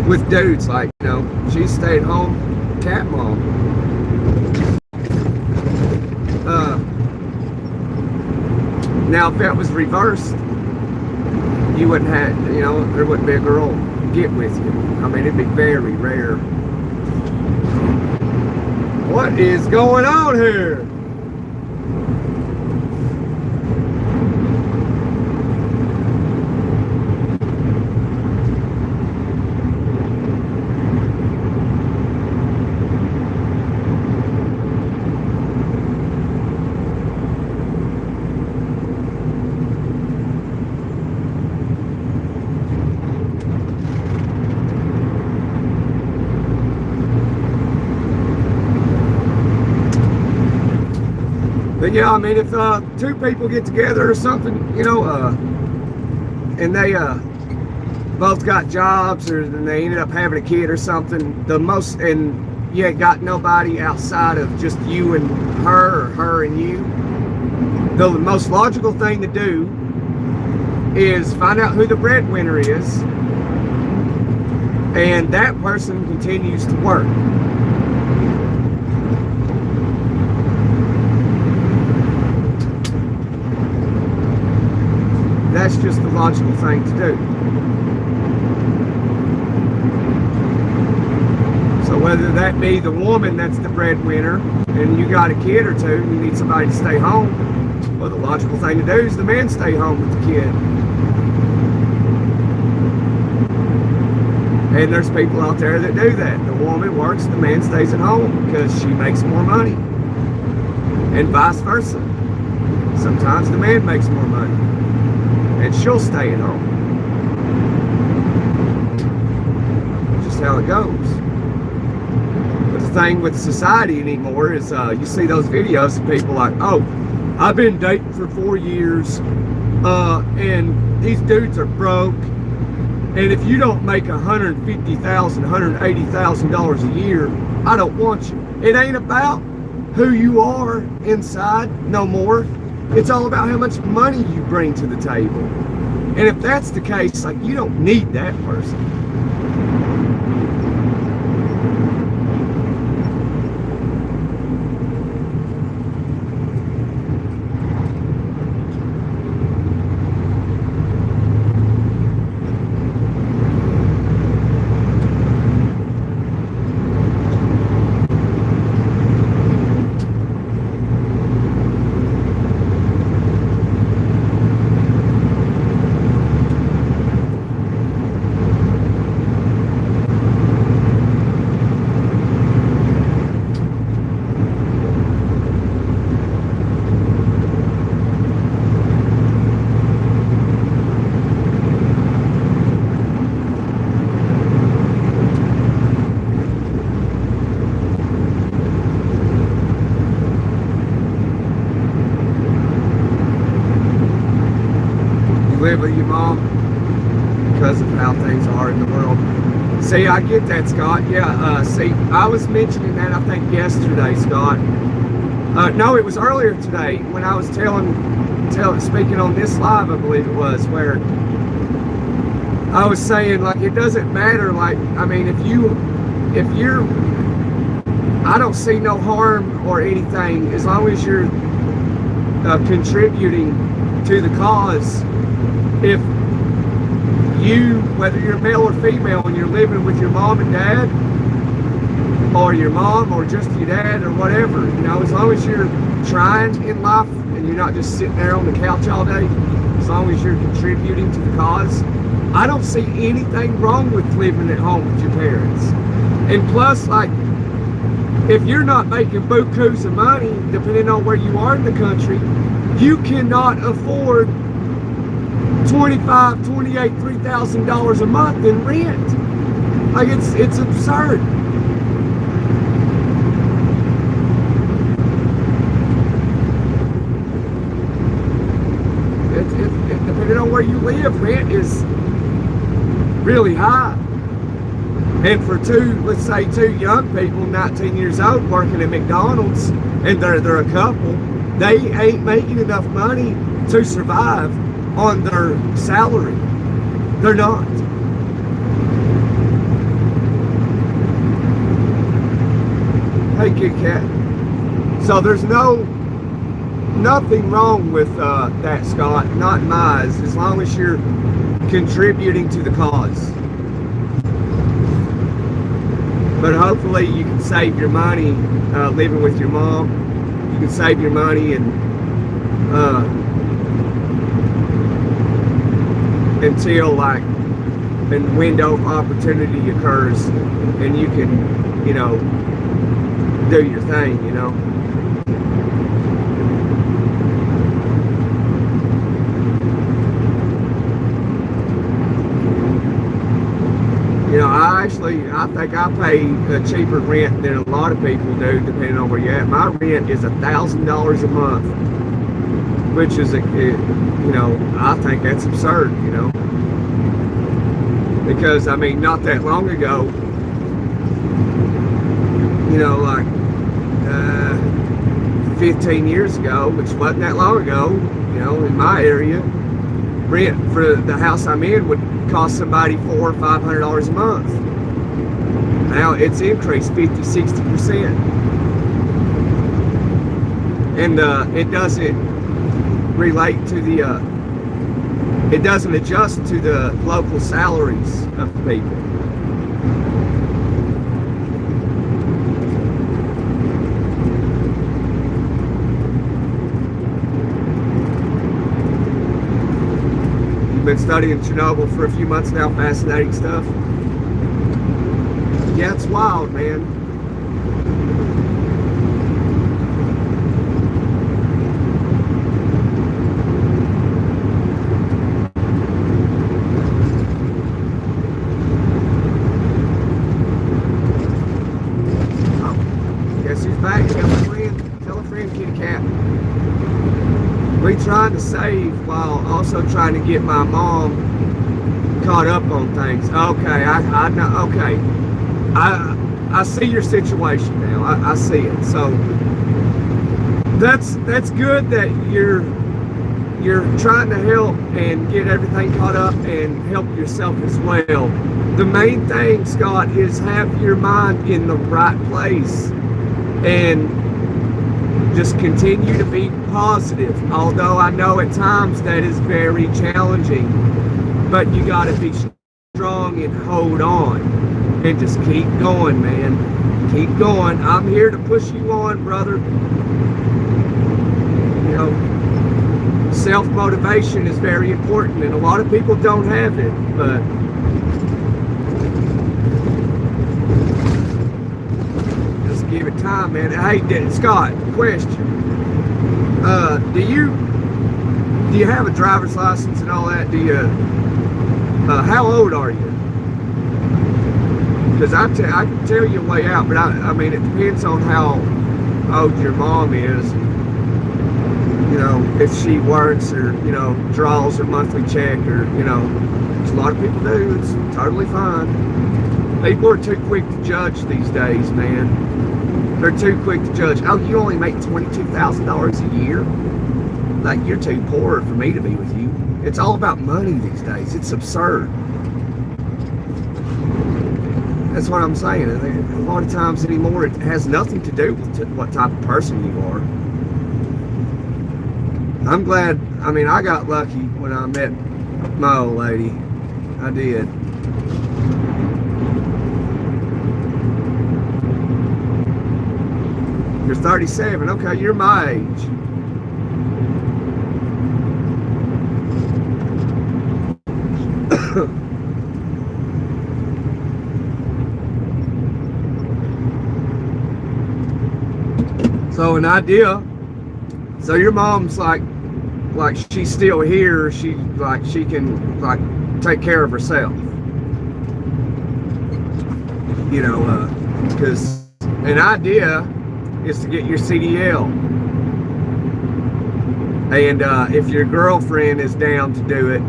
with dudes. Like, you know, she's stay-at-home cat mom. Now, if that was reversed, you wouldn't have, you know, there wouldn't be a girl get with you. I mean, it'd be very rare. What is going on here? But yeah, I mean, if two people get together or something, you know, and they both got jobs, or and they ended up having a kid or something, and you ain't got nobody outside of just you and her, or her and you, the most logical thing to do is find out who the breadwinner is, and that person continues to work. That's just the logical thing to do. So whether that be the woman that's the breadwinner and you got a kid or two and you need somebody to stay home, well, the logical thing to do is the man stay home with the kid. And there's people out there that do that. The woman works, the man stays at home because she makes more money. And vice versa. Sometimes the man makes more money and she'll stay at home. Just how it goes. But the thing with society anymore is you see those videos of people like, oh, I've been dating for 4 years and these dudes are broke, and if you don't make $150,000, $180,000 a year, I don't want you. It ain't about who you are inside no more. It's all about how much money you bring to the table. And if that's the case, like, you don't need that person. live with your mom because of how things are in the world. See, I get that, Scott. Yeah, see, I was mentioning that, I think, yesterday, Scott. No, it was earlier today when I was speaking on this live, I believe it was, where I was saying, like, it doesn't matter, like, I mean, if you're, I don't see no harm or anything as long as you're contributing to the cause. If you, whether you're male or female, and you're living with your mom and dad, or your mom, or just your dad, or whatever, you know, as long as you're trying in life and you're not just sitting there on the couch all day, as long as you're contributing to the cause, I don't see anything wrong with living at home with your parents. And plus, like, if you're not making bukus of money, depending on where you are in the country, you cannot afford $25,000, $28,000, $3,000 a month in rent. Like, it's absurd. Depending on where you live, rent is really high. And for let's say two young people, 19 years old, working at McDonald's, and they're a couple, they ain't making enough money to survive on their salary. They're not. Hey, Kit Kat. So there's nothing wrong with that, Scott, not in my eyes, as long as you're contributing to the cause. But hopefully you can save your money living with your mom. You can save your money and until, like, a window of opportunity occurs and you can, you know, do your thing, you know. You know, I think I pay a cheaper rent than a lot of people do, depending on where you're at. My rent is $1,000 a month, which is, you know, I think that's absurd, you know. Because, I mean, not that long ago, you know, like 15 years ago, which wasn't that long ago, you know, in my area, rent for the house I'm in would cost somebody $400 or $500 a month. Now it's increased 50-60%, and it doesn't relate to the it doesn't adjust to the local salaries of people. Been studying Chernobyl for a few months now. Fascinating stuff. Yeah, it's wild, man. Oh, guess who's back? Tell a friend, Kitty Cat. We trying to save while also trying to get my mom caught up on things. Okay, I know. Okay, I see your situation now. I see it. So that's good that you're trying to help and get everything caught up and help yourself as well. The main thing, Scott, is have your mind in the right place and just continue to be positive, although I know at times that is very challenging, but you got to be strong and hold on and just keep going, man. Keep going. I'm here to push you on, brother. You know, self-motivation is very important, and a lot of people don't have it, but just give it time, man. Hey, Scott, question. Do you have a driver's license and all that? Do you, how old are you? Because I can tell you a way out, but I mean, it depends on how old your mom is. You you know, if she works or, you know, draws her monthly check or, you know, which a lot of people do. It's totally fine. People are too quick to judge these days, man. They're too quick to judge. Oh, you only make $22,000 a year? Like, you're too poor for me to be with you. It's all about money these days. It's absurd. That's what I'm saying. A lot of times anymore, it has nothing to do with what type of person you are. I'm glad, I mean, I got lucky when I met my old lady. I did. You're 37. Okay, you're my age. So an idea. So your mom's like she's still here. She can take care of herself. You know, because an idea is to get your CDL. And if your girlfriend is down to do it,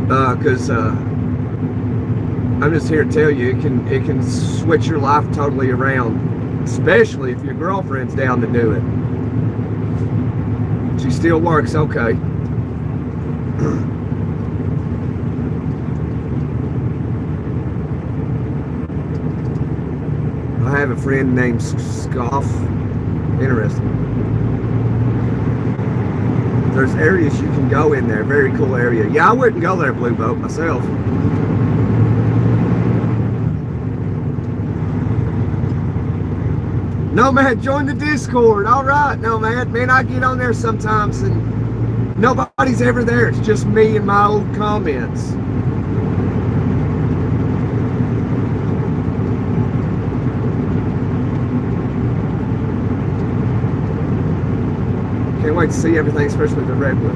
because I'm just here to tell you, it can switch your life totally around, especially if your girlfriend's down to do it. She still works, okay. I have a friend named Scoff. Interesting. There's areas you can go in there. Very cool area. Yeah, I wouldn't go there, Blue Boat, myself. Nomad, join the Discord. All right, Nomad. Man, I get on there sometimes and nobody's ever there. It's just me and my old comments. Can't wait to see everything, especially the redwood.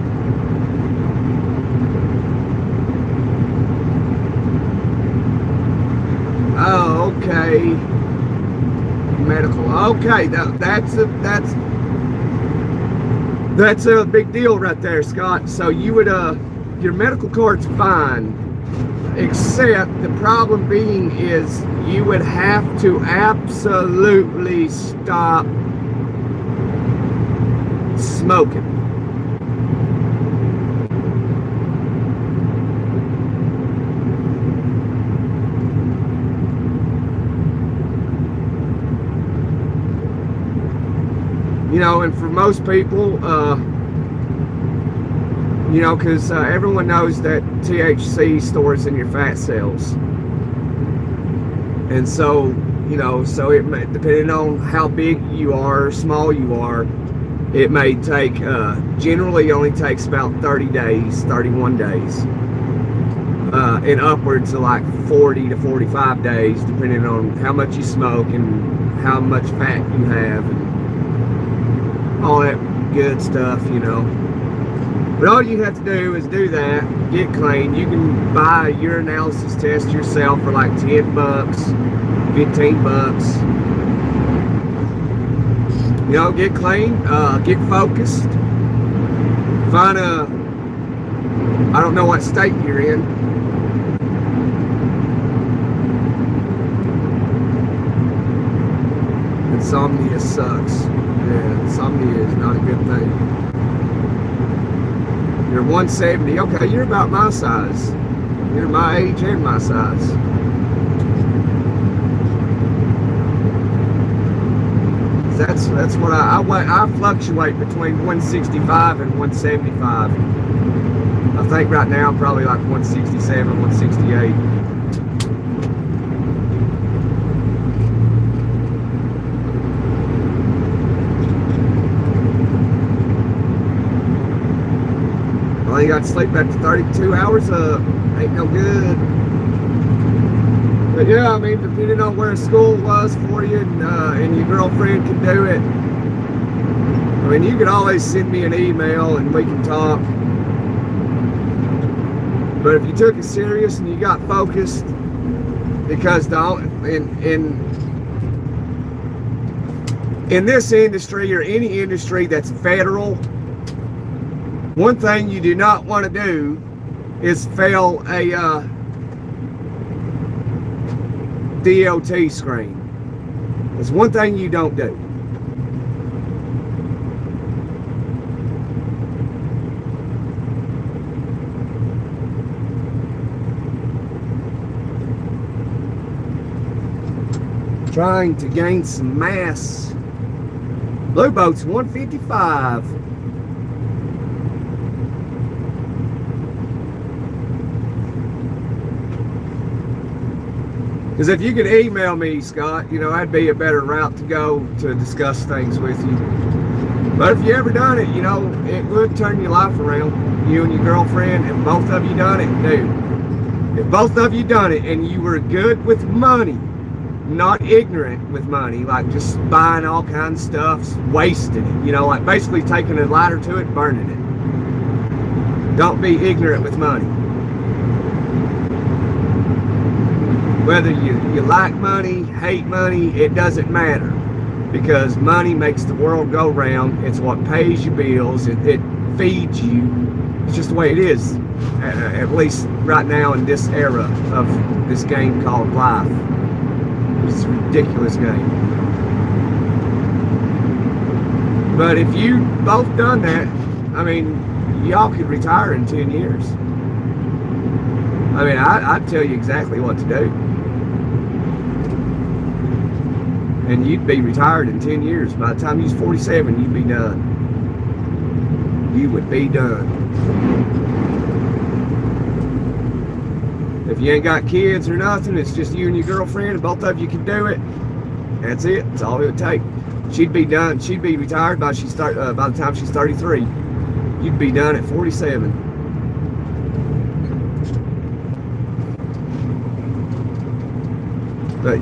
Oh, okay. Medical. Okay, that's a big deal right there, Scott. So you would your medical card's fine, except the problem being is you would have to absolutely stop smoking. You know, and for most people, you know, because everyone knows that THC stores in your fat cells. And so, you know, so it may, depending on how big you are or small you are, it may take, generally only takes about 30 days, 31 days, and upwards of like 40 to 45 days, depending on how much you smoke and how much fat you have and all that good stuff, you know. But all you have to do is do that, get clean. You can buy a urinalysis test yourself for like 10 bucks, 15 bucks. You know, get clean, get focused. Find I don't know what state you're in. Insomnia sucks. Yeah, insomnia is not a good thing. You're 170. Okay, you're about my size. You're my age and my size. That's what I fluctuate between 165 and 175. I think right now I'm probably like 167, 168. Well, you got to sleep back to 32 hours ain't no good. But yeah, I mean, depending on where school was for you and your girlfriend can do it. I mean, you can always send me an email and we can talk. But if you took it serious and you got focused, in this industry or any industry that's federal, one thing you do not want to do is fail a DOT screen. It's one thing you don't do. Trying to gain some mass. Blue boat's 155. Because if you could email me, Scott, you know, that'd be a better route to go to discuss things with you. But if you ever done it, you know, it would turn your life around. You and your girlfriend, if both of you done it, dude. If both of you done it and you were good with money, not ignorant with money, like just buying all kinds of stuff, wasting it, you know, like basically taking a lighter to it, burning it. Don't be ignorant with money. Whether you like money, hate money, it doesn't matter. Because money makes the world go round. It's what pays your bills. It feeds you. It's just the way it is. At least right now in this era of this game called life. It's a ridiculous game. But if you both done that, I mean, y'all could retire in 10 years. I mean, I'd tell you exactly what to do. And you'd be retired in 10 years. By the time you was 47, you'd be done. You would be done. If you ain't got kids or nothing, it's just you and your girlfriend, and both of you can do it. That's it. That's all it would take. She'd be done. She'd be retired by the time she's 33. You'd be done at 47. But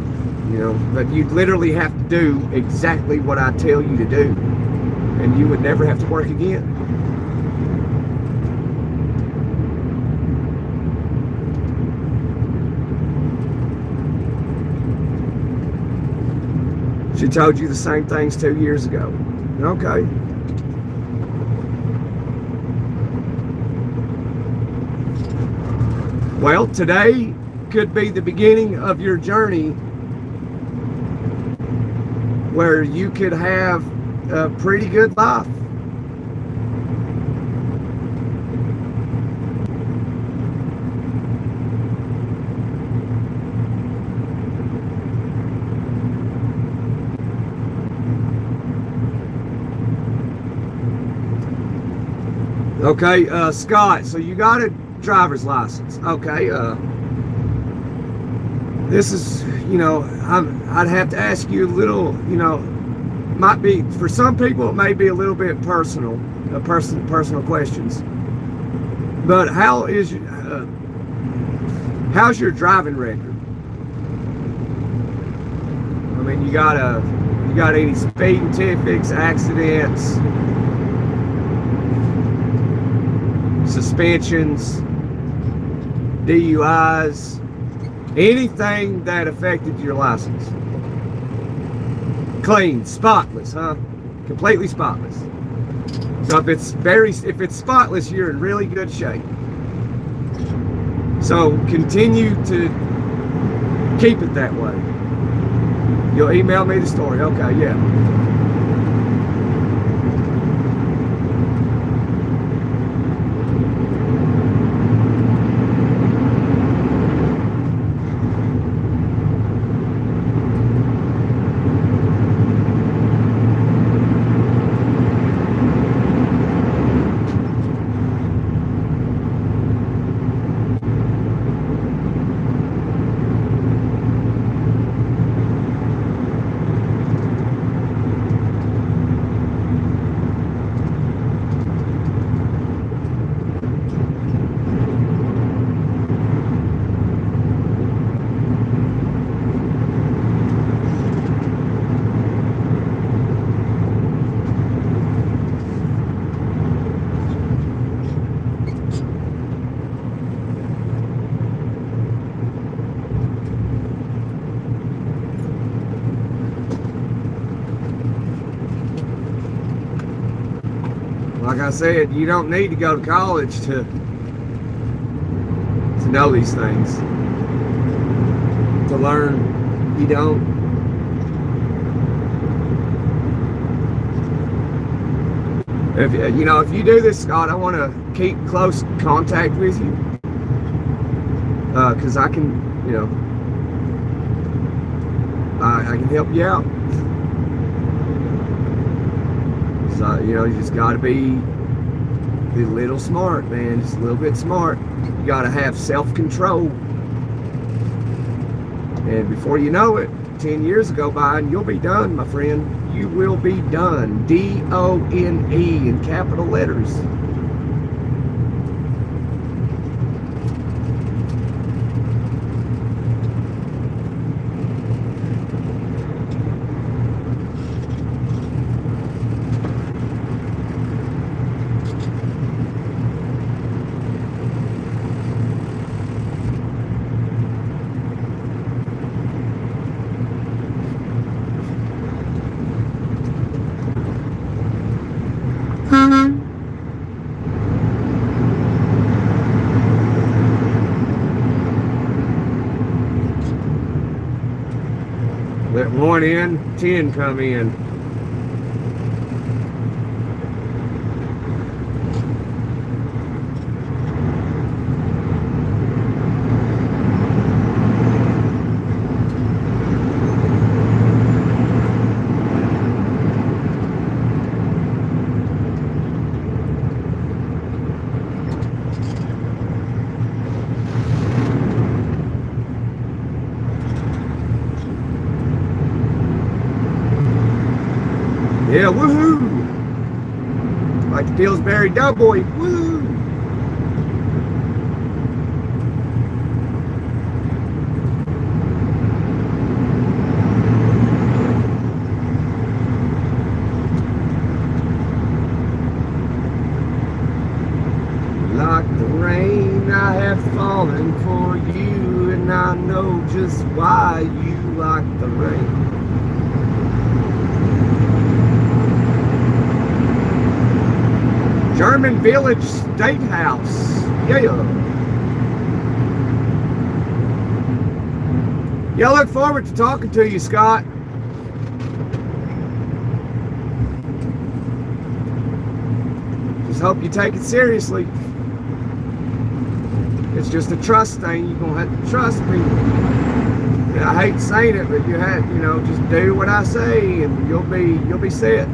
you know, but you'd literally have to do exactly what I tell you to do, and you would never have to work again. She told you the same things 2 years ago. Okay. Well, today could be the beginning of your journey where you could have a pretty good life. Okay, Scott, so you got a driver's license. Okay, this is, you know, I'd have to ask you a little, you know, might be, for some people, it may be a little bit personal, personal questions. But how's your driving record? I mean, you got any speeding tickets, accidents, suspensions, DUIs? Anything that affected your license? Clean, spotless, huh? Completely spotless. So if it's spotless, you're in really good shape. So continue to keep it that way. You'll email me the story. Okay, yeah. I said, you don't need to go to college to know these things, to learn. You don't. If you do this, Scott, I want to keep close contact with you, because I can, I can help you out. So, you just got to be a little smart, man. Just a little bit smart. You got to have self-control. And before you know it, 10 years go by and you'll be done, my friend. You will be done. D-O-N-E in capital letters. Let 1 in, 10 come in. Yeah, woohoo! Like the Pillsbury Doughboy, woo! Like the rain, I have fallen for you, and I know just why you like the rain. German Village State House. Yeah. Yeah, I look forward to talking to you, Scott. Just hope you take it seriously. It's just a trust thing. You're gonna have to trust me. I hate saying it, but you have, just do what I say and you'll be set.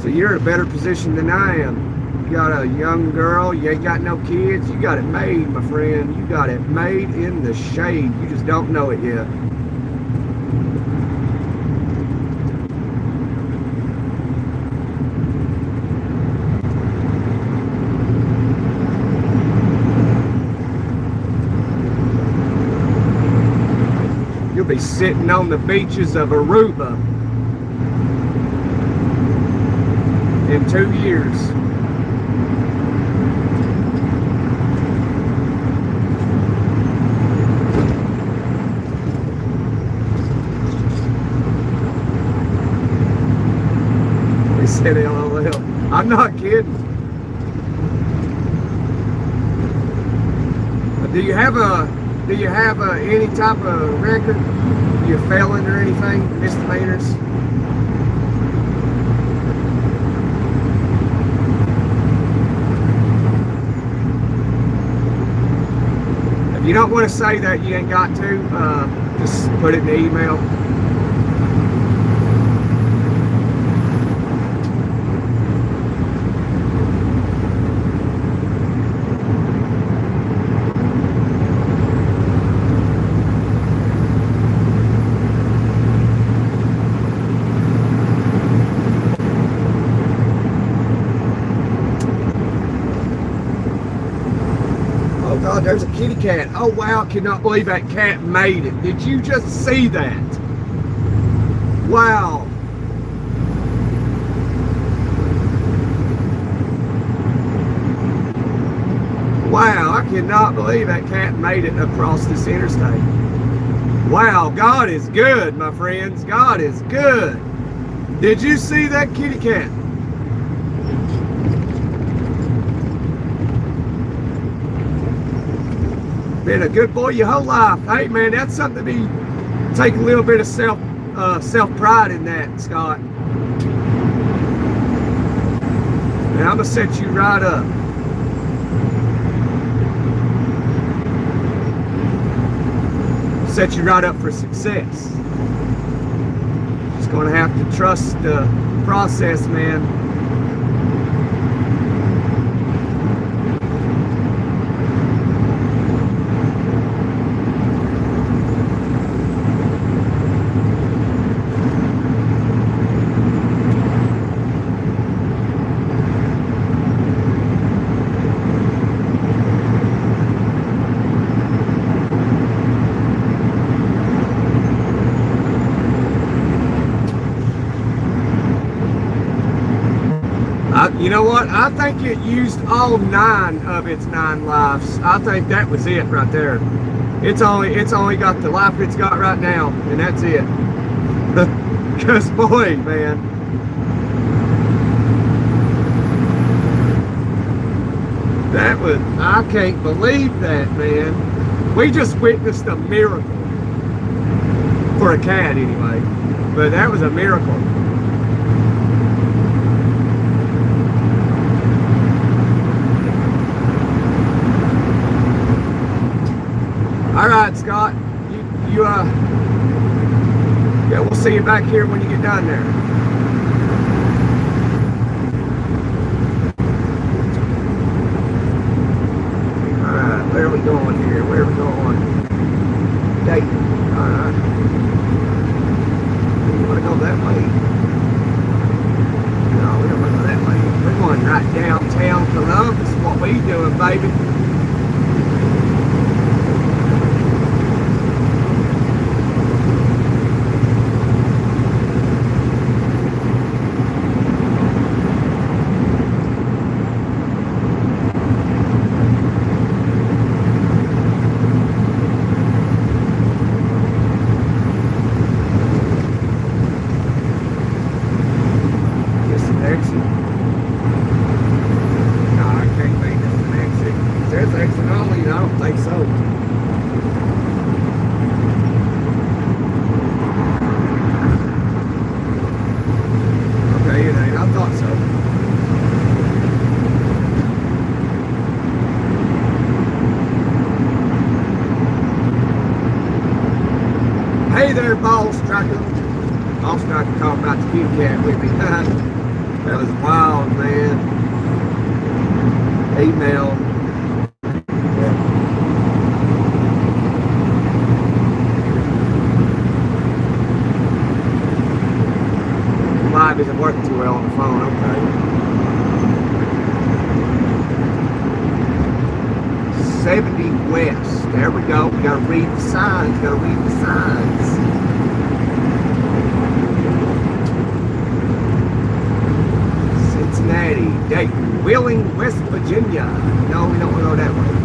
So you're in a better position than I am. You got a young girl, you ain't got no kids, you got it made, my friend. You got it made in the shade. You just don't know it yet. You'll be sitting on the beaches of Aruba in 2 years. He said LOL. I'm not kidding. Do you have any type of record? You a felon or anything? Misdemeanors? If you don't want to say that, you ain't got to. Just put it in the email. God, there's a kitty cat. Oh wow, I cannot believe that cat made it. Did you just see that? Wow. Wow, I cannot believe that cat made it across this interstate. Wow, God is good, my friends. God is good. Did you see that kitty cat? Been a good boy your whole life. Hey man, that's something to be take a little bit of self pride in that, Scott. And I'm gonna set you right up. Set you right up for success. Just gonna have to trust the process, man. You know what? I think it used all 9 of its 9 lives. I think that was it right there. It's only got the life it's got right now, and that's it. Cause boy, man. That was, I can't believe that, man. We just witnessed a miracle. For a cat anyway. But that was a miracle. All right, Scott. Yeah, we'll see you back here when you get down there. All right, where are we going here? Where are we going? Dayton. All right. You want to go that way? No, we don't want to go that way. We're going right downtown Columbus. What we doing, baby? Hey there, boss trucker. Boss trucker talking about the kitty cat with me. That was wild, man. Email. Live isn't working too well on the phone, okay. 70 West. There we go. We gotta read the signs. Gotta read the signs. Cincinnati, Dayton, Wheeling, West Virginia. No, we don't want to go that way.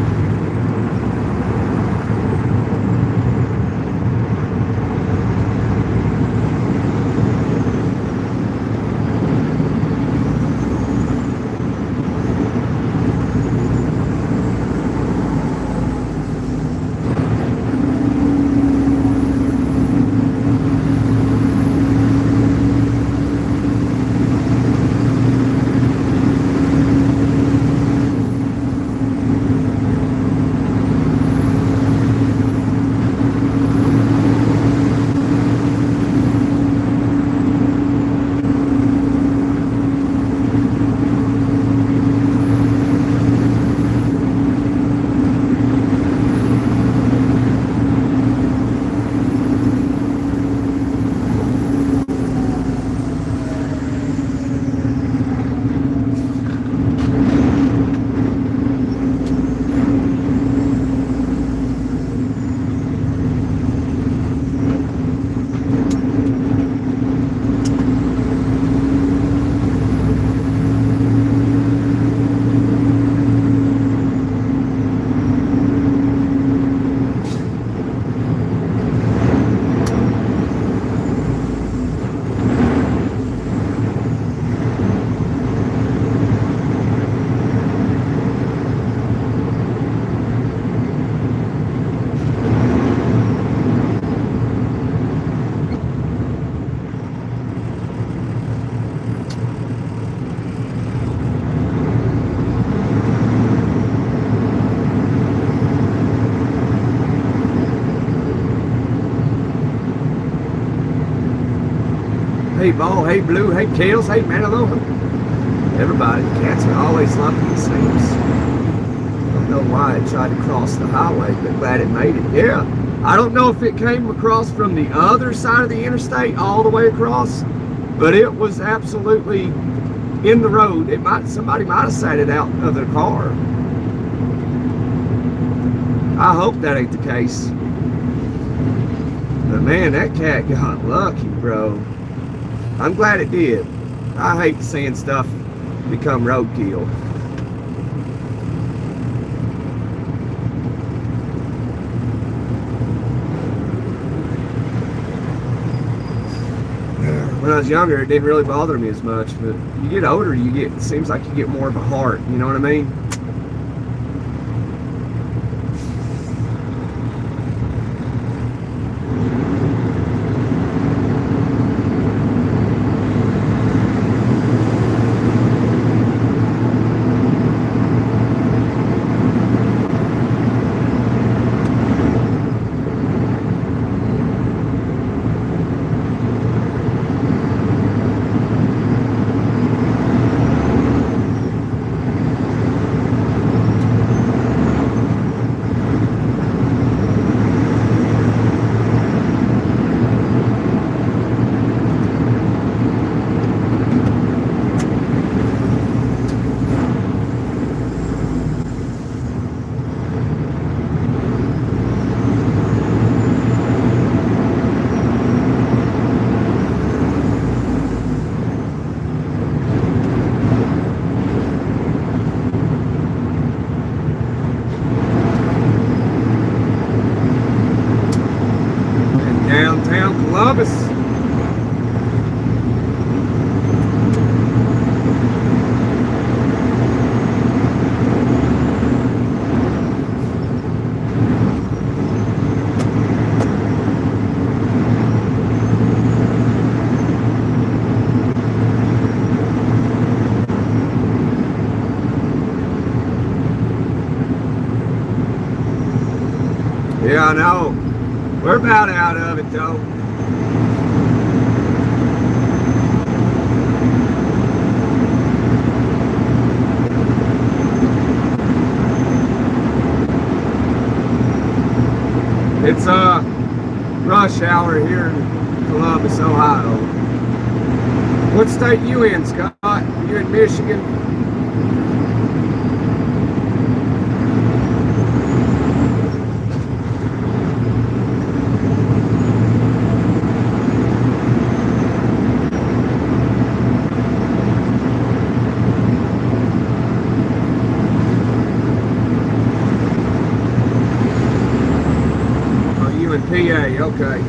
ball, hey blue, hey kills, hey man, aloha. Everybody, cats are always lucky, it seems. Don't know why it tried to cross the highway, but glad it made it. Yeah, I don't know if it came across from the other side of the interstate all the way across, but it was absolutely in the road. Somebody might have sat it out of their car. I hope that ain't the case. But man, that cat got lucky, bro. I'm glad it did. I hate seeing stuff become roadkill. When I was younger, it didn't really bother me as much, but you get older, it seems like you get more of a heart, you know what I mean? Yeah, I know. We're about out of it, though. It's rush hour here in Columbus, Ohio. What state you in, Scott? You in Michigan? PA, okay.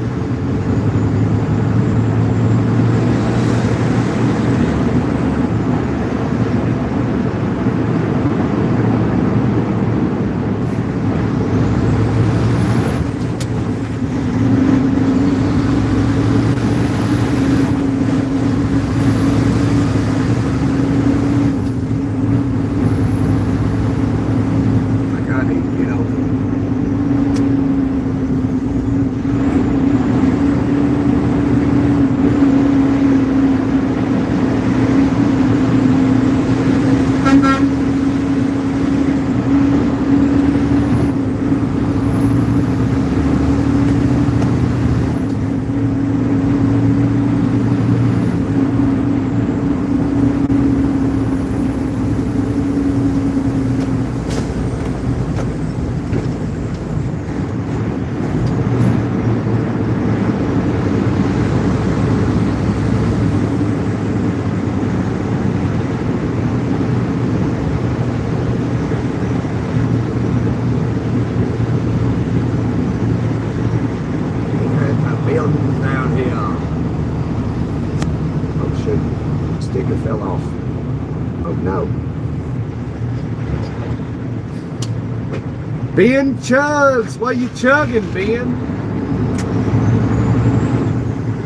Ben chugs. What you chugging, Ben?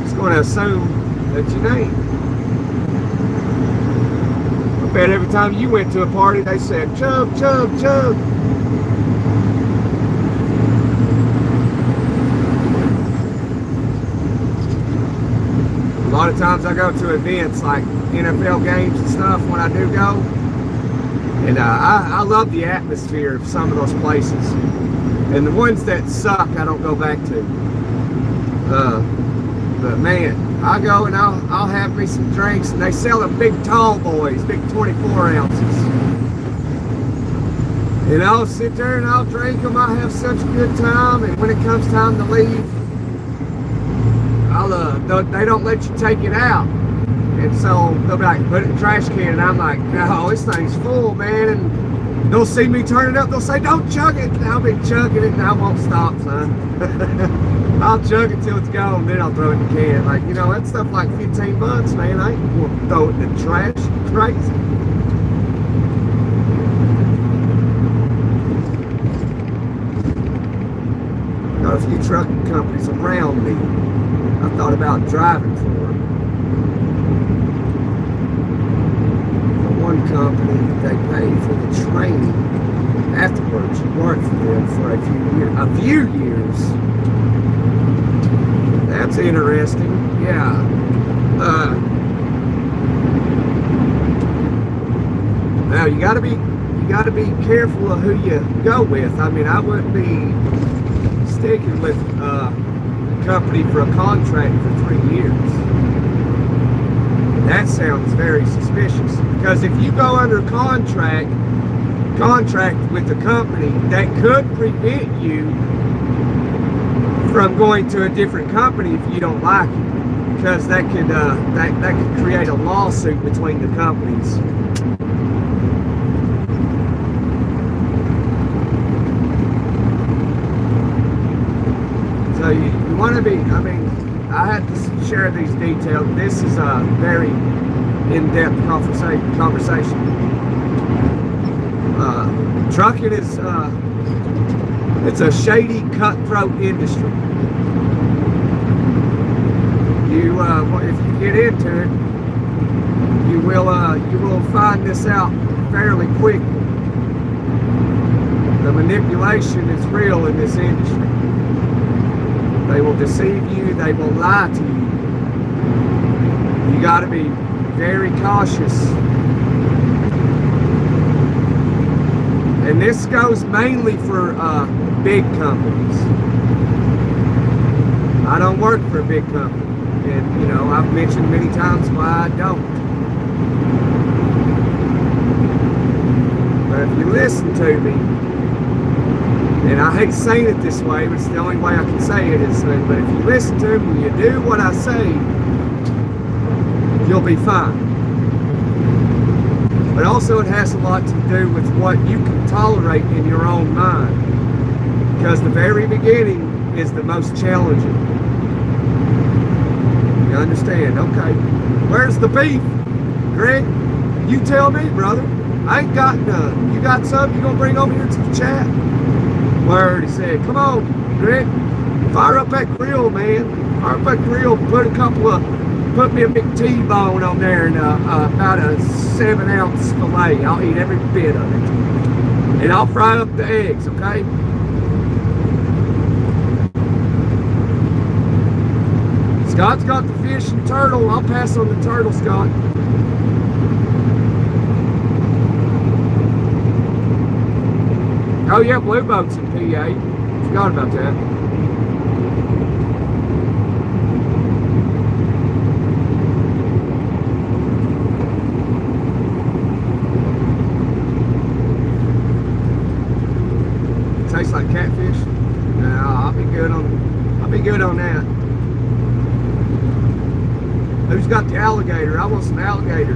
Just going to assume that you ain't. I bet every time you went to a party, they said, chug, chug, chug. A lot of times I go to events like NFL games and stuff when I do go. And I love the atmosphere of some of those places. And the ones that suck, I don't go back to. But man, I go and I'll have me some drinks, and they sell them big tall boys, big 24 ounces. And I'll sit there and I'll drink them. I'll have such a good time. And when it comes time to leave, they don't let you take it out. And so they'll be like, put it in the trash can. And I'm like, no, this thing's full, man. And they'll see me turn it up. They'll say, don't chug it. And I'll be chugging it, and I won't stop, son. I'll chug it till it's gone, then I'll throw it in the can. Like, you know, that stuff like 15 bucks, man. I ain't going to throw it in the trash. It's crazy. Got a few trucking companies around me I thought about driving for. One company, they pay for the training afterwards. You work for them for a few years. That's interesting. Yeah. Now you got to be careful of who you go with. I mean, I wouldn't be sticking with a company for a contract for 3 years. That sounds very suspicious, because if you go under contract with the company, that could prevent you from going to a different company if you don't like it, because that could create a lawsuit between the companies. So you want to be, I mean, I had to share these details. This is a very in-depth conversation. Trucking is, it's a shady, cutthroat industry. If you get into it, you will find this out fairly quickly. The manipulation is real in this industry. They will deceive you. They will lie to you. You got to be very cautious. And this goes mainly for big companies. I don't work for a big company. And, you know, I've mentioned many times why I don't. But if you listen to me, and I hate saying it this way, but it's the only way I can say it is, but if you listen to me and you do what I say, you'll be fine. But also it has a lot to do with what you can tolerate in your own mind. Because the very beginning is the most challenging. You understand? Okay. Where's the beef? Greg, you tell me, brother. I ain't got none. You got some you gonna bring over here to the chat? Word, he said, come on, Greg, fire up that grill, man. Fire up that grill, put me a big T-bone on there and about a 7-ounce filet. I'll eat every bit of it. And I'll fry up the eggs, okay? Scott's got the fish and turtle. I'll pass on the turtle, Scott. Oh yeah, Blue Boat's in PA. Forgot about that. Tastes like catfish. No, I'll be good on that. Who's got the alligator? I want some alligator.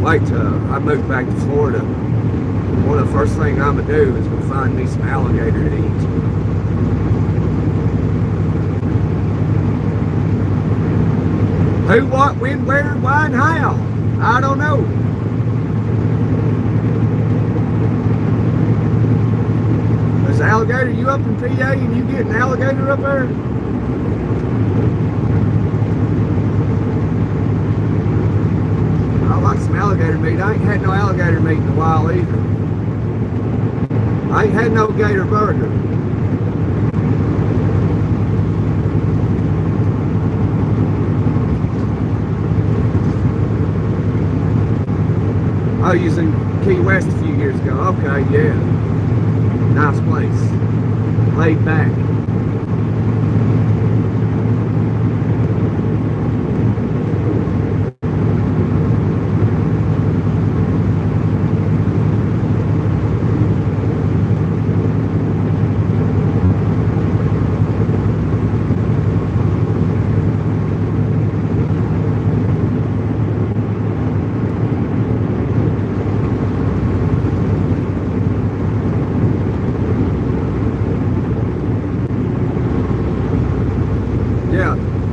Wait till I move back to Florida. One of the first things I'm gonna do is go find me some alligator to eat. Who, what, when, where, why, and how? I don't know. There's alligator. You up in PA and you getting alligator up there? alligator meat. I ain't had no alligator meat in a while either. I ain't had no gator burger. I was in Key West a few years ago. Okay, yeah. Nice place. Laid back.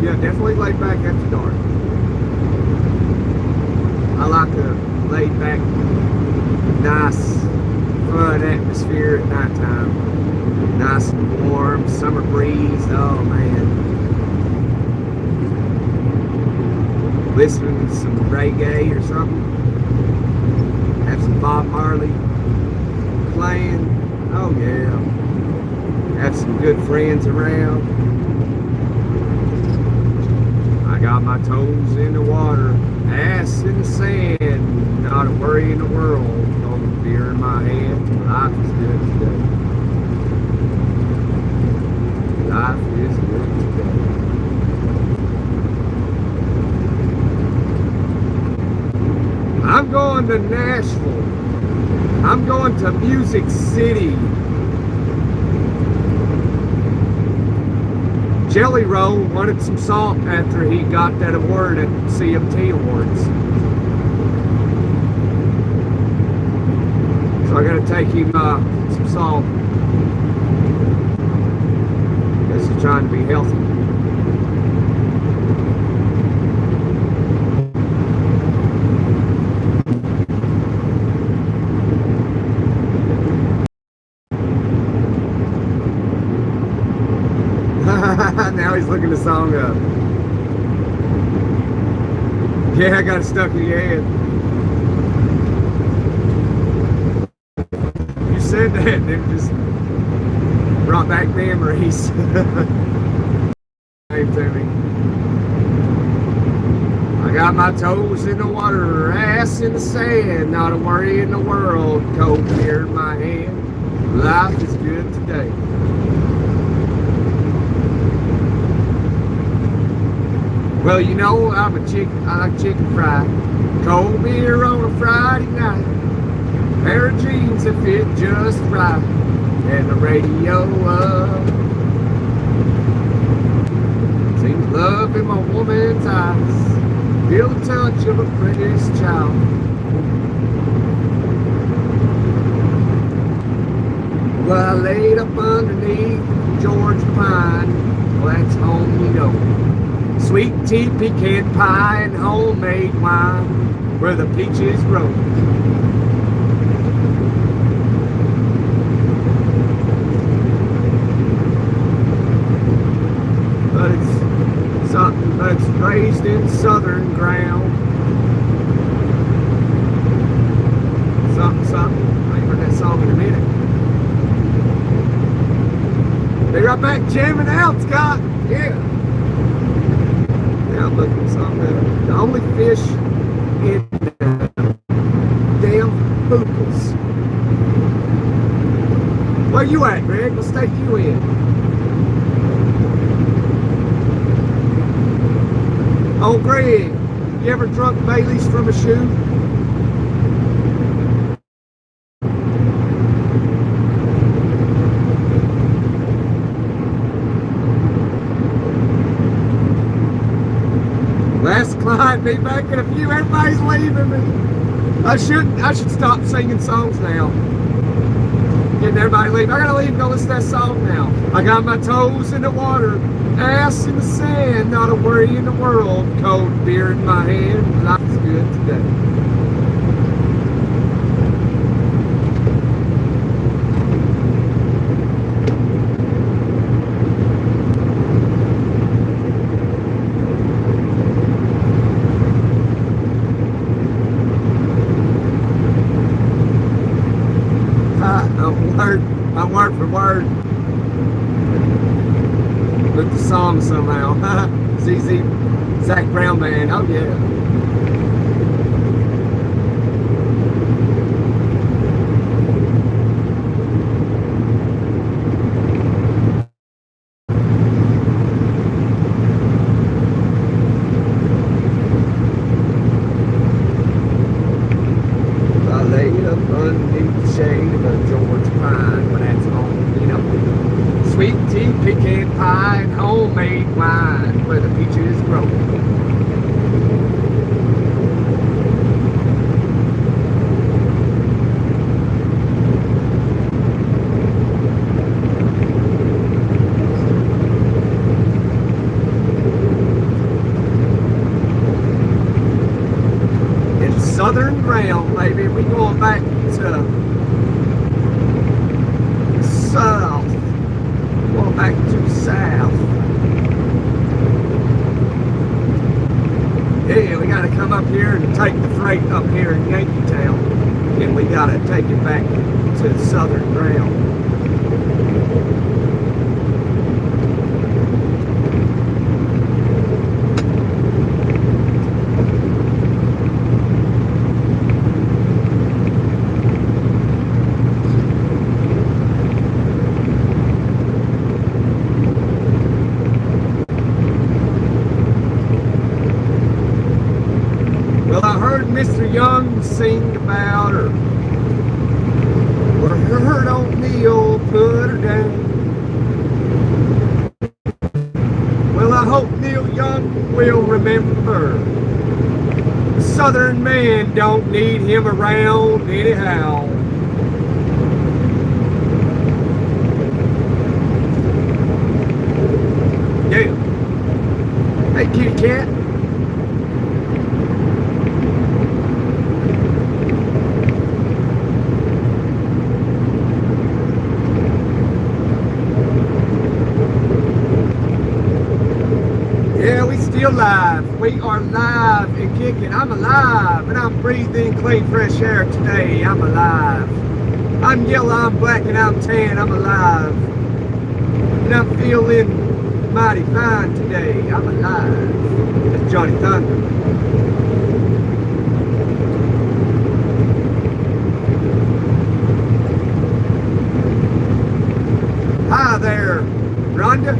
Yeah, definitely laid back after dark. I like a laid back, nice, fun atmosphere at nighttime. Nice and warm, summer breeze, oh man. Listening to some reggae or something. Have some Bob Marley playing, oh yeah. Have some good friends around. Got my toes in the water, ass in the sand, not a worry in the world, cold beer in my hand. Life is good today. Life is good today. I'm going to Nashville. I'm going to Music City. Jelly Roll wanted some salt after he got that award at CMT Awards. So I gotta take him some salt. Guess he's trying to be healthy. Now he's looking the song up. Yeah, I got it stuck in your head. You said that and it just brought back memories. Came to me. I got my toes in the water, ass in the sand, not a worry in the world, cold beer in my hand. Life is good today. Well, you know, I like chicken fried. Cold beer on a Friday night. Pair of jeans that fit just right. And the radio up. Seems love in my woman's eyes. Feel the touch of a British child. Well, I laid up underneath George Pine. Well, that's home, you know. Sweet tea, pecan pie, and homemade wine, where the peaches grow. But it's something that's raised in southern ground. Something, something. I ain't heard that song in a minute. Be right back jamming out, Scott. Yeah. I'm looking at something. The only fish in the damn hookahs. Where you at, Greg? What state you in? Oh, Greg, you ever drunk Bailey's from a shoe? Last client, be back in a few. Everybody's leaving me. I should stop singing songs now. Getting everybody leave. I gotta leave and go listen to that song now. I got my toes in the water, ass in the sand, not a worry in the world. Cold beer in my hand, life is good today. word for word with the song somehow. ZZ, Zach Brown Band. Oh yeah. Pecan pie and homemade wine where the peaches grow. It's southern ground, baby. We going back to south. Going back to south. Yeah, we got to come up here and take the freight up here in Yankeetown, and we got to take it back to southern ground. Mr. Young sing about her, or her don't kneel, put her down. Well, I hope Neil Young will remember the Southern man don't need him around anyhow. Yeah. Hey, kitty cat. Alive. We are live and kicking. I'm alive and I'm breathing clean fresh air today. I'm alive. I'm yellow, I'm black, and I'm tan. I'm alive. And I'm feeling mighty fine today. I'm alive. It's Johnny Thunder. Hi there, Rhonda.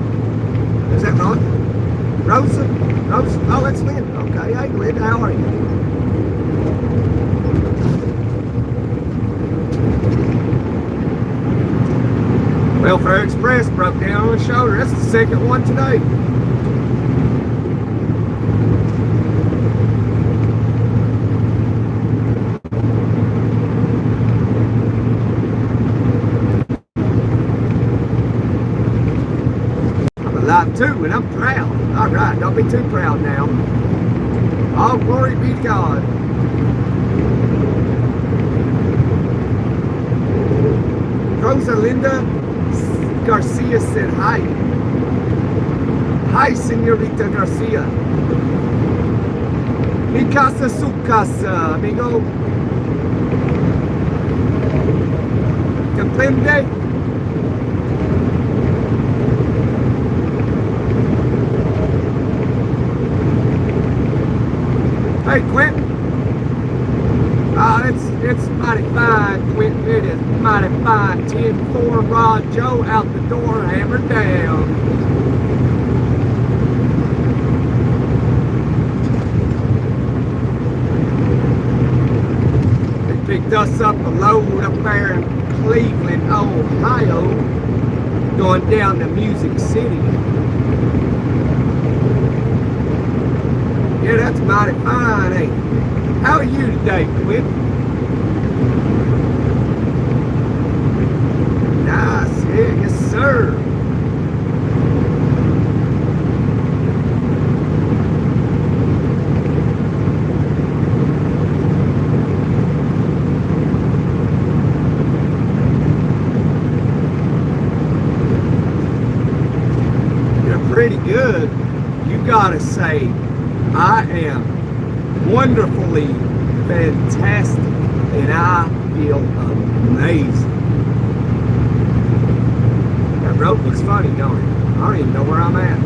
Is that Rhonda? Rosa? Oh, it's Linda. Okay, hey Linda, how are you? Welfare Express broke down on the shoulder. That's the second one today. I'm alive too, and I'm proud. All right, don't be too proud now. All glory be to God. Rosalinda Garcia said hi. Hi, Senorita Garcia. Mi casa, su casa, amigo. Comprende? Hey, Quentin. It's mighty fine, Quentin. It is mighty fine. 10-4, Rod Joe out the door, hammered down. They picked us up a load up there in Cleveland, Ohio, going down to Music City. Yeah, that's mighty fine, ain't it? How are you today, Quentin? Nice, yeah, yes, sir. You're pretty good. You gotta say, I am wonderfully fantastic, and I feel amazing. road looks funny, don't it? I don't even know where I'm at.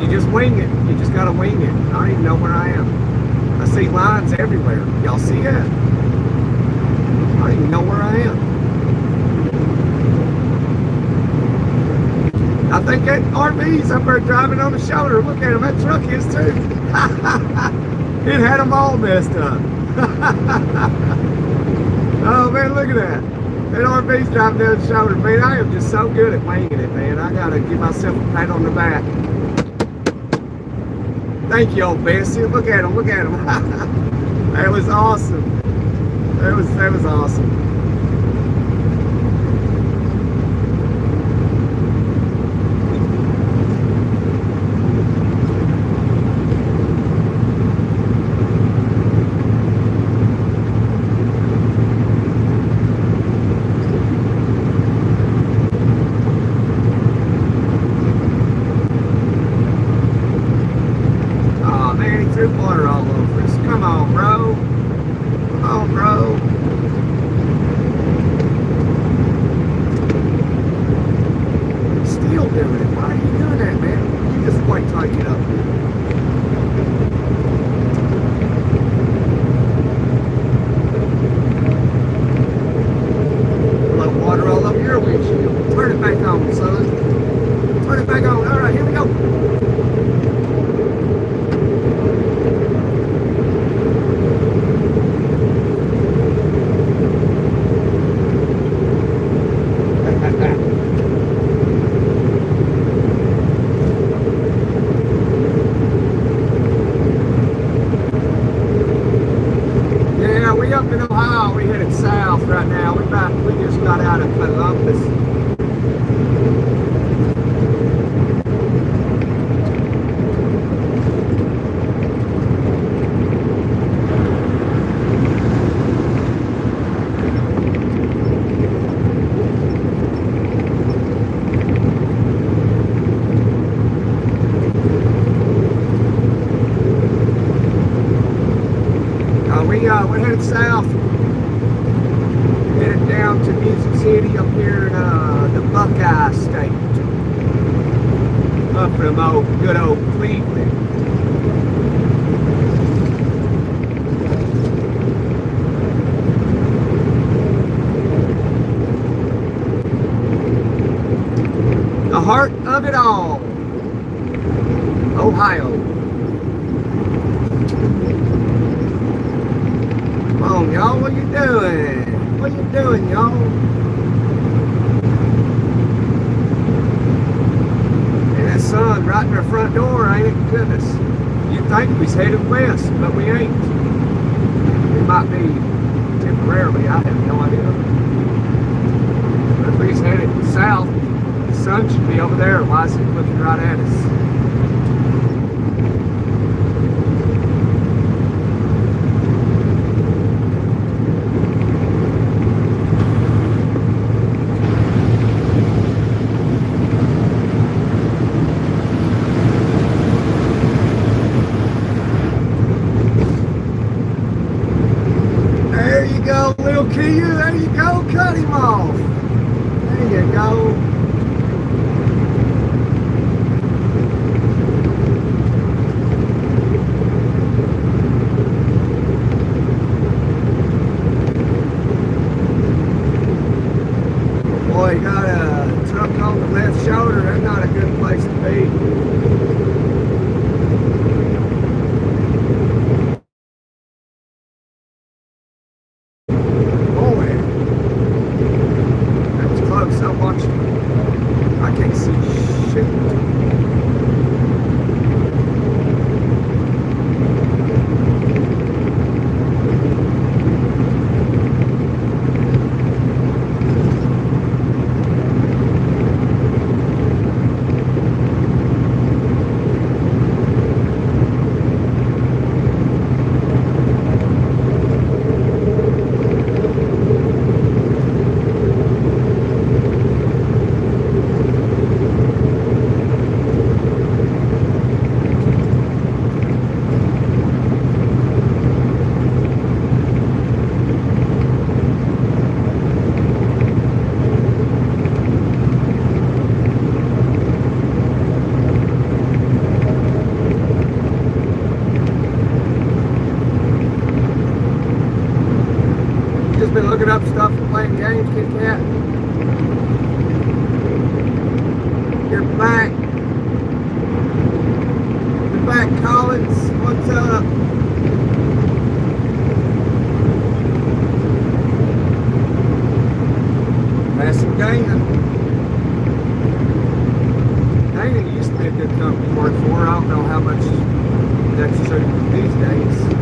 You just wing it. You just gotta wing it. I don't even know where I am. I see lines everywhere. Y'all see that? I don't even know where I am. I think that RV's up there driving on the shoulder. Look at him. That truck is too. It had them all messed up. Oh man, look at that. That RV's driving down the shoulder. Man, I am just so good at winging it, man. I gotta give myself a pat on the back. Thank you, old Bessie. Look at him. Look at him. That was awesome. That was awesome. Water all over us. Come on, bro. Come on, bro. Still doing it. Why are you doing that, man? You just wait till I get up here. Blow water all over your windshield. Turn it back on, son. Turn it back on. All right, here we go. Up in Ohio, we headed south right now. We just got out of Columbus. We're headed south, headed down to Music City up here in the Buckeye State, up from good old Cleveland. The heart of it all, Ohio. Come on, y'all, what you doing? What you doing, y'all? And that sun right in our front door, ain't it? Goodness. You'd think we was headed west, but we ain't. We might be temporarily, I have no idea. But if we was headed south, the sun should be over there. Why is it looking right at us? There you go, cut him off. There you go. Boy, you got a truck on the left shoulder. That's not a good place to be. been looking up stuff and playing games, Kitty Cat. You're back. You're back, Collins. What's up? Passing Dana. Dana used to be a good company to work for. I don't know how much that's true these days.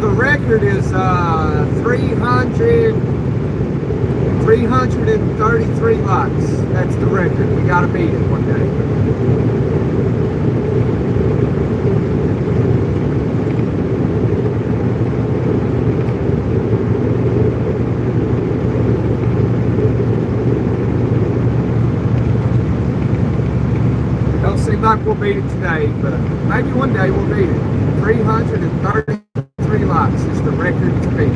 The record is 333 likes. That's the record. We got to beat it one day. Don't seem like we'll beat it today, but maybe one day we'll beat it. 333 likes is the record to beat.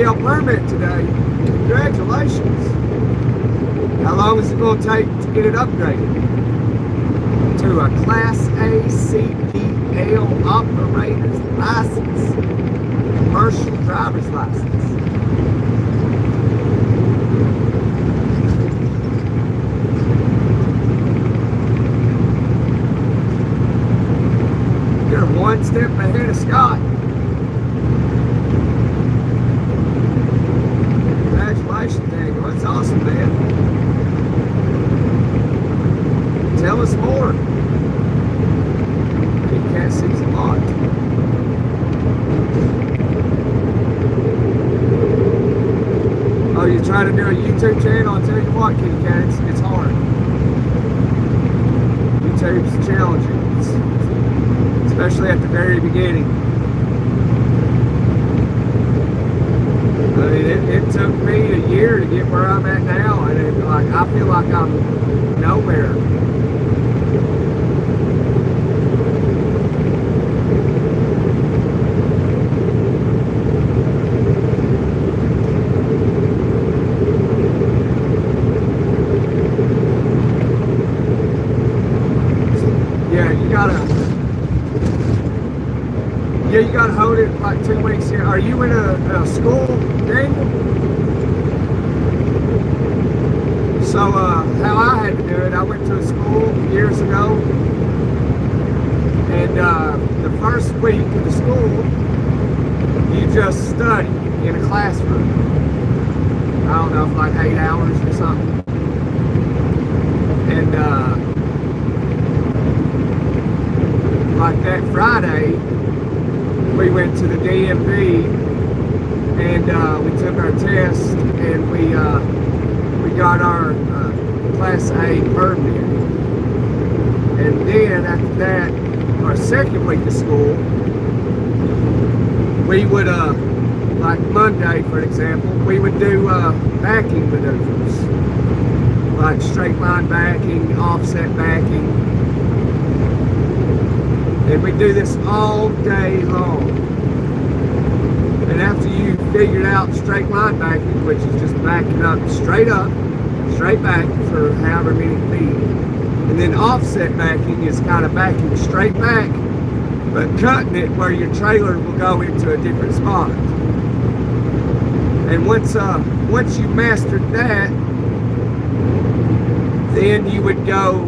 Permit today. Congratulations. How long is it going to take to get it upgraded to a Class A CDL operator's license, commercial driver's license? You're one step ahead of Scott. That's awesome, man. Tell us more. Kitty Cat sees a lot. Oh, you're trying to do a YouTube channel? I'll tell you what, Kitty Cat, it's hard. YouTube's challenging, especially at the very beginning. I mean, it took me a year to get where I'm at now, and I feel like I'm nowhere. Yeah, you got to hold it like 2 weeks here. Are you in a school, Daniel? So how I had to do it, I went to a school years ago, and the first week of the school, you just study in a classroom. I don't know, for like 8 hours or something. And like that Friday, we went to the DMV and we took our test, and we got our Class A permit. And then after that, our second week of school, we would like Monday, for example, we would do backing maneuvers, like straight line backing, offset backing. And we do this all day long. And after you figured out straight line backing, which is just backing up, straight back for however many feet. And then offset backing is kind of backing straight back, but cutting it where your trailer will go into a different spot. And once you mastered that, then you would go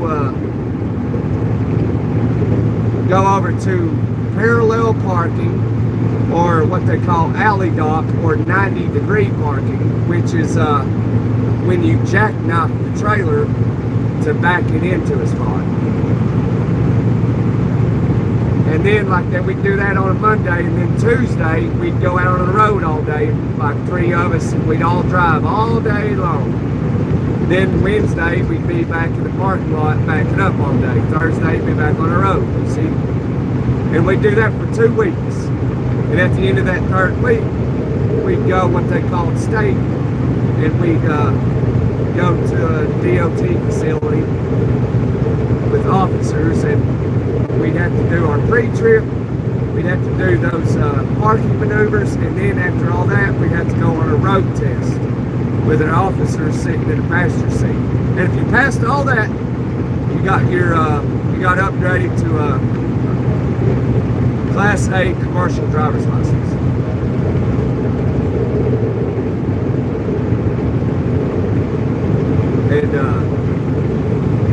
over to parallel parking, or what they call alley dock, or 90-degree parking, which is when you jackknife the trailer to back it into a spot. And then like that, we'd do that on a Monday, and then Tuesday we'd go out on the road all day, like 3 of us, and we'd all drive all day long. Then Wednesday we'd be back in the parking lot backing up all day. Thursday we'd be back on the road, you see. And we'd do that for 2 weeks. And at the end of that third week, we'd go what they call state, and we'd go to a DOT facility with officers, and we'd have to do our pre-trip, we'd have to do those parking maneuvers, and then after all that, we'd have to go on a road test with an officer sitting in the passenger seat. And if you passed all that, you got upgraded to a Class A commercial driver's license. And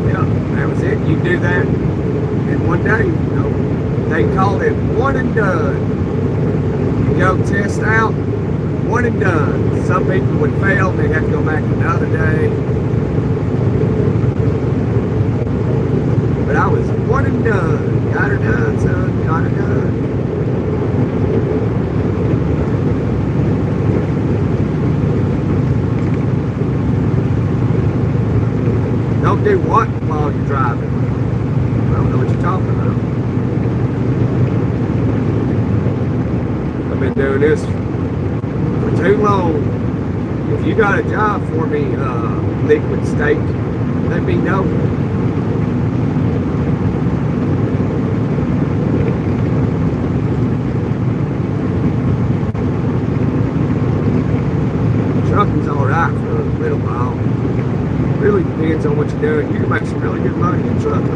yeah, that was it. You do that in one day. You know, they called it one and done. You go test out, one and done. Some people would fail, they'd have to go back another day. But I was one and done. Got her done, son. Got her done. Don't do what while you're driving? I don't know what you're talking about. I've been doing this for too long. If you got a job for me, Liquid Steak, let me know. Trucking's alright for a little while. Really depends on what you're doing. You can make some really good money in trucking.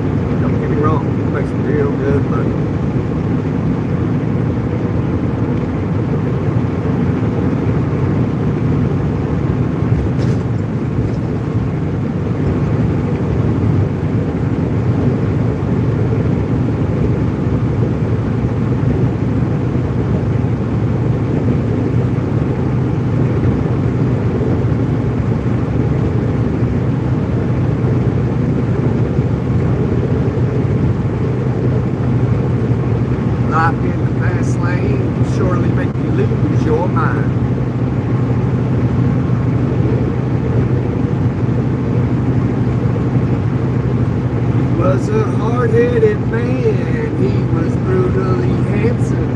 Don't get me wrong, you can make some real good money. Life in the fast lane will surely make you lose your mind. He was a hard-headed man, he was brutally handsome.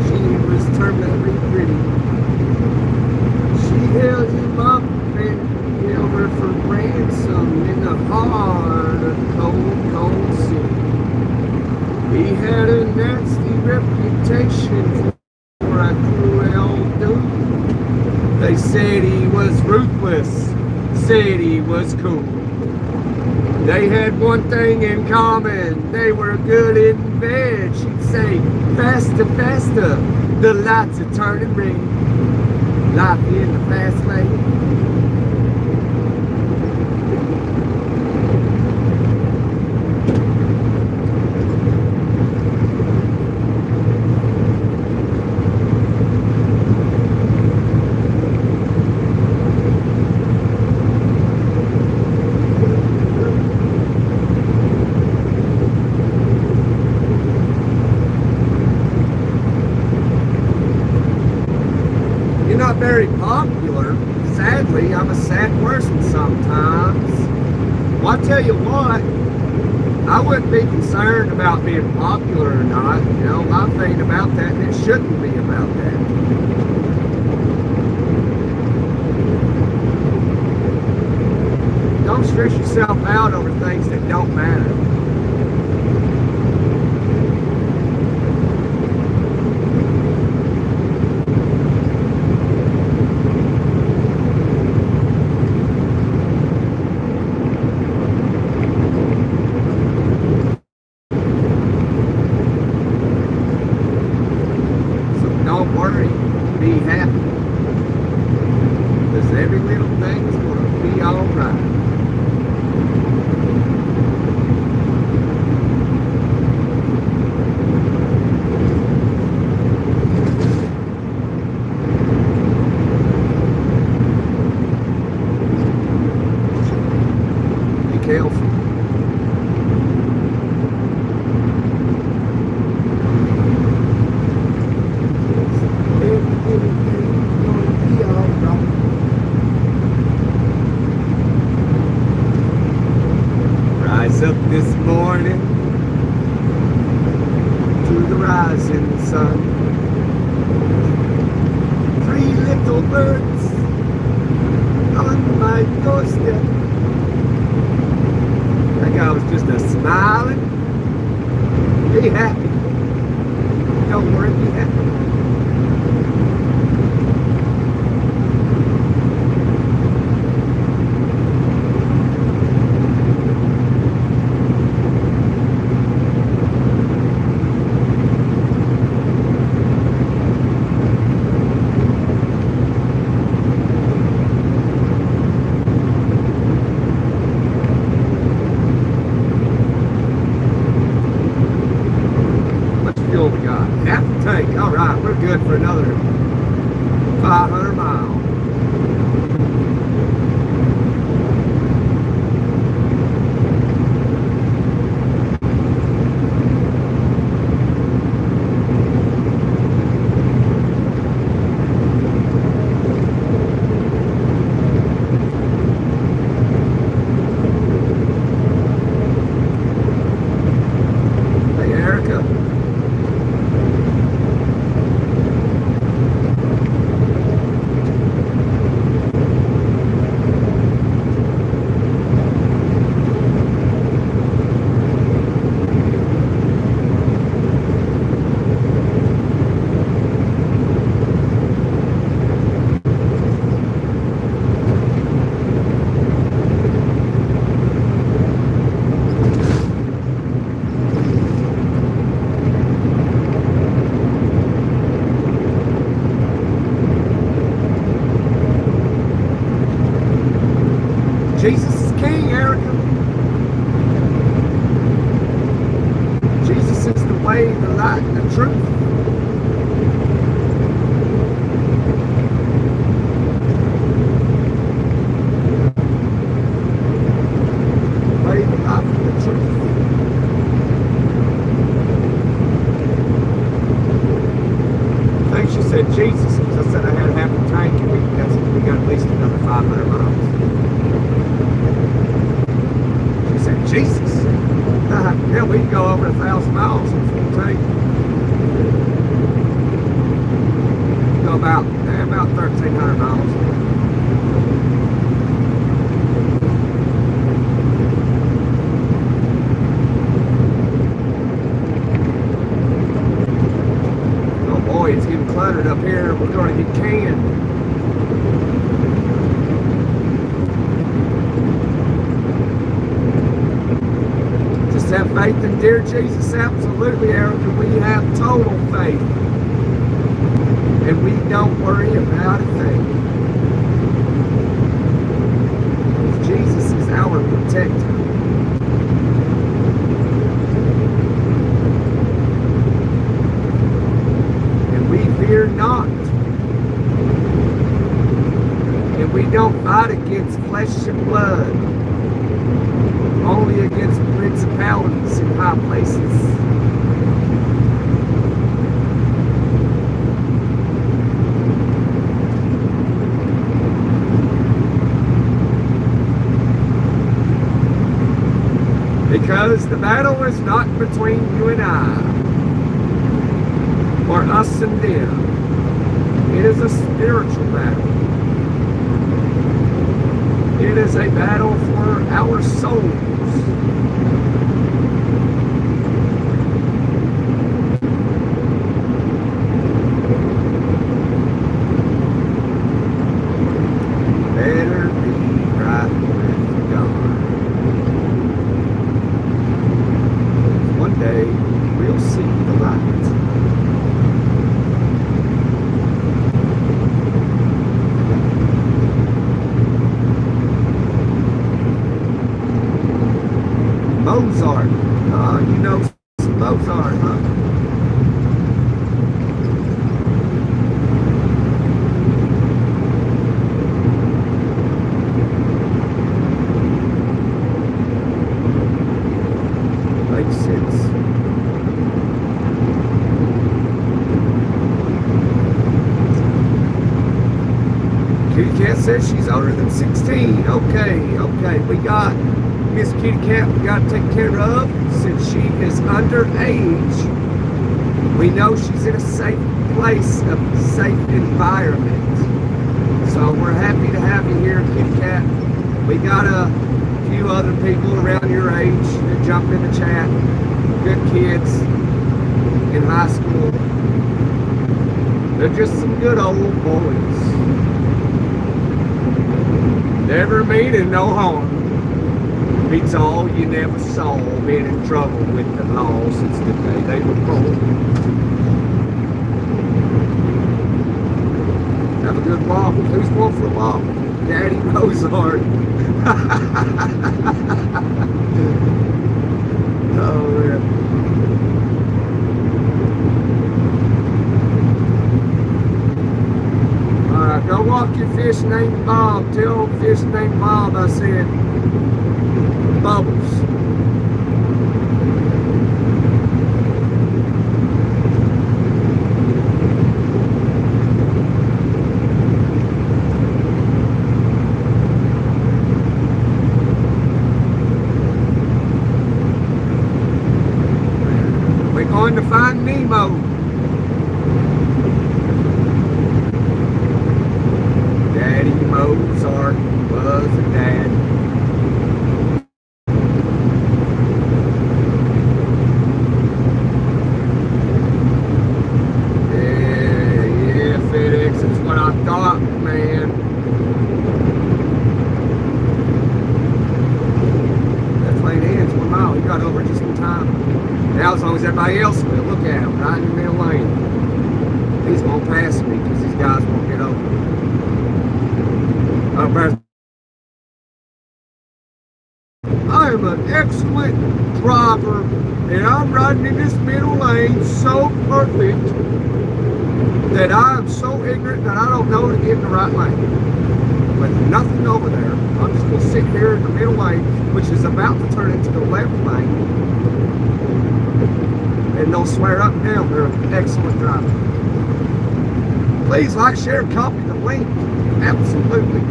She was terminally pretty. She held him up and held her for ransom in the heart of cold city. He had a nasty reputation for a cruel dude. They said he was ruthless, said he was cool. They had one thing in common. They were good in bed. She'd say, faster, faster. The lights are turning red. Life in the fast lane. Not very popular. Sadly, I'm a sad person sometimes. Well, I tell you what, I wouldn't be concerned about being popular or not. You know, my thing about that, it shouldn't be about that. Don't stress yourself out over things that don't matter. Be happy, because every little thing's going to be all right. Be careful. Up this morning to the rising sun. 3 little birds on my doorstep. That guy was just a smiling. Be happy. Don't worry, be happy. We got half a tank. All right, we're good for another 500 miles. Hey, Erica. Jesus is King, Erica. Jesus is the way, the light, and the truth. The way, the light, and the truth. I think she said Jesus, because I said I had half a tank, and we got at least another 500 miles. Jesus. Yeah, we can go over 1,000 miles in full tank. Go about 1,300 miles. Oh boy, it's getting cluttered up here. We're going to get canned. faith in dear Jesus? Absolutely, Erica. We have total faith. And we don't worry about a thing. Jesus is our protector. And we fear not. And we don't fight against flesh and blood. Only against principalities in high places. Because the battle is not between you and I, or us and them. It is a spiritual battle. It is a battle for our souls. Better be right with God. One day we'll see the light. Mozart. You know some Mozart, huh? Makes sense. Kitty Cat says she's older than 16. Okay. We got Miss Kitty Cat we got to take care of since she is underage. We know she's in a safe place, a safe environment. So we're happy to have you here, Kitty Cat. We got a few other people around your age that jump in the chat. Good kids in high school. They're just some good old boys. Never meaning no harm. Beats all you never saw, been in trouble with the law since the day they were born. Have a good walk. Who's going for a walk? Daddy Mozart. Oh, man. Alright, go walk your fish named Bob. Tell fish named Bob I said Bubbles. We're going to find Nemo. Daddy Mozart was a dad. Everybody else will. Look at him, right in the middle lane. He's going to pass me because these guys won't get over. I am an excellent driver, and I'm riding in this middle lane so perfect that I am so ignorant that I don't know to get in the right lane. With nothing over there, I'm just going to sit here in the middle lane, which is about to turn into the left lane. And they'll swear up and down they're an excellent driver. Please like, share, copy the link. Absolutely.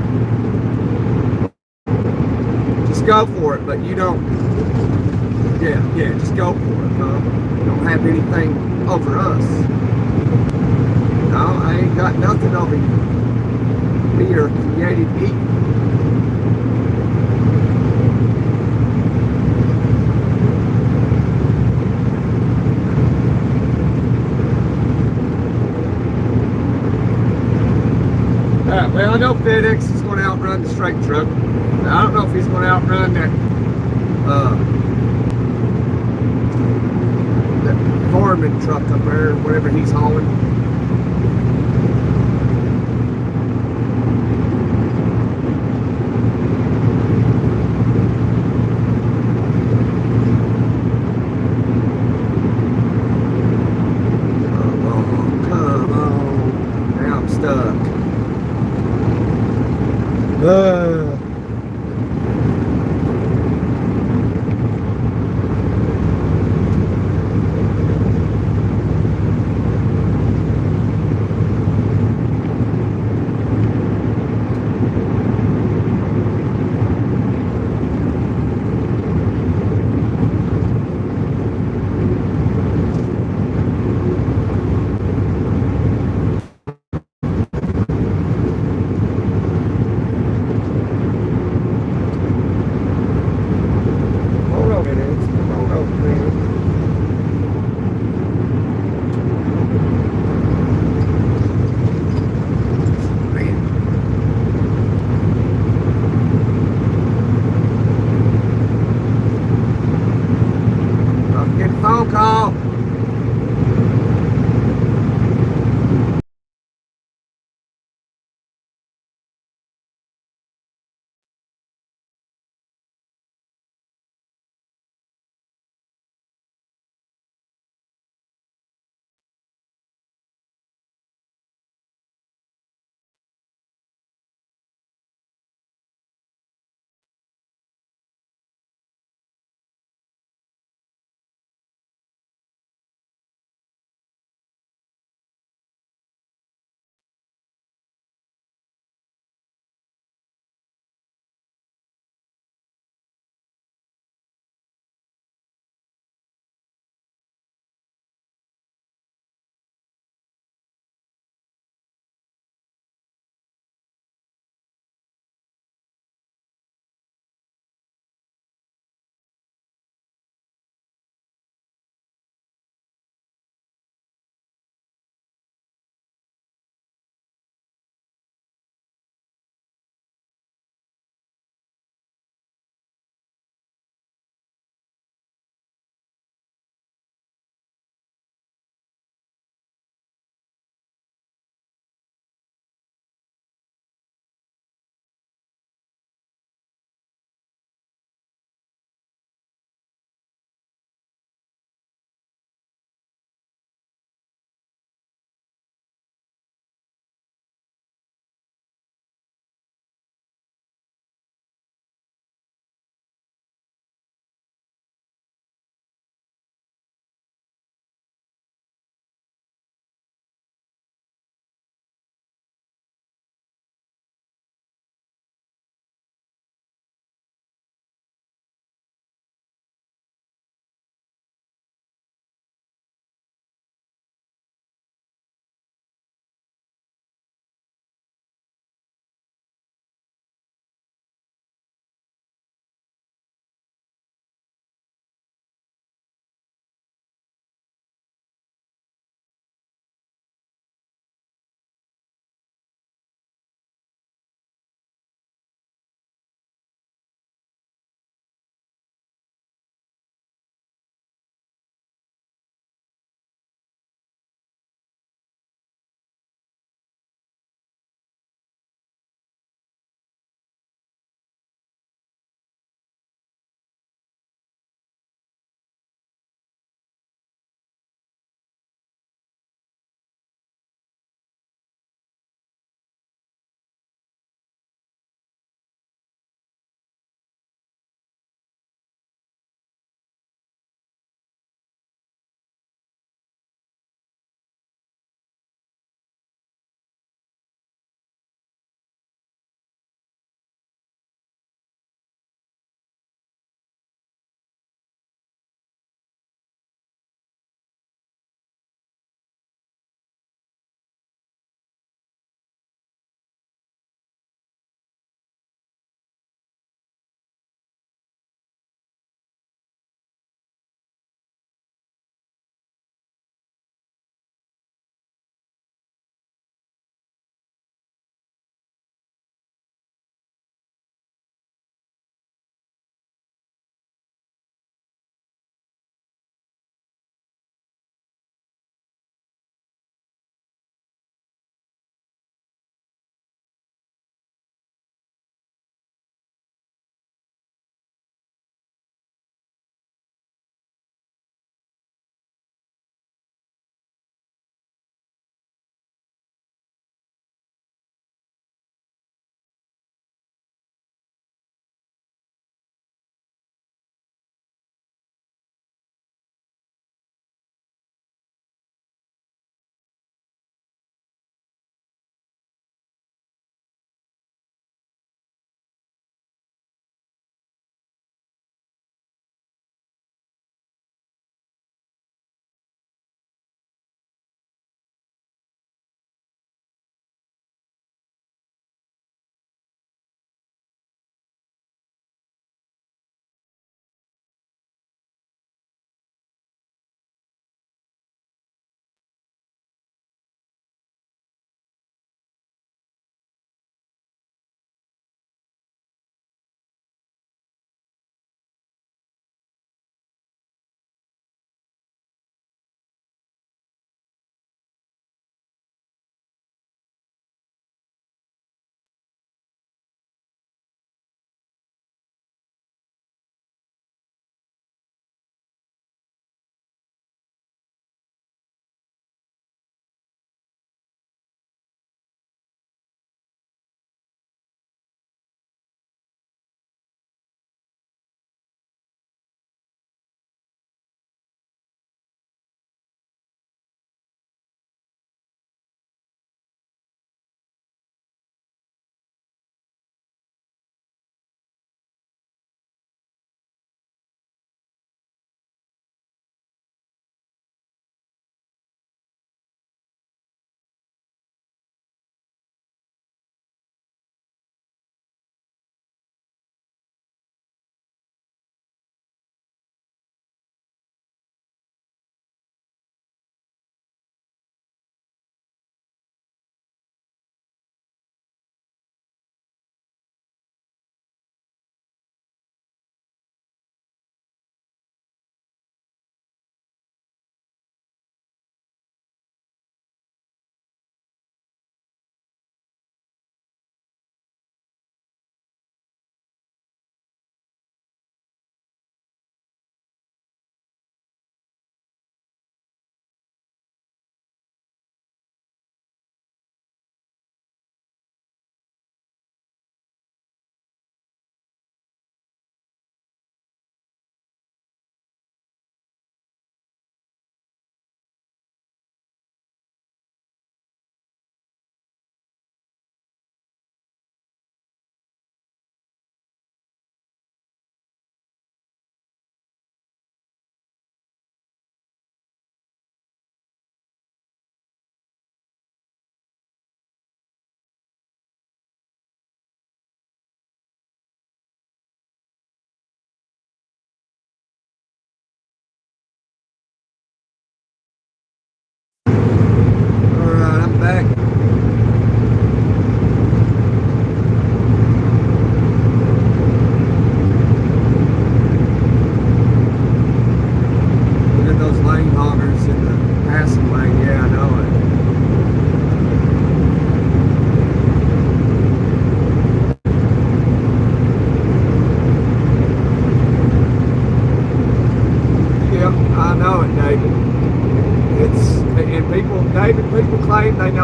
Just go for it, but you don't. Yeah, just go for it. You don't have anything over us. No, I ain't got nothing over you. We are created equal. Well, I know FedEx is going to outrun the straight truck. I don't know if he's going to outrun that German truck up there, whatever he's hauling. Come on. Now I'm stuck.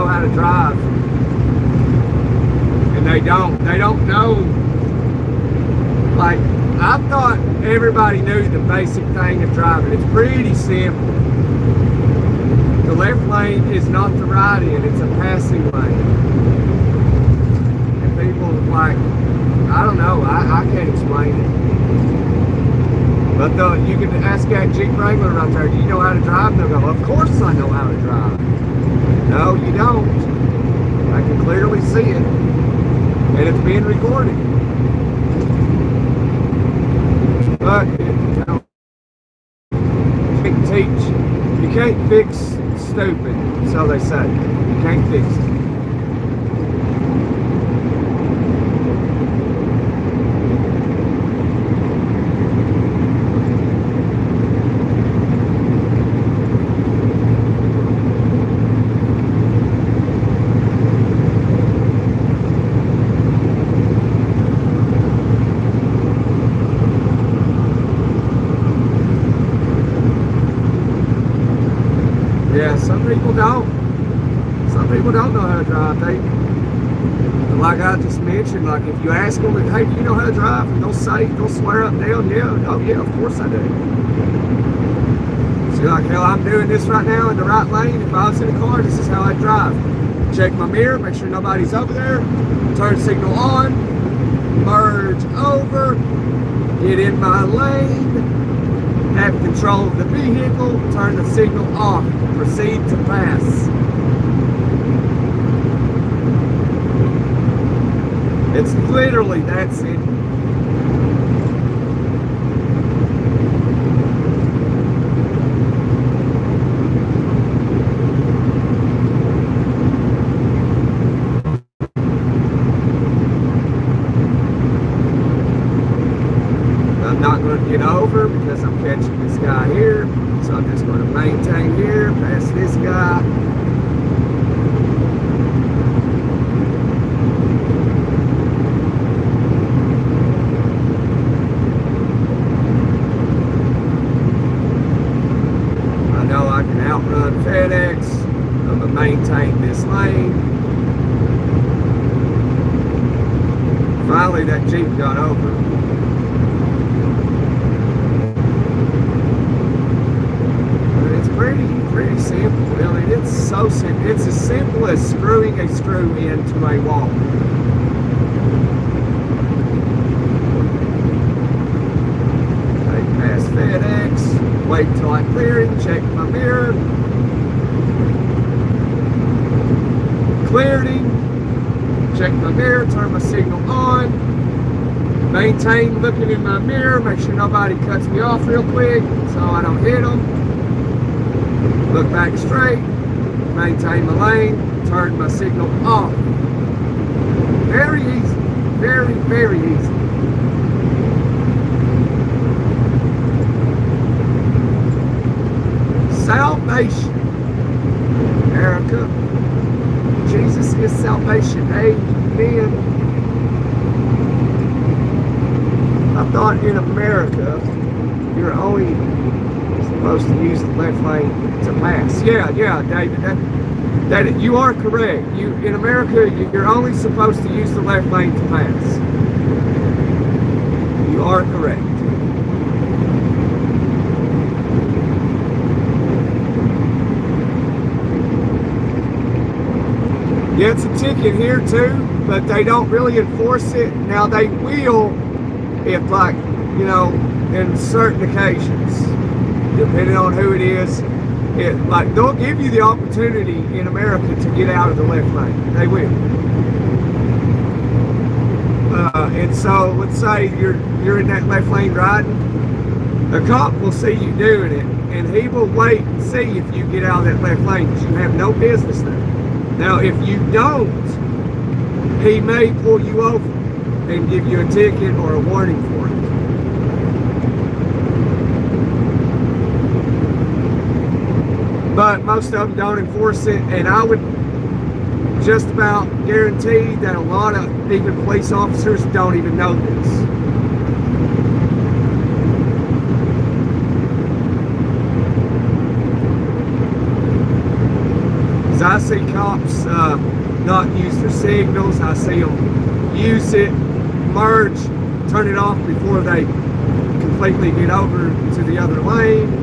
know how to drive. And they don't know. Like, I thought everybody knew the basic thing of driving. It's pretty simple. The left lane is not the right in, it's a passing lane. And people like, I don't know, I can't explain it. But you can ask that Jeep Wrangler right there, do you know how to drive? And they'll go, of course I know how to drive. No, you don't. I can clearly see it. And it's being recorded. But, you know, you can't teach, you can't fix stupid, so they say. You can't fix it. Yeah, some people don't. Some people don't know how to drive. Like I just mentioned, like if you ask them, hey, do you know how to drive? And they'll swear up and down, yeah, oh yeah, of course I do. So you're like, hell, I'm doing this right now in the right lane. If I was in a car, this is how I drive. Check my mirror, make sure nobody's over there. Turn signal on, merge over, get in my lane. Have control of the vehicle, turn the signal off, proceed to pass. It's literally that simple. I'm not going to get over because I'm catching this guy here, so I'm just going to maintain here, pass this guy. I know I can outrun FedEx. I'm going to maintain this lane. Finally, that Jeep got over. Pretty simple, really. It's so simple. It's as simple as screwing a screw into a wall. Take past FedEx, wait till I clear it, check my mirror. Cleared him, check my mirror, turn my signal on. Maintain looking in my mirror, make sure nobody cuts me off real quick so I don't hit them. Look back straight, maintain my lane, turn my signal off. Very easy, very, very easy. Salvation, America. Jesus is salvation, amen. I thought in America, you're only supposed to use the left lane to pass. Yeah, David, that you are correct. In America, you're only supposed to use the left lane to pass. You are correct. Yeah, it's a ticket here too, but they don't really enforce it. Now they will, if like, you know, in certain occasions. Depending on who it is, like they'll give you the opportunity in America to get out of the left lane. They will. And so let's say you're in that left lane riding, the cop will see you doing it, and he will wait and see if you get out of that left lane because you have no business there. Now, if you don't, he may pull you over and give you a ticket or a warning for it. But most of them don't enforce it, and I would just about guarantee that a lot of even police officers don't even know this. Because I see cops not use their signals. I see them use it, merge, turn it off before they completely get over to the other lane.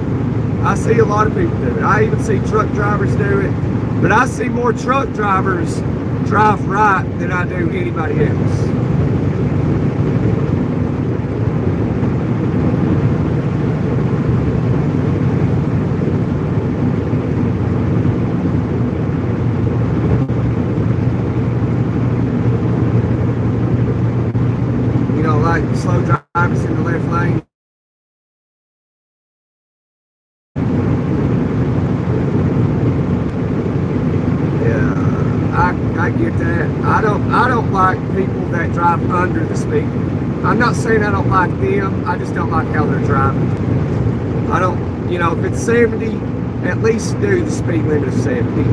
I see a lot of people do it. I even see truck drivers do it. But I see more truck drivers drive right than I do anybody else. You know, like slow drivers in the left lane. I get that. I don't like people that drive under the speed limit. I'm not saying I don't like them. I just don't like how they're driving. I don't, you know, if it's 70, at least do the speed limit of 70.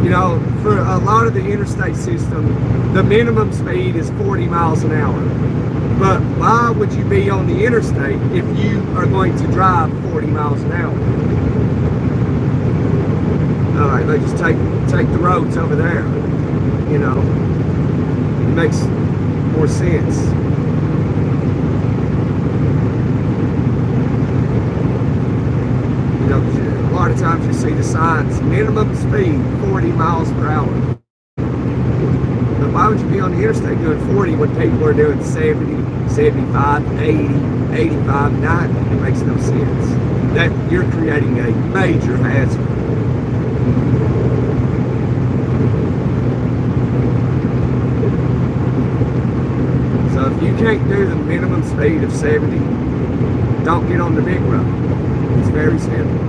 You know, for a lot of the interstate system, the minimum speed is 40 miles an hour. But why would you be on the interstate if you are going to drive 40 miles an hour? All right, they just take the roads over there. You know, it makes more sense. You know, a lot of times you see the signs, minimum speed 40 miles per hour. But why would you be on the interstate doing 40 when people are doing 70, 75, 80, 85, 90? It makes no sense. That you're creating a major hazard. So if you can't do the minimum speed of 70, don't get on the big road. It's very simple.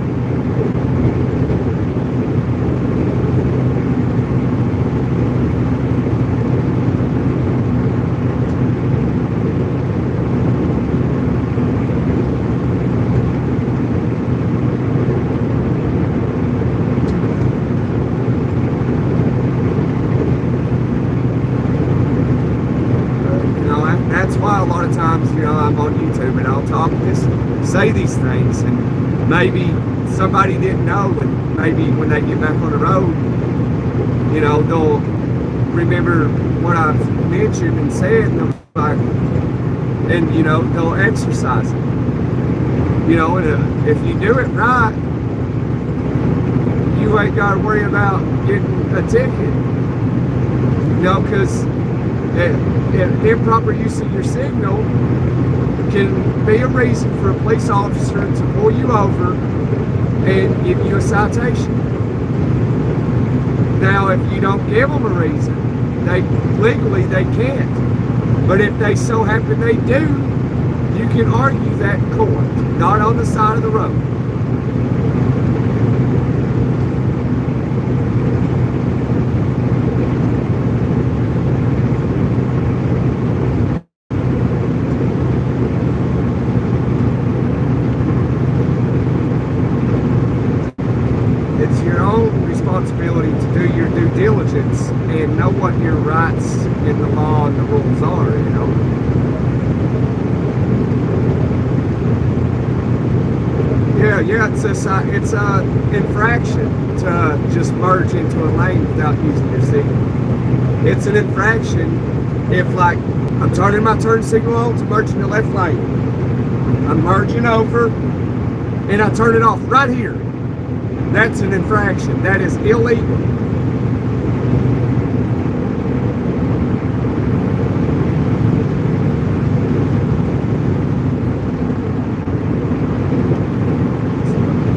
A lot of times, you know, I'm on YouTube and I'll say these things, and maybe somebody didn't know, and maybe when they get back on the road, you know, they'll remember what I've mentioned and said, and you know, they'll exercise it. You know, and if you do it right, you ain't got to worry about getting a ticket. You know, because improper use of your signal can be a reason for a police officer to pull you over and give you a citation. Now, if you don't give them a reason, legally they can't. But if they so happen they do, you can argue that in court, not on the side of the road. Responsibility to do your due diligence and know what your rights in the law and the rules are, you know. Yeah, it's a infraction to just merge into a lane without using your signal. It's an infraction if, like, I'm turning my turn signal on to merge in the left lane. I'm merging over and I turn it off right here. That's an infraction. That is illegal.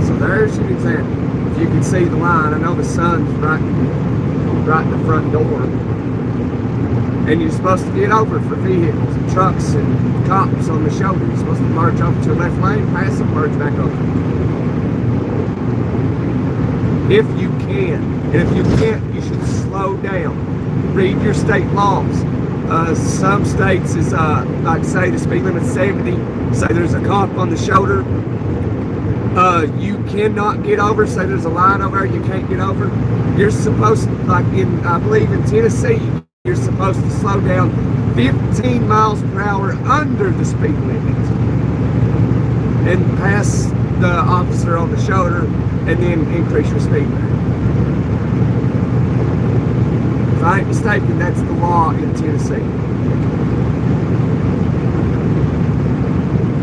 So there's an example. If you can see the line, I know the sun's right in the front door. And you're supposed to get over for vehicles and trucks and cops on the shoulder. You're supposed to merge over to the left lane, pass them, merge back over. If you can. And if you can't, you should slow down. Read your state laws. Some states is, like say the speed limit's 70, say there's a cop on the shoulder. You cannot get over, say there's a line over there you can't get over. You're supposed to, like I believe in Tennessee, you're supposed to slow down 15 miles per hour under the speed limit and pass the officer on the shoulder and then increase your speed limit. I ain't mistaken, that's the law in Tennessee.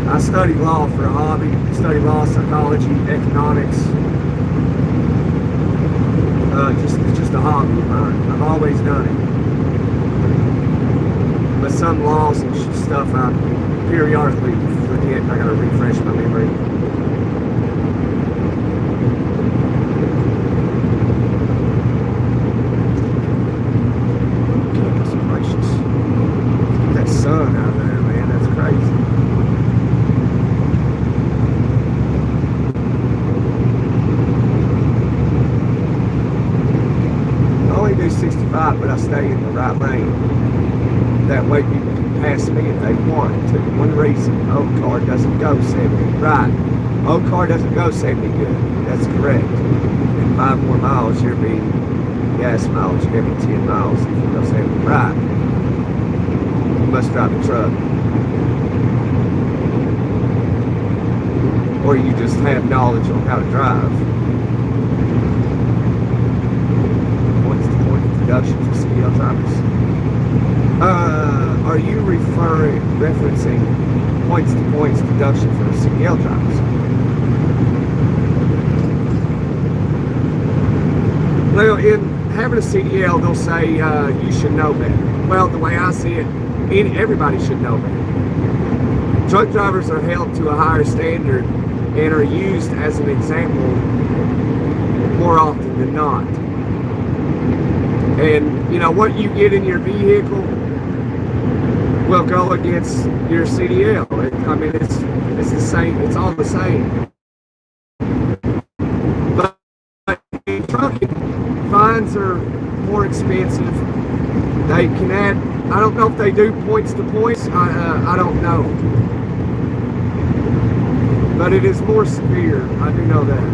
I study law for a hobby, study law, psychology, economics. It's just a hobby of mine. I've always done it. But some laws and stuff I periodically forget. I gotta refresh my memory. Goodness gracious. Get that sun out of there, man. That's crazy. I only do 65, but I stay in the right lane. That way people can pass me if they want to. One reason, old car doesn't go 70. Right. Old car doesn't go 70 good. That's correct. In 5 more miles, you're being gas miles. You're going to be 10 miles if you go 70. Right. You must drive a truck. Or you just have knowledge on how to drive. Introduction to CDL drivers. Are you referencing points-to-points deduction for CDL drivers? Well, in having a CDL, they'll say you should know better. Well, the way I see it, everybody should know better. Truck drivers are held to a higher standard and are used as an example more often than not. And, you know, what you get in your vehicle will go against your CDL. I mean, it's the same. It's all the same. But in trucking, fines are more expensive. They can add, I don't know if they do points to points. I don't know. But it is more severe. I do know that.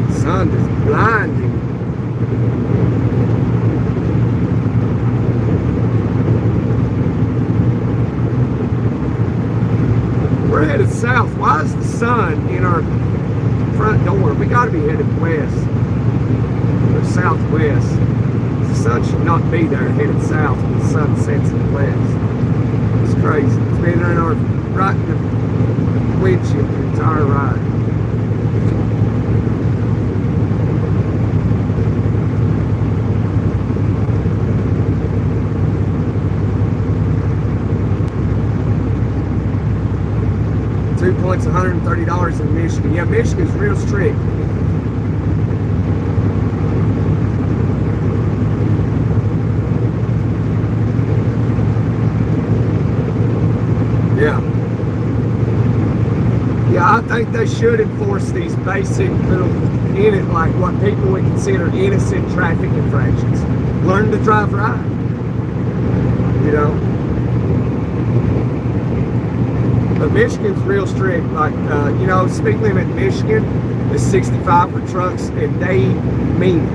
The sun is blinding. We're headed south. Why is the sun in our front door? We got to be headed west or southwest. The sun should not be there headed south when the sun sets in the west. It's crazy. It's been in our right in the windshield the entire ride. Points $130 in Michigan. Yeah, Michigan's real strict. Yeah. Yeah, I think they should enforce these basic little like what people would consider innocent traffic infractions. Learn to drive right. You know? But Michigan's real strict. Like, you know, speed limit in Michigan is 65 for trucks, and they mean it.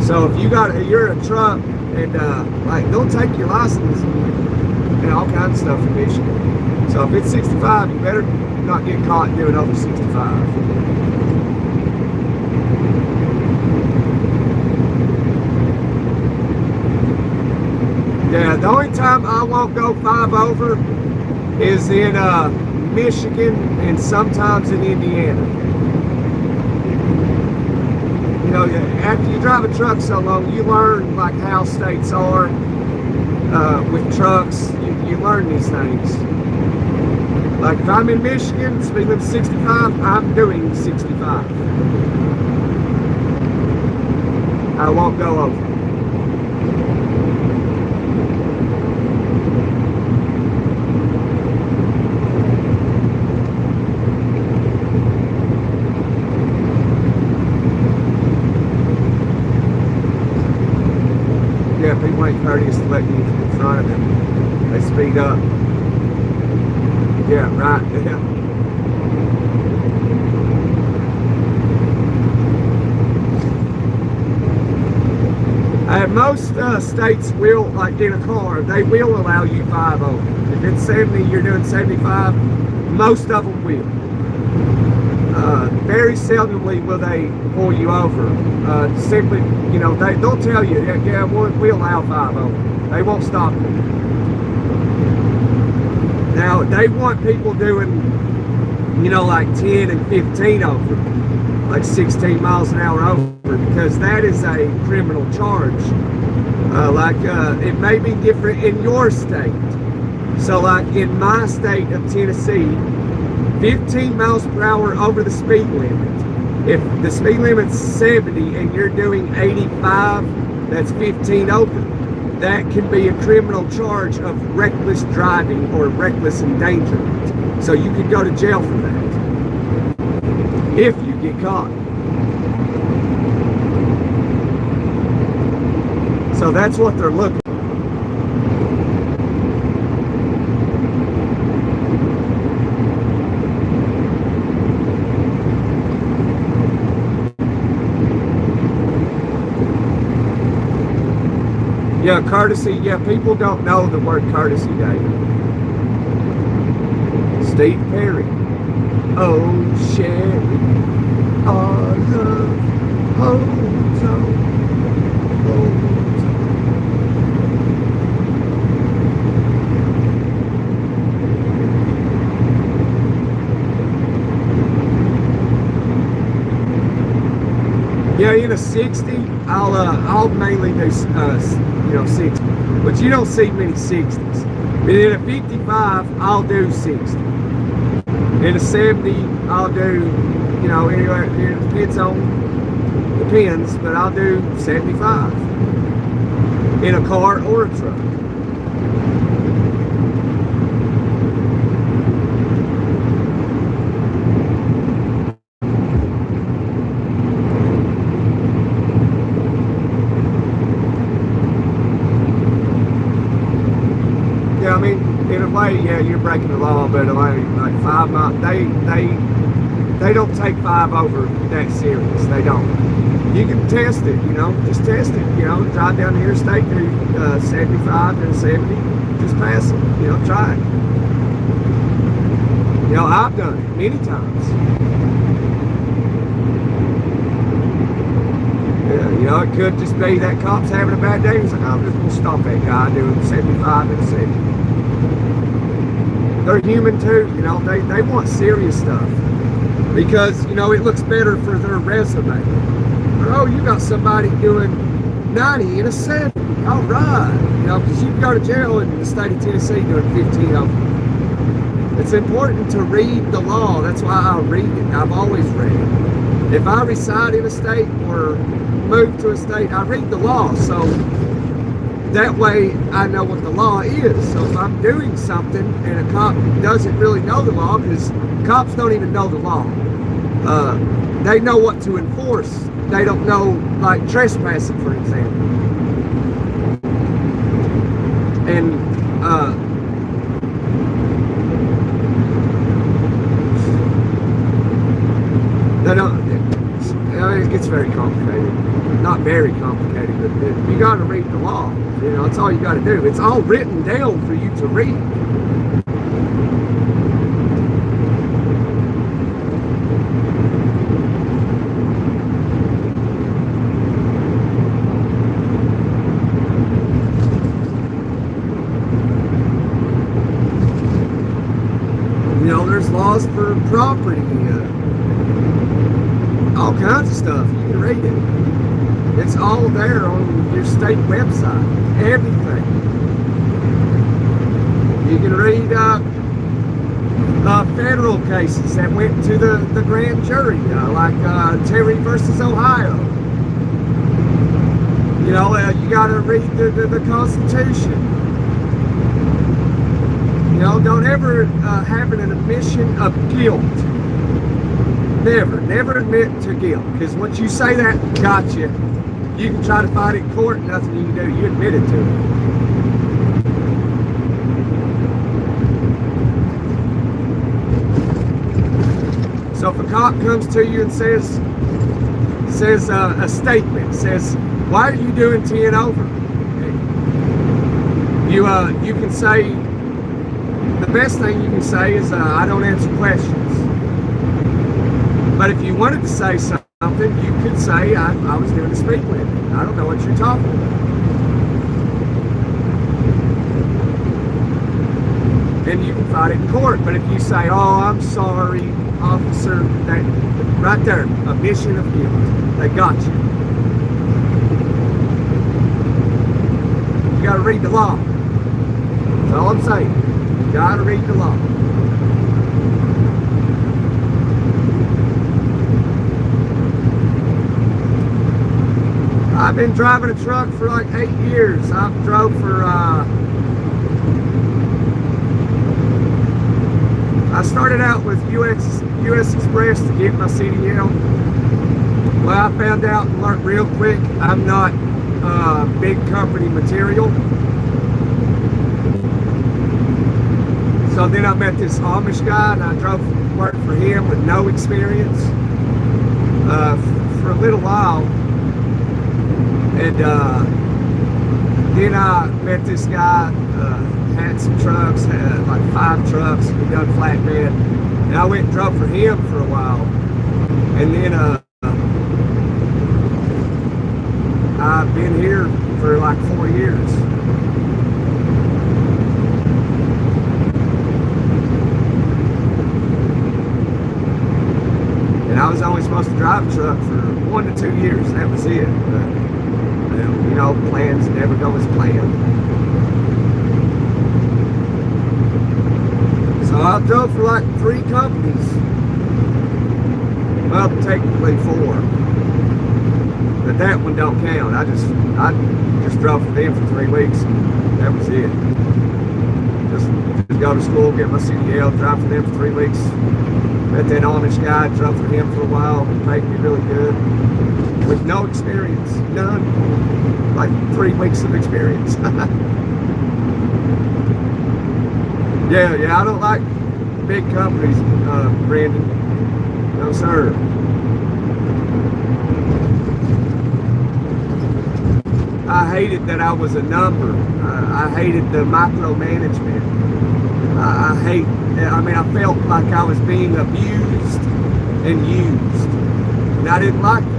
So if you're a truck, and like, they'll take your license and all kinds of stuff in Michigan. So if it's 65, you better not get caught doing over 65. Yeah, the only time I won't go 5 over is in Michigan and sometimes in Indiana. You know, after you drive a truck so long, you learn like how states are with trucks. You learn these things. Like if I'm in Michigan, speed limit 65, I'm doing 65. I won't go over. People ain't courteous to let you in front of them. They speed up. Yeah, right. Yeah. Most states will, like in a car, they will allow you 5 over. If it's 70, you're doing 75. Most of them will. Very seldomly will they pull you over. Simply, you know, they'll tell you, yeah, we allow 5 over. They won't stop you. Now, they want people doing, you know, like 10 and 15 over, like 16 miles an hour over, because that is a criminal charge. It may be different in your state. So like in my state of Tennessee, 15 miles per hour over the speed limit. If the speed limit's 70 and you're doing 85, that's 15 over. That can be a criminal charge of reckless driving or reckless endangerment. So you could go to jail for that if you get caught. So that's what they're looking for. Yeah, courtesy. Yeah, people don't know the word courtesy, David. Steve Perry. Oh, Sherry, our love holds on. Yeah, in a 60, I'll mainly do 60, but you don't see many 60s. But in a 55, I'll do 60. In a 70, I'll do, you know, anywhere, it depends, but I'll do 75 in a car or a truck. I mean, in a way, yeah, you're breaking the law, but like 5 miles, they don't take 5 over that serious. They don't. You can test it, you know, just test it, you know, drive down the interstate, do 75 and 70, just pass it, you know, try it. You know, I've done it many times. Yeah, you know, it could just be that cop's having a bad day. He's like, I'm just going to stop that guy doing 75 and 70. They're human too, you know, they want serious stuff because, you know, it looks better for their resume. Or, oh, you got somebody doing 90 in a 70, all right, you know, because you can go to jail in the state of Tennessee doing 15 of them. It's important to read the law. That's why I read it. I've always read it. If I reside in a state or move to a state, I read the law, so that way I know what the law is. So if I'm doing something and a cop doesn't really know the law, because cops don't even know the law. They know what to enforce. They don't know, like trespassing, for example. And they don't, it gets very complicated. Not very complicated, but you got to read the law. You know, that's all you got to do. It's all written down for you to read. You know, there's laws for property, all kinds of stuff. You can read it. It's all there on your state website. Everything. You can read federal cases that went to the grand jury, like Terry versus Ohio. You know, you got to read the Constitution. You know, don't ever have an admission of guilt. Never admit to guilt. Because once you say that, gotcha. You can try to fight it in court, nothing you can do. You admitted to it. So if a cop comes to you and says a statement, says, why are you doing 10 over? You can say, the best thing you can say is, I don't answer questions. But if you wanted to say something, you could say, I was doing a speed limit. I don't know what you're talking about. And you can fight it in court. But if you say, oh, I'm sorry, officer, that right there, admission of guilt. They got you. You got to read the law. That's all I'm saying. You got to read the law. I've been driving a truck for like 8 years. I've drove for, I started out with US Express to get my CDL. Well, I found out and learned real quick, I'm not big company material. So then I met this Amish guy and I worked for him with no experience for a little while. And then I met this guy, had some trucks, had like 5 trucks, we done flatbed. And I went and drove for him for a while. And then I've been here for like 4 years. And I was only supposed to drive a truck for 1 to 2 years. That was it. But, you know, plans never go as planned. So I drove for like 3 companies. Well, technically 4. But that one don't count. I just drove for them for 3 weeks. And that was it. Just go to school, get my CDL, drive for them for 3 weeks. Met that Amish guy, drove for him for a while. He paid me really good. With no experience, none. Like 3 weeks of experience. Yeah, I don't like big companies, Brandon. No, sir. I hated that I was a number. I hated the micromanagement. I felt like I was being abused and used. And I didn't like that.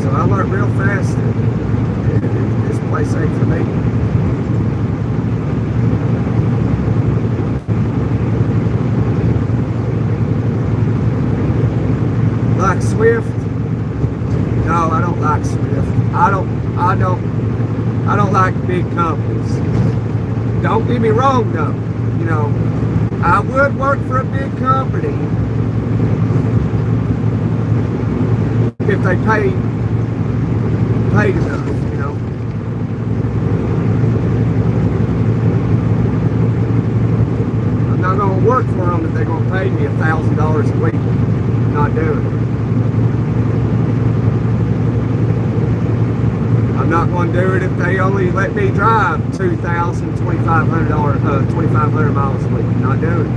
So I learned real fast that this place ain't for me. Like Swift? No, I don't like Swift. I don't like big companies. Don't get me wrong though. You know, I would work for a big company if they paid enough, you know. I'm not going to work for them if they're going to pay me $1,000 a week. I'm not doing it. I'm not going to do it if they only let me drive 2,000, $2,500 miles a week. I'm not doing it.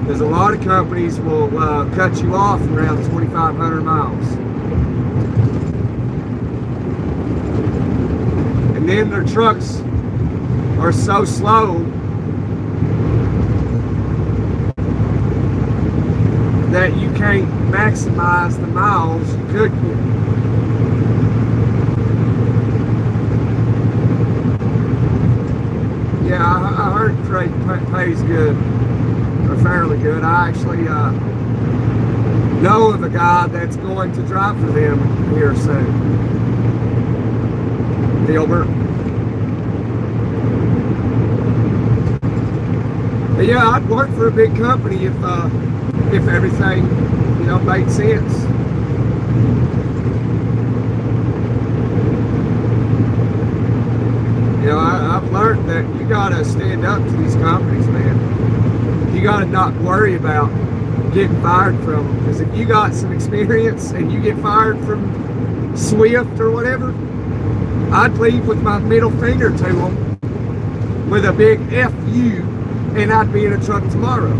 Because a lot of companies will cut you off around 2,500 miles. And then their trucks are so slow that you can't maximize the miles you could get. Yeah, I heard freight pays good, or fairly good. I actually know of a guy that's going to drive for them here soon. Gilbert. But yeah, I'd work for a big company if everything, you know, made sense. You know, I've learned that you gotta stand up to these companies, man. You gotta not worry about getting fired from them. Because if you got some experience and you get fired from Swift or whatever, I'd leave with my middle finger to them with a big F you, and I'd be in a truck tomorrow.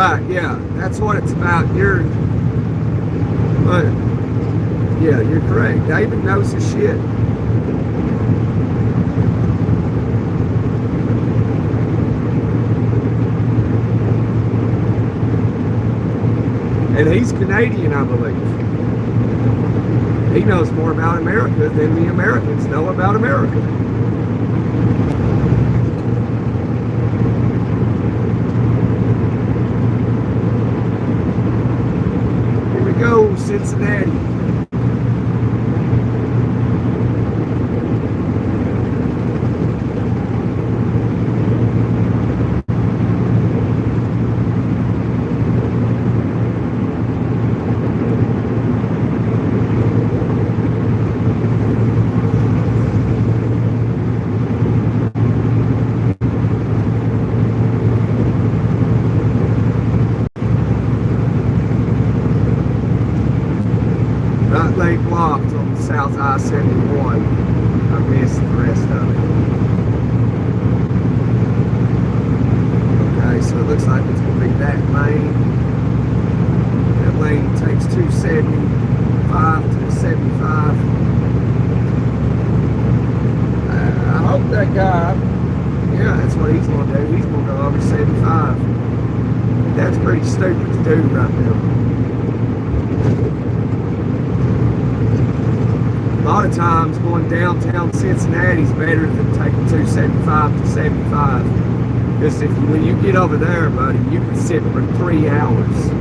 Right, yeah, that's what it's about. But yeah, you're correct. David knows his shit. And he's Canadian, I believe. He knows more about America than the Americans know about America. Here we go, Cincinnati. Lane blocked on South I-71. I missed the rest of it. Okay, so it looks like it's going to be that lane. That lane takes 275 to 75. I hope that guy, yeah, that's what he's going to do. He's going to go over 75. That's pretty stupid to do right now. A lot of times going downtown Cincinnati is better than taking 275 to 75. Because when you get over there, buddy, you can sit for 3 hours.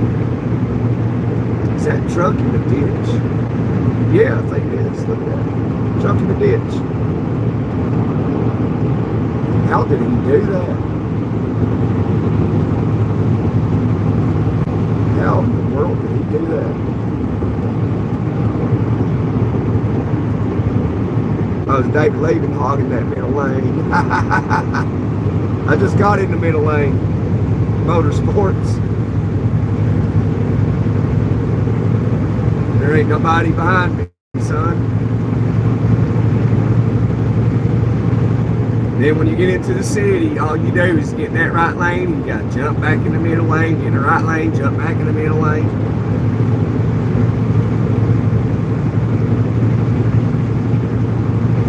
Is that truck in the ditch? Yeah, I think it is. Look at that. Truck in the ditch. How did he do that? How in the world did he do that? Oh, it's David Levin hogging that middle lane. I just got in the middle lane. Motorsports. There ain't nobody behind me, son. Then when you get into the city, all you do is get in that right lane, you gotta jump back in the middle lane, get in the right lane, jump back in the middle lane.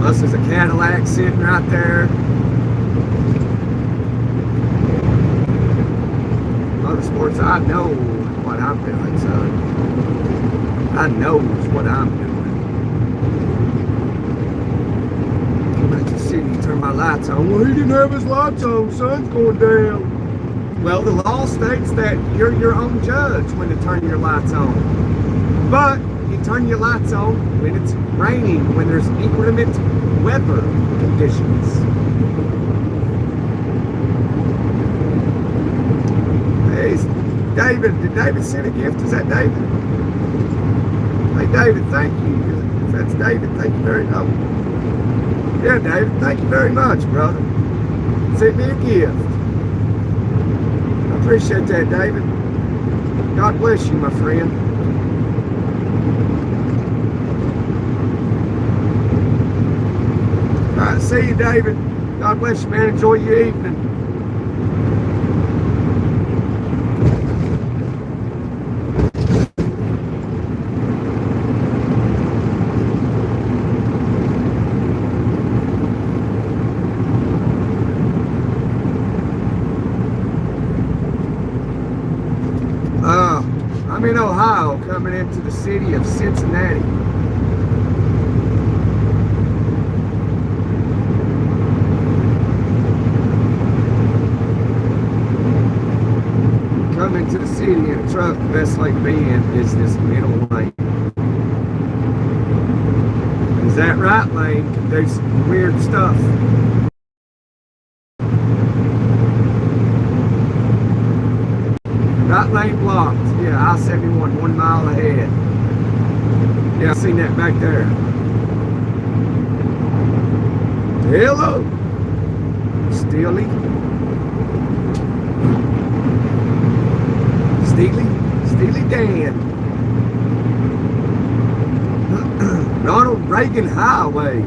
Plus there's a Cadillac sitting right there. Motorsports, I know what I'm doing, son. I knows what I'm doing. Turn my lights on. Well, he didn't have his lights on. Sun's going down. Well, the law states that you're your own judge when to turn your lights on. But you turn your lights on when it's raining, when there's inclement weather conditions. Hey, David. Did David send a gift? Is that David? Hey, David, thank you. If that's David, thank you very much. Yeah, David, thank you very much, brother. Send me a gift. I appreciate that, David. God bless you, my friend. All right, see you, David. God bless you, man. Enjoy your evening. I'm in Ohio, coming into the city of Cincinnati. Coming to the city in a truck, the best way to be in is this middle lane. Because that right lane can do some weird stuff. Right lane blocked. Yeah, I-71, 1 mile ahead. Yeah, I seen that back there. Hello, Steely Dan. Ronald Reagan Highway.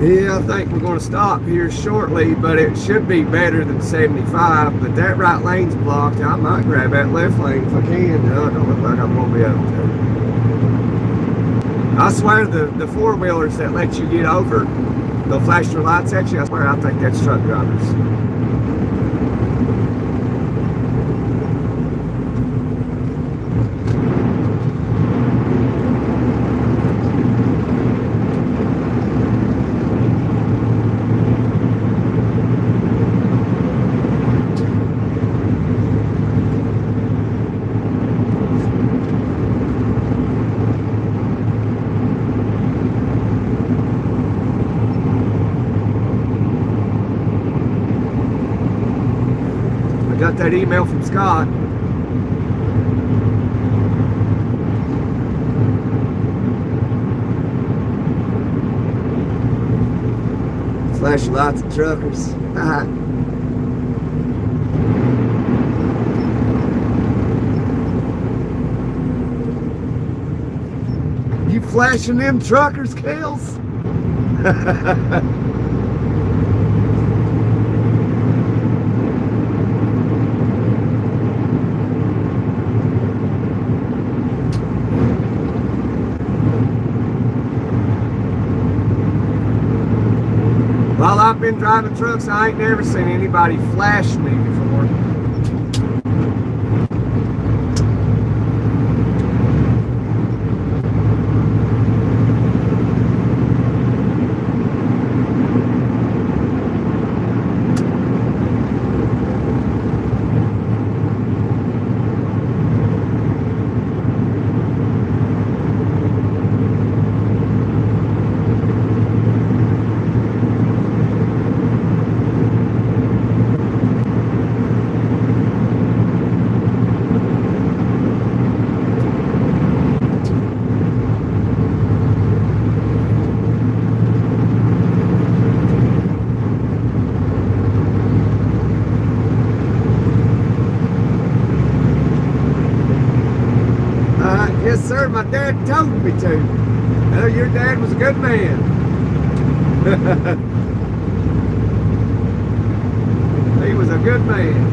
Yeah, I think we're going to stop here shortly, but it should be better than 75. But that right lane's blocked. I might grab that left lane if I can. No, it don't look like I'm going to be able to. I swear the four-wheelers that let you get over, they'll flash their lights at you. I swear I think that's truck drivers. Got that email from Scott. Flashing lights of truckers. You flashing them truckers, Kels? While I've been driving trucks, I ain't never seen anybody flash me before. Yes, sir, my dad told me to. Well, your dad was a good man. He was a good man.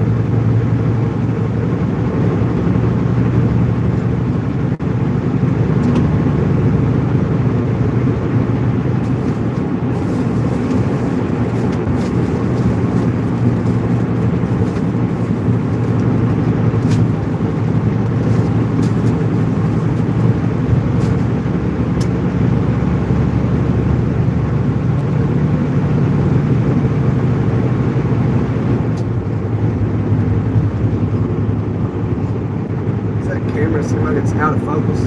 Seems like it's out of focus.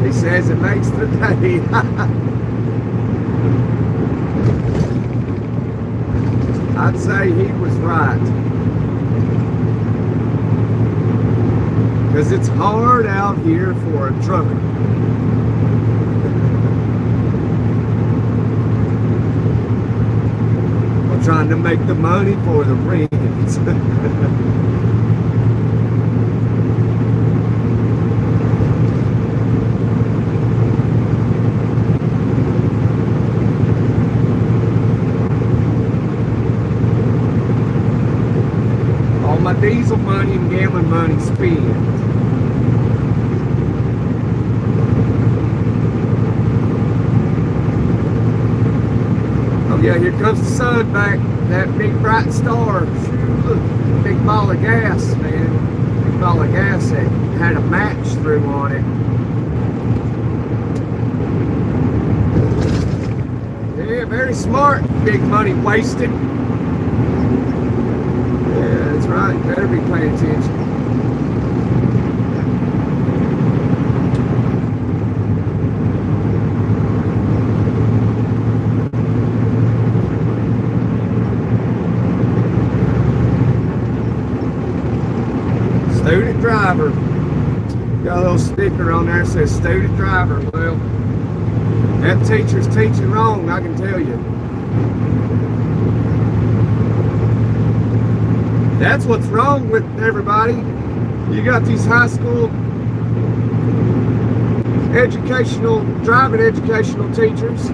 He says it makes the day. I'd say he was right. Because it's hard out here for a trucker. We're trying to make the money for the rents. All my diesel money and gambling money spent. Yeah, here comes the sun back. That big bright star. Look, big ball of gas, man. Big ball of gas that had a match through on it. Yeah, very smart. Big money wasted. Yeah, that's right. Better be paying attention. Student driver. Got a little sticker on there that says student driver. Well, That teacher's teaching wrong, I can tell you. That's what's wrong with everybody. You got these high school driving educational teachers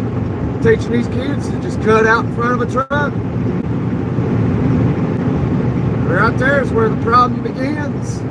teaching these kids to just cut out in front of a truck. Right there is where the problem begins.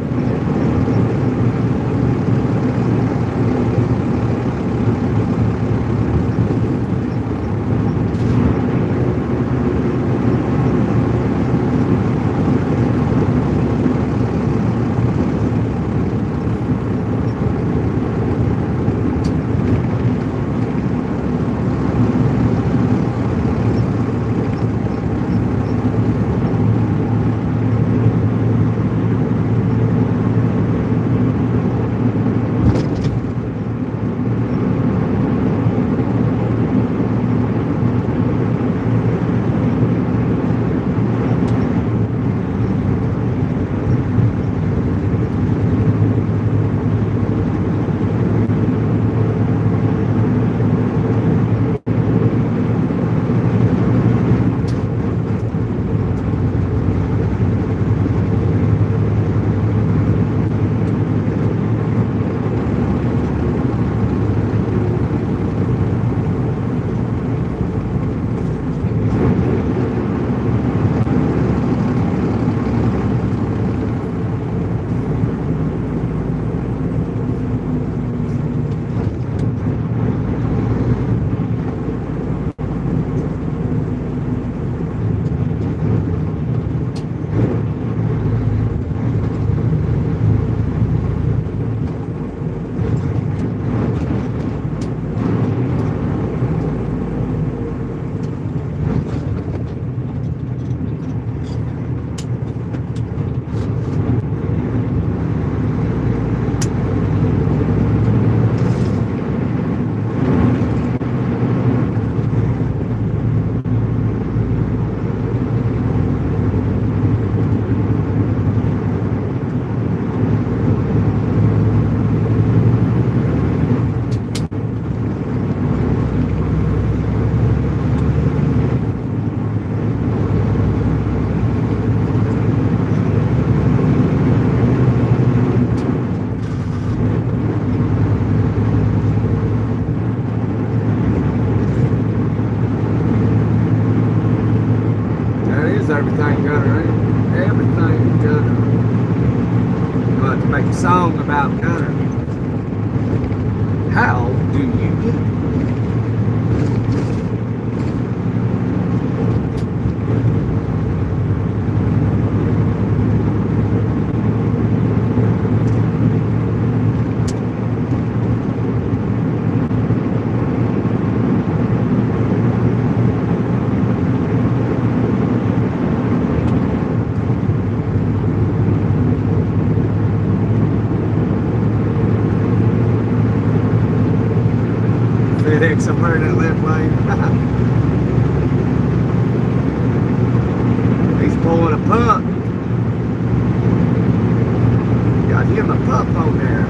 Everything gutter, ain't it? Everything gutter. You'll have to make a song about gutter. How do you get it? Somewhere in that left lane. He's pulling a pup. Got him a pup on there.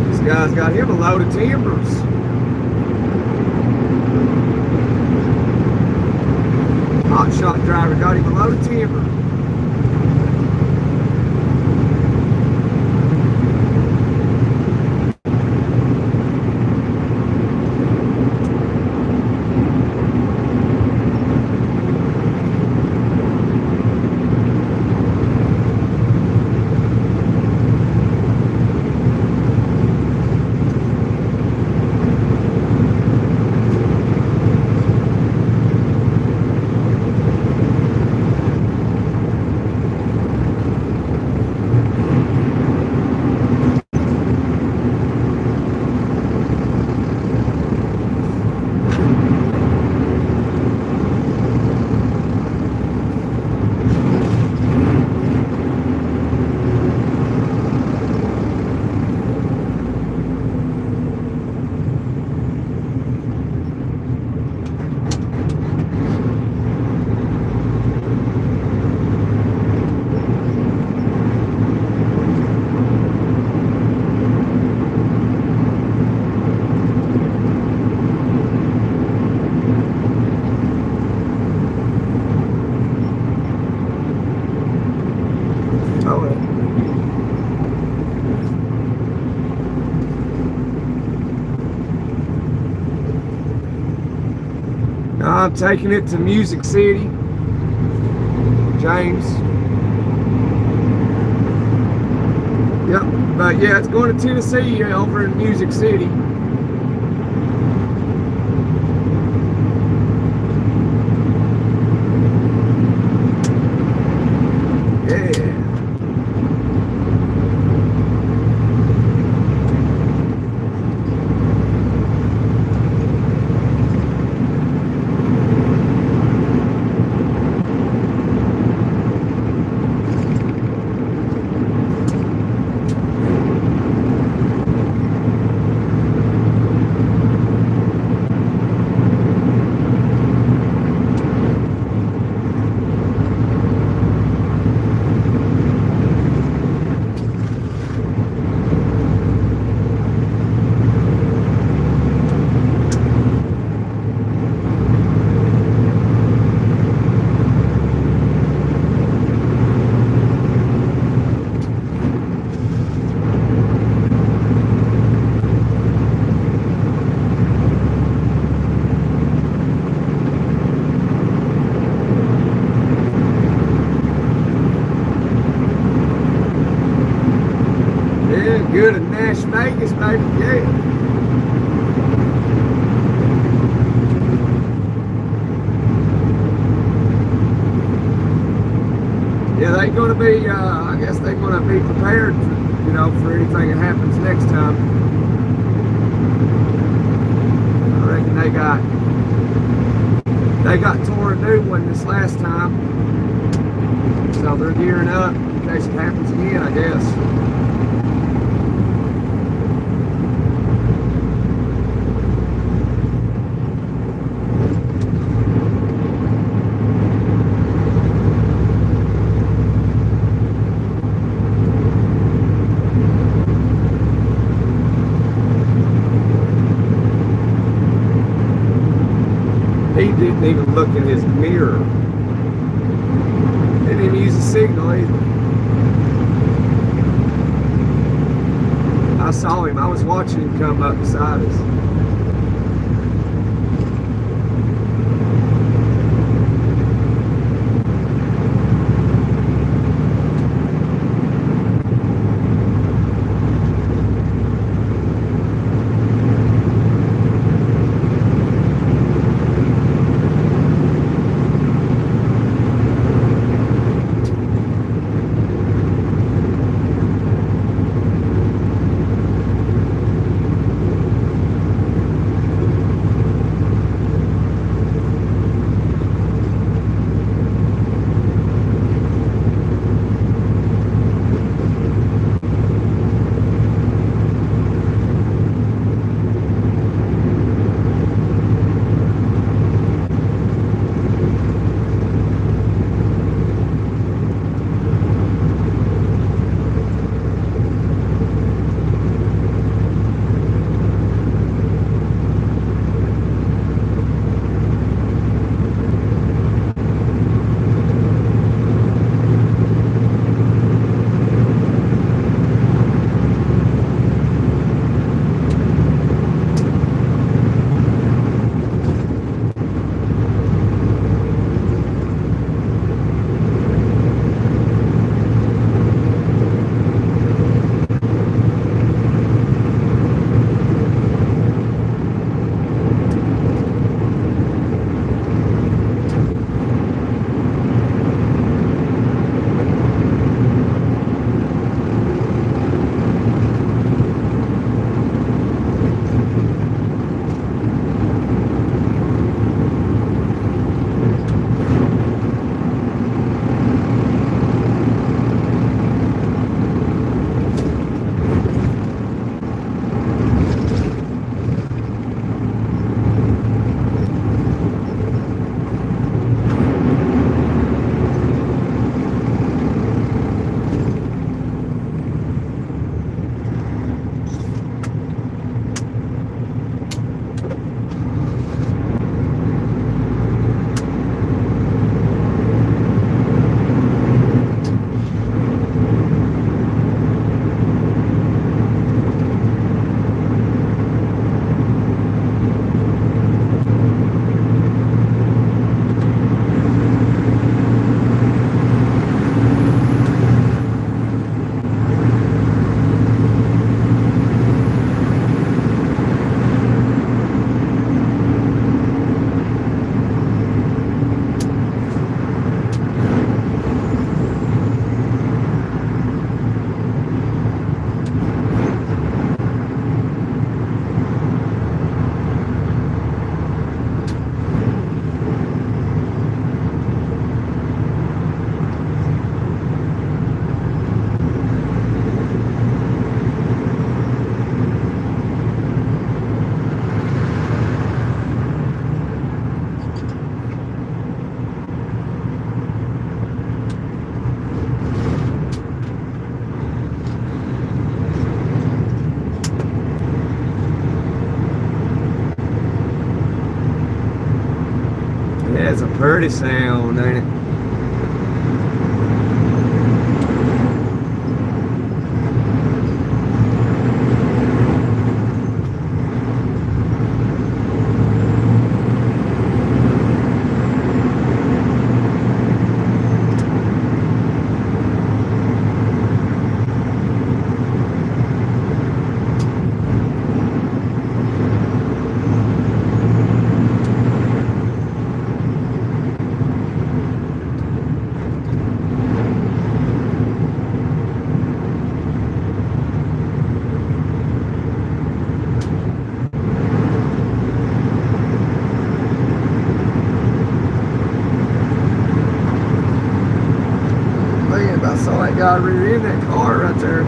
This guy's got him a load of timbers. Hot shot driver got him a load of timber. I'm taking it to Music City, James. Yep, but yeah, it's going to Tennessee over in Music City. Good in Nash Vegas, baby, yeah. Yeah, they're going to be, I guess they're going to be prepared, for anything that happens next time. I reckon they got tore a new one this last time. So they're gearing up in case it happens again, I guess. He didn't even look in his mirror. Didn't even use a signal either. I saw him. I was watching him come up beside us. Pretty sound, ain't it? I saw that guy rear in that car right there.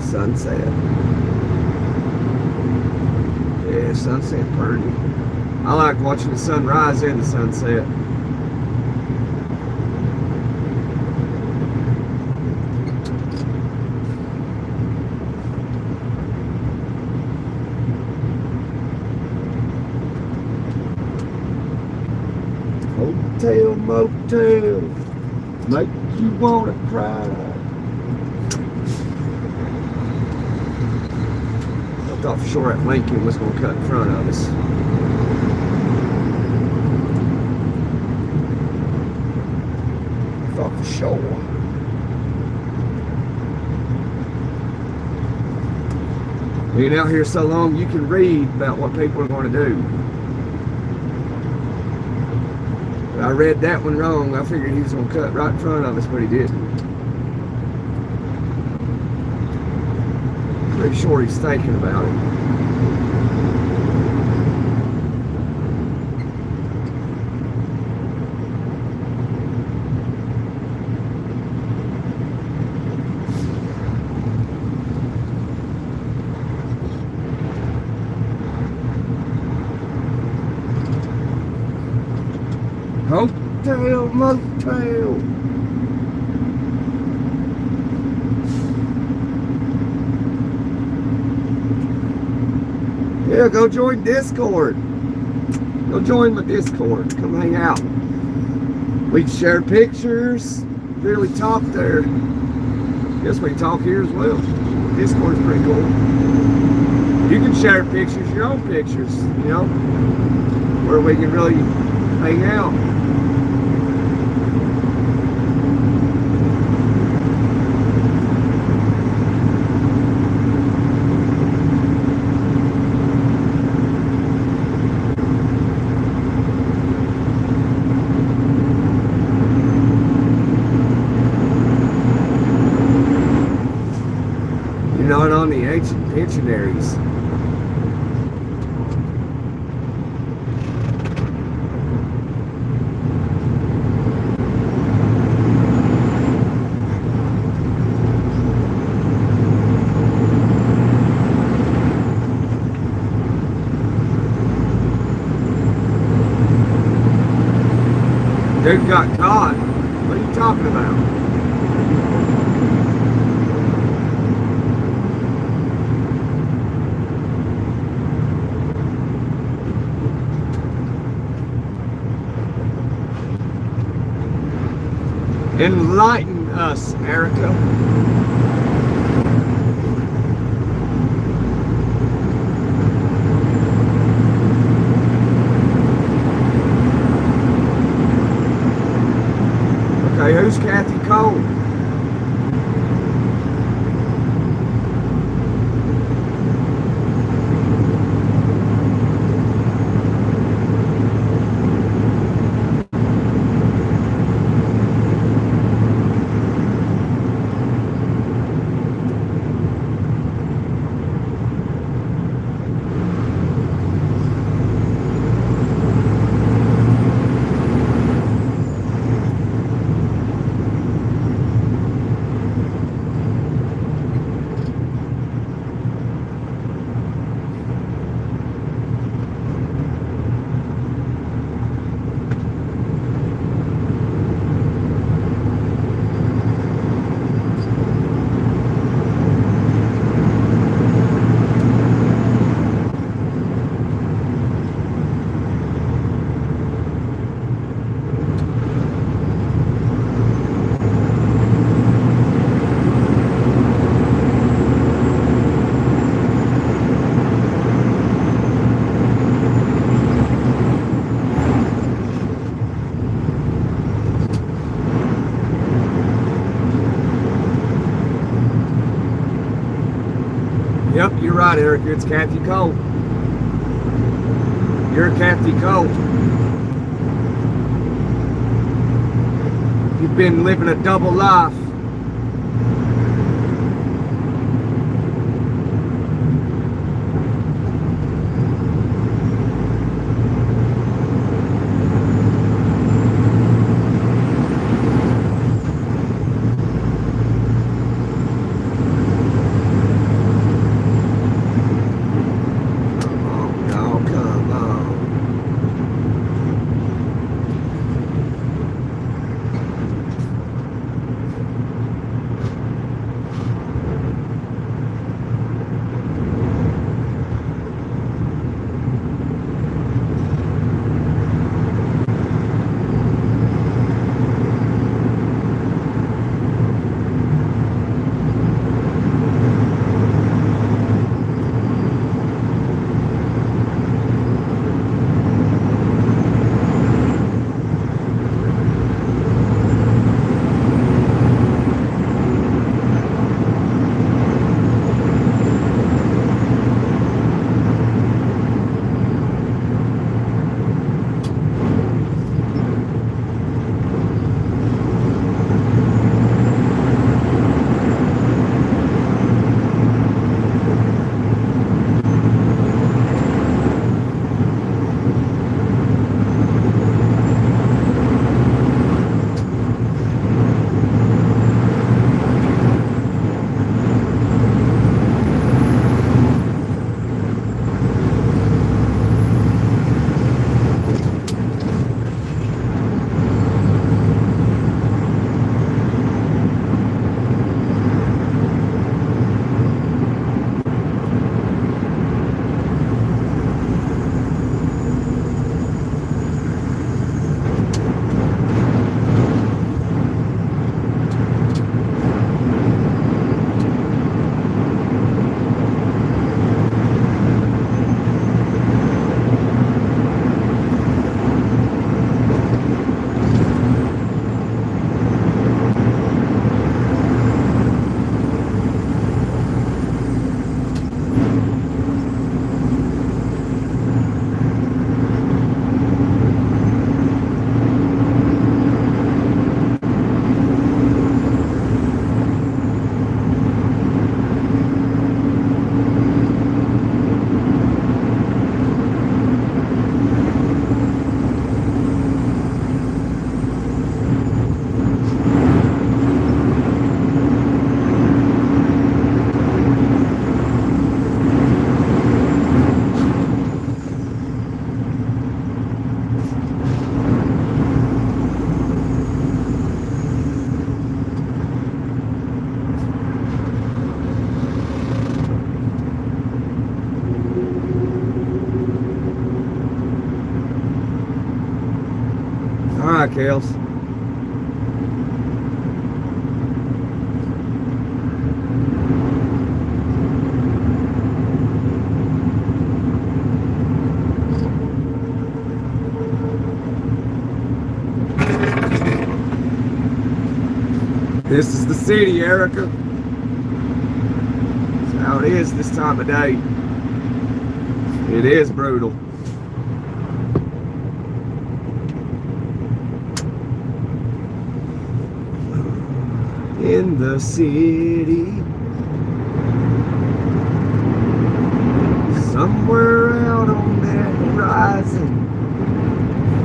Sunset. Yeah, sunset pretty. I like watching the sunrise and the sunset. Hotel, motel, make you wanna cry. I thought for sure that Lincoln was gonna cut in front of us. For sure. Being out here so long, you can read about what people are going to do. I read that one wrong. I figured he was going to cut right in front of us, but he didn't. Pretty sure he's thinking about it. Hotel, motel. Yeah, go join Discord. Go join my Discord. Come hang out. We can share pictures. Really talk there. Guess we can talk here as well. Discord's pretty cool. You can share pictures, your own pictures, you know, where we can really hang out. You're not on the ancient pensionaries. Dude got caught. What are you talking about? Enlighten us, America. Okay, who's Kathy Cole? Yep, you're right, Eric. It's Kathy Cole. You're Kathy Cole. You've been living a double life. Alright, Kales. This is the city, Erica. That's how it is this time of day. It is brutal. In the city, somewhere out on that horizon,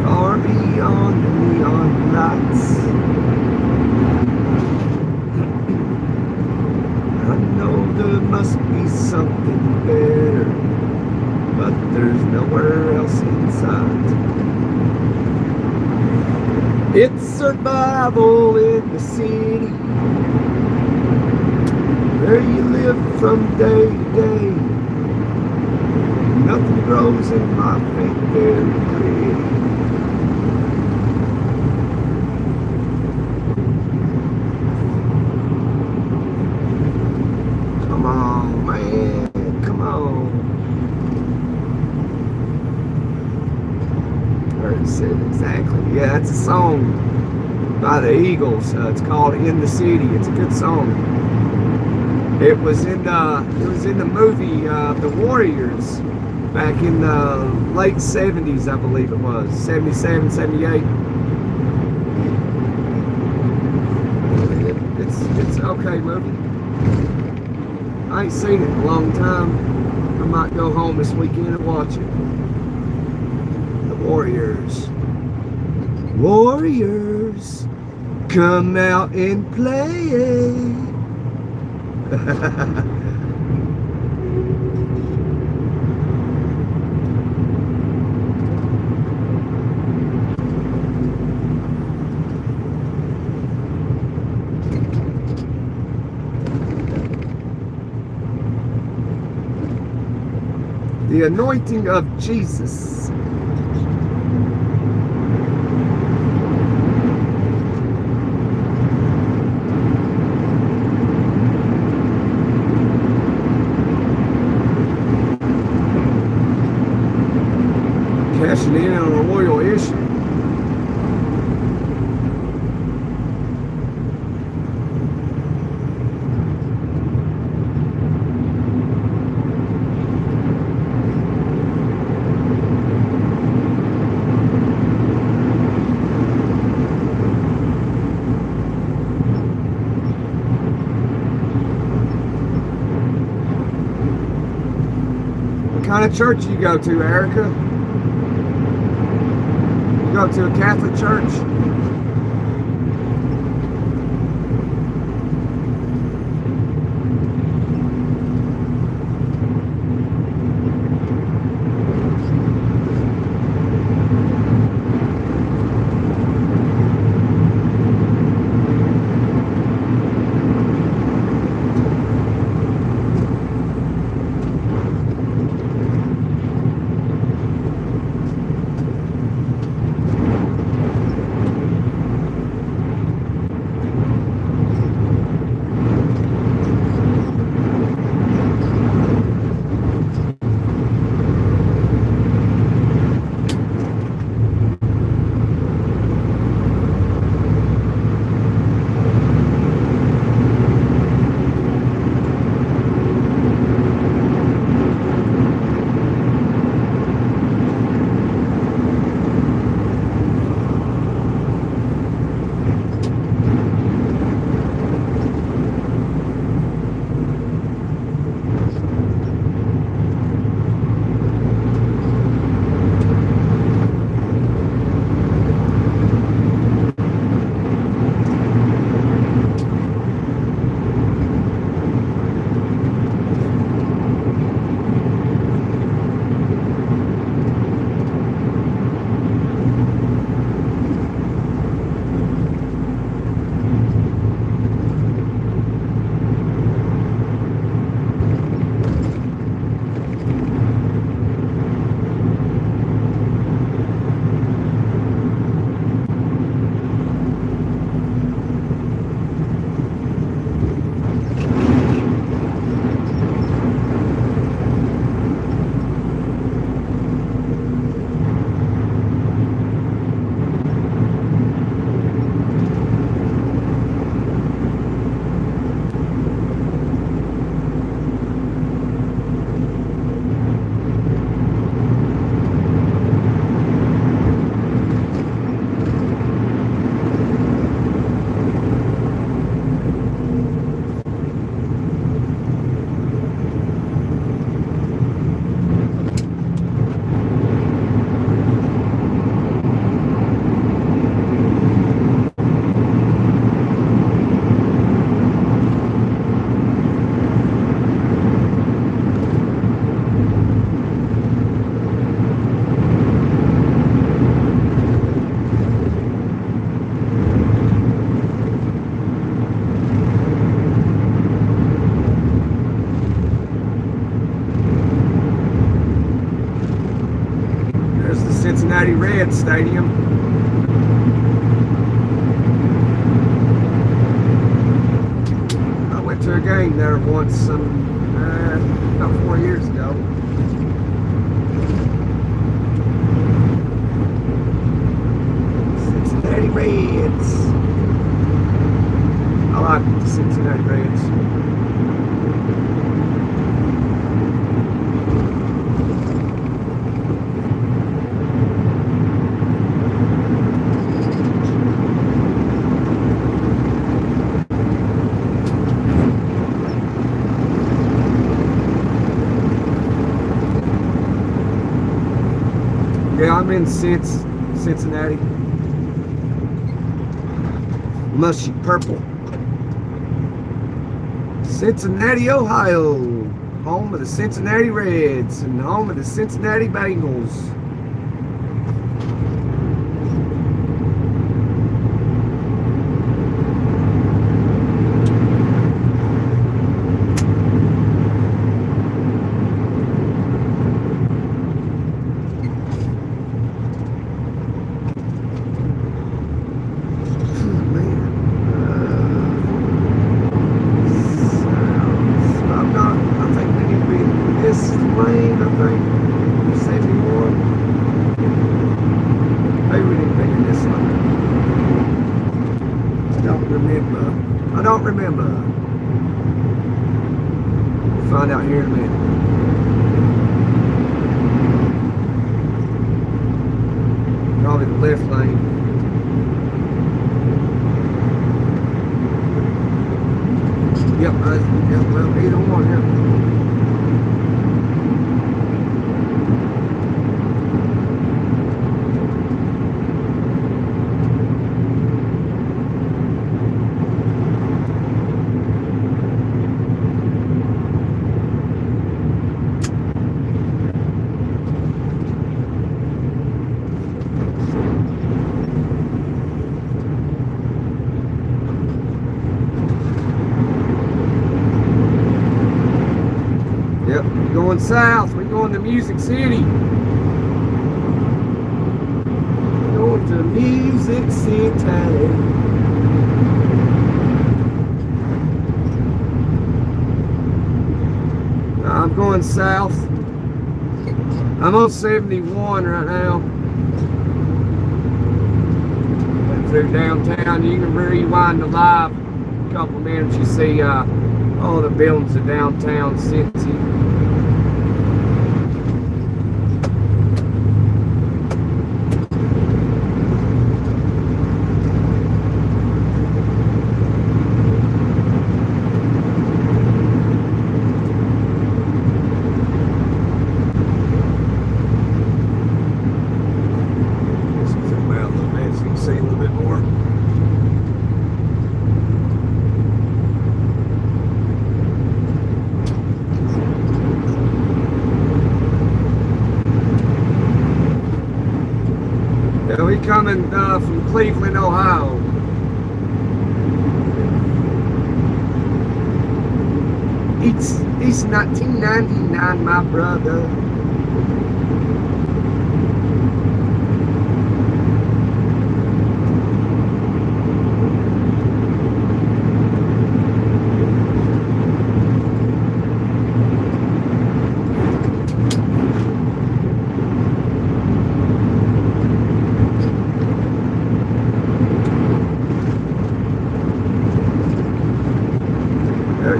far beyond the neon lights, I know there must be something better, but there's nowhere else in sight. It's survival in the city, where you live from day to day. Nothing grows in my faith very pretty. Come on, man, come on. Where it said exactly. Yeah, it's a song by the Eagles. It's called In the City. It's a good song. It was in the movie The Warriors back in the late 70s, I believe it was. 77, 78. It's an okay movie. I ain't seen it in a long time. I might go home this weekend and watch it. The Warriors. Warriors, come out and play. The anointing of Jesus. Cashing in on a royal issue. What kind of church you go to, Erica? You go to a Catholic church? Cincinnati Reds Stadium. I went to a game there once about 4 years ago. Cincinnati Reds. I like the Cincinnati Reds. in Cincinnati. Mushy purple. Cincinnati, Ohio. Home of the Cincinnati Reds and home of the Cincinnati Bengals. I don't remember. We'll find out here in a minute. Probably the left lane. Yep, well, either one, yeah. Going south, we're going to Music City. Going to Music City. I'm going south. I'm on 71 right now. Went through downtown. You can rewind the live a couple minutes. You see all the buildings of downtown Cincy. Coming from Cleveland, Ohio. It's 1999, my brother.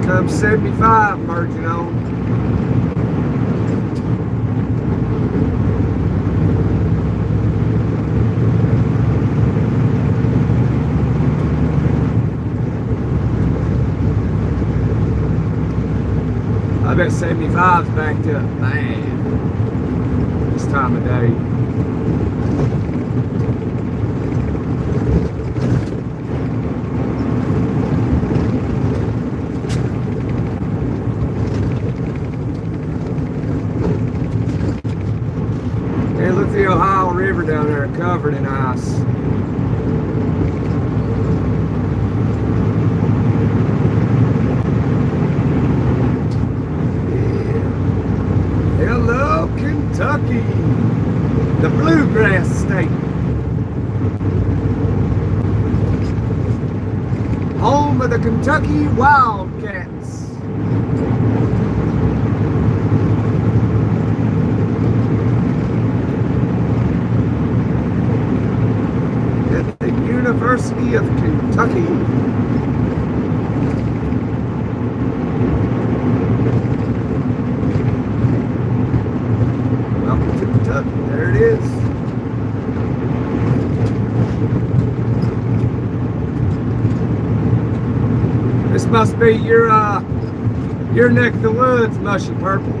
I'm 75 merging on. I bet 75's backed up, man. This time of day. The Ohio River down there covered in ice. Yeah. Hello, Kentucky, the bluegrass state. Home of the Kentucky Wildcats. University of Kentucky. Welcome to Kentucky. There it is. This must be your neck of the woods, Mushy Purple.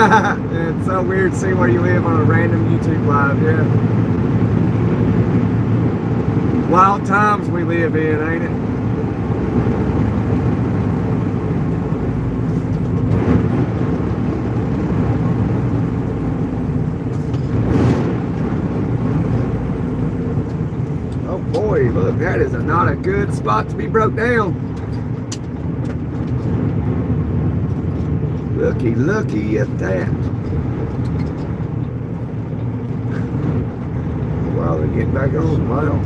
It's so weird to see where you live on a random YouTube live, yeah. Wild times we live in, ain't it? Oh boy, look, that is not a good spot to be broke down. Looky at that. Wow, they're getting back on. Wow.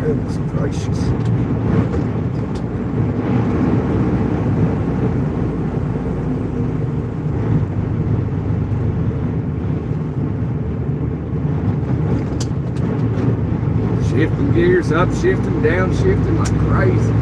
Goodness gracious. Shifting gears, up shifting, down shifting like crazy.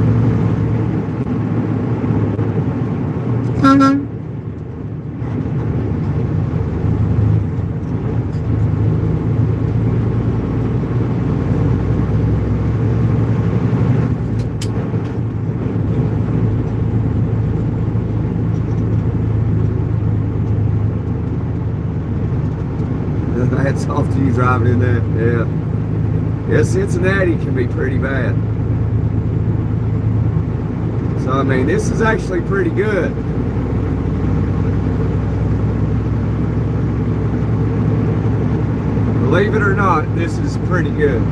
Hats off to you driving in that, yeah. Yeah, Cincinnati can be pretty bad. So, I mean, this is actually pretty good. Believe it or not, this is pretty good.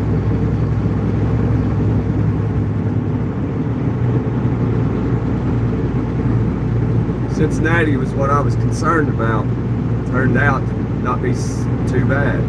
Cincinnati was what I was concerned about. Turned out to not be too bad.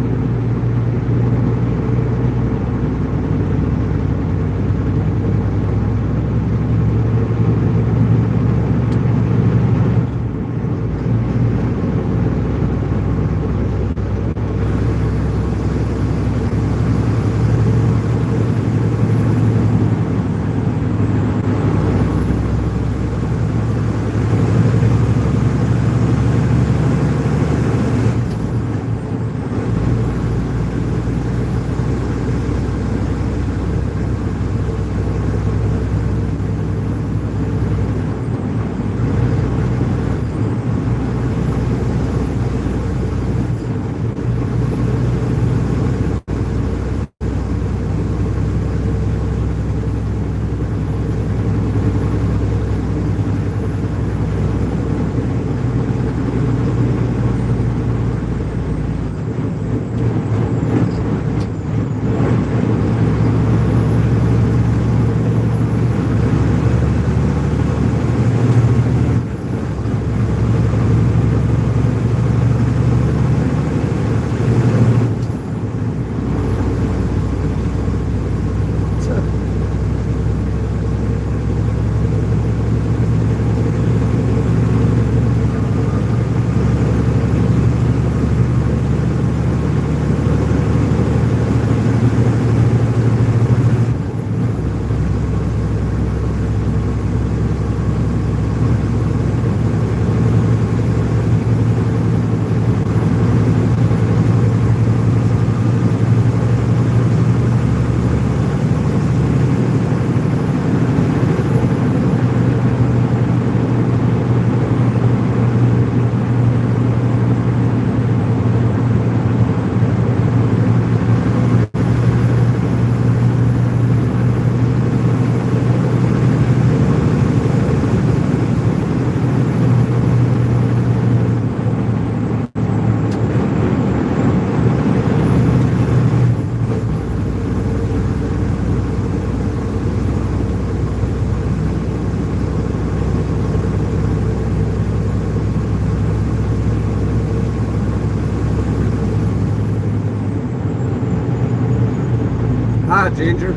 Hi, Ginger.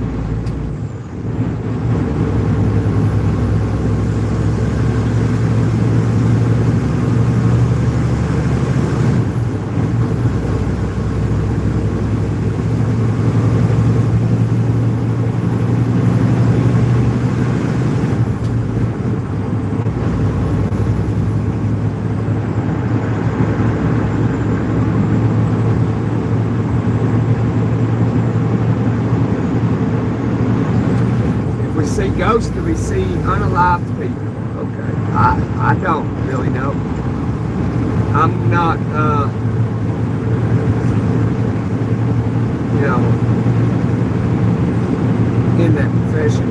See ghosts, do we see unalived people? Okay, I don't really know. I'm not, in that profession.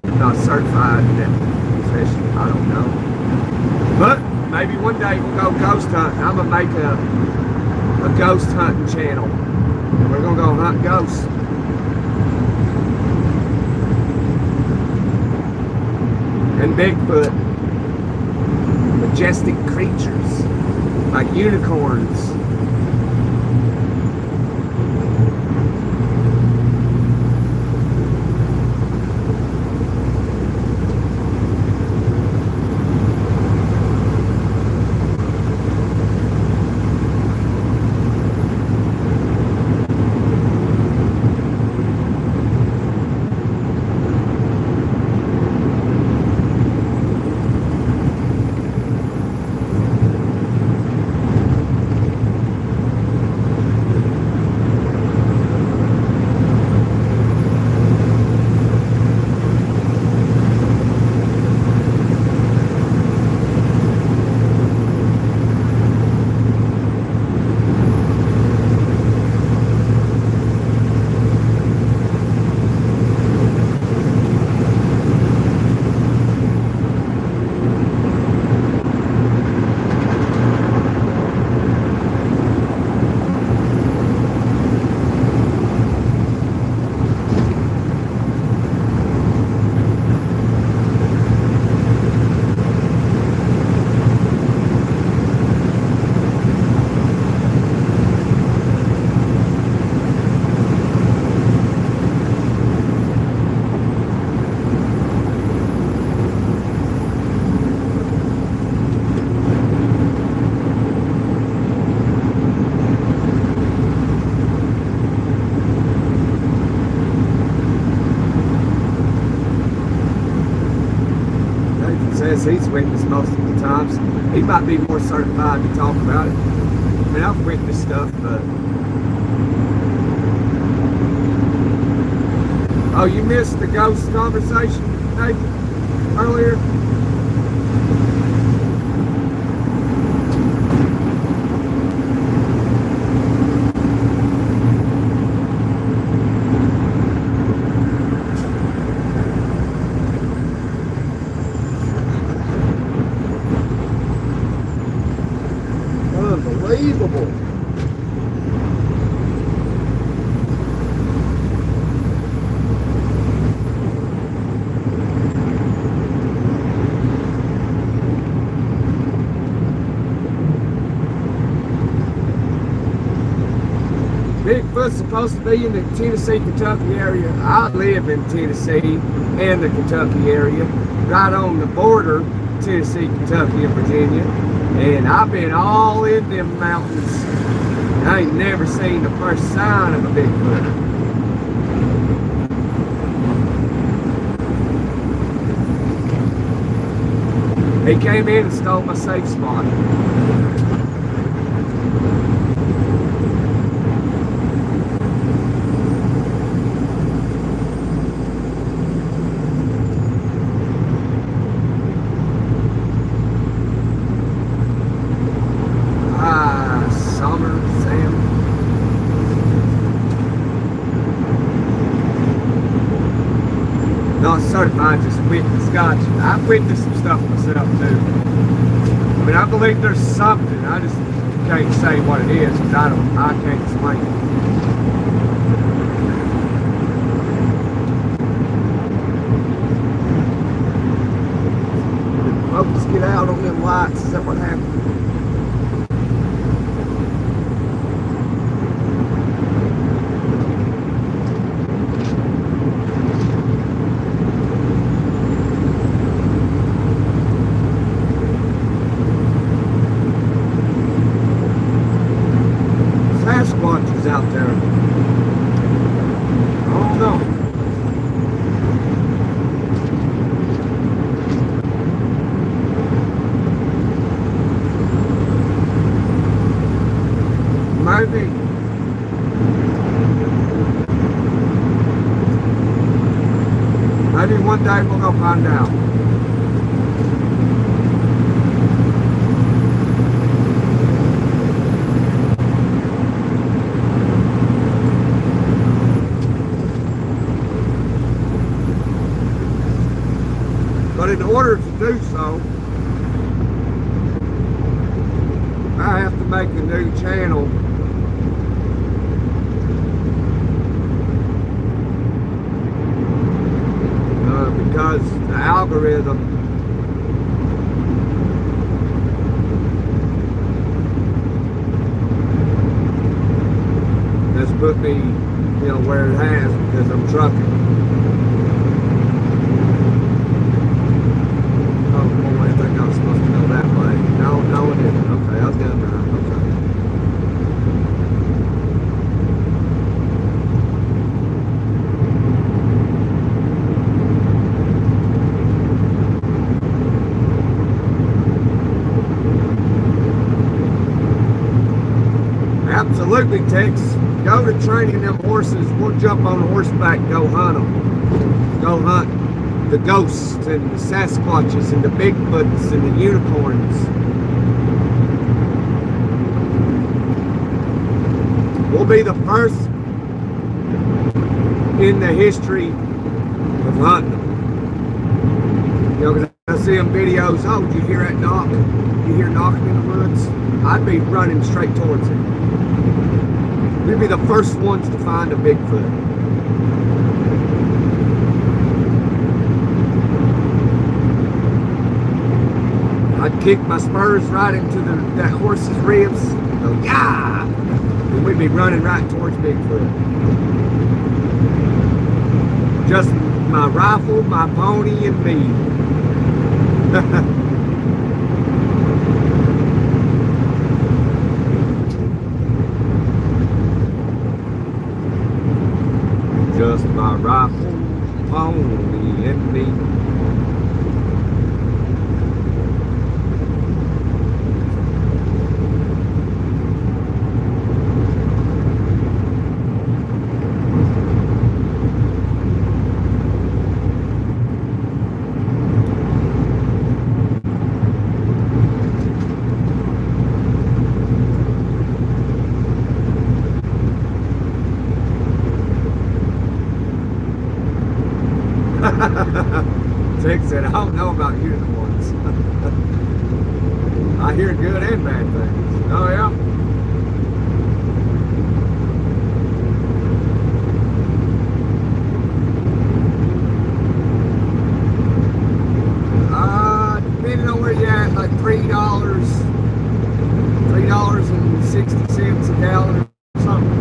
I'm not certified in that profession. I don't know. But maybe one day we'll go ghost hunting. I'm gonna make a ghost hunting channel. We're gonna go hunt ghosts. And Bigfoot, majestic creatures like unicorns. He's witnessed most of the times. He might be more certified to talk about it. I mean, I've witnessed stuff, but... Oh, you missed the ghost conversation, Nathan, earlier? Unbelievable. Bigfoot's supposed to be in the Tennessee, Kentucky area. I live in Tennessee and the Kentucky area, right on the border, Tennessee, Kentucky, and Virginia. And I've been all in them mountains. I ain't never seen the first sign of a Bigfoot. He came in and stole my safe spot. Not certified, just witness. Gotcha. I've witnessed some stuff myself too. I mean, I believe there's something. I just can't say what it is because I can't explain it. Did focus get out on them lights? Is that what happened? there. Oh no. Maybe. Maybe one day we'll go find out. But in order to do so, I have to make a new channel. Because the algorithm has put me, where it has because I'm trucking. Oh boy, I think I was supposed to go that way. No, it isn't. Okay, I was down there. Okay. Absolutely, Tex. Go to training them horses. We'll jump on horseback, go hunt them. Go hunt the ghosts and the Sasquatches and the Bigfoots and the unicorns. We'll be the first in the history of hunting them. 'Cause I see them videos. Oh, did you hear that knock? You hear knocking in the woods? I'd be running straight towards it. We'd be the first ones to find a Bigfoot. I'd kick my spurs right into that horse's ribs and go, yeah! And we'd be running right towards Bigfoot. Just my rifle, my pony, and me. Just my rifle, pony, and me. Tick said, I don't know about unicorns. I hear good and bad things. Oh yeah? Depending on where you're at, like $3.60 a gallon or something.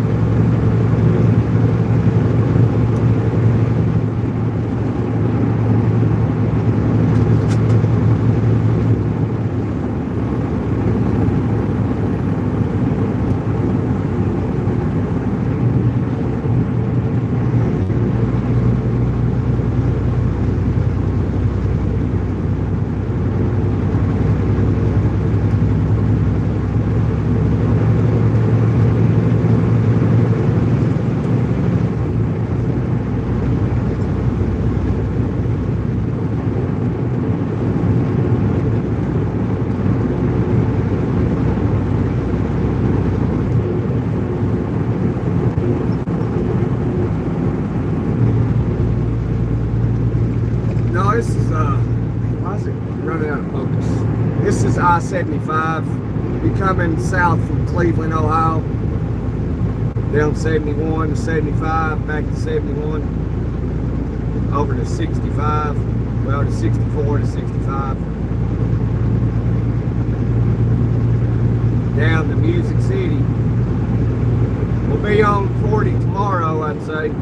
This is, why is it running out of focus? This is I-75. You're coming south from Cleveland, Ohio. Down 71 to 75, back to 71. Over to 65. Well, to 64 to 65. Down to Music City. We'll be on 40 tomorrow, I'd say.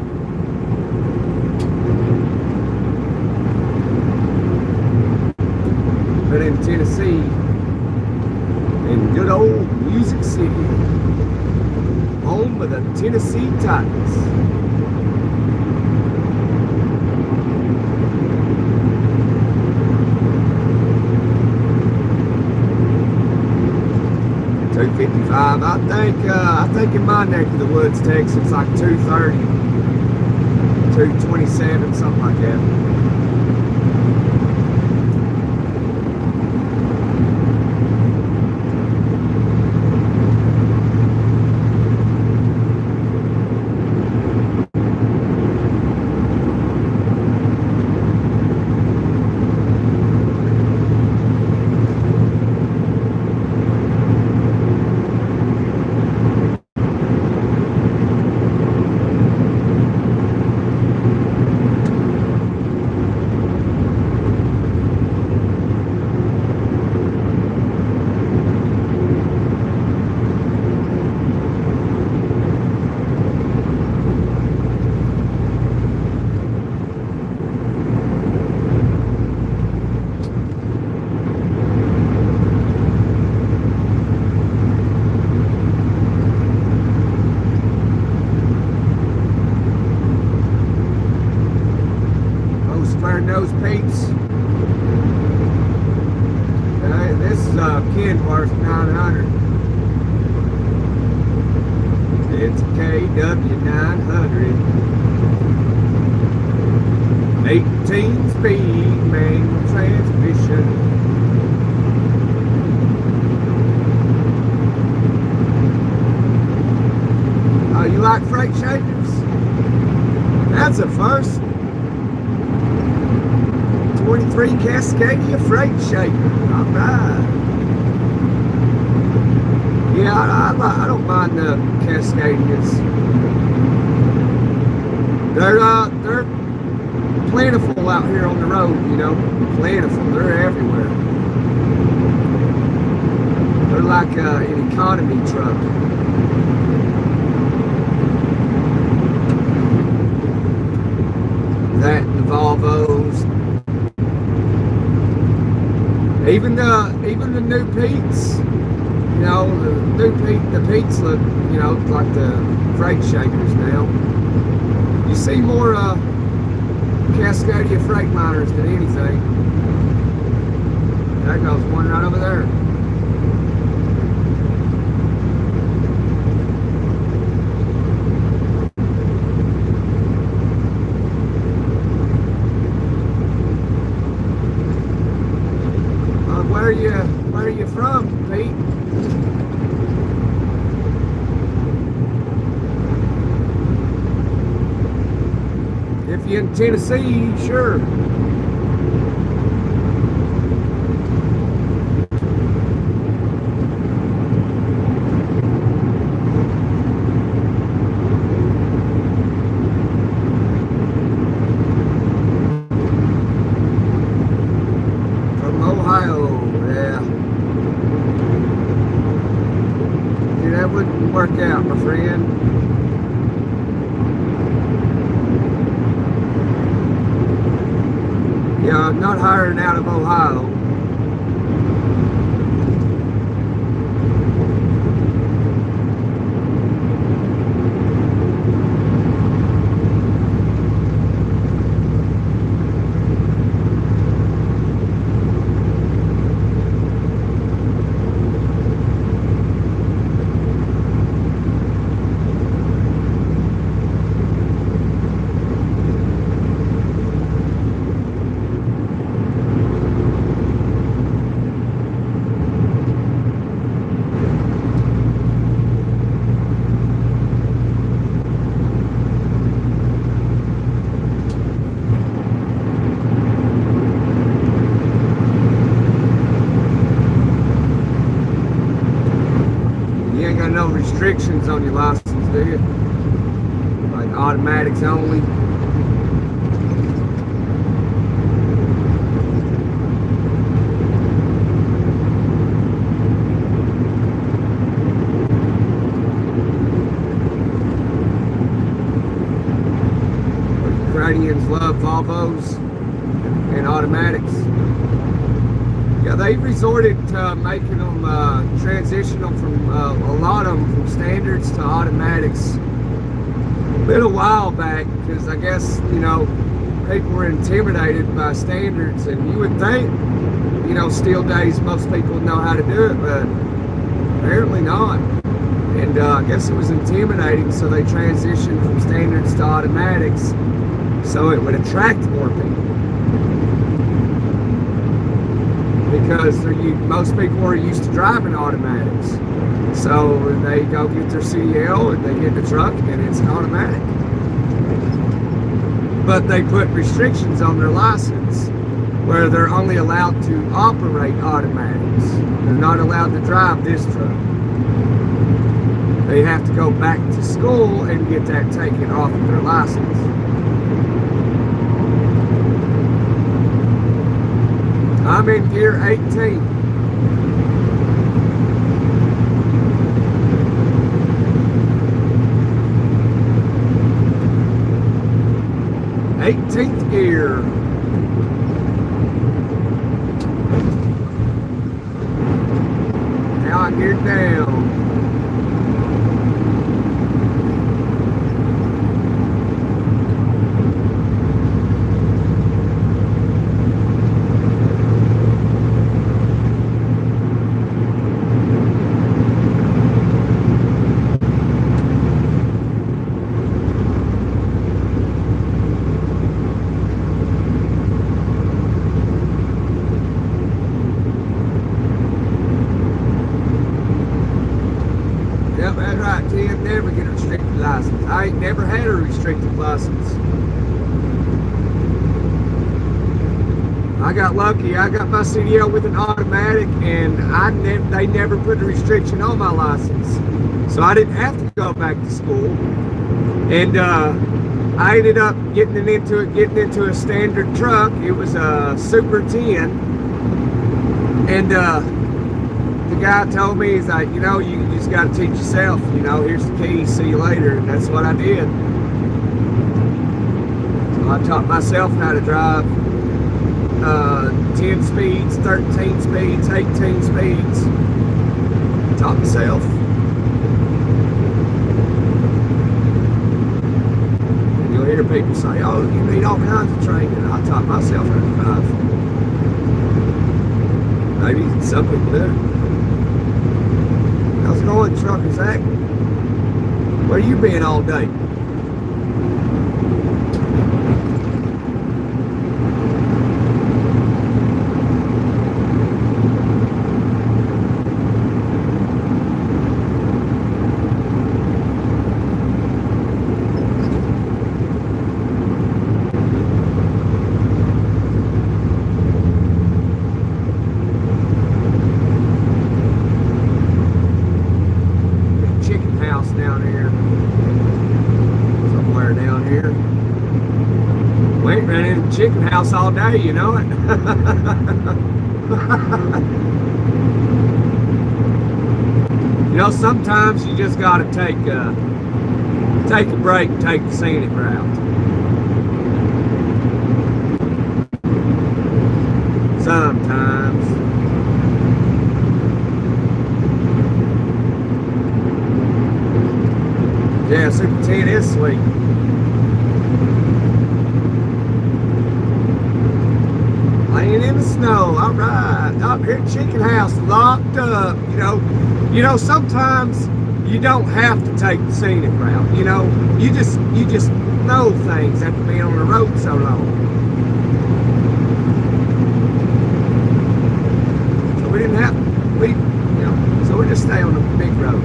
But in Tennessee, in good old Music City, home of the Tennessee Titans. $2.55. I think in my neck of the woods, Texas, it's like $2.30, $2.27, something like that. Nose peeps. This is Kenworth 900. It's a KW 900. 18-speed manual transmission. Oh, you like freight shakers? That's a first. 23 Cascadia freight shaker. All right. Yeah, I don't mind the Cascadias. They're plentiful out here on the road, you know. Plentiful. They're everywhere. They're like an economy truck. That and the Volvos. Even the new Pete's, you know, the Pete's look, you know, like the freight shakers now. You see more Cascadia Freightliners than anything. There goes one right over there. Where are you from, Pete? If you're in Tennessee, sure. From Ohio, yeah. That wouldn't work out, my friend. Yeah, I'm not hiring out of Ohio. No restrictions on your license, do you? Like automatics only. Ukrainians love Volvos and automatics. Yeah, they resorted to making them transition them from a lot of them from standards to automatics. Been a while back because I guess people were intimidated by standards, and you would think steel days most people would know how to do it, but apparently not. And I guess it was intimidating, so they transitioned from standards to automatics so it would attract more people. Because most people are used to driving automatics. So they go get their CDL and they get in the truck and it's an automatic. But they put restrictions on their license where they're only allowed to operate automatics. They're not allowed to drive this truck. They have to go back to school and get that taken off of their license. I'm in gear 18. th gear. Now I gear down. Never get a restricted license. I ain't never had a restricted license. I got lucky. I got my CDL with an automatic, and they never put a restriction on my license, so I didn't have to go back to school. And I ended up getting into a standard truck. It was a Super 10, and the guy told me, he's like, you just got to teach yourself. Here's the key. See you later. And that's what I did. So I taught myself how to drive 10 speeds, 13 speeds, 18 speeds. Taught myself. And you'll hear people say, oh, you need all kinds of training. I taught myself how to drive. Maybe some people do. How's it going, trucker Zach? Where you been all day? Chicken house all day, you know it. Sometimes you just got to take a break and take the scenic route. Sometimes. Yeah, Super 10 is sweet. Laying in the snow, all right. Up here at Chicken House, locked up. Sometimes you don't have to take the scenic route. You just know things after being on the road so long. So we didn't have so we just stay on the big road.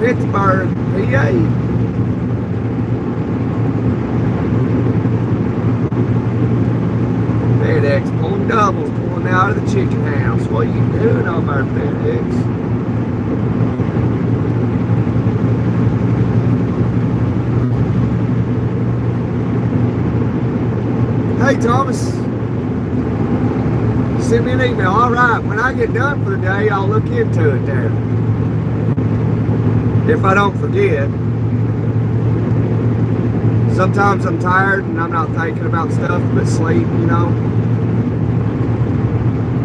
Pittsburgh, PA. FedEx pulling doubles, pulling out of the chicken house. What are you doing over there, FedEx? Hey, Thomas. Send me an email. All right, when I get done for the day, I'll look into it there. if I don't forget. Sometimes I'm tired and I'm not thinking about stuff but sleep, you know.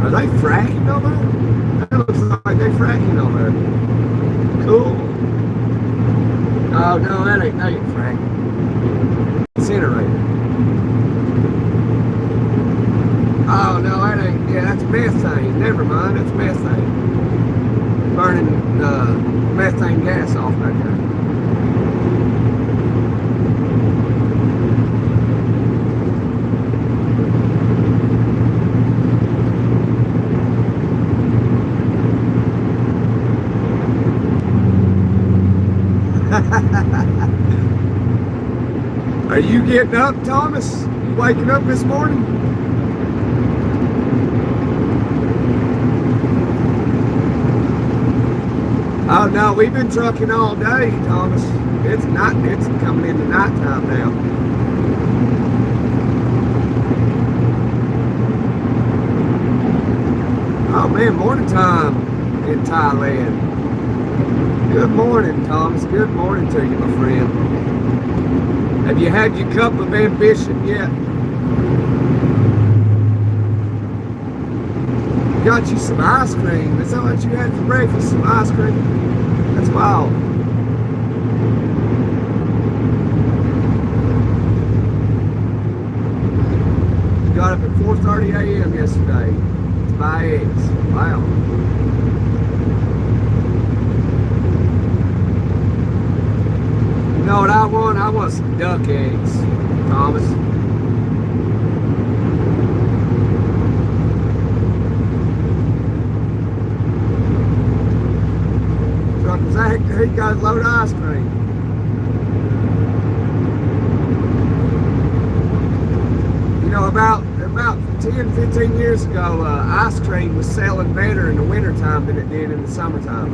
Are they fracking over there? That looks like they're fracking over there. Cool. Oh no, that ain't fracking. Incinerator. Oh no, that ain't. Yeah, that's methane. Never mind, that's methane. Burning methane gas off back there. Are you getting up, Thomas? You waking up this morning? Oh no, we've been trucking all day, Thomas. It's coming into nighttime now. Oh man, morning time in Thailand. Good morning, Thomas. Good morning to you, my friend. Have you had your cup of ambition yet? Got you some ice cream. Is that what you had for breakfast? Some ice cream? That's wild. Got up at 4:30 a.m. yesterday to buy eggs. Wow. You know what I want? I want some duck eggs, Thomas. He got a load of ice cream. You know, about 10, 15 years ago, ice cream was selling better in the wintertime than it did in the summertime.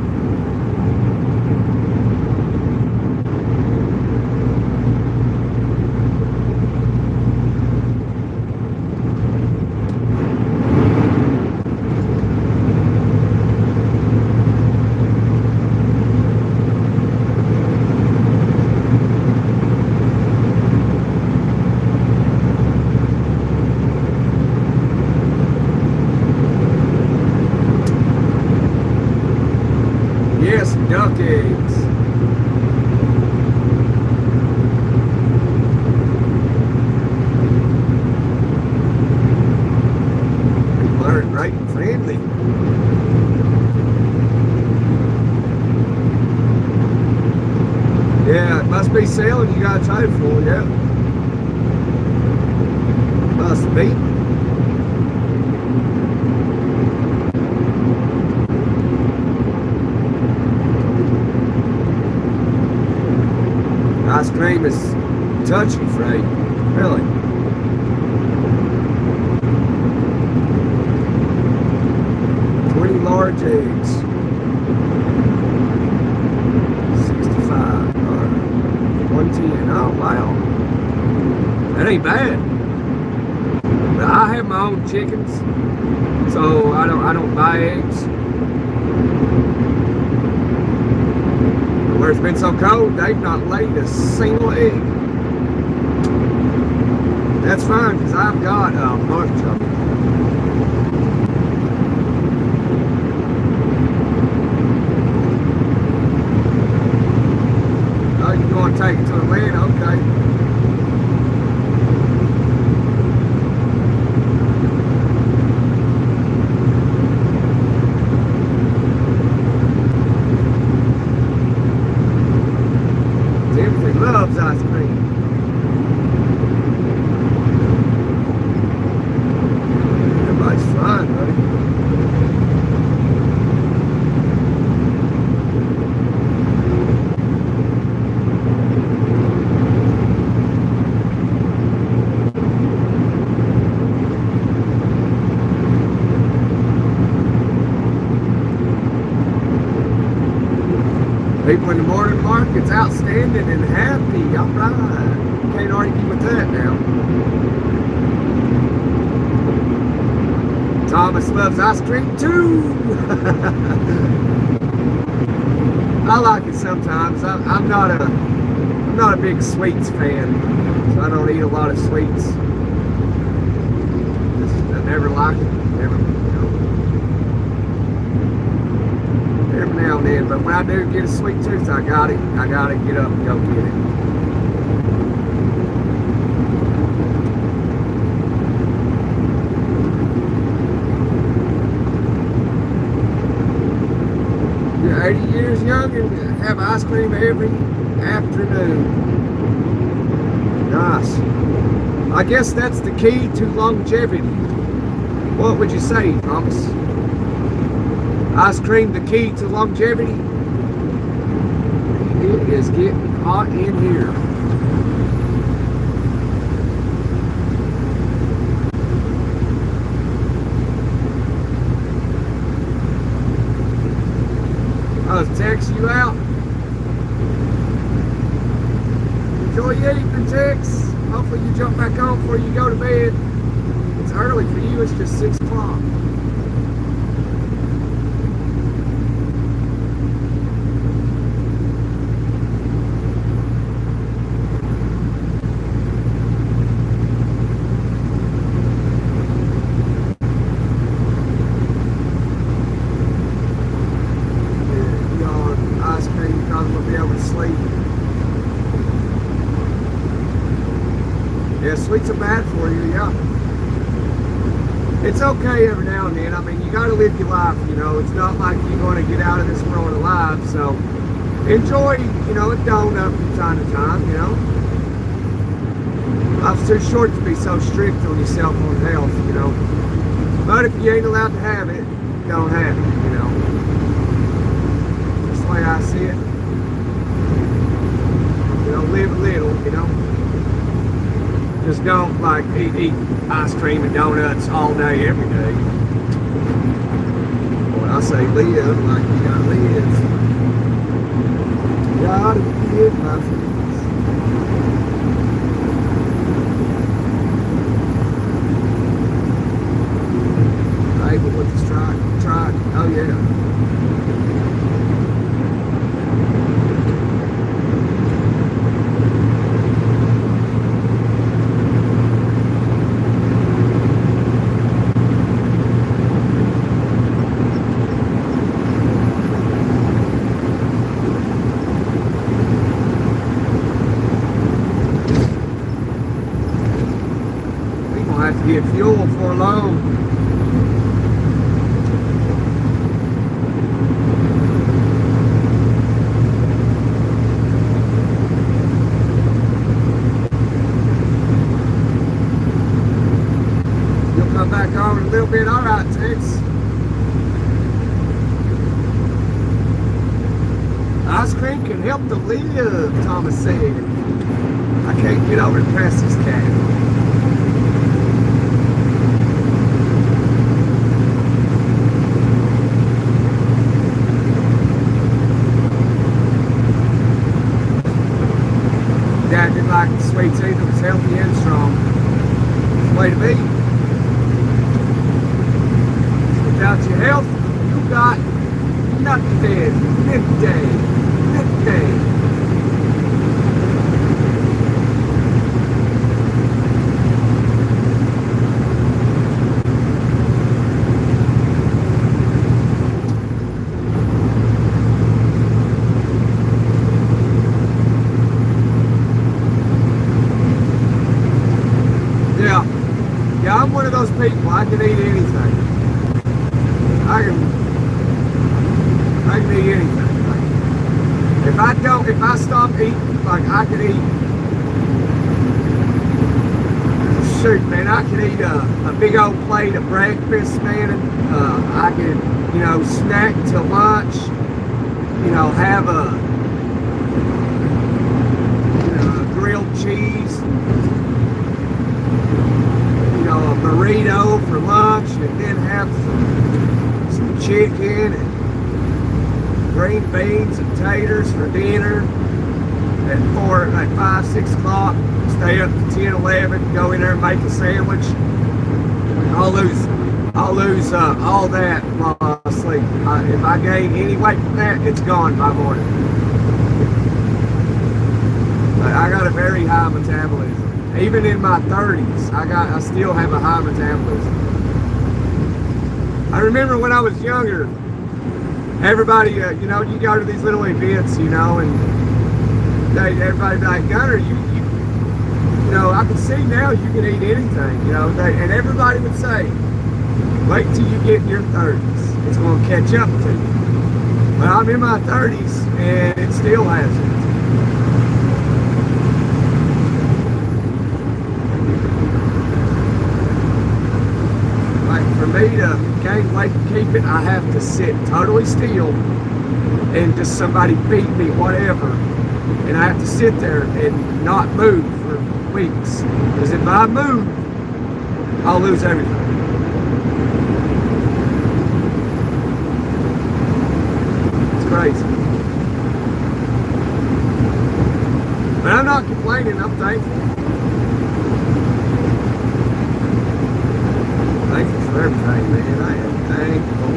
Duck eggs. People are great and friendly. Yeah, it must be selling. You gotta try it for, yeah. Must be. Ice cream is touchy freight, really. Large eggs. 65 or 110. Oh wow. That ain't bad. But I have my own chickens, so I don't buy eggs. Where it's been so cold, they've not laid a single egg. That's fine, because I've got a bunch of them. Oh, you're going to take it to Atlanta? Okay. Loves ice cream. Everybody's fine, buddy. People in the morning market's outstanding and happy. All right. Can't argue with that now. Thomas loves ice cream too. I like it sometimes. I'm not a big sweets fan, so I don't eat a lot of sweets. I never like it. Never, every now and then. But when I do get a sweet tooth, I gotta get up and go get it. You're 80 years young and have ice cream every afternoon. Nice. I guess that's the key to longevity. What would you say, Thomas? Ice cream, the key to longevity? It is getting hot in here. I was texting you out. Enjoy your evening, Tex. Hopefully you jump back on before you go to bed. It's early for you, it's just 6 o'clock. Yeah, sweets are bad for you, yeah. It's okay every now and then. I mean, you gotta live your life, you know. It's not like you're gonna get out of this world alive, so enjoy, you know, a donut from time to time, you know. Life's too short to be so strict on yourself on health, you know. But if you ain't allowed to have it, don't have it, you know. That's the way I see it. You know, live a little, you know. Just don't like eat ice cream and donuts all day, every day. When I say live, like you gotta live. Gotta live, my friends. Hey, but with the strike, oh yeah. Get fuel for long. You'll come back on in a little bit. All right, Tex. Ice cream can help to live, Thomas said. I can't get over and pass this cat. Dad didn't like the sweets either. It was healthy and strong. It's the way to be. Without your health, you got nothing. Nothing. Yeah, I'm one of those people. I can eat anything. I can eat anything. Like, if I stop eating, like I can eat. Shoot, man, I can eat a big old plate of breakfast, man. And, I can, you know, snack till lunch. You know, have a grilled cheese. A burrito for lunch, and then have some chicken and green beans and taters for dinner at 5, 6 o'clock. Stay up to 10, 11, go in there and make a sandwich. I'll lose all that while I sleep. If I gain any weight from that, it's gone by morning. But I got a very high metabolism. Even in my 30s, I still have a high metabolism. I remember when I was younger, everybody, you know, you go to these little events, you know, and everybody be like, Gunner, you know, I can see now you can eat anything, you know, and everybody would say, wait till you get in your 30s. It's going to catch up to you. But I'm in my 30s, and it still hasn't. For me to gain weight and keep it, I have to sit totally still and just somebody feed me whatever, and I have to sit there and not move for weeks, because if I move, I'll lose everything. It's crazy. But I'm not complaining, I'm thankful. Thankful for everything, man. I am thankful.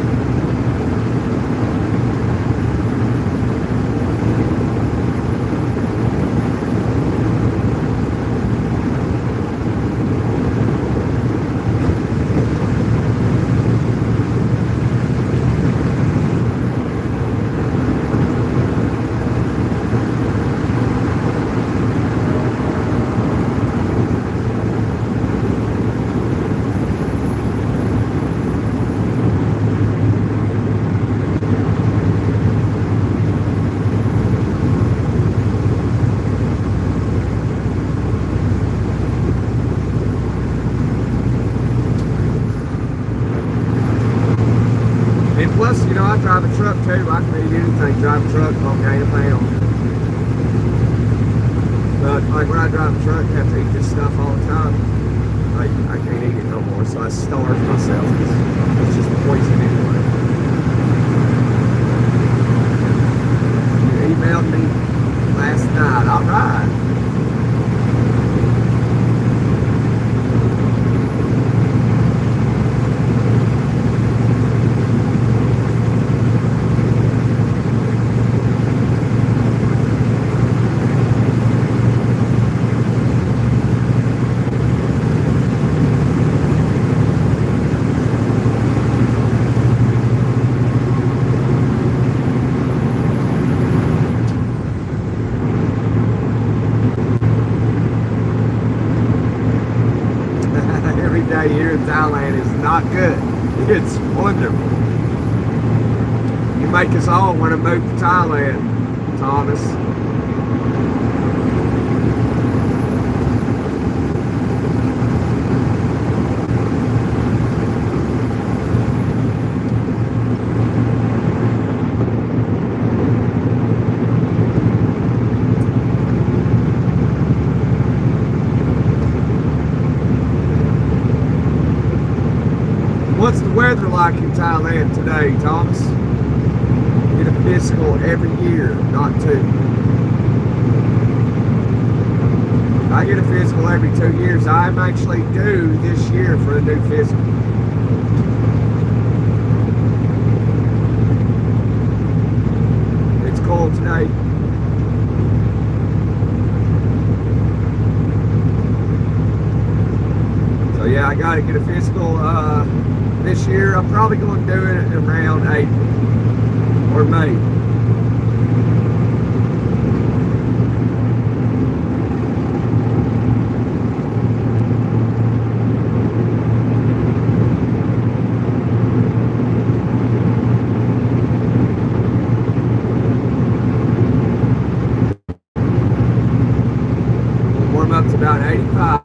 Plus, you know, I drive a truck too. I can eat anything. Drive a truck, I'll gain a pound. But like when I drive a truck, I have to eat this stuff all the time. Like I can't eat it no more, so I starve myself. It's just poison anyway. You emailed me last night. All right. Here in Thailand is not good. It's wonderful. You make us all want to move to Thailand, Thomas. What's the weather like in Thailand today, Thomas? Get a physical every year, not two. I get a physical every 2 years. I'm actually due this year for a new physical. It's cold today. So yeah, I gotta get a physical this year. I'm probably going to do it around April or May. We'll warm up to about 85.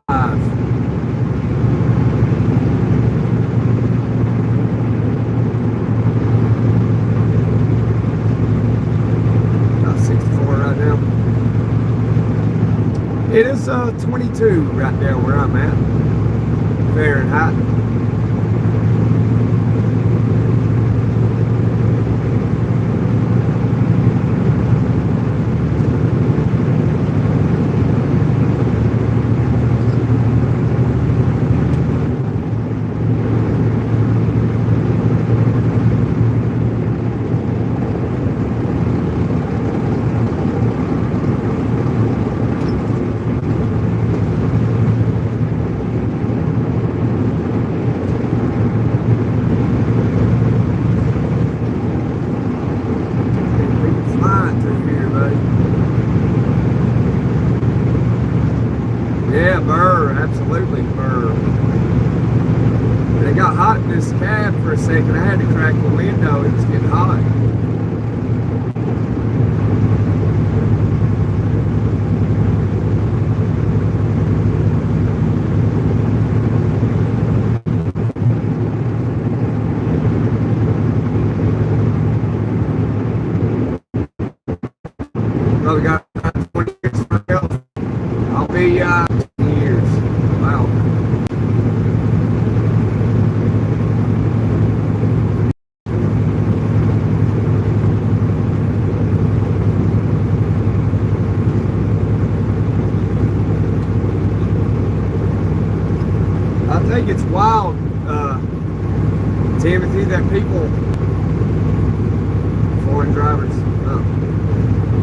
It is 22 right there where I'm at, Fahrenheit. it got hot in this cab for a second. I had to crack the window. It was getting hot. Probably got 20 years for health. I'll be years. Wow. I think it's wild, Timothy, that people, foreign drivers,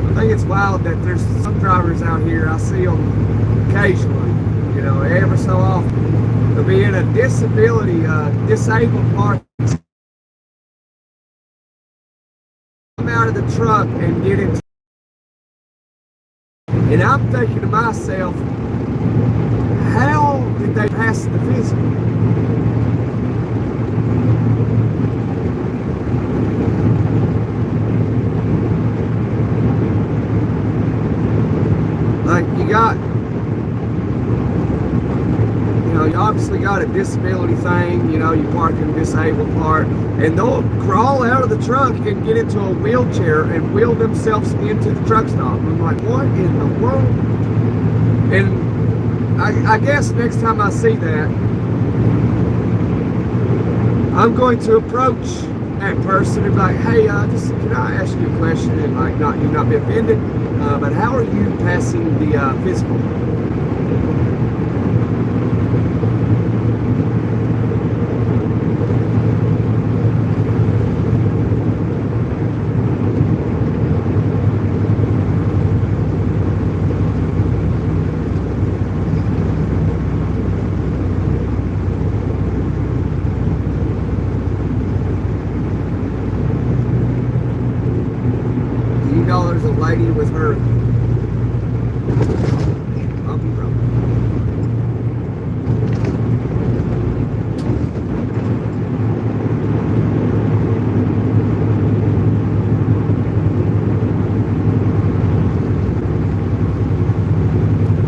I think it's wild that there's some drivers out here, I see them occasionally, you know, every so often. They'll be in a disability, disabled part. Come out of the truck and get into. And I'm thinking to myself, how did they pass the physical? Like you obviously got a disability thing, you know, you park in the disabled part, and they'll crawl out of the truck and get into a wheelchair and wheel themselves into the truck stop. I'm like, what in the world? And I guess next time I see that, I'm going to approach that person and be like, hey, just can I ask you a question and like you not be offended, but how are you passing the physical? There's a lady with her bumpy road.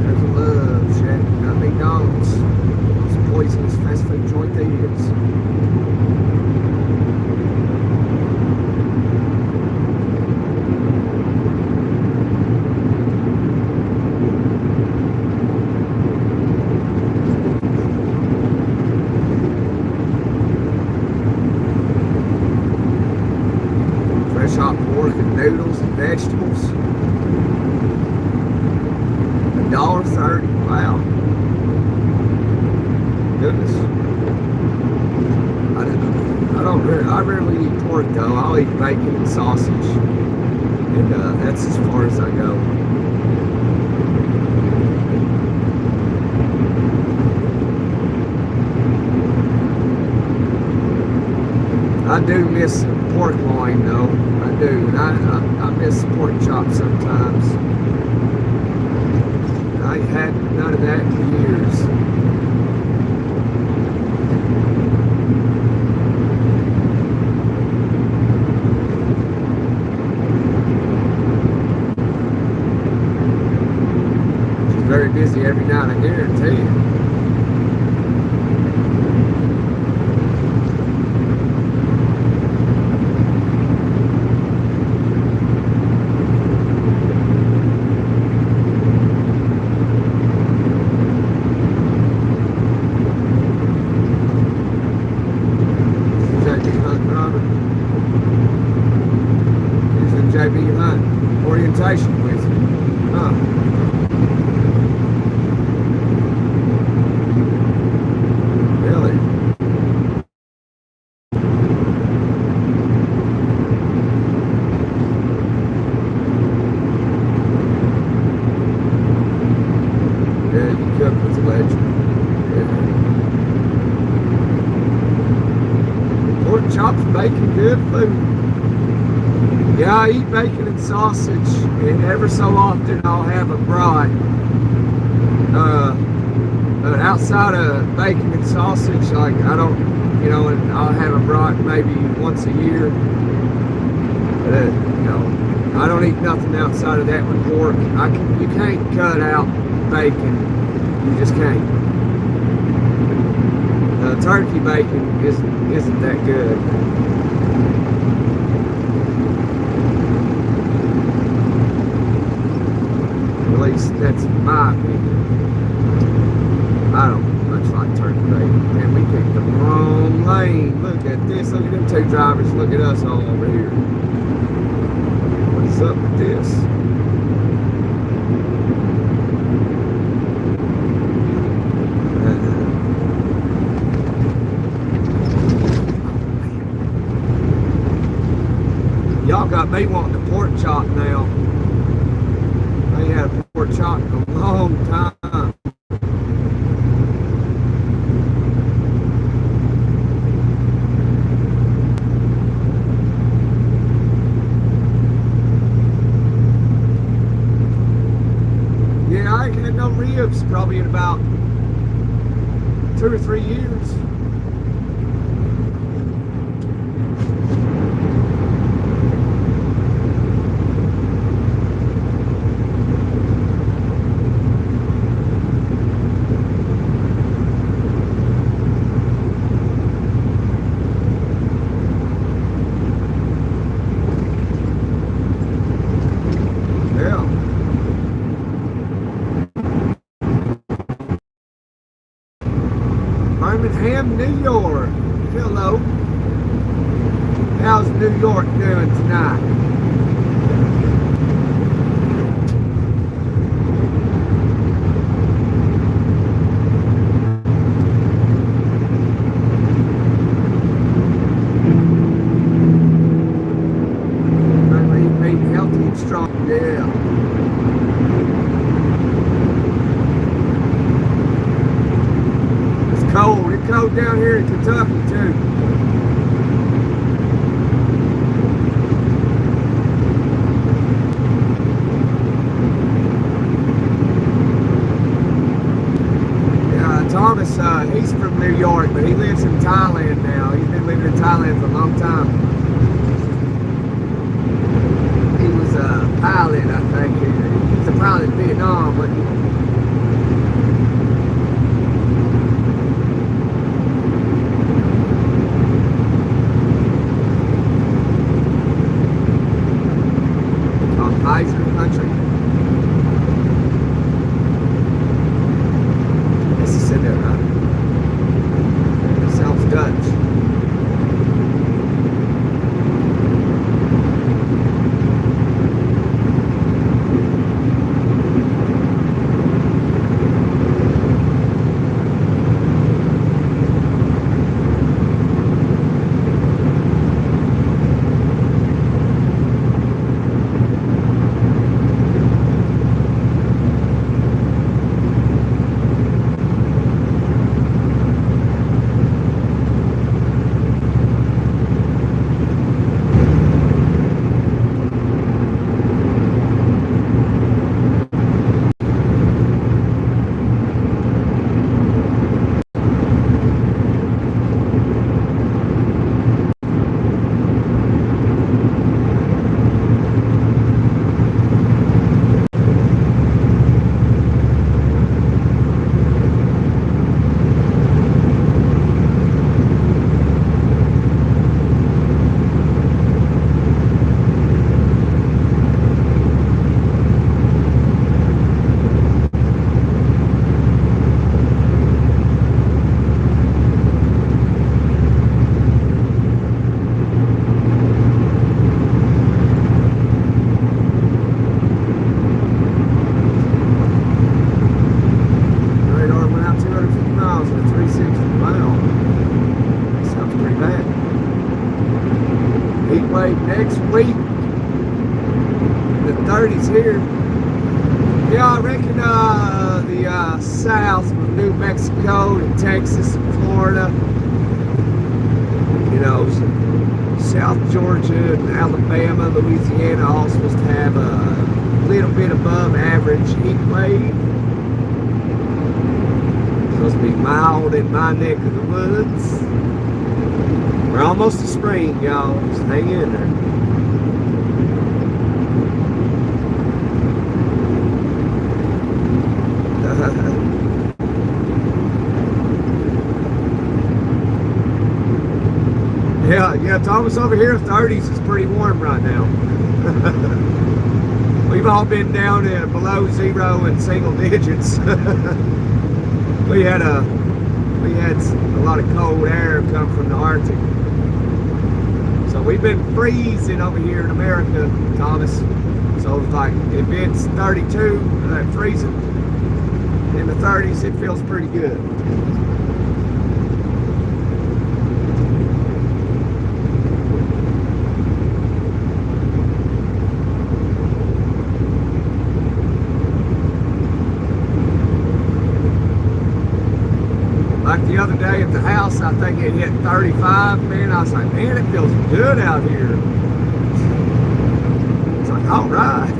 There's a Love Shack, got McDonald's. It's poisonous fast food joint that is. Hot pork and noodles and vegetables. $1.30. Wow. Goodness. I rarely eat pork though. I'll eat bacon and sausage. And that's as far as I go. I do miss pork loin though. I do. And I miss pork chops sometimes. I ain't had none of that in years. She's very busy every night, I guarantee you. Orientation with you. Huh. Really? Yeah, you cook with a legend. Yeah. Pork chops, bacon, good food. Yeah, I eat bacon and sausage, and every so often I'll have a brat. But outside of bacon and sausage, like I don't you know, and I'll have a brat maybe once a year. But, you know, I don't eat nothing outside of that with pork. You can't cut out bacon. You just can't. Turkey bacon isn't that good. At least that's my opinion. I don't much like turkey bacon. Man, we picked the wrong lane. Look at this. Look at them two drivers. Look at us all over here. What's up with this? Y'all got me wanting a pork chop now. I ain't had a pork chop in a long time. Yeah, I ain't had no ribs probably in about 2 or 3 years. Birmingham, New York. Hello. How's New York doing tonight? Being healthy and strong. Yeah. Cold. It's cold down here in Kentucky too. Yeah, Thomas, he's from New York, but he lives in Thailand now. He's been living in Thailand for a long time. He was a pilot, I think. He was a pilot in Vietnam, but country. This is in there, right? Sounds Dutch. Next week, the 30s here. Yeah, I reckon the south from New Mexico to Texas and Florida, you know, South Georgia and Alabama, Louisiana, all supposed to have a little bit above average heat wave. Supposed to be mild in my neck of the woods. almost a spring, y'all. Just hang in there. Yeah, Thomas, over here, 30s is pretty warm right now. We've all been down at below zero and single digits. we had a lot of cold air come from the Arctic. So we've been freezing over here in America, Thomas. So it's like, if it's 32, freezing in the 30s, it feels pretty good. Like the other day at the house, I think it hit 35, man. I was like, man, it feels good out here. It's like, all right.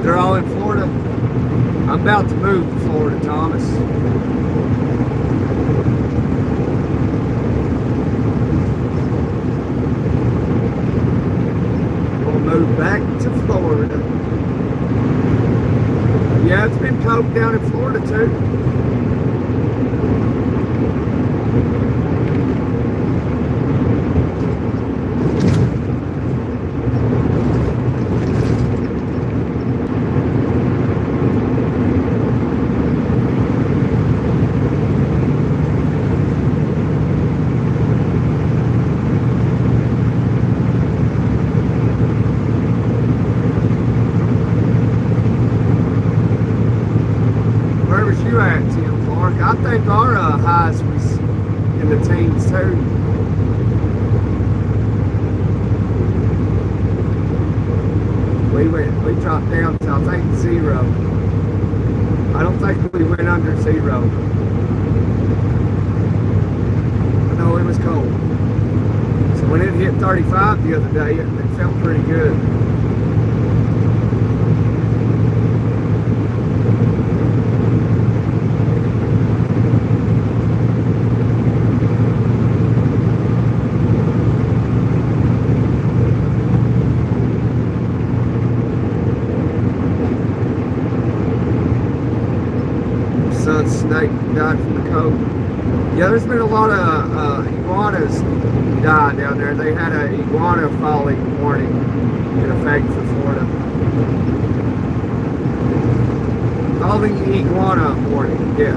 They're all in Florida. I'm about to move to Florida, Thomas. We'll move back to Florida. Yeah, it's been cold down in Florida too. I think our highs was in the teens too. We dropped down to, I think, 0. I don't think we went under 0. I know it was cold. So when it hit 35 the other day, it felt pretty good. Snake died from the cold. Yeah, there's been a lot of iguanas die down there. They had an iguana falling warning in effect for Florida. Falling iguana warning, yeah.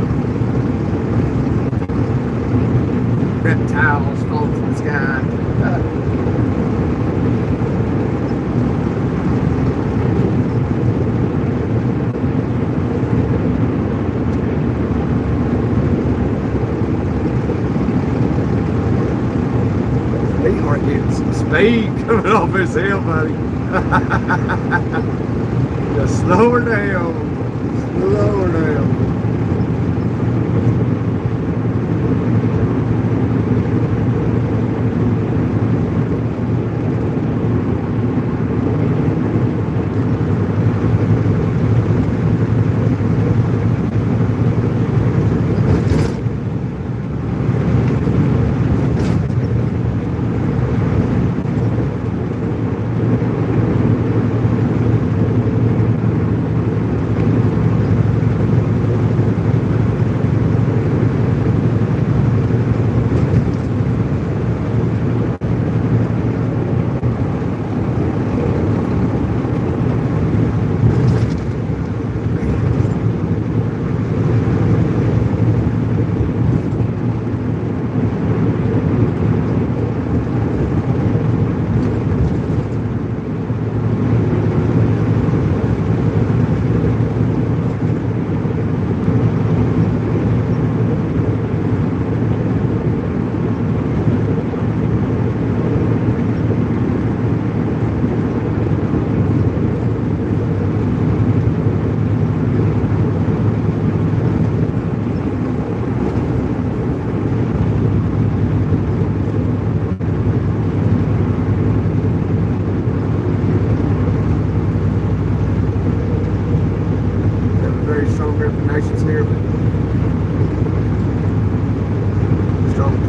Reptiles falling from the sky. Speed coming off his hill, buddy. Just slow her down. Slow her down.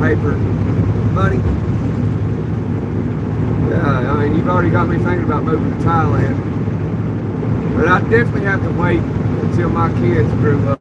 paper money. Yeah, I mean, you've already got me thinking about moving to Thailand. But I definitely have to wait until my kids grew up.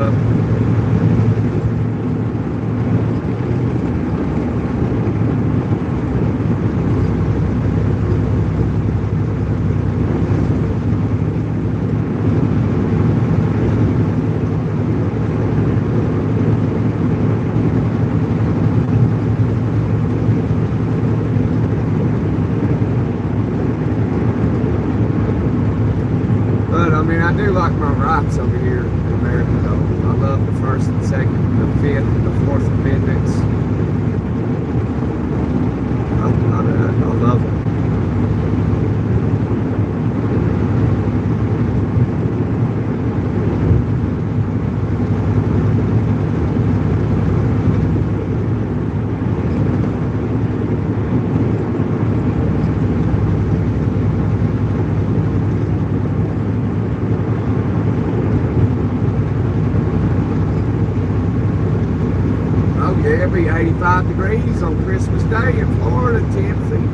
I do like my rights over here in America, though. I love the First and Second, the Fifth, and the Fourth Amendments. I love it. It'll be 85 degrees on Christmas Day in Florida, Tennessee.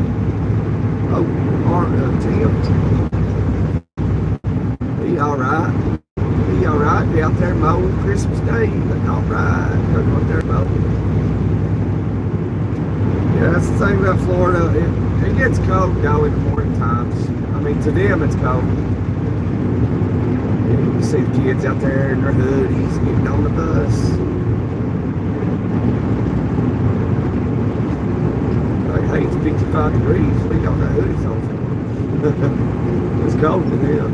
Oh, Tim. Be alright. Be alright. Be out there mowing Christmas Day. Alright. Go out there mowing. Yeah, that's the thing about Florida. It gets cold though in the morning times. I mean, to them it's cold. You see the kids out there in their hoodies getting on the bus. Hey, it's 55 degrees. We got the hoodies on. It's cold to them.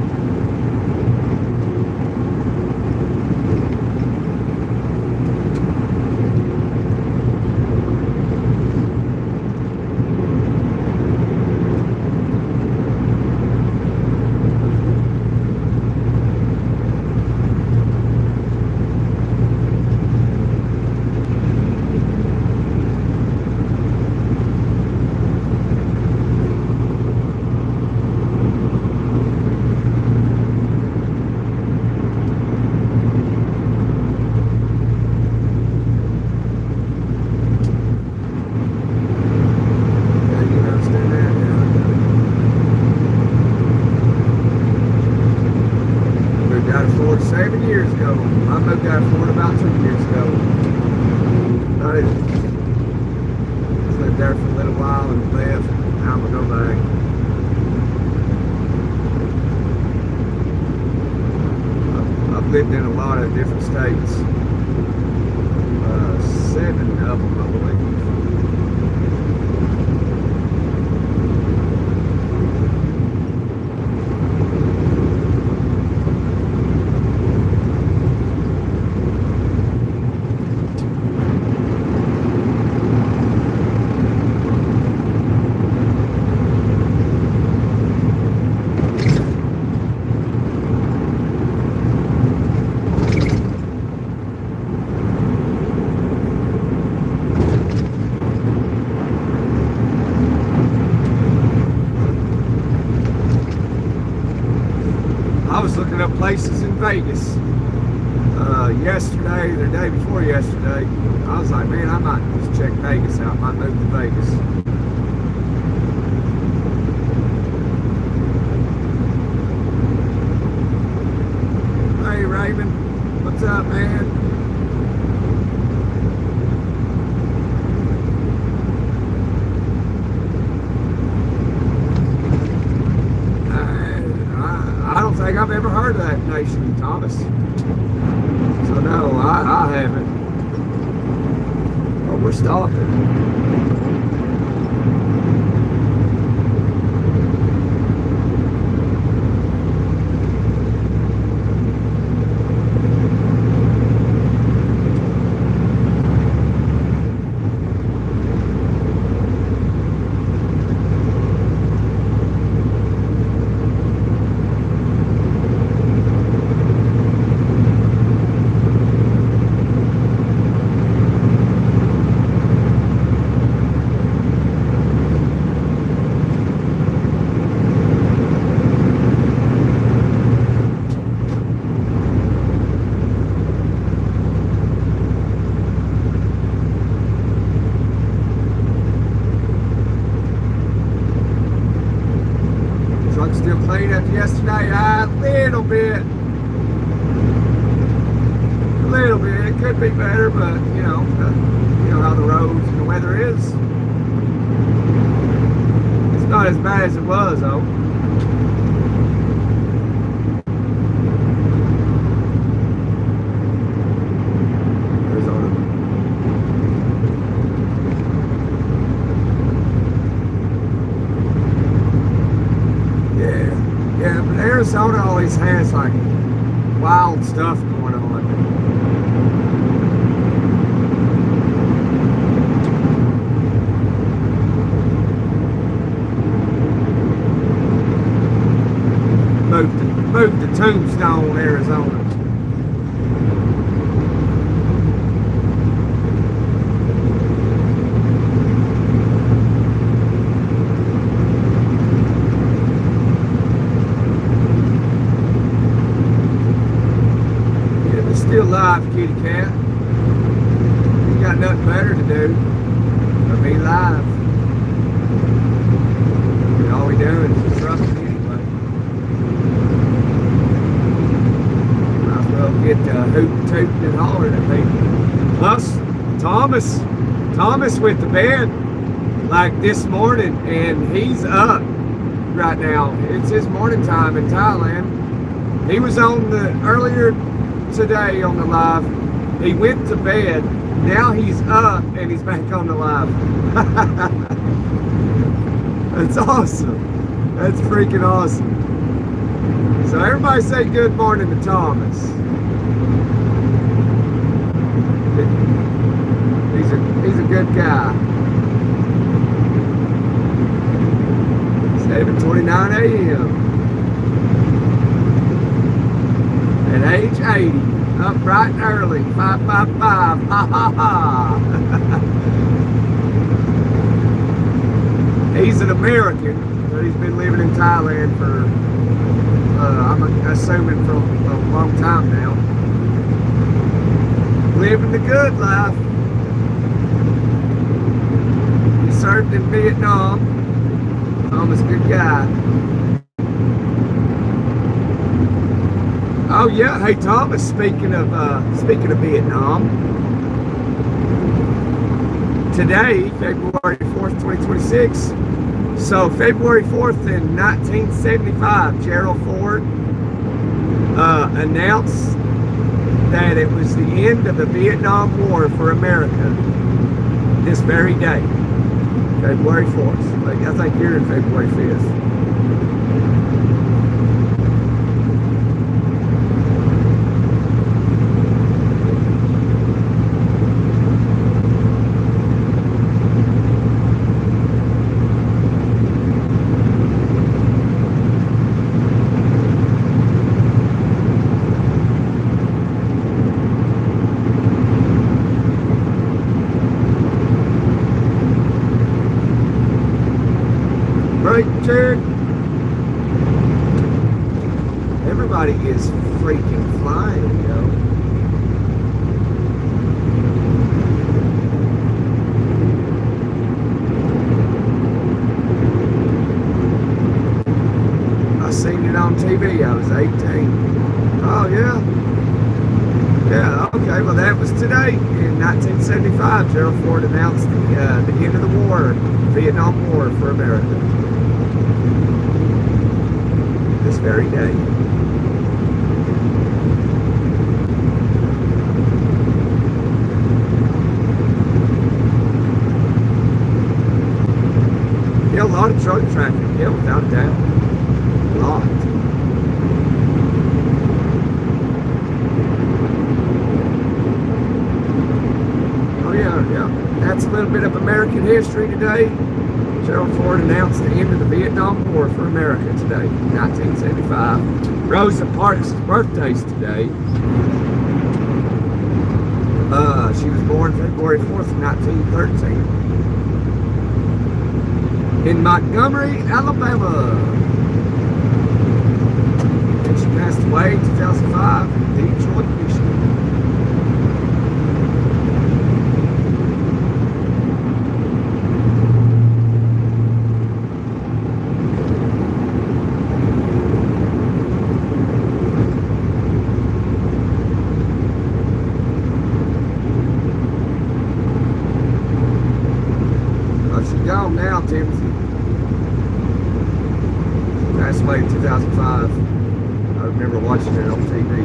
Lived in a lot of different states. 7 of them, I believe. Places in Vegas yesterday, the day before yesterday. I was like, man, I might just check Vegas out. Might move to Vegas. Hey, Raymond, what's up, man? I've ever heard of that nation, Thomas. So no, I haven't. But we're stopping. still clean after yesterday? A little bit. A little bit. It could be better, but you know how the roads and the weather is. It's not as bad as it was, though. Arizona always has like wild stuff going on. Move to Tombstone, Arizona. Still live, kitty cat. You got nothing better to do but be live. And all we doing is disrupting anyway. Might as well get hooting, tooting, and hollering at people. Plus, Thomas went to bed like this morning, and he's up right now. It's his morning time in Thailand. He was on the earlier today on the live. He went to bed. Now he's up and he's back on the live. That's awesome. That's freaking awesome. So everybody say good morning to Thomas. He's a good guy. 7:29 a.m. At age 80, up bright and early, 555, ha ha ha. He's an American, but he's been living in Thailand for, I'm assuming for a long time now. Living the good life. He served in Vietnam. Thomas, good guy. Oh yeah, hey Thomas. Speaking of Vietnam, today, February 4th, 2026. So February 4th in 1975, Gerald Ford announced that it was the end of the Vietnam War for America. This very day, February 4th. Like, I think you're in February 5th. Jared, everybody is freaking flying, you know. I seen it on TV. I was 18. Oh yeah, yeah. Okay, well that was today in 1975. Gerald Ford announced the end of the war, Vietnam War for America. This very day. Yeah, a lot of truck traffic, yeah, without a doubt. A lot. Oh yeah, yeah. That's a little bit of American history today. Gerald Ford announced the end of the Vietnam War for America today, 1975. Rosa Parks' birthday's today. She was born February 4th, 1913. In Montgomery, Alabama. And she passed away in 2005 in Detroit, Michigan. gone now, Timothy. Passed away in 2005. I remember watching her on TV.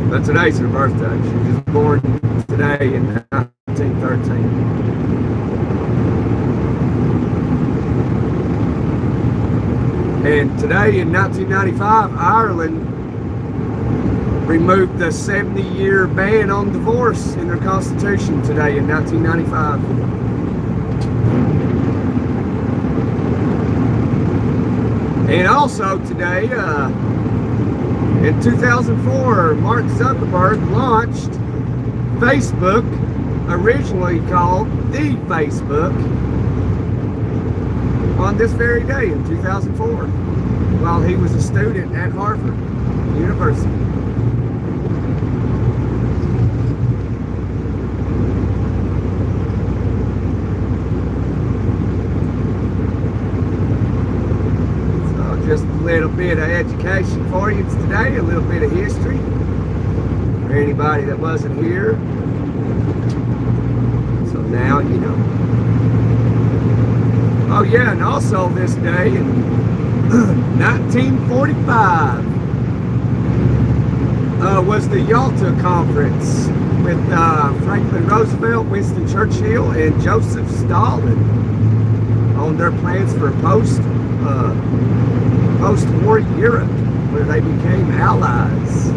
But today's her birthday. She was born today in 1913. And today in 1995, Ireland removed the 70-year ban on divorce in their constitution today in 1995. And also today, in 2004, Mark Zuckerberg launched Facebook, originally called The Facebook, on this very day in 2004, while he was a student at Harvard University. Just a little bit of education for you today, a little bit of history for anybody that wasn't here. So now you know. Oh yeah, and also this day in 1945 was the Yalta Conference with Franklin Roosevelt, Winston Churchill, and Joseph Stalin on their plans for post-war Europe, where they became allies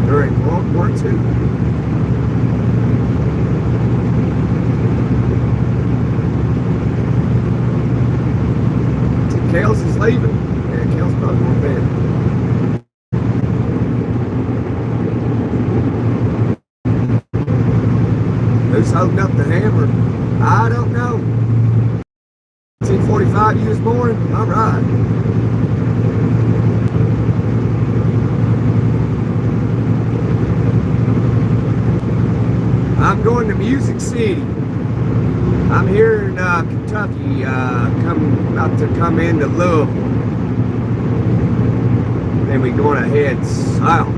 during World War II. Kales is leaving. Yeah, Kales probably going to bed. Who's holding up the hammer? I don't know. 1945 you was born? All right. I'm going to Music City. I'm here in Kentucky, about to come into Louisville. Then we're going to head south.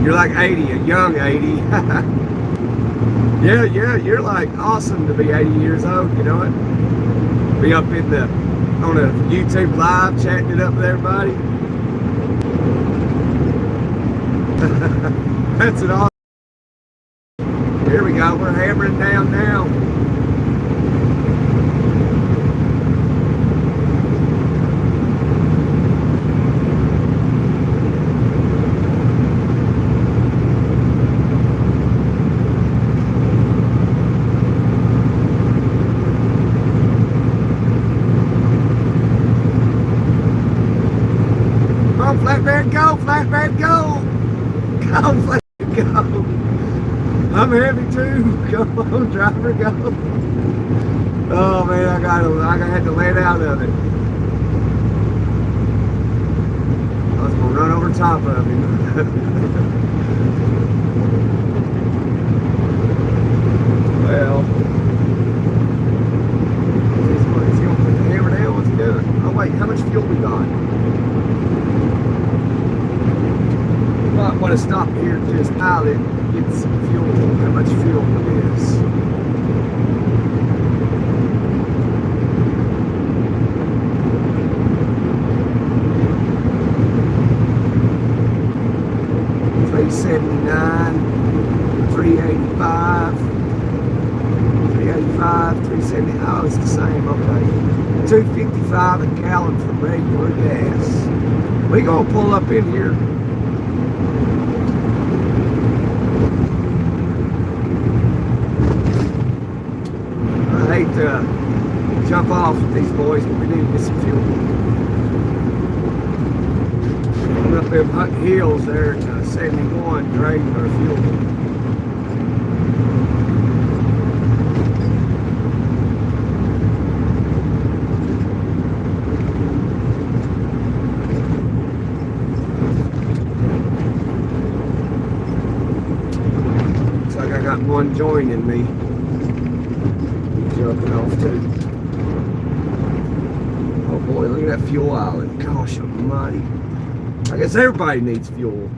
You're like 80, a young 80. Yeah, you're like awesome to be 80 years old, you know it? Be up on a YouTube live chatting it up with everybody. That's it all. Here we go, we're hammering down now. Flatbed go, flatbed go. Go, flatbed go. I'm heavy too. Come on, driver, go. Oh man, I had to let out of it. I was gonna run over top of him. Well, is he gonna put the hammer down? What's he doing? Oh wait, how much fuel we got? I want to stop here and just pilot, get some fuel, how much fuel it is. $3.79, $3.85, $3.70. Oh, it's the same. Okay, $2.55 a gallon for regular gas. We gonna pull up in here. I hate to jump off with these boys, but we need to get some fuel. Coming up them hills there at 71, draining our fuel. Looks like I got one joining me. dropping off too. Oh boy, look at that fuel island. Gosh almighty. I guess everybody needs fuel.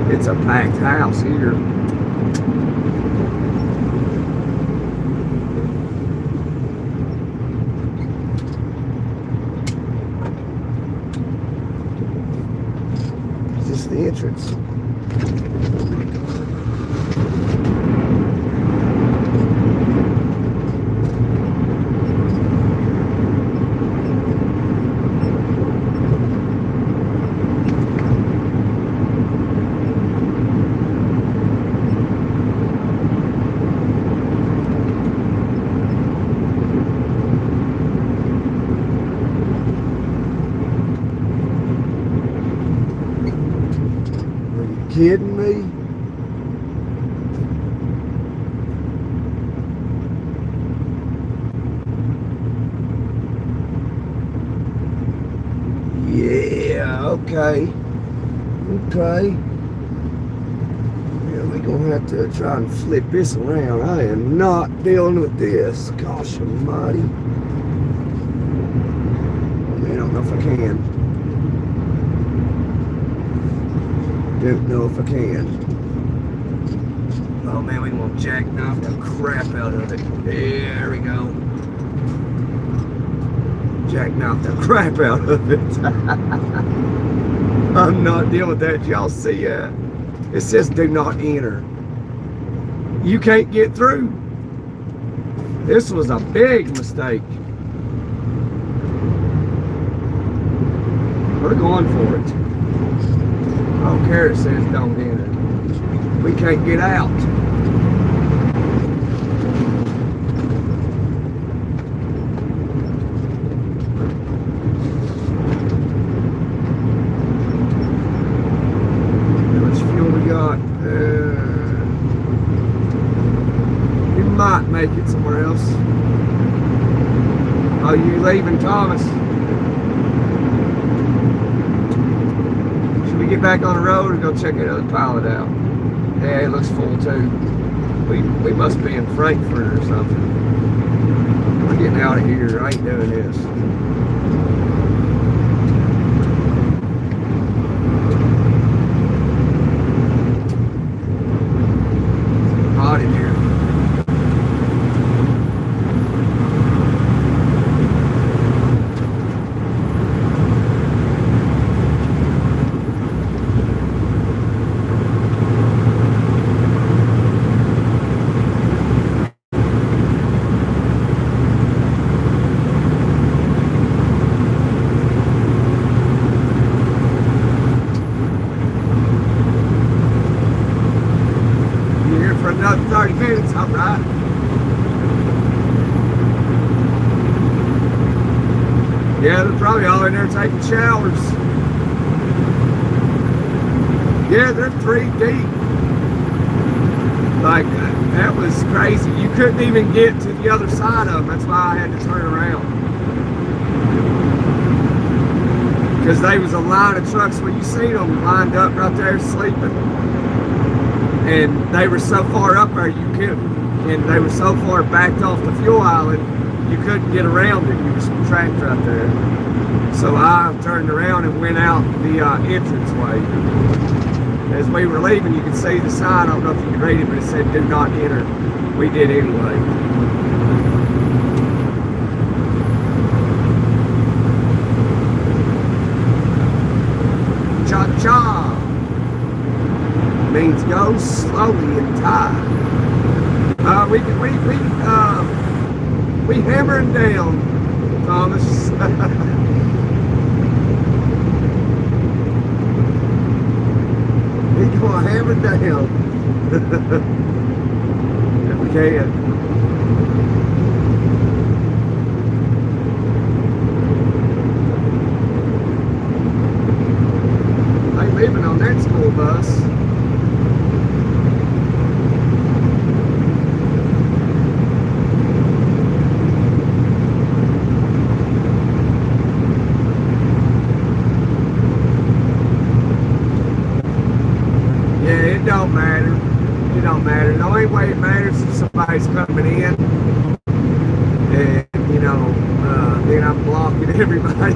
It's a packed house here. Is this the entrance? Kidding me? Yeah, okay. Okay. Yeah, we're gonna have to try and flip this around. I am not dealing with this. Gosh almighty. I don't know if I can. Don't know if I can. Oh man, we want to jackknife the crap out of it. There we go. Jackknife the crap out of it. I'm not dealing with that. Y'all see that? It says do not enter. You can't get through. This was a big mistake. We're going for it. I don't care, it says don't enter. We can't get out. How much fuel we got? We might make it somewhere else. Oh, you leaving, Thomas? Get back on the road and go check that other pilot out. Yeah, it looks full too. We must be in Frankfurt or something. We're getting out of here. I ain't doing this. Hot in here. Another 30 minutes, all right. Yeah, they're probably all in there taking showers. Yeah, they're 3 deep. Like, that was crazy. You couldn't even get to the other side of them. That's why I had to turn around. Because there was a line of trucks where you see them lined up right there sleeping. And they were so far up there you couldn't, and they were so far backed off the fuel island you couldn't get around it. You were trapped right there. So I turned around and went out the entranceway. As we were leaving, you could see the sign. I don't know if you could read it, but it said "Do not enter." We did anyway. Cha-cha means go slowly and tie. We hammering down, Thomas. We gonna hammer down if we can. I ain't leaving on that school bus. Yeah, it don't matter. It don't matter. The only way it matters is somebody's coming in, and then I'm blocking everybody.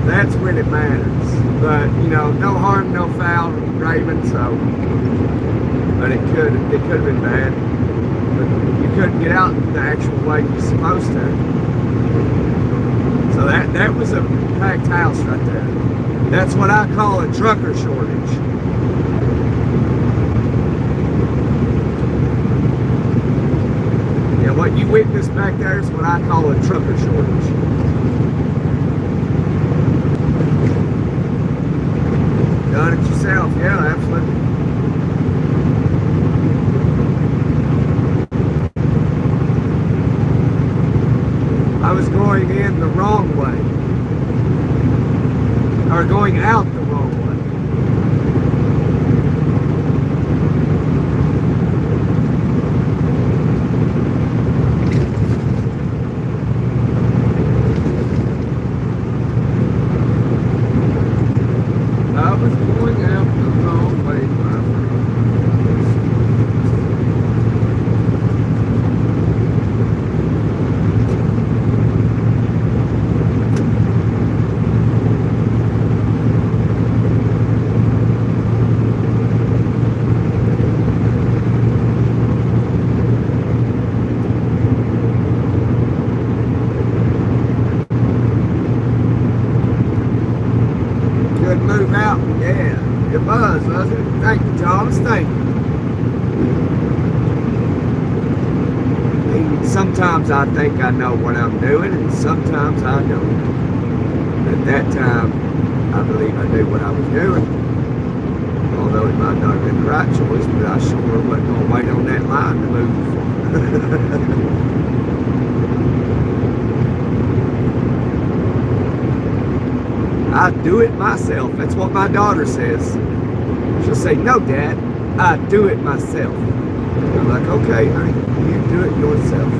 That's when it matters. But no harm, no foul, Raven. So, but it could have been bad. But you couldn't get out the actual way you're supposed to. So that was a packed house right there. That's what I call a trucker shortage. Yeah, what you witnessed back there is what I call a trucker shortage. Done it yourself, yeah, absolutely. I was going in the wrong way, or going out the wrong way. I was going out the wrong way, my friend. Move out, yeah, it was, wasn't it? Thank you, Thomas, thank you. I mean, sometimes I think I know what I'm doing, and sometimes I don't. But at that time, I believe I knew what I was doing. Although it might not have been the right choice, but I sure wasn't going to wait on that line to move. I do it myself. That's what my daughter says. She'll say, "No, Dad, I do it myself." I'm like, "Okay, honey, you do it yourself."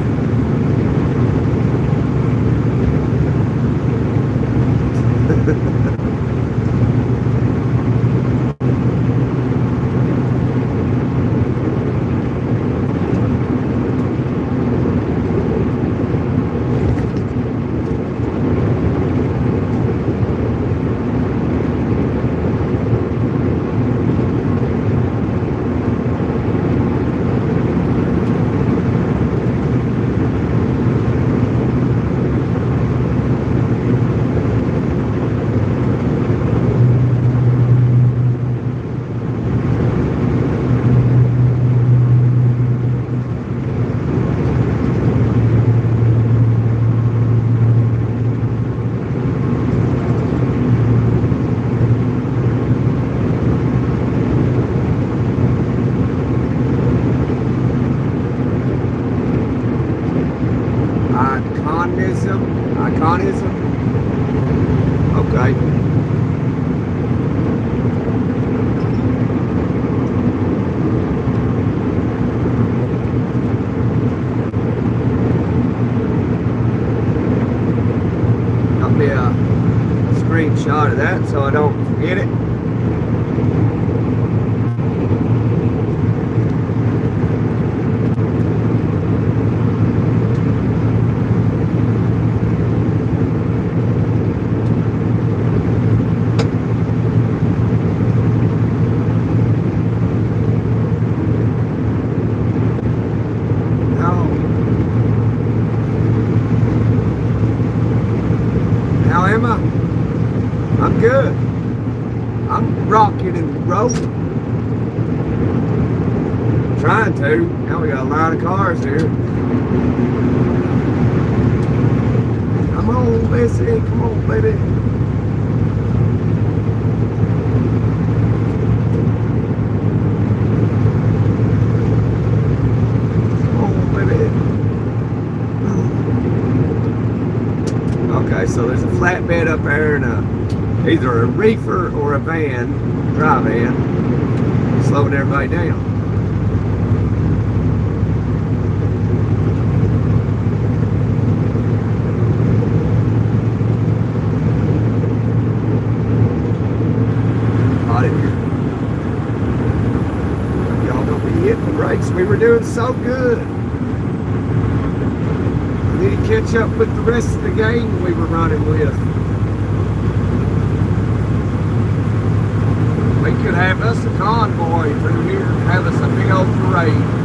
Iconism? Okay. Got me a screenshot of that so I don't forget it. I'm good. I'm rocking and rolling. Trying to. Now we got a line of cars here. Come on, Bessie. Come on, baby. Come on, baby. Okay, so there's a flatbed up there and either a reefer or a van, dry van, slowing everybody down. Hot in here. brakes. We were doing so good. Did he catch up with the rest of the gang we were running with? We could have us a convoy through here, have us a big old parade.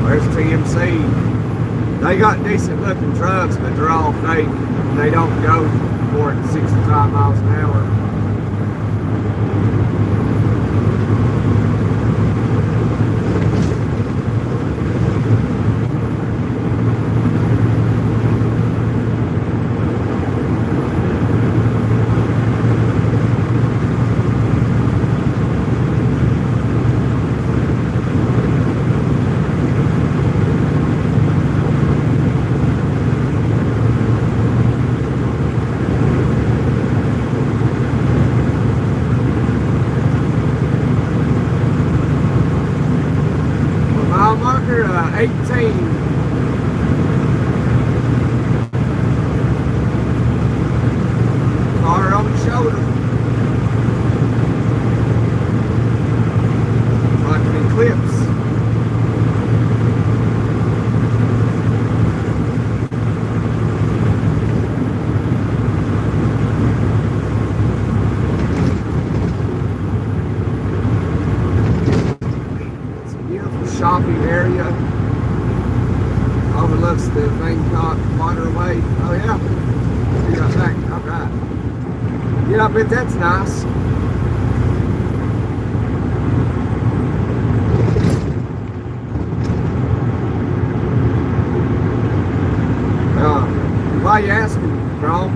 Where's TMC? They got decent looking trucks, but they're all fake. They don't go more than 65 miles an hour. Marker 18. Car on the shoulder. Like an eclipse. Shopping area, overlooks the Bangkok waterway. Oh yeah, see right back. All right. Yeah, I bet that's nice. Why are you asking, Chrome?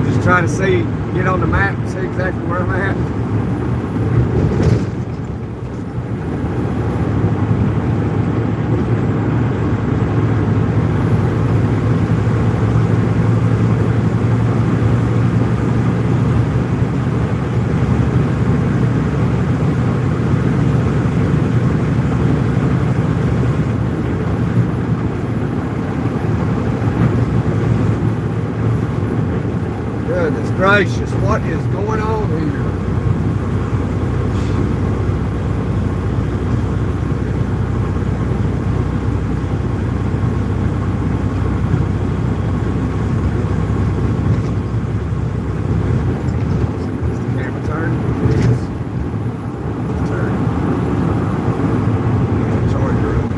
Just trying to see, get on the map, see exactly where I'm at. Goodness gracious, what is going on here? Is the camera turn? It is. It's turning. Charger up.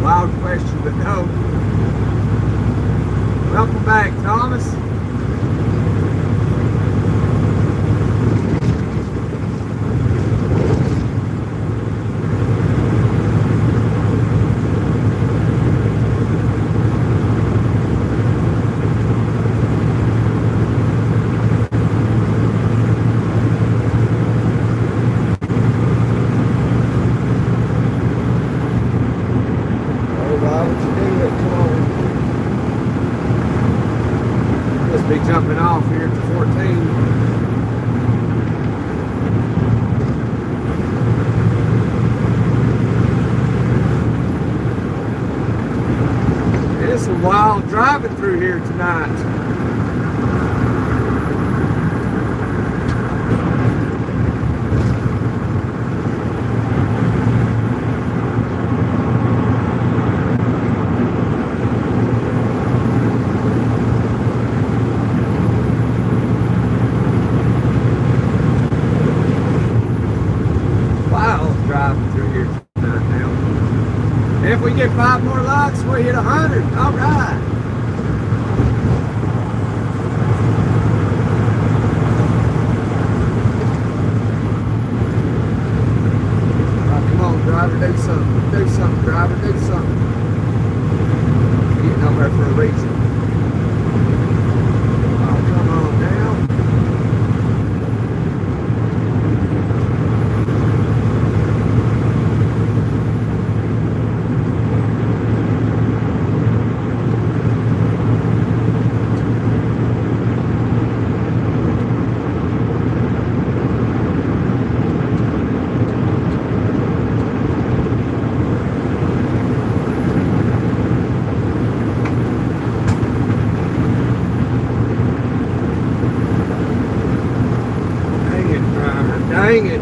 Wild question, but no. Welcome back, Thomas. Be jumping off here to 14. It's a wild driving through here tonight. If we get 5 more lots, we'll hit 100. All right. Come on, driver, do something. Do something, driver, do something. Getting over there for a reason. Oh, come on down.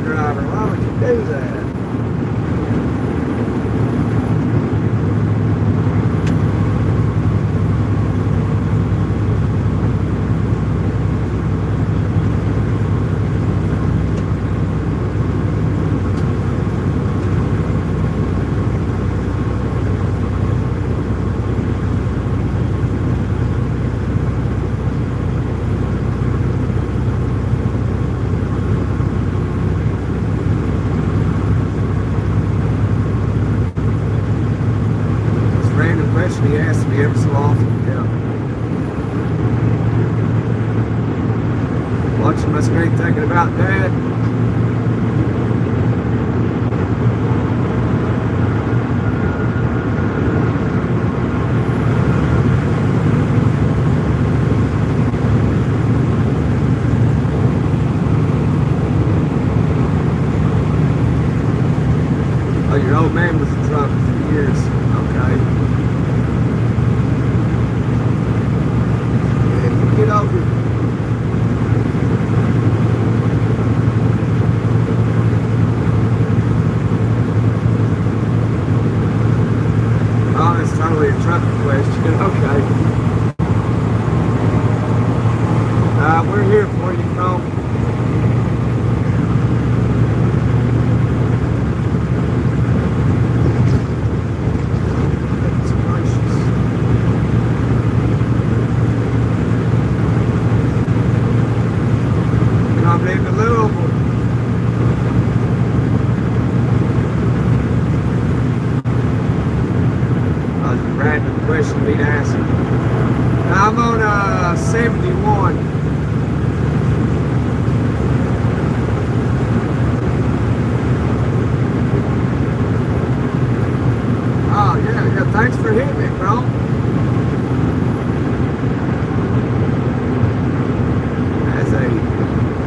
driver. Why would you do that? He asks me every so often, yeah. Watching my screen thinking about Dad. Oh, your old man was a trucker for years. Okay. Get over it. Oh, it's totally a trucker question. Okay. We're here for you, Chrome. Into Louisville. That was a random question we'd ask. I'm on 71. Oh yeah, thanks for hitting me, bro. As a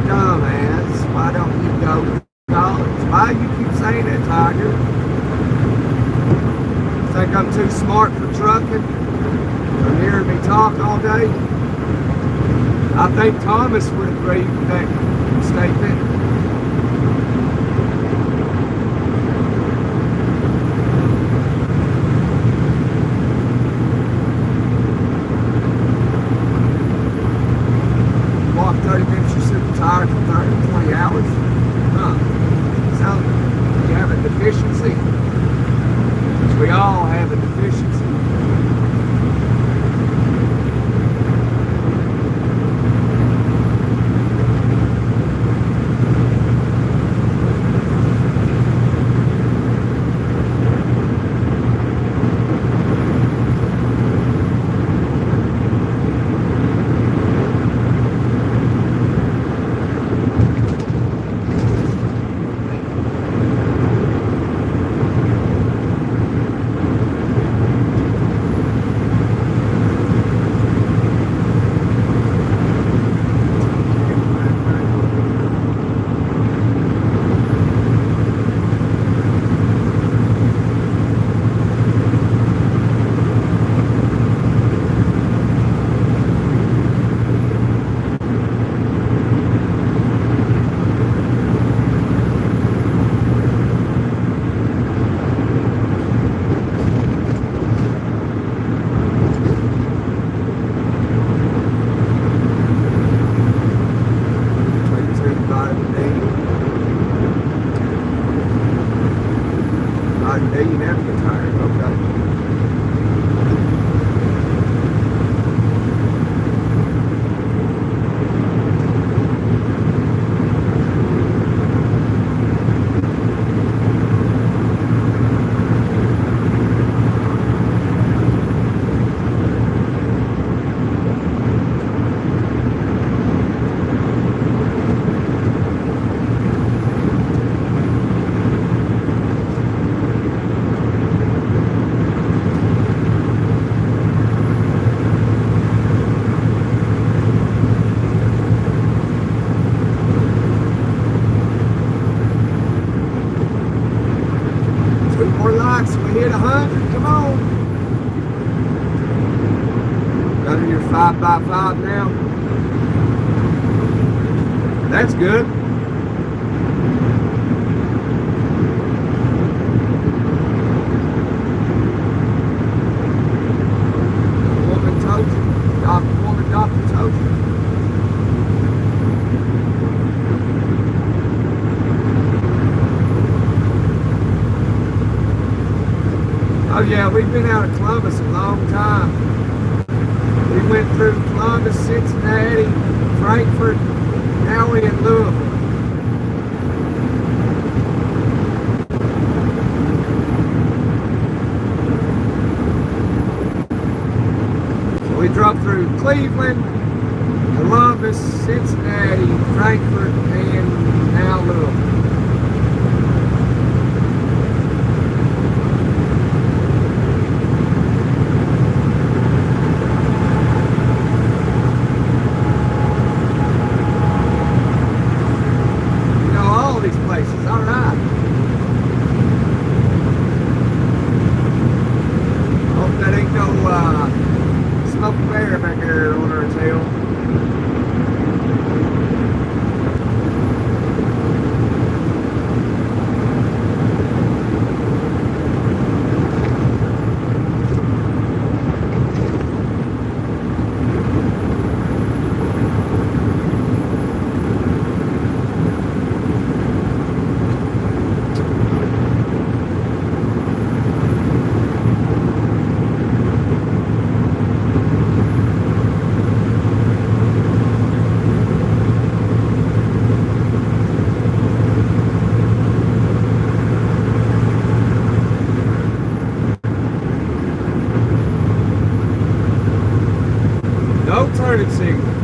dumbass, why don't you go to college? Why you keep saying that, Tiger? Think I'm too smart for trucking? From hearing me talk all day? I think Thomas would agree with that statement. Walk 30 minutes, you're super tired for 30, 20 hours. Huh. So, you have a deficiency? Which we all have a deficiency. hit 100. Come on. Under your 5x5 now. That's good. Oh yeah, we've been out of Columbus a long time. We went through Columbus, Cincinnati, Frankfort, now we're in Louisville. So we drove through Cleveland, Columbus, Cincinnati, Frankfort, and now Louisville. Turning signal.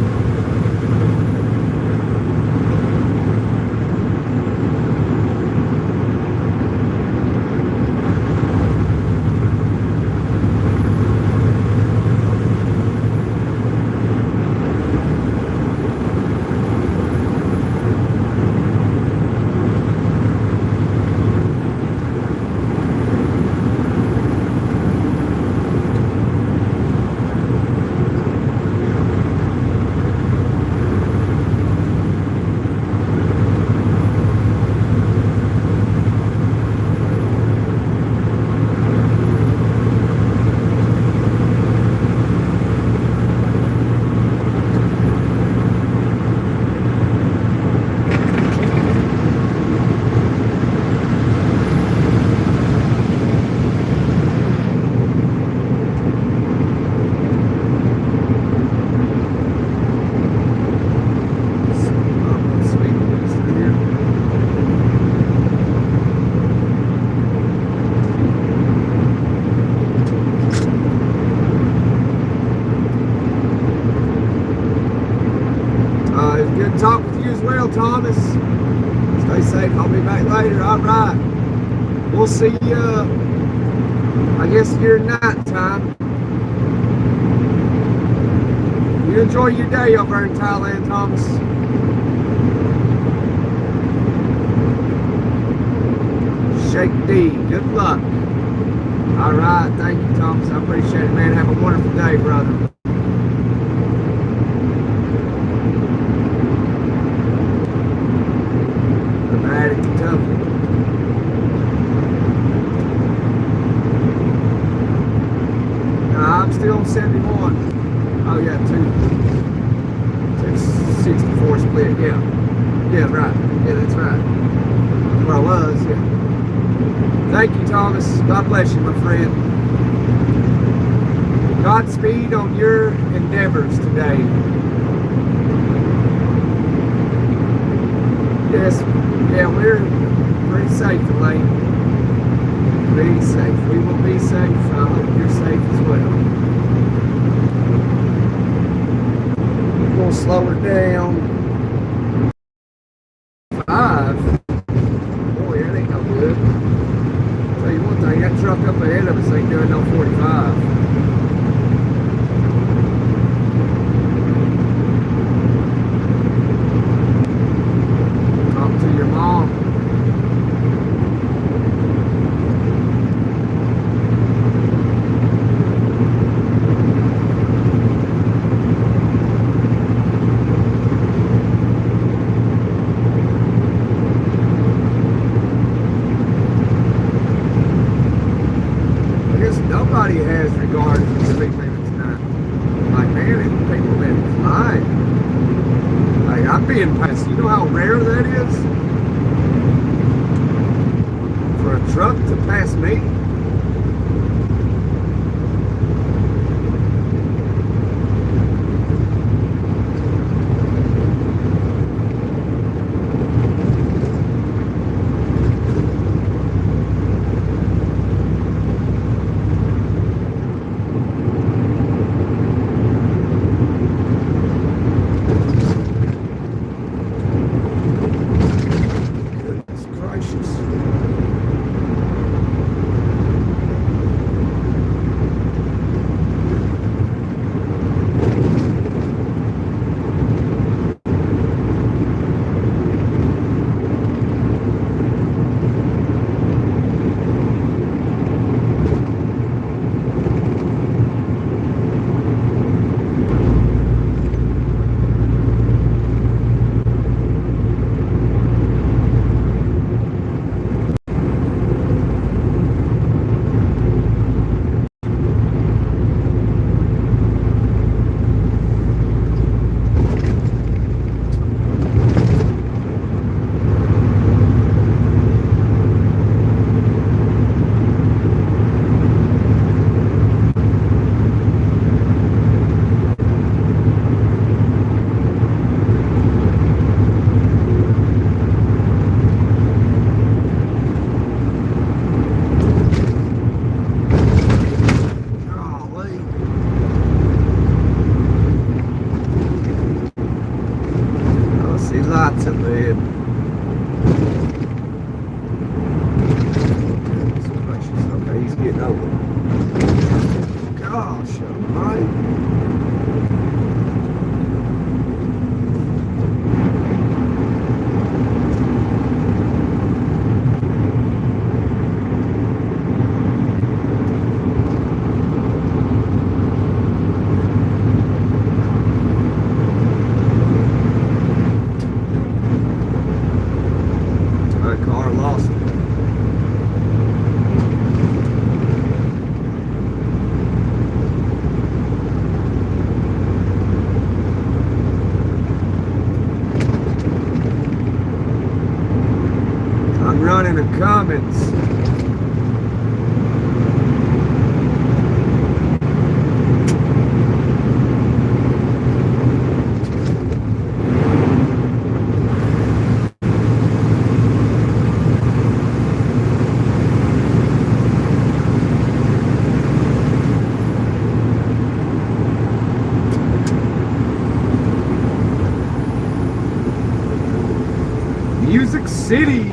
Talk with you as well, Thomas. Stay safe. I'll be back later. All right. We'll see you, I guess, your night time. You enjoy your day over in Thailand, Thomas. Shake D. Good luck. All right. Thank you, Thomas. I appreciate it, man. Have a wonderful day, brother. I'm still on 71. Oh yeah, 264 split. Yeah, right. Yeah, that's right. That's where I was. Yeah. Thank you, Thomas. God bless you, my friend. Godspeed on your endeavors today. Yes. Yeah, we're pretty safe, Elaine. Be safe. We will be safe. I hope you're safe as well. We're going to slow her down. 5. Boy, that ain't no good. Tell you one thing, that truck up ahead of us ain't doing no 45. Talk to your mom. Nobody has regard for the speed limit tonight. Like, man, people have been flying. Like, I'm being passed. You know how rare that is? For a truck to pass me? see lots of lead. Goodness gracious, okay, he's getting over. Gosh almighty. Car lost it. I'm running a Cummins. Music City.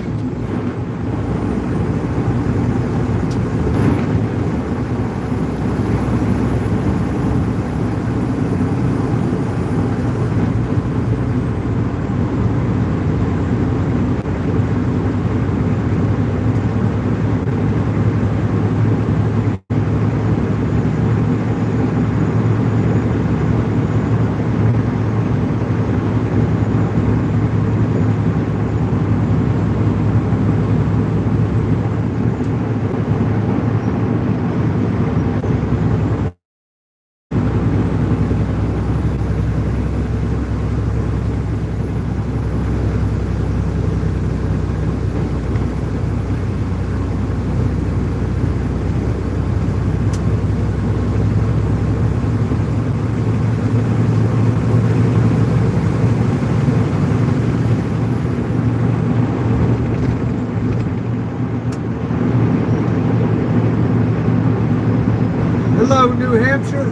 Hello, New Hampshire.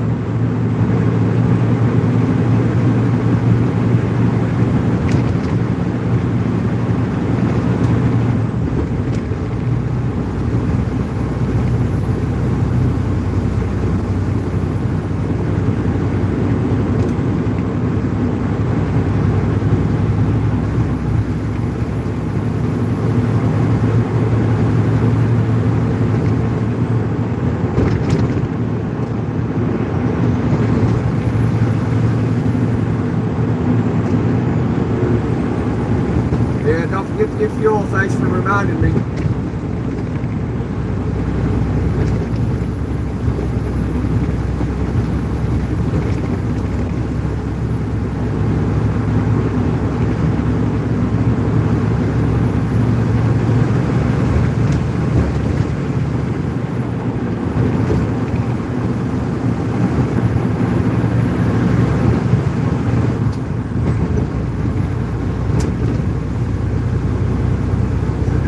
Don't forget to get fuel. Thanks for reminding me.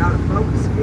Out of focus.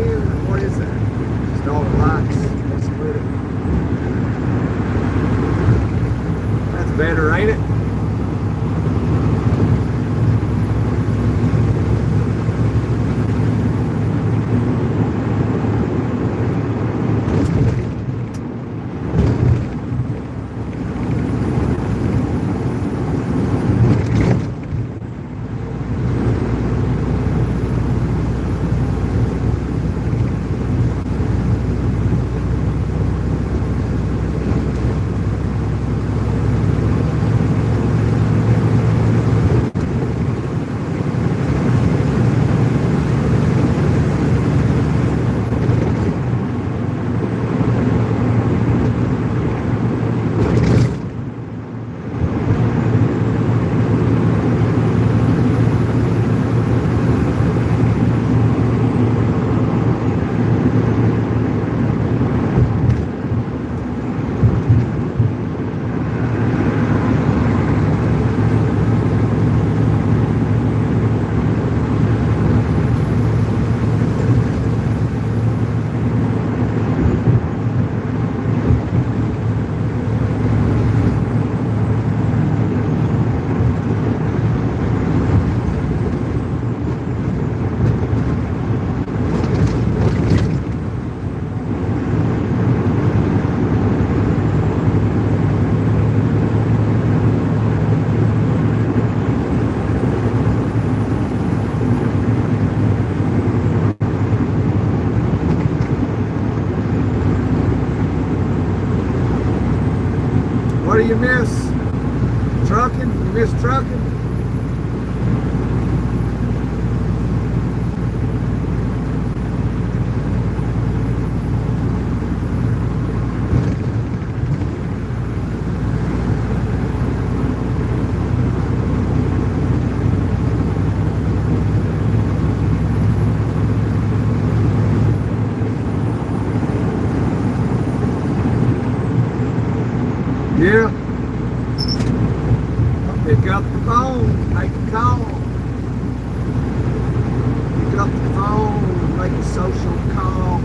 you miss trucking? You miss trucking? Yeah. I'll pick up the phone, make a call. Pick up the phone, make a social call.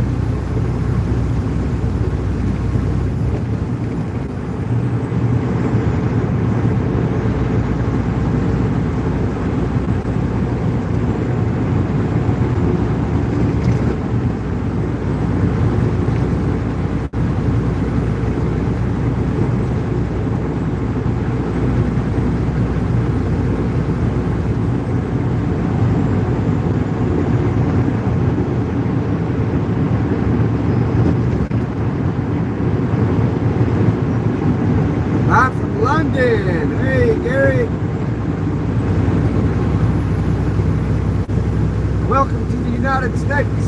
I'm from London. Hey, Gary. Welcome to the United States.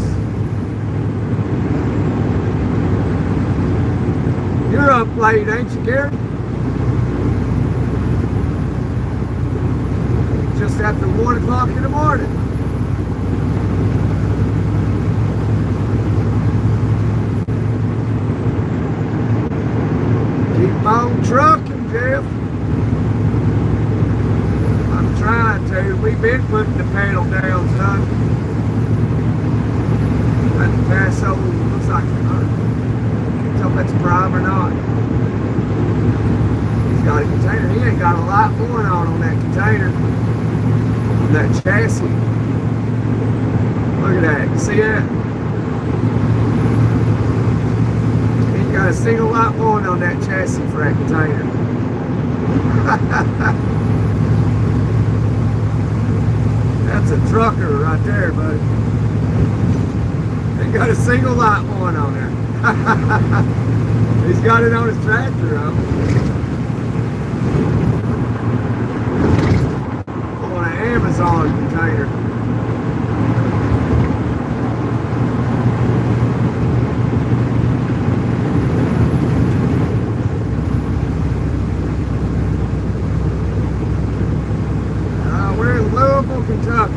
You're up late, ain't you, Gary? Just after 1 o'clock in the morning. Keep on trucking, Jeff. I'm trying to. We've been putting the pedal down, son. At the Paso, looks like can't tell if that's prime or not. He's got a container. He ain't got a lot going on that container. On that chassis. Look at that. You see that? Got a single light going on that chassis for that container. That's a trucker right there, buddy. They got a single light going on there. He's got it on his tractor, though. On an Amazon container. Louisville, Kentucky.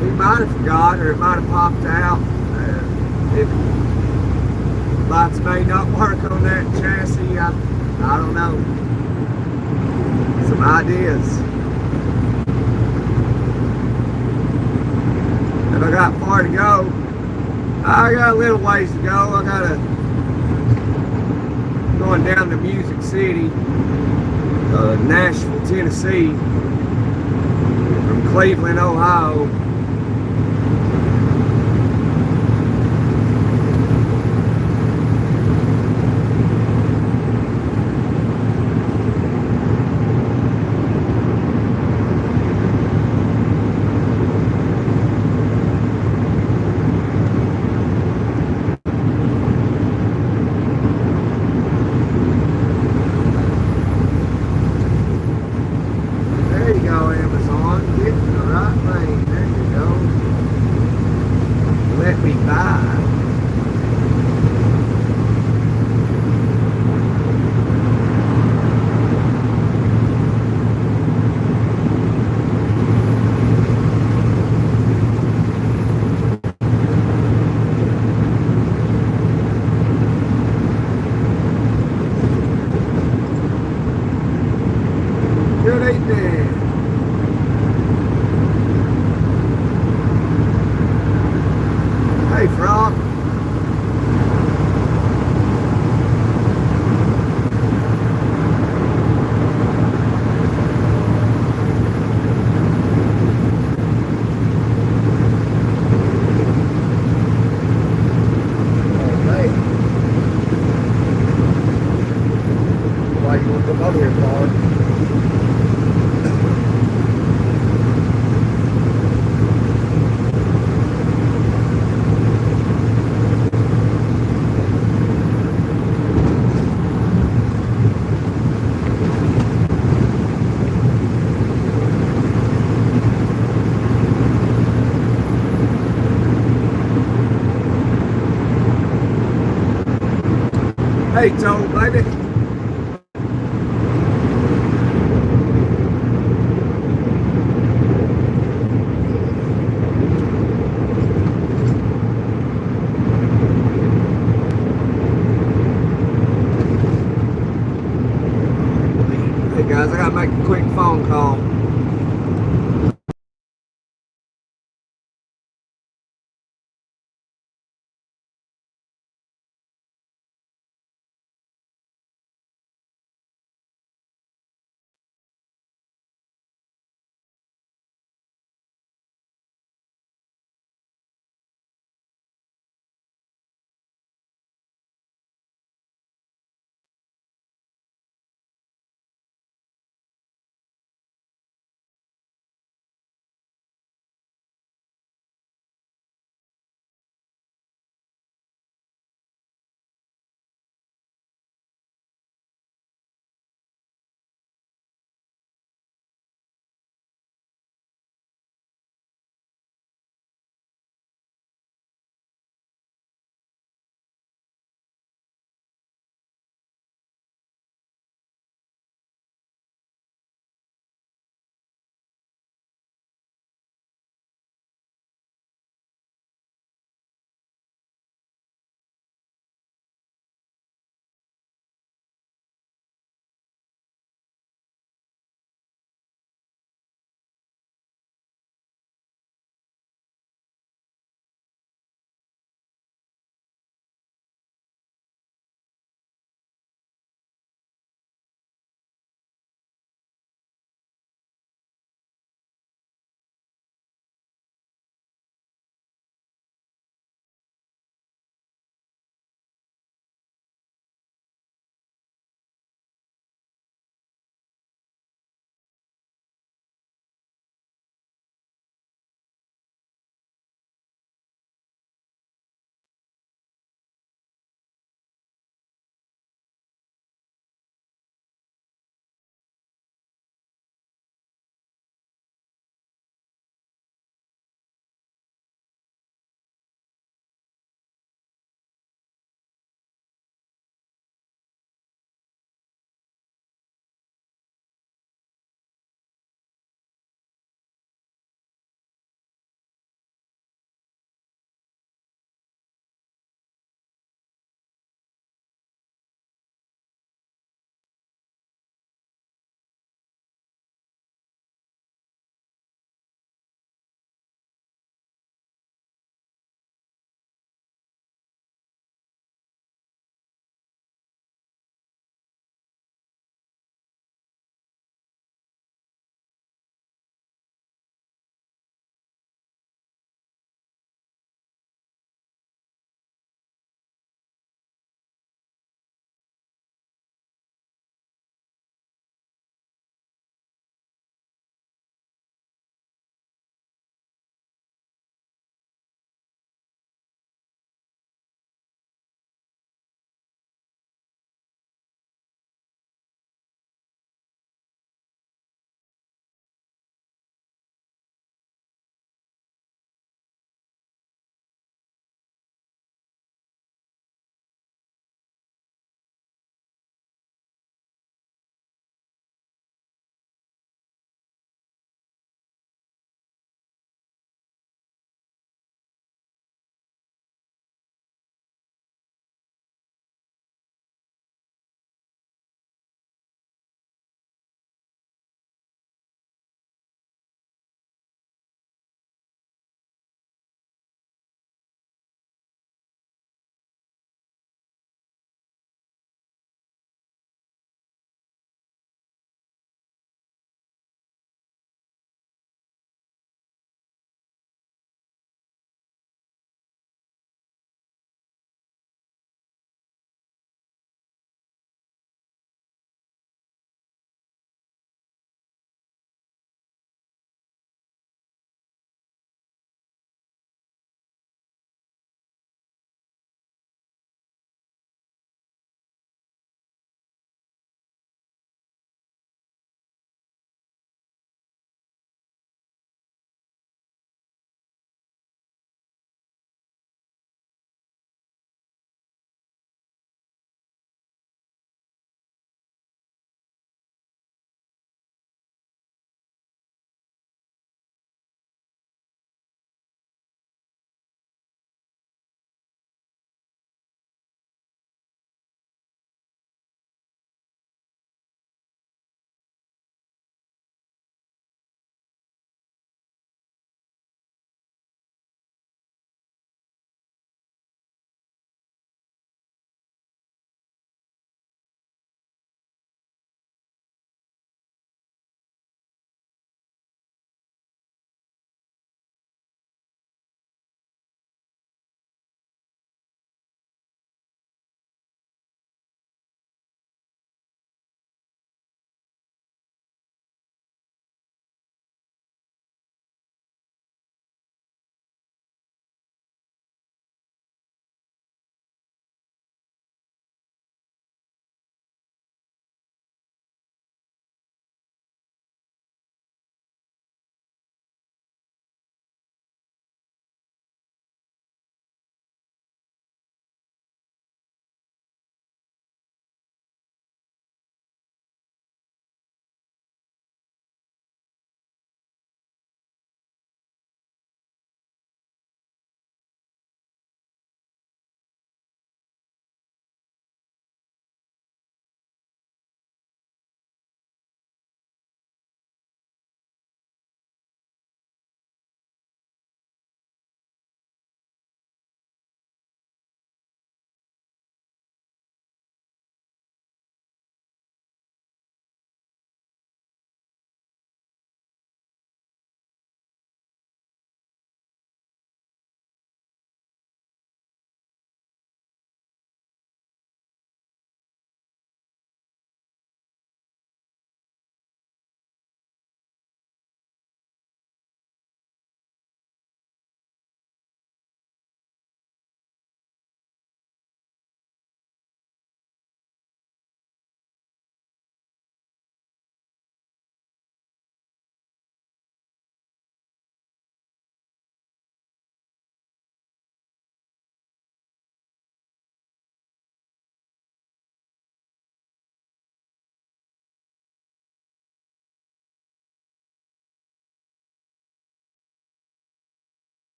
He might have forgot, or it might have popped out. If lights may not work on that chassis, I don't know. Some ideas. If I got far to go, I got a little ways to go. I gotta going down to Music City, Nashville, Tennessee, from Cleveland, Ohio. There you go, Amazon. Get in the right lane. There you pay toll, baby. Hey guys, I gotta make a quick phone call.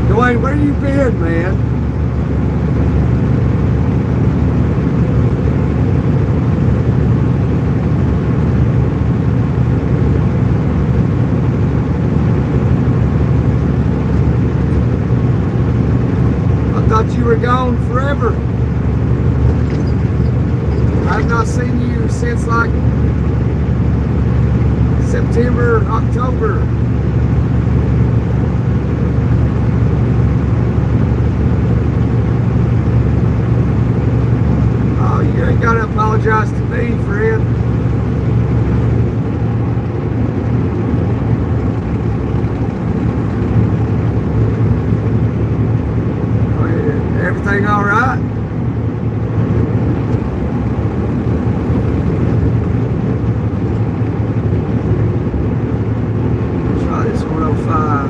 Dwayne, where you been, man? I thought you were gone forever. I've not seen you since like September, October. Oh, you ain't gotta apologize to me, friend. Oh, yeah. Everything all right? Try this 105.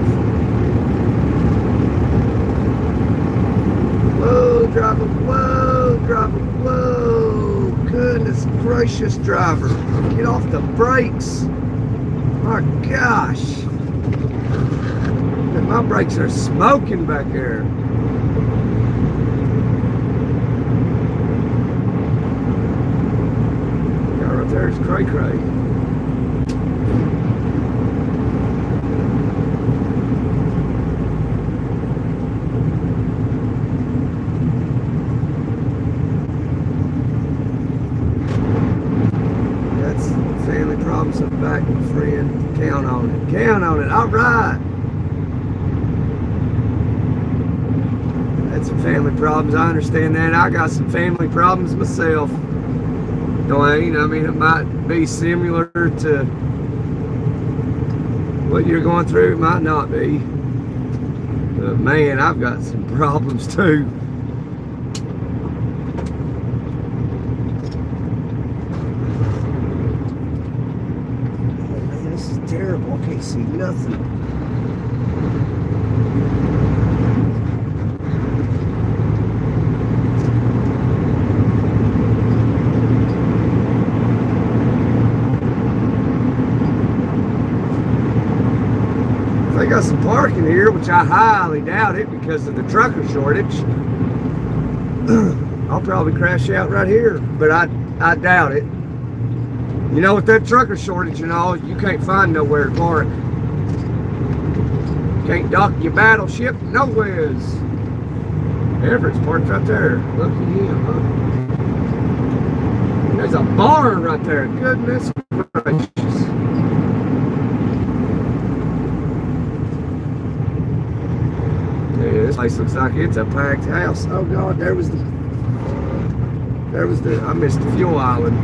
Whoa, driver, whoa, driver, whoa. Goodness gracious, driver. Get off the brakes. My gosh. My brakes are smoking back there. Guy right there is cray cray. That's family problems up back, my friend. Count on it. Count on it. All right. Some family problems. I understand that. I got some family problems myself, Dwayne. I mean, it might be similar to what you're going through. It might not be. But man, I've got some problems too. Man, this is terrible. I can't see nothing. They got some parking here, which I highly doubt it because of the trucker shortage. I'll probably crash out right here, but I doubt it. You know, with that trucker shortage and all, you can't find nowhere to park. Can't dock your battleship nowheres. Everett's parked right there. Look at him, huh? There's a barn right there. Goodness gracious. This place looks like it's a packed house. Oh God, there was the, I missed the fuel island.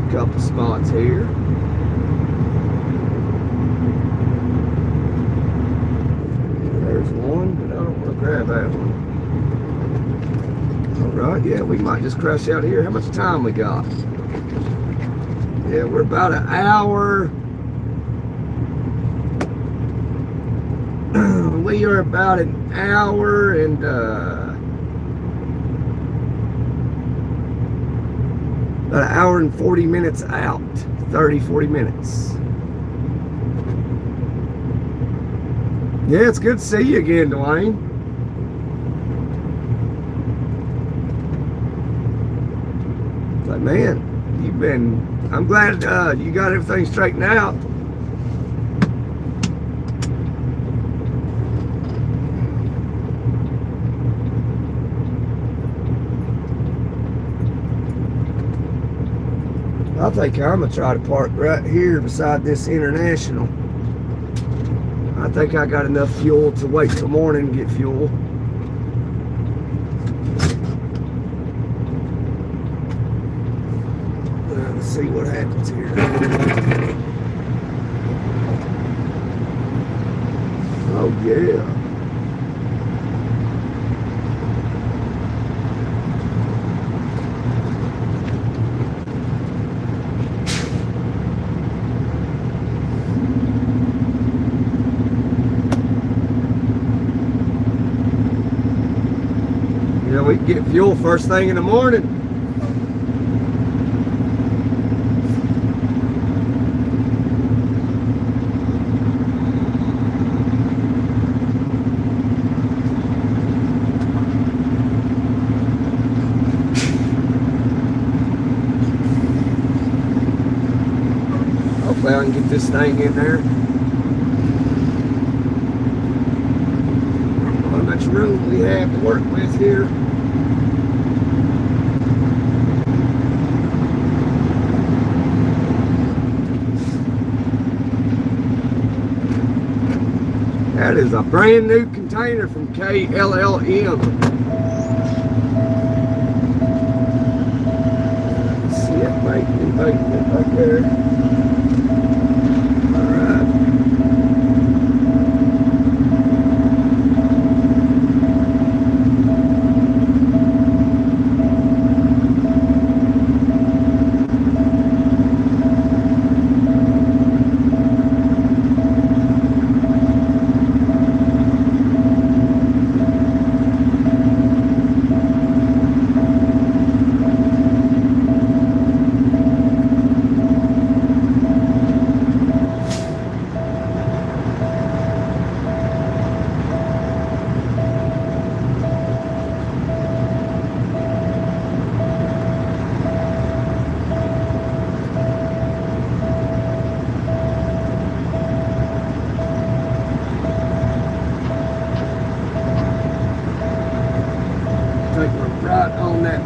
Couple spots here. There's one, but I don't want to grab that one. Alright, yeah, we might just crash out here. How much time we got? Yeah, we're about an hour. We are about an hour and about an hour and 40 minutes out. 30-40 minutes. Yeah, it's good to see you again, Dwayne. It's like, man, I'm glad you got everything straightened out. I think I'm gonna try to park right here beside this International. I think I got enough fuel to wait till morning and get fuel. Let's see what happens here. Oh yeah. Yeah, we can get fuel first thing in the morning. Hopefully I can get this thing in there. How much room we have to work with here. That is a brand new container from KLLM. See it making it right there.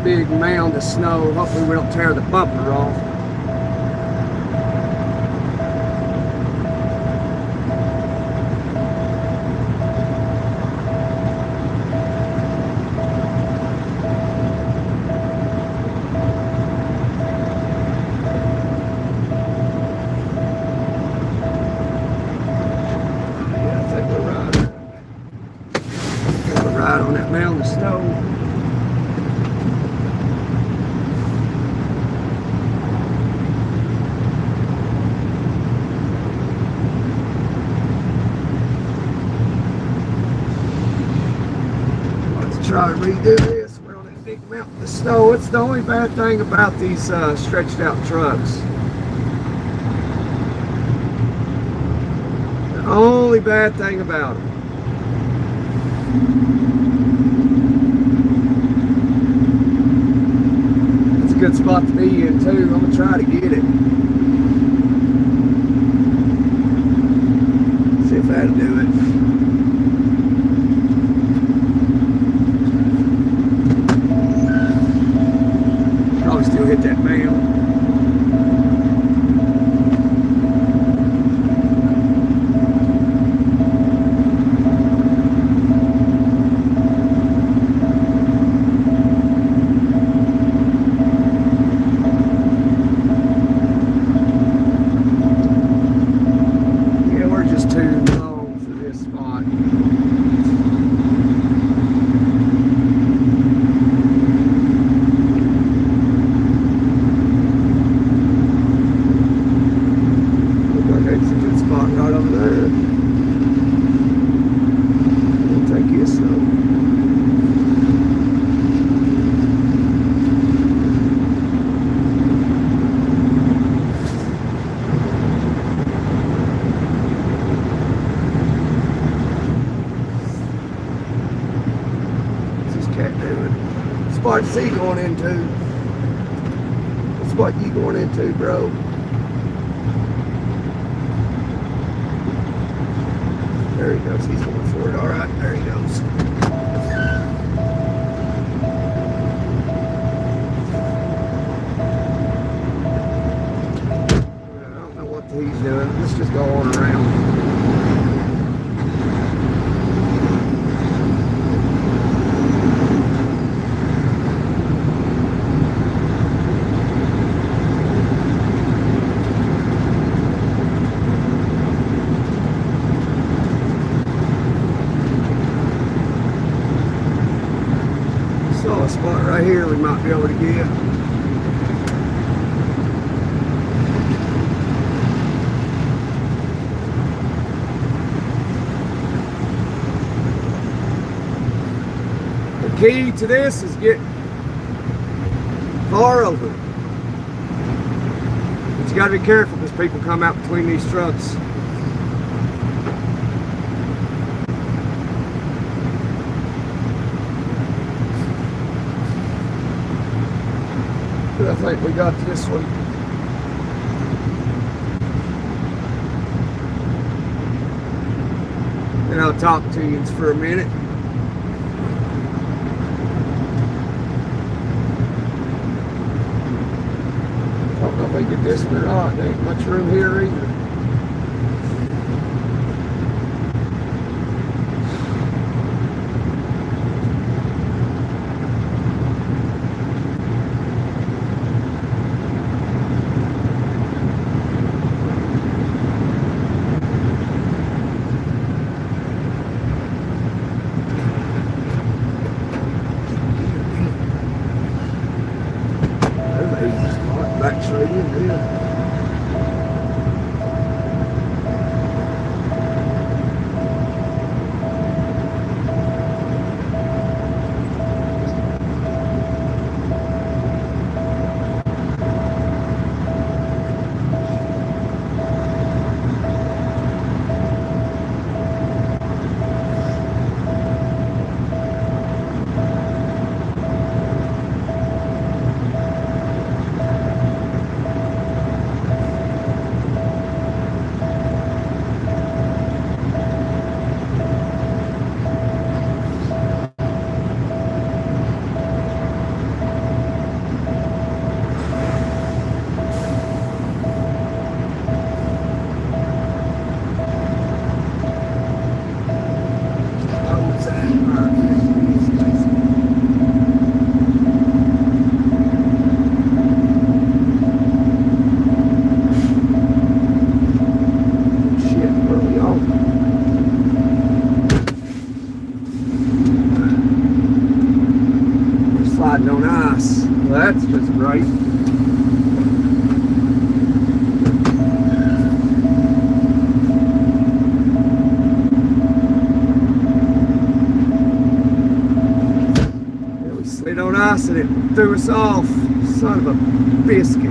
Big mound of snow. Hopefully we don't tear the bumper off. Yeah, I think we're right on that mound of snow. Try to redo this. We're on that big mountain of snow. It's the only bad thing about these stretched out trucks. The only bad thing about them. It's a good spot to be in too. I'm gonna try to get it. See if that'll do it. Still hit that mound. Yeah, we're just too low for this spot. Right over there. We'll take you slow. What's this cat doing? What spot is he going into? What spot you going into, bro? There he goes. He's going for it. All right, there he goes. I don't know what he's doing. Let's just go on around. right here we might be able to get. The key to this is get far over. But you got to be careful because people come out between these trucks. But I think we got this one. And I'll talk to you for a minute. I don't know if I get this one or not. There ain't much room here either. On ice. Well, that's just great. Yeah, we slid on ice and it threw us off. Son of a biscuit.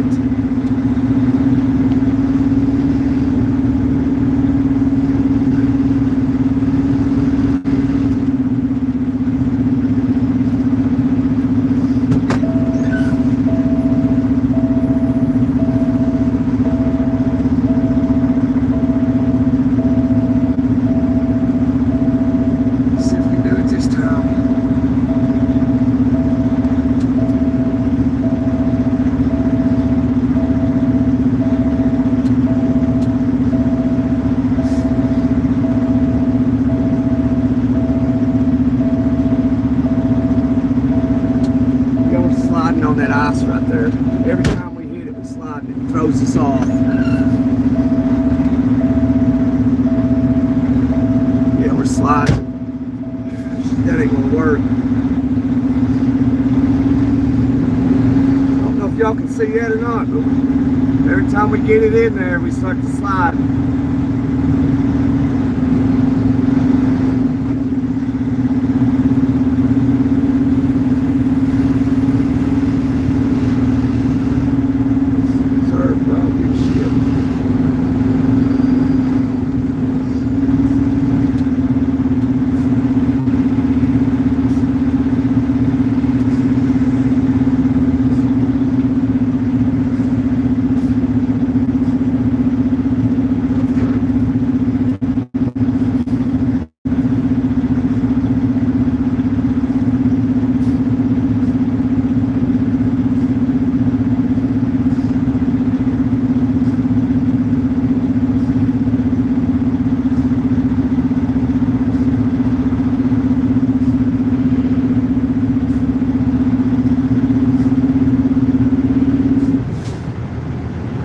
On that ice right there. Every time we hit it, we slide and it throws us off. Yeah, we're sliding. That ain't gonna work. I don't know if y'all can see that or not, but every time we get it in there, we start to slide.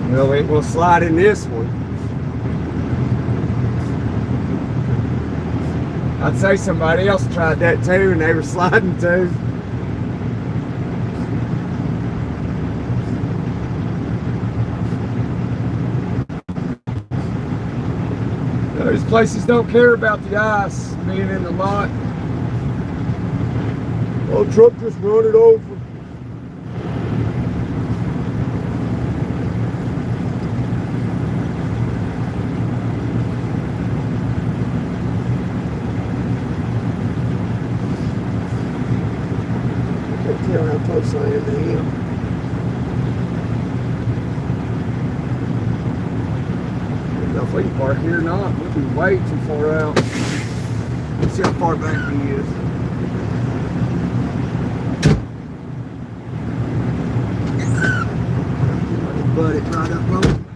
Well, we ain't gonna slide in this one. I'd say somebody else tried that too and they were sliding too. Those places don't care about the ice being in the lot. Oh, truck just run it over. I can't tell how close I am to him. I don't know if we can park here or not. We'll be way too far out. Let's see how far back he is. Butt it right up on.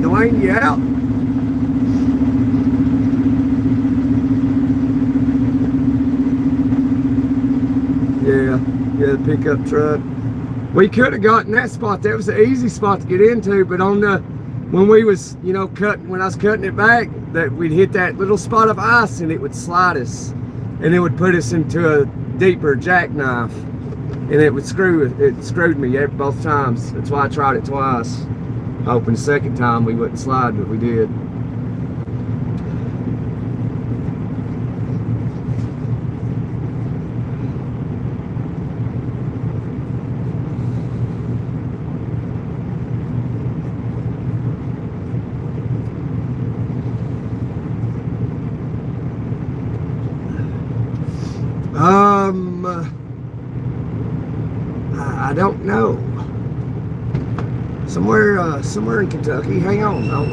Dwayne, you out? Yeah, the pickup truck. We could have gotten that spot. That was an easy spot to get into, but on the when we was, you know, when I was cutting it back, that we'd hit that little spot of ice and it would slide us, and it would put us into a deeper jackknife, and it screwed me both times. That's why I tried it twice, hoping the second time we wouldn't slide, but we did. I don't know. Somewhere in Kentucky. Hang on, I'll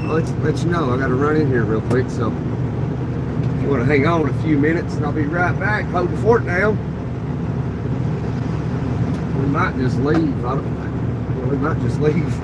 let you know. I got to run in here real quick, so if you want to hang on a few minutes, and I'll be right back. Hold the fort down. We might just leave. We might just leave.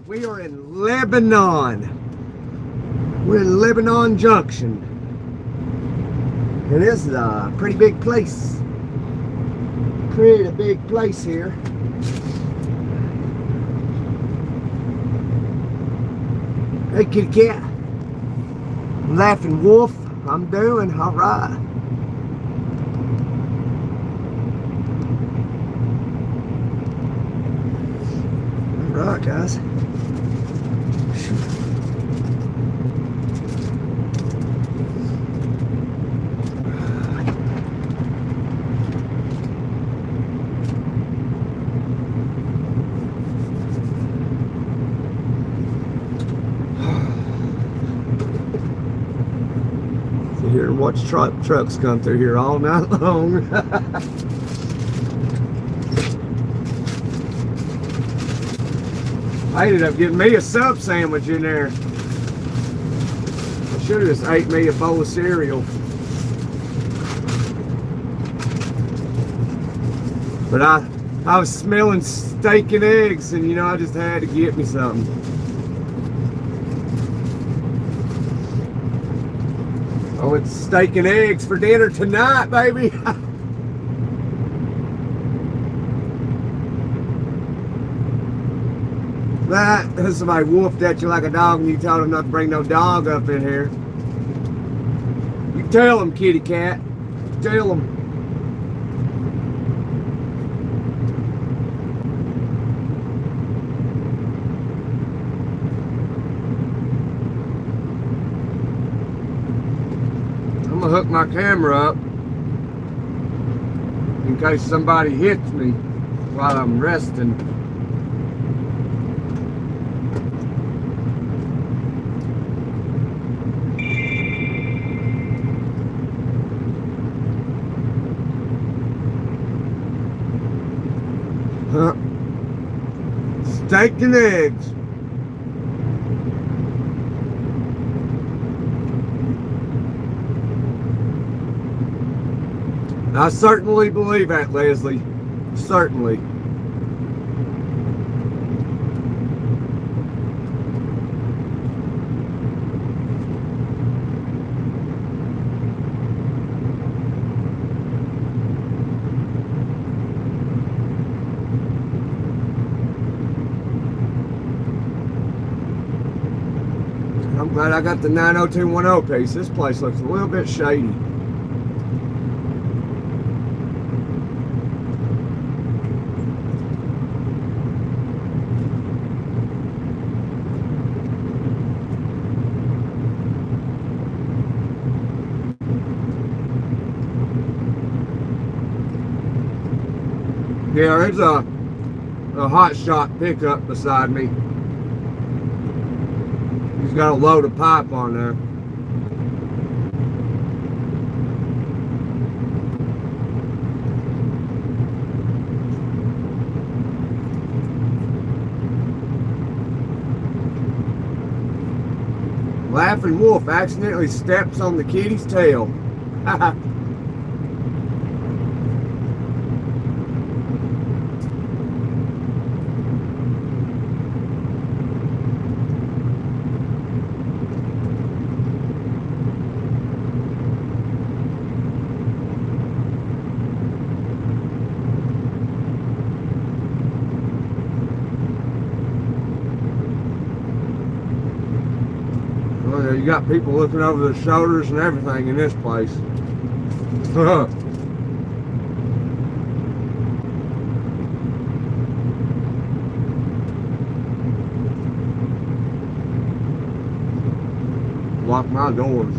We are in Lebanon. We're in Lebanon Junction. And this is a pretty big place. Pretty big place here. Hey, kitty cat. Laughing wolf. I'm doing all right. All right, guys. Sit here and watch trucks come through here all night long. I ended up getting me a sub sandwich in there. I should have just ate me a bowl of cereal. But I was smelling steak and eggs, and you know, I just had to get me something. Oh, it's steak and eggs for dinner tonight, baby. That somebody whooped at you like a dog and you told them not to bring no dog up in here. You tell them, kitty cat. Tell them. I'm gonna hook my camera up in case somebody hits me while I'm resting. Steak and eggs. I certainly believe that, Leslie. Certainly. I'm glad I got the 90210 piece. This place looks a little bit shady. Yeah, there's a hot shot pickup beside me. He's got a load of pipe on there. Laughing wolf accidentally steps on the kitty's tail. You got people looking over their shoulders and everything in this place. Lock my doors.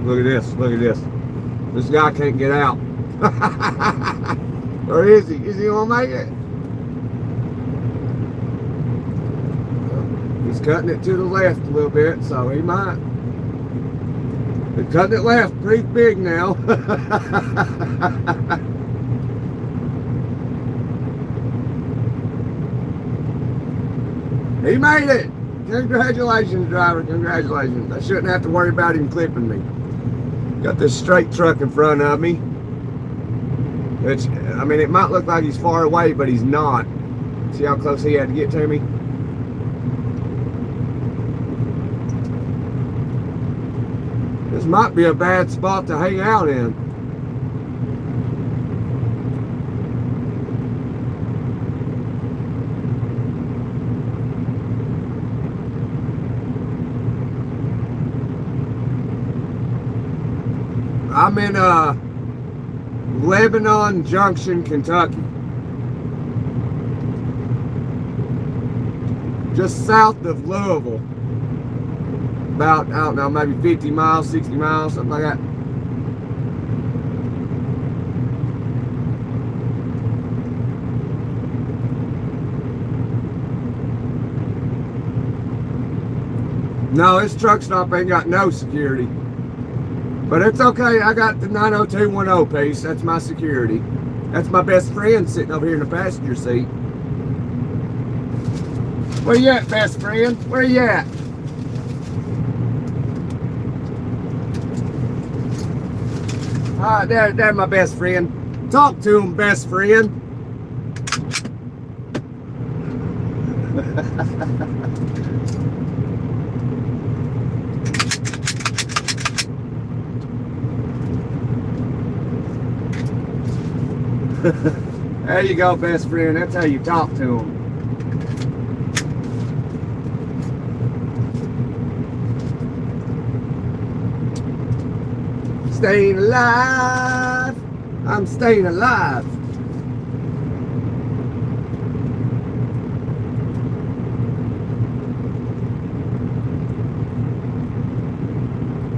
Look at this, look at this. This guy can't get out. Or is he? Is he gonna make it? He's cutting it to the left a little bit, so he might. They're cutting it left pretty big now. He made it! Congratulations, driver, congratulations. I shouldn't have to worry about him clipping me. Got this straight truck in front of me. Which, I mean, it might look like he's far away, but he's not. See how close he had to get to me? This might be a bad spot to hang out in. I'm in Lebanon Junction, Kentucky. Just south of Louisville. About, I don't know, maybe 50 miles, 60 miles, something like that. No, this truck stop ain't got no security. But it's okay, I got the 90210 piece, that's my security. That's my best friend sitting over here in the passenger seat. Where you at, best friend? Where you at? There's my best friend. Talk to him, best friend. There you go, best friend. That's how you talk to him. Staying alive. I'm staying alive.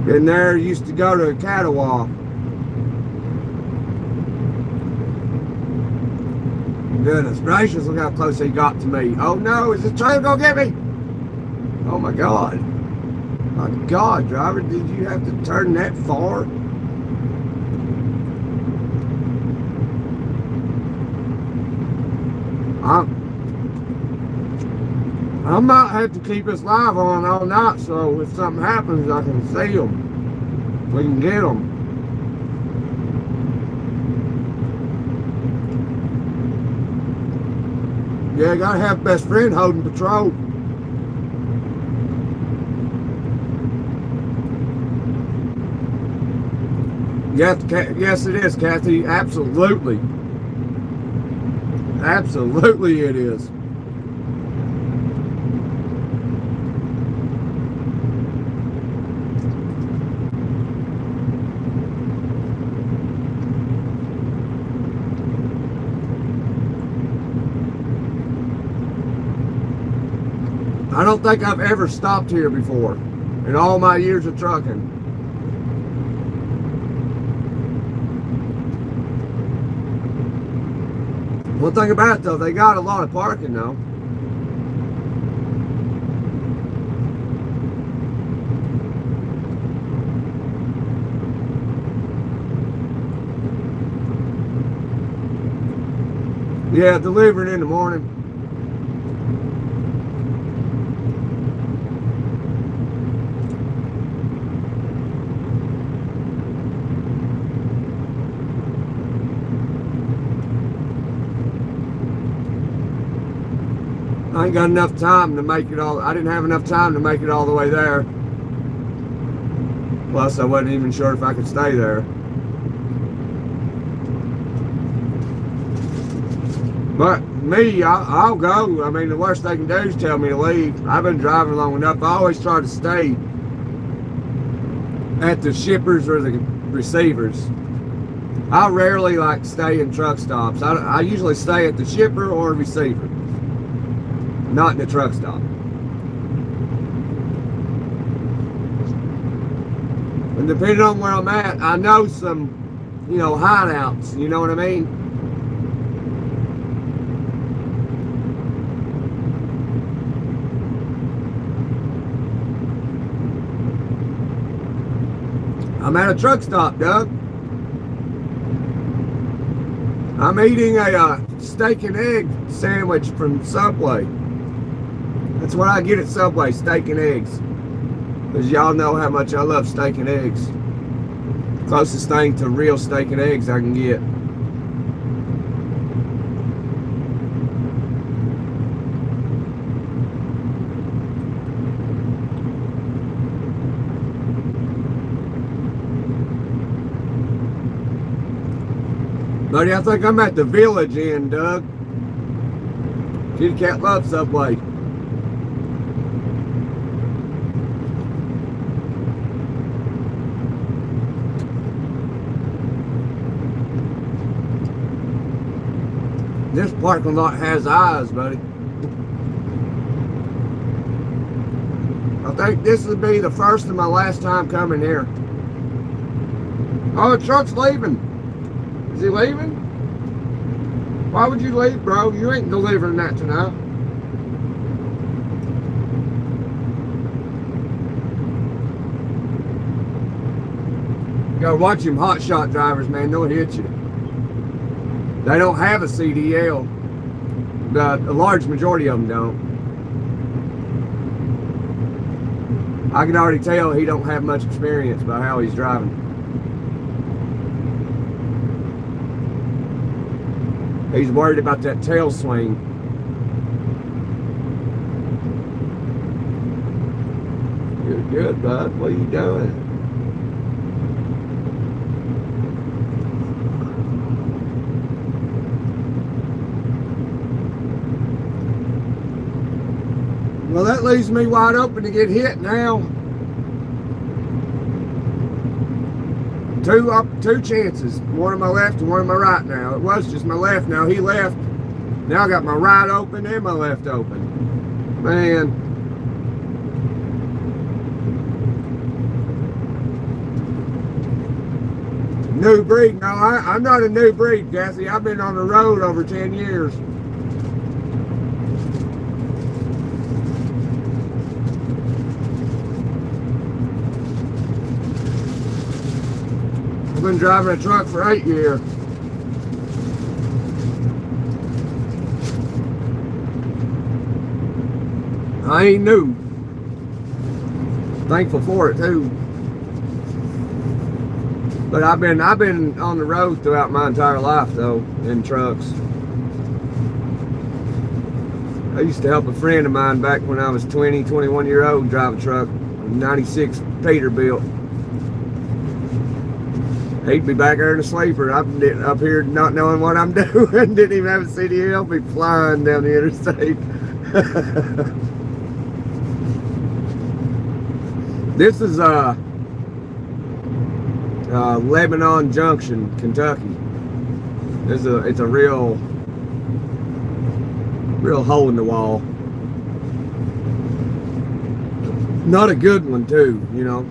Been there, used to go to a cattle walk. Goodness gracious, look how close he got to me. Oh no, is this trailer gonna get me? Oh my God. My God, driver, did you have to turn that far? I might have to keep this live on all night, so if something happens, I can see them. We can get them. Yeah, gotta have best friend holding patrol. Yes, it is, Kathy. Absolutely. Absolutely it is. I don't think I've ever stopped here before in all my years of trucking. One thing about it though, they got a lot of parking though. Yeah, delivering in the morning. I ain't got enough time to make it all. I didn't have enough time to make it all the way there. Plus, I wasn't even sure if I could stay there. But me, I'll go. I mean, the worst they can do is tell me to leave. I've been driving long enough. I always try to stay at the shippers or the receivers. I rarely like stay in truck stops. I usually stay at the shipper or receiver. Not in the truck stop. And depending on where I'm at, I know some, hideouts, you know what I mean? I'm at a truck stop, Doug. I'm eating a steak and egg sandwich from Subway. That's what I get at Subway, steak and eggs. Because y'all know how much I love steak and eggs. Closest thing to real steak and eggs I can get. Buddy, I think I'm at the Village Inn, Doug. Kitty cat loves Subway. This parking lot has eyes, buddy. I think this would be the first and my last time coming here. Oh, the truck's leaving. Is he leaving? Why would you leave, bro? You ain't delivering that tonight. You gotta watch them hot shot drivers, man. They'll hit you. They don't have a CDL. A large majority of them don't. I can already tell he don't have much experience by how he's driving. He's worried about that tail swing. You're good, bud. What are you doing? Well, that leaves me wide open to get hit now. Two chances. One on my left and one on my right now. It was just my left. Now he left. Now I got my right open and my left open. Man. New breed. No, I'm not a new breed, Cassie. I've been on the road over 10 years. I've been driving a truck for 8 years. I ain't new. Thankful for it too. But I've been on the road throughout my entire life though, in trucks. I used to help a friend of mine back when I was 20, 21 year old drive a truck, 96 Peterbilt. He'd be back there in a sleeper. I'm up here not knowing what I'm doing. Didn't even have a CDL. Be flying down the interstate. This is Lebanon Junction, Kentucky. It's a real hole in the wall. Not a good one too, you know.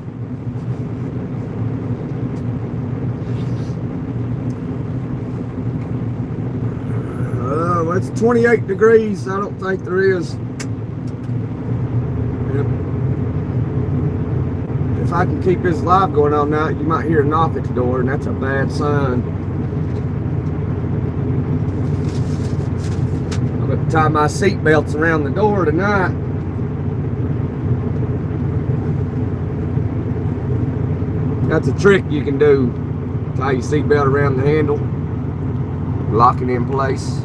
It's 28 degrees. I don't think there is. Yep. If I can keep this live going all night, you might hear a knock at the door, and that's a bad sign. I'm going to tie my seat belts around the door tonight. That's a trick you can do. Tie your seat belt around the handle, lock it in place.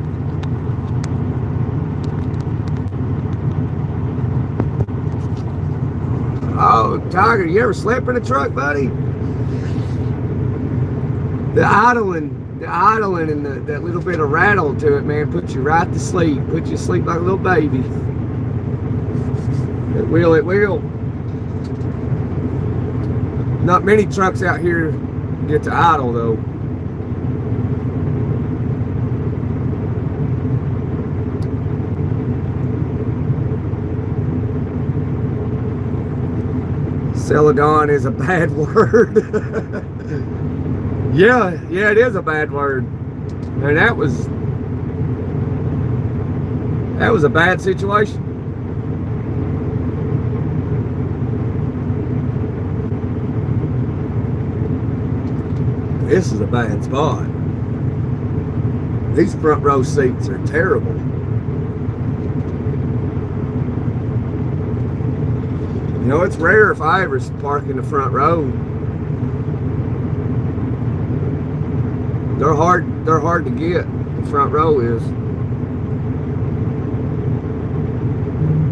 Oh, Tiger, you ever slept in a truck, buddy? The idling and that little bit of rattle to it, man, puts you right to sleep. Puts you to sleep like a little baby. It will. Not many trucks out here get to idle, though. Celadon is a bad word. yeah, it is a bad word. And that was a bad situation. This is a bad spot. These front row seats are terrible. You know, it's rare if I ever park in the front row. They're hard to get. The front row is.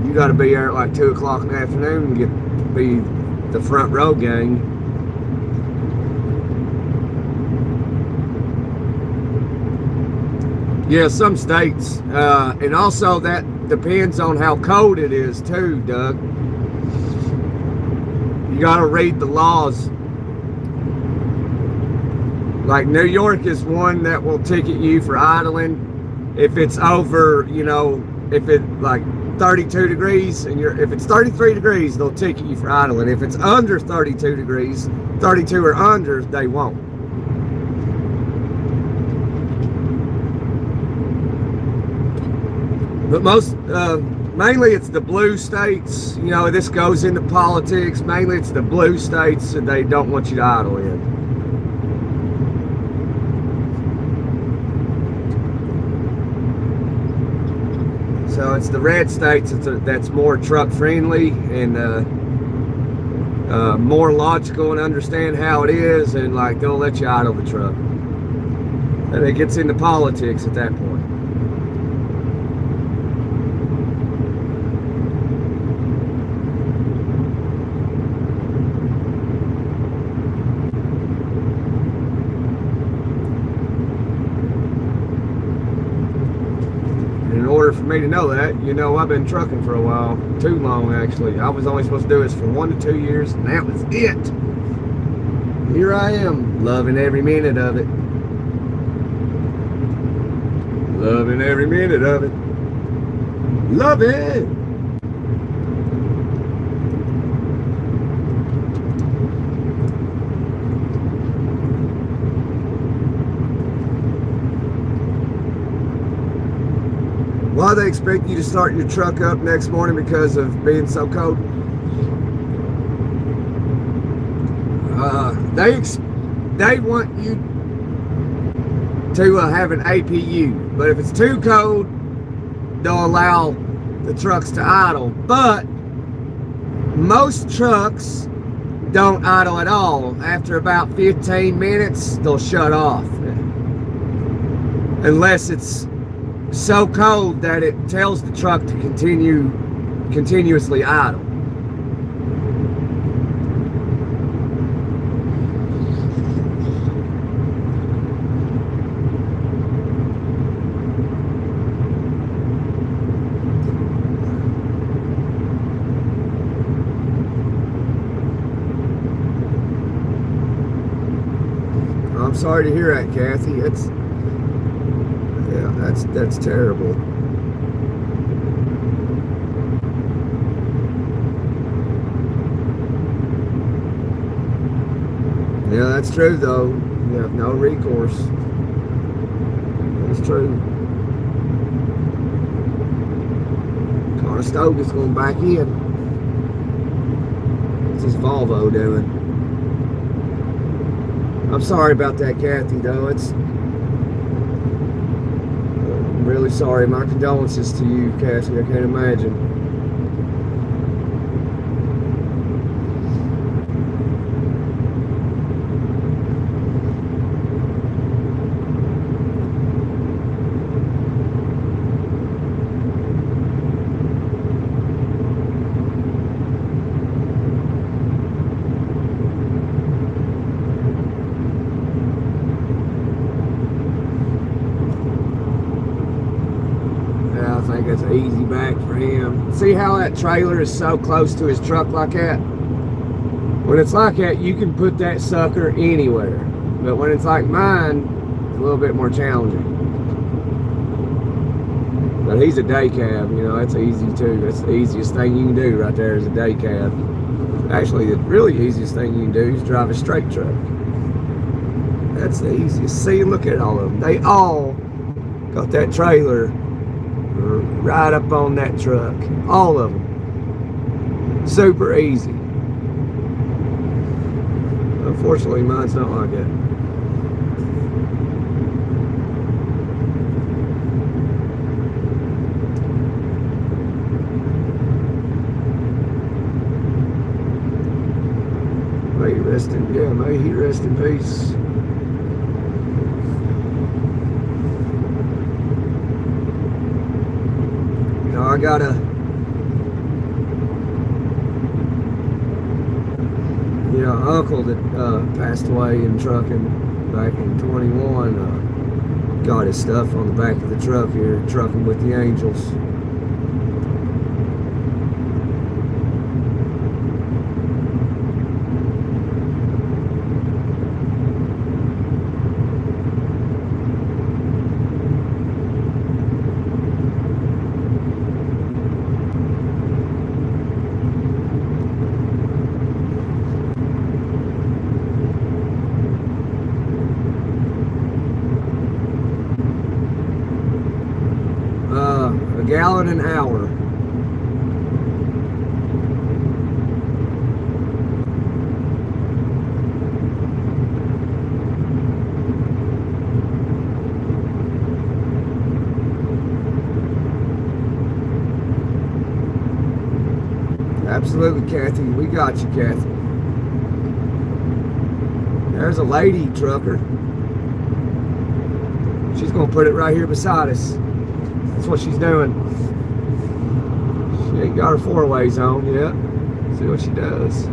You got to be there at like 2 o'clock in the afternoon and be the front row gang. Yeah, some states, and also that depends on how cold it is too, Doug. You gotta read the laws. Like New York is one that will ticket you for idling if it's over, you know, if it like 32 degrees and if it's 33 degrees, they'll ticket you for idling. If it's under 32 degrees, 32 or under, they won't. But mainly it's the blue states, you know, this goes into politics. Mainly it's the blue states that they don't want you to idle in. So it's the red states that's more truck friendly and more logical and understand how it is, and like they'll let you idle the truck. And it gets into politics at that point. In order for me to know that, you know, I've been trucking for a while, too long actually. I was only supposed to do this for 1 to 2 years, and that was it. Here I am, loving every minute of it. Loving every minute of it. Love it. Why they expect you to start your truck up next morning because of being so cold? They want you to have an APU, but if it's too cold, they'll allow the trucks to idle. But most trucks don't idle at all. After about 15 minutes, they'll shut off, unless it's so cold that it tells the truck to continuously idle. I'm sorry to hear that, Kathy. That's terrible. Yeah, that's true though. You have no recourse. That's true. Conestoga's going back in. What's his Volvo doing? I'm sorry about that, Kathy, though. I'm really sorry. My condolences to you, Kathy. I can't imagine. That's an easy back for him. See how that trailer is so close to his truck like that? When it's like that, you can put that sucker anywhere. But when it's like mine, it's a little bit more challenging. But he's a day cab, you know, that's easy too. That's the easiest thing you can do right there is a day cab. Actually, the really easiest thing you can do is drive a straight truck. That's the easiest. See, look at all of them. They all got that trailer right up on that truck. All of them. Super easy. Unfortunately, mine's not like that. May he rest in, yeah, may he rest in peace. I got a uncle that passed away in trucking back in 21. got his stuff on the back of the truck here, trucking with the Angels. A gallon an hour. Absolutely, Kathy. We got you, Kathy. There's a lady trucker. She's going to put it right here beside us. That's what she's doing. She ain't got her four-ways on yet. See what she does.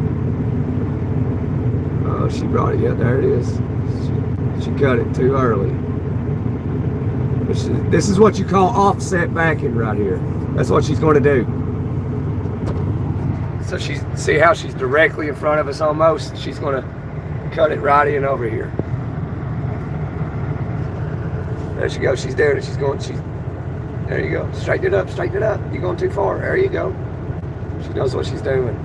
Oh, she brought it yet. There it is. She cut it too early. This is what you call offset backing right here. That's what she's going to do. So see how she's directly in front of us almost? She's going to cut it right in over here. There she goes. She's there. There you go. Straighten it up. Straighten it up. You're going too far. There you go. She knows what she's doing.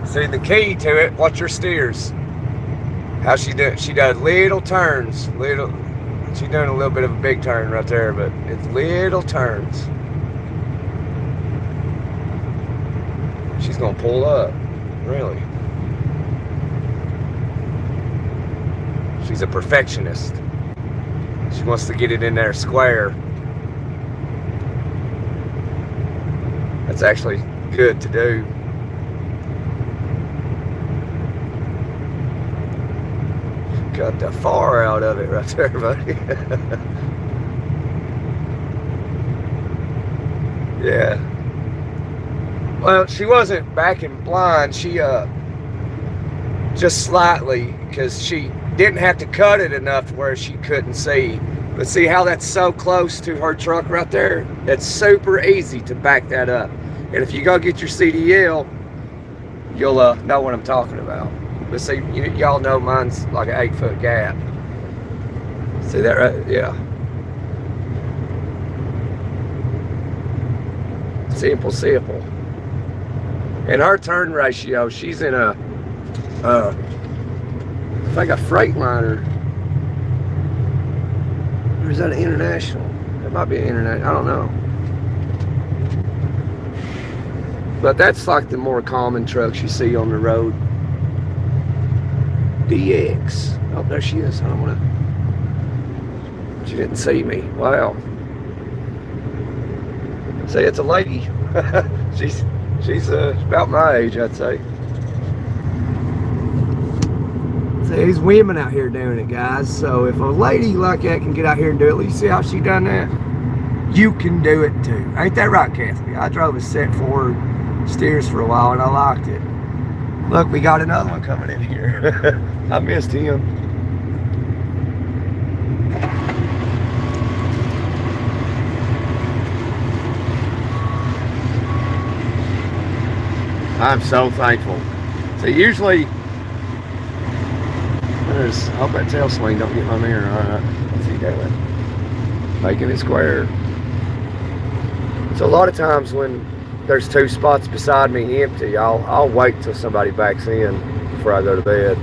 See, the key to it, watch her steers. How she does little turns. She's doing a little bit of a big turn right there, but it's little turns. She's gonna pull up, really. She's a perfectionist. She wants to get it in there square. That's actually good to do. Got the far out of it right there, buddy. Yeah. Well, she wasn't backing blind. She just slightly, because she didn't have to cut it enough where she couldn't see. But see how that's so close to her truck right there? It's super easy to back that up. And if you go get your CDL, you'll know what I'm talking about. But see, y'all know mine's like an 8-foot gap. See that right? Yeah. Simple. And her turn ratio, she's in a, I think a Freightliner. Or is that an International? It might be an International, I don't know. But that's like the more common trucks you see on the road. DX. Oh, there she is. I don't want to. She didn't see me. Wow. See, it's a lady. she's about my age, I'd say. See, there's women out here doing it, guys. So if a lady like that can get out here and do it, you see how she done that? You can do it too. Ain't that right, Kathy? I drove a set forward steers for a while and I liked it. Look, we got another one coming in here. I missed him. I'm so thankful. So usually, I hope that tail swing don't get my mirror. All right, what's he doing? Making it square. So a lot of times when there's two spots beside me empty, I'll wait till somebody backs in before I go to bed.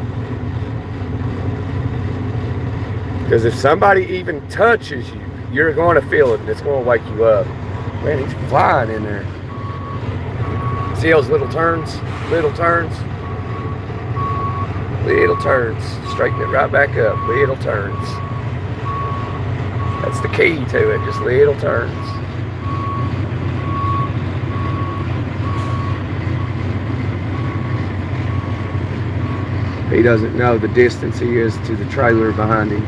Because if somebody even touches you, you're going to feel it and it's going to wake you up. Man, he's flying in there. See those little turns? Little turns. Little turns. Straighten it right back up. Little turns. That's the key to it, just little turns. He doesn't know the distance he is to the trailer behind him.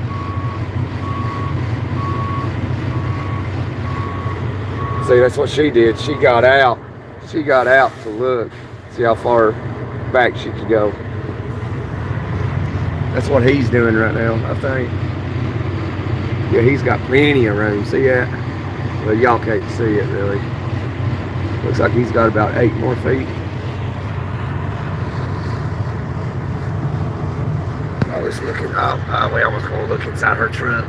See, that's what she did. She got out. She got out to look, see how far back she could go. That's what he's doing right now, I think. Yeah, he's got plenty of room. See that? Well, y'all can't see it really. Looks like he's got about 8 more feet. I was looking up. We almost gonna look inside her truck.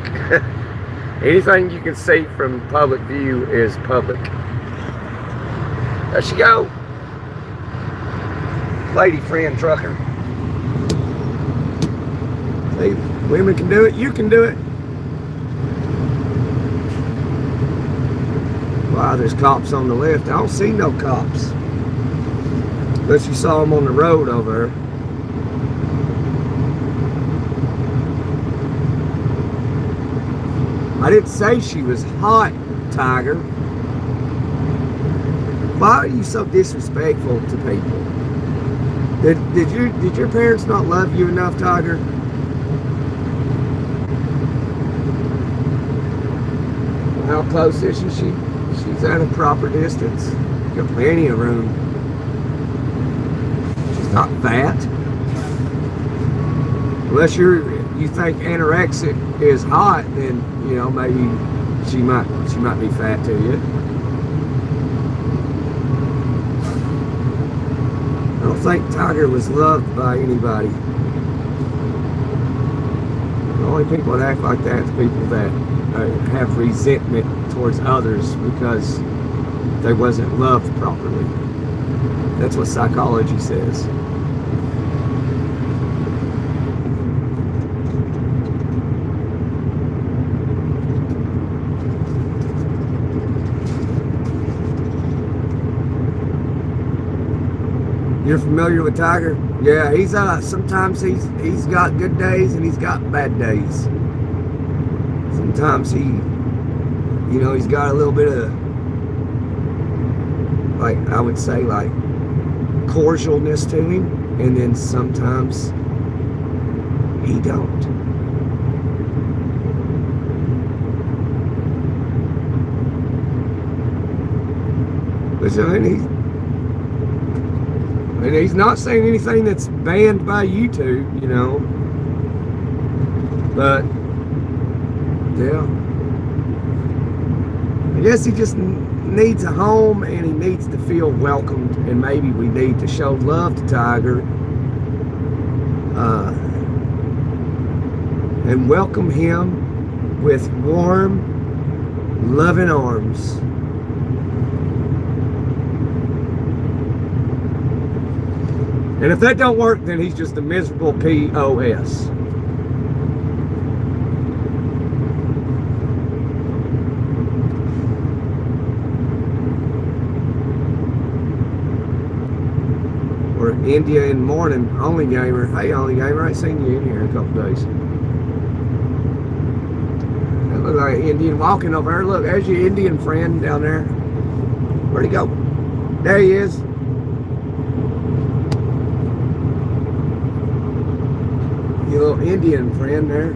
Anything you can see from public view is public. There she go. Lady friend trucker. See, women can do it, you can do it. Wow, there's cops on the left. I don't see no cops. Unless you saw them on the road over there. I didn't say she was hot, Tiger. Why are you so disrespectful to people? Did your parents not love you enough, Tiger? How close is she? She's at a proper distance. Got plenty of room. She's not fat. Unless you think anorexic is hot, then you know maybe she might be fat to you. I don't think Tiger was loved by anybody. The only people that act like that are people that have resentment towards others because they wasn't loved properly. That's what psychology says. You're familiar with Tiger? Yeah, he's sometimes he's got good days and he's got bad days. Sometimes he's got a little bit of, like, I would say, like, cordialness to him, and then sometimes he don't. But and he's not saying anything that's banned by YouTube, you know. But yeah, I guess he just needs a home and he needs to feel welcomed, and maybe we need to show love to Tiger and welcome him with warm, loving arms. And if that don't work, then he's just a miserable POS. Or India in the morning, Only Gamer. Hey, Only Gamer, I ain't seen you in here in a couple days. That look like an Indian walking over there. Look, there's your Indian friend down there. Where'd he go? There he is. Your little Indian friend there.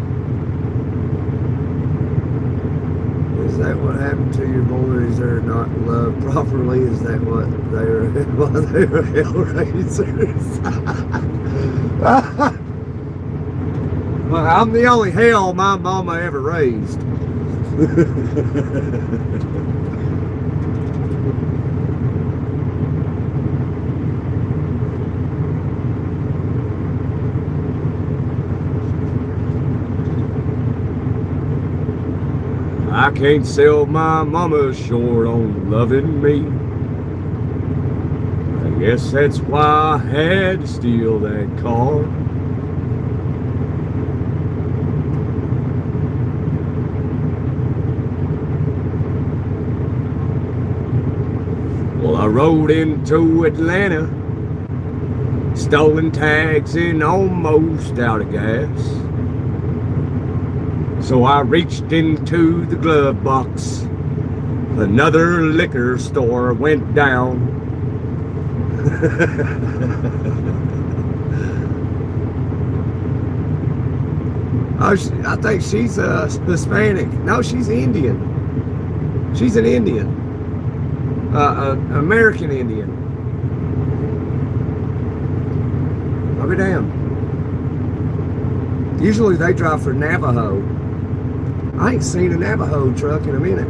Is that what happened to your boys? They're not loved properly? Is that what they were hellraisers? Well, I'm the only hell my mama ever raised. I can't sell my mama short on loving me. I guess that's why I had to steal that car. Well, I rode into Atlanta, stolen tags and almost out of gas. So I reached into the glove box. Another liquor store went down. Oh, I think she's Hispanic. No, she's Indian. She's an Indian. American Indian. I'll be damned. Usually they drive for Navajo. I ain't seen a Navajo truck in a minute.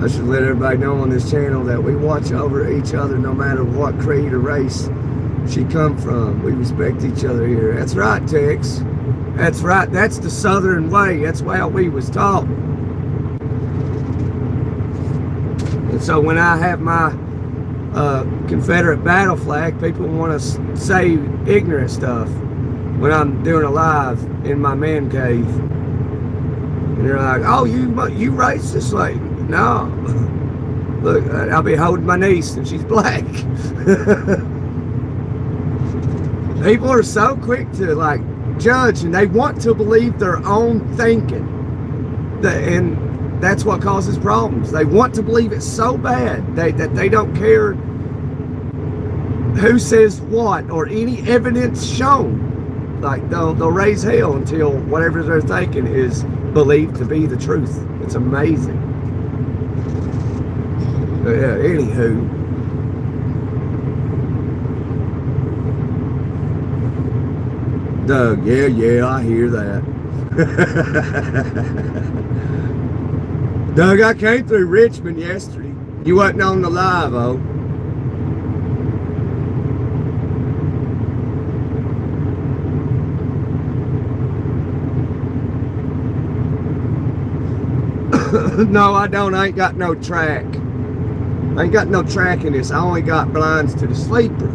I should let everybody know on this channel that we watch over each other no matter what creed or race she come from. We respect each other here. That's right, Tex. That's right. That's the Southern way. That's how we was taught. And so when I have my Confederate battle flag, people want to say ignorant stuff when I'm doing a live in my man cave. And they're like, oh, you racist. Like, no. Look, I'll be holding my niece and she's black. People are so quick to like judge, and they want to believe their own thinking. And that's what causes problems. They want to believe it so bad that they don't care who says what or any evidence shown. Like they'll raise hell until whatever they're thinking is believed to be the truth. It's amazing. But yeah, anywho. Doug, yeah, I hear that. Doug, I came through Richmond yesterday. You wasn't on the live, oh. No, I don't. I ain't got no track. I ain't got no track in this. I only got blinds to the sleeper.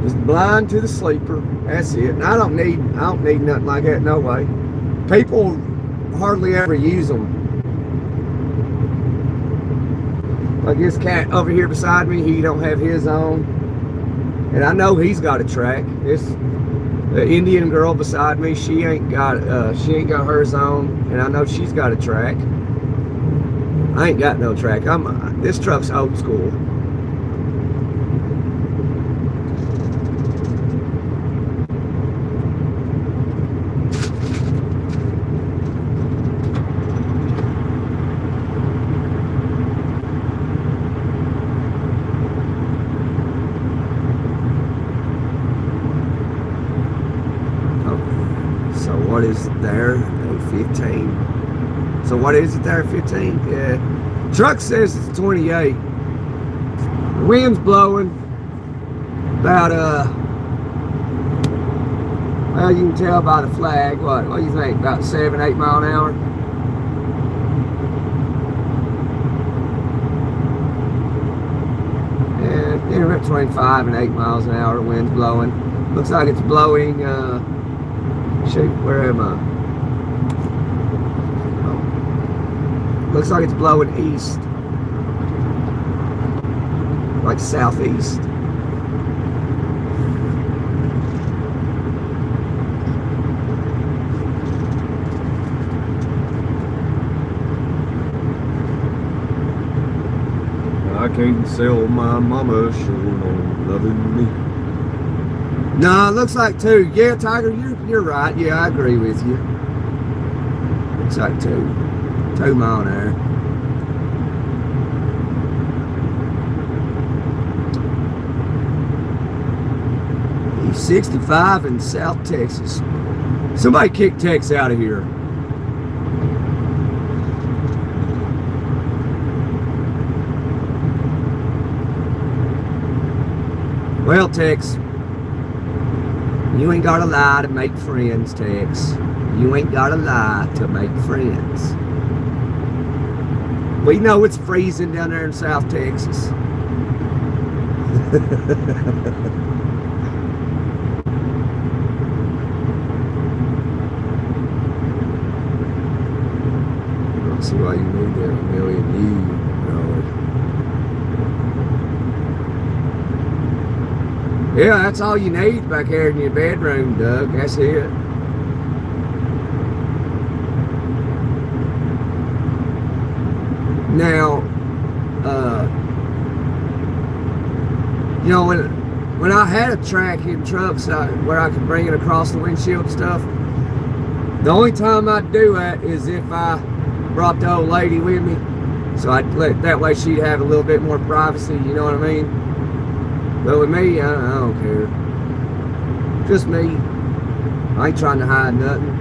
Just blind to the sleeper. That's it. And I don't need nothing like that. No way. People hardly ever use them. Like this cat over here beside me, he don't have his on, and I know he's got a track. The Indian girl beside me, she ain't got hers on, and I know she's got a track. I ain't got no track. This truck's old school. What is there? 15. So what is it there? 15? Yeah. Truck says it's 28. The wind's blowing about well, you can tell by the flag. What do you think? About 7-8 mile an hour? Yeah, anywhere between 5 and 8 miles an hour. The wind's blowing. Looks like it's blowing. Shoot, where am I? Oh. Looks like it's blowing east. Like southeast. I can't sell my mama short on loving me. No, it looks like 2. Yeah, Tiger, you're right. Yeah, I agree with you. Looks like 2 mile an hour. He's 65 in South Texas. Somebody kick Tex out of here. Well, Tex, you ain't gotta lie to make friends, Tex. You ain't gotta lie to make friends. We know it's freezing down there in South Texas. see why you need that million you. Yeah, that's all you need back here in your bedroom, Doug. That's it. Now, you know, when I had a track in trucks where I could bring it across the windshield and stuff, the only time I'd do that is if I brought the old lady with me, so that way she'd have a little bit more privacy, you know what I mean? But with me, I don't care. Just me. I ain't trying to hide nothing.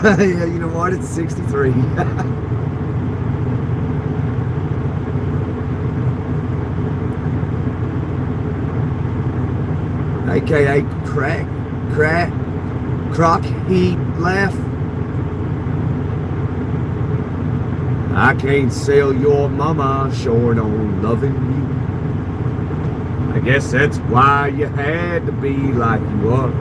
Yeah, you know what? It's 63. AKA crock heat laugh. I can't sell your mama short on loving you. I guess that's why you had to be like you are.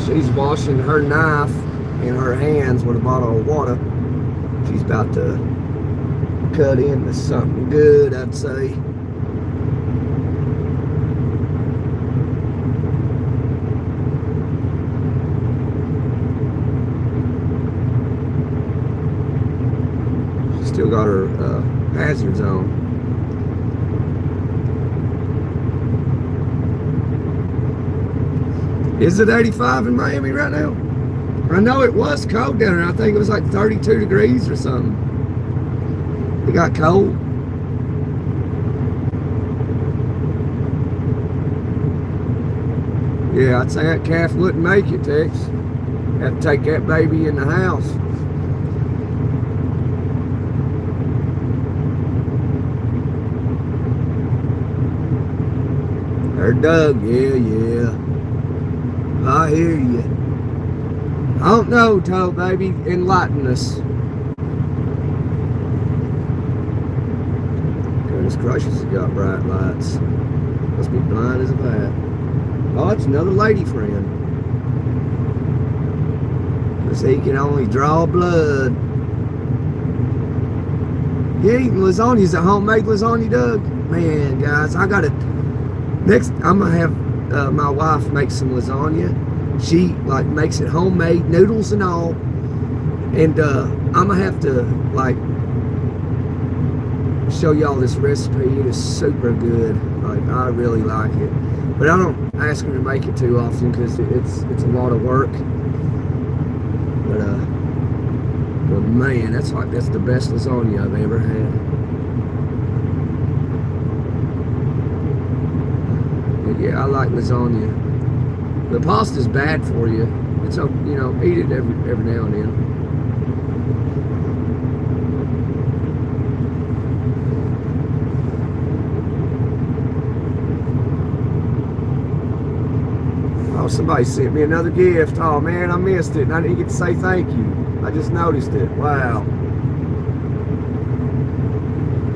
She's washing her knife in her hands with a bottle of water. She's about to cut into something good, I'd say. She's still got her hazards on. Is it 85 in Miami right now? I know it was cold down there. I think it was like 32 degrees or something. It got cold. Yeah, I'd say that calf wouldn't make it, Tex. Have to take that baby in the house. There's Doug, yeah. I hear you. I don't know, Toe baby. Enlighten us. Goodness gracious, it's got bright lights. Must be blind as a bat. Oh, it's another lady friend. Because he can only draw blood. You eating lasagna? Is it homemade lasagna, Doug? Man, guys, I gotta... Next, I'm gonna have my wife make some lasagna. She like makes it homemade, noodles and all. And I'm gonna have to like show y'all this recipe. It is super good. Like, I really like it. But I don't ask her to make it too often because it's a lot of work. But man, that's the best lasagna I've ever had. Yeah, I like lasagna. The pasta's bad for you. It's, you know, eat it every now and then. Oh, somebody sent me another gift. Oh man, I missed it and I didn't get to say thank you. I just noticed it. Wow.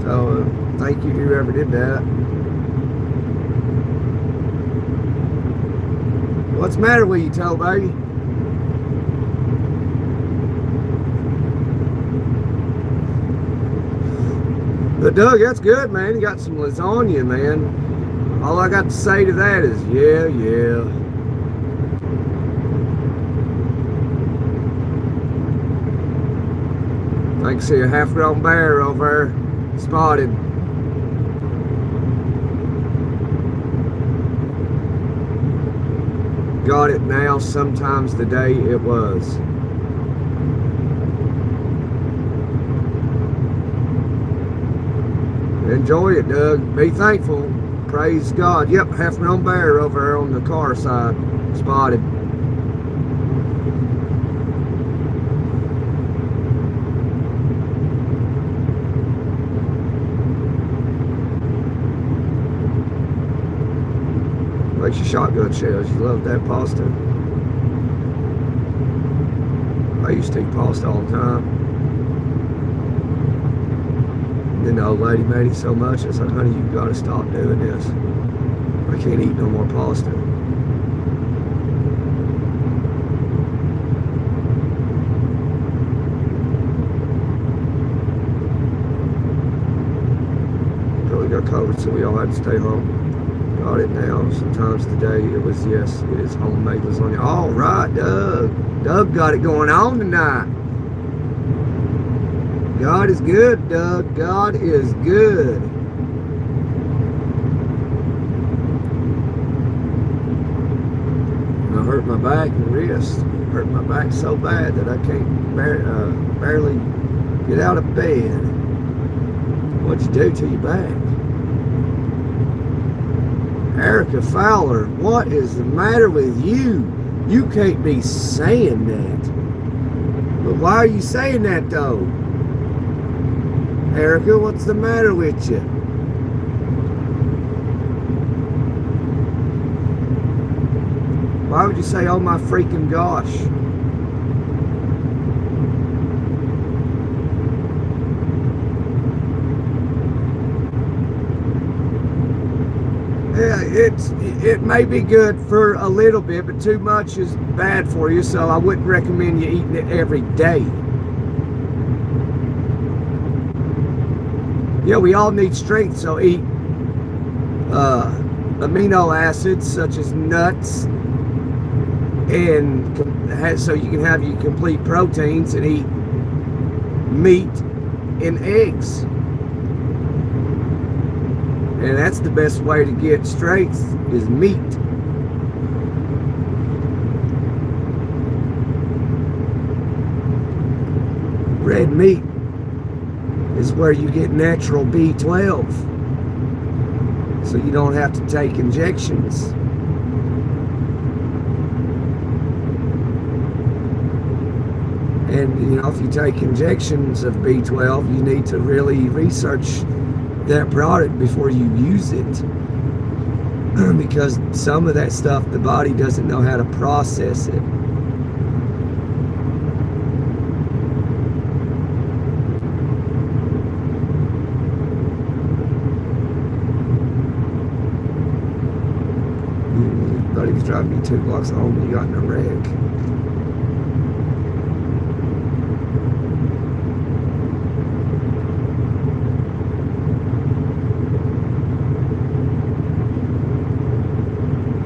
So thank you to whoever did that. What's the matter with you, Toe baby? But Doug, that's good, man. You got some lasagna, man. All I got to say to that is, yeah. I can see a half-grown bear over there, spotted. Got it now, sometimes the day it was. Enjoy it, Doug. Be thankful. Praise God. Yep, half-grown bear over there on the car side. Spotted. Like your shotgun shells. You love that pasta? I used to eat pasta all the time. And then the old lady made it so much, I said, honey, you gotta stop doing this. I can't eat no more pasta. Really got COVID, so we all had to stay home. Got it now. Sometimes today it was, yes, it is homemade lasagna. All right, Doug. Doug got it going on tonight. God is good, Doug. God is good. And I hurt my back and wrist. Hurt my back so bad that I can't barely get out of bed. What'd you do to your back? Erica Fowler, what is the matter with you? You can't be saying that. But why are you saying that though? Erica, what's the matter with you? Why would you say, oh my freaking gosh? Yeah, it may be good for a little bit, but too much is bad for you, so I wouldn't recommend you eating it every day. Yeah, we all need strength, so eat amino acids such as nuts, and so you can have your complete proteins, and eat meat and eggs. And that's the best way to get strength, is meat. Red meat is where you get natural B12. So you don't have to take injections. And you know, if you take injections of B12, you need to really research that product before you use it, because some of that stuff the body doesn't know how to process it. Buddy was driving me 2 blocks home and he got in a wreck.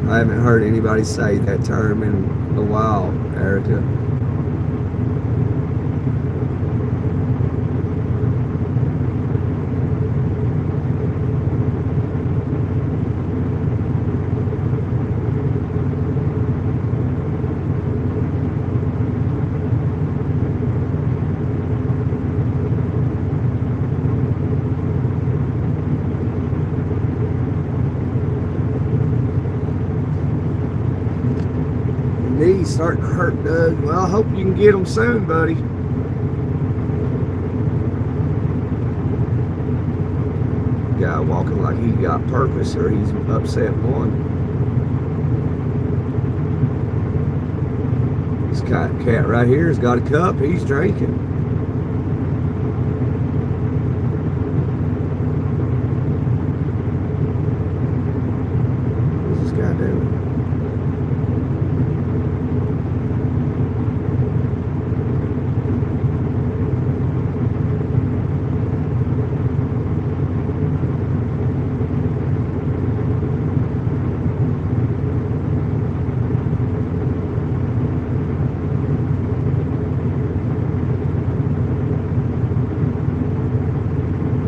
I haven't heard anybody say that term in a while, Erica. Knees starting to hurt, Doug. Well, I hope you can get them soon, buddy. Guy walking like he got purpose, or he's upset one. This cat right here has got a cup. He's drinking. What's this guy doing?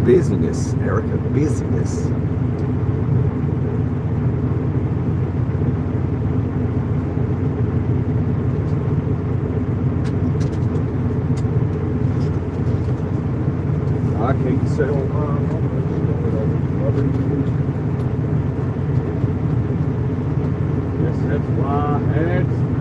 Busyness, Erica, busyness. I can't sell mine. Yes, that's why I had some.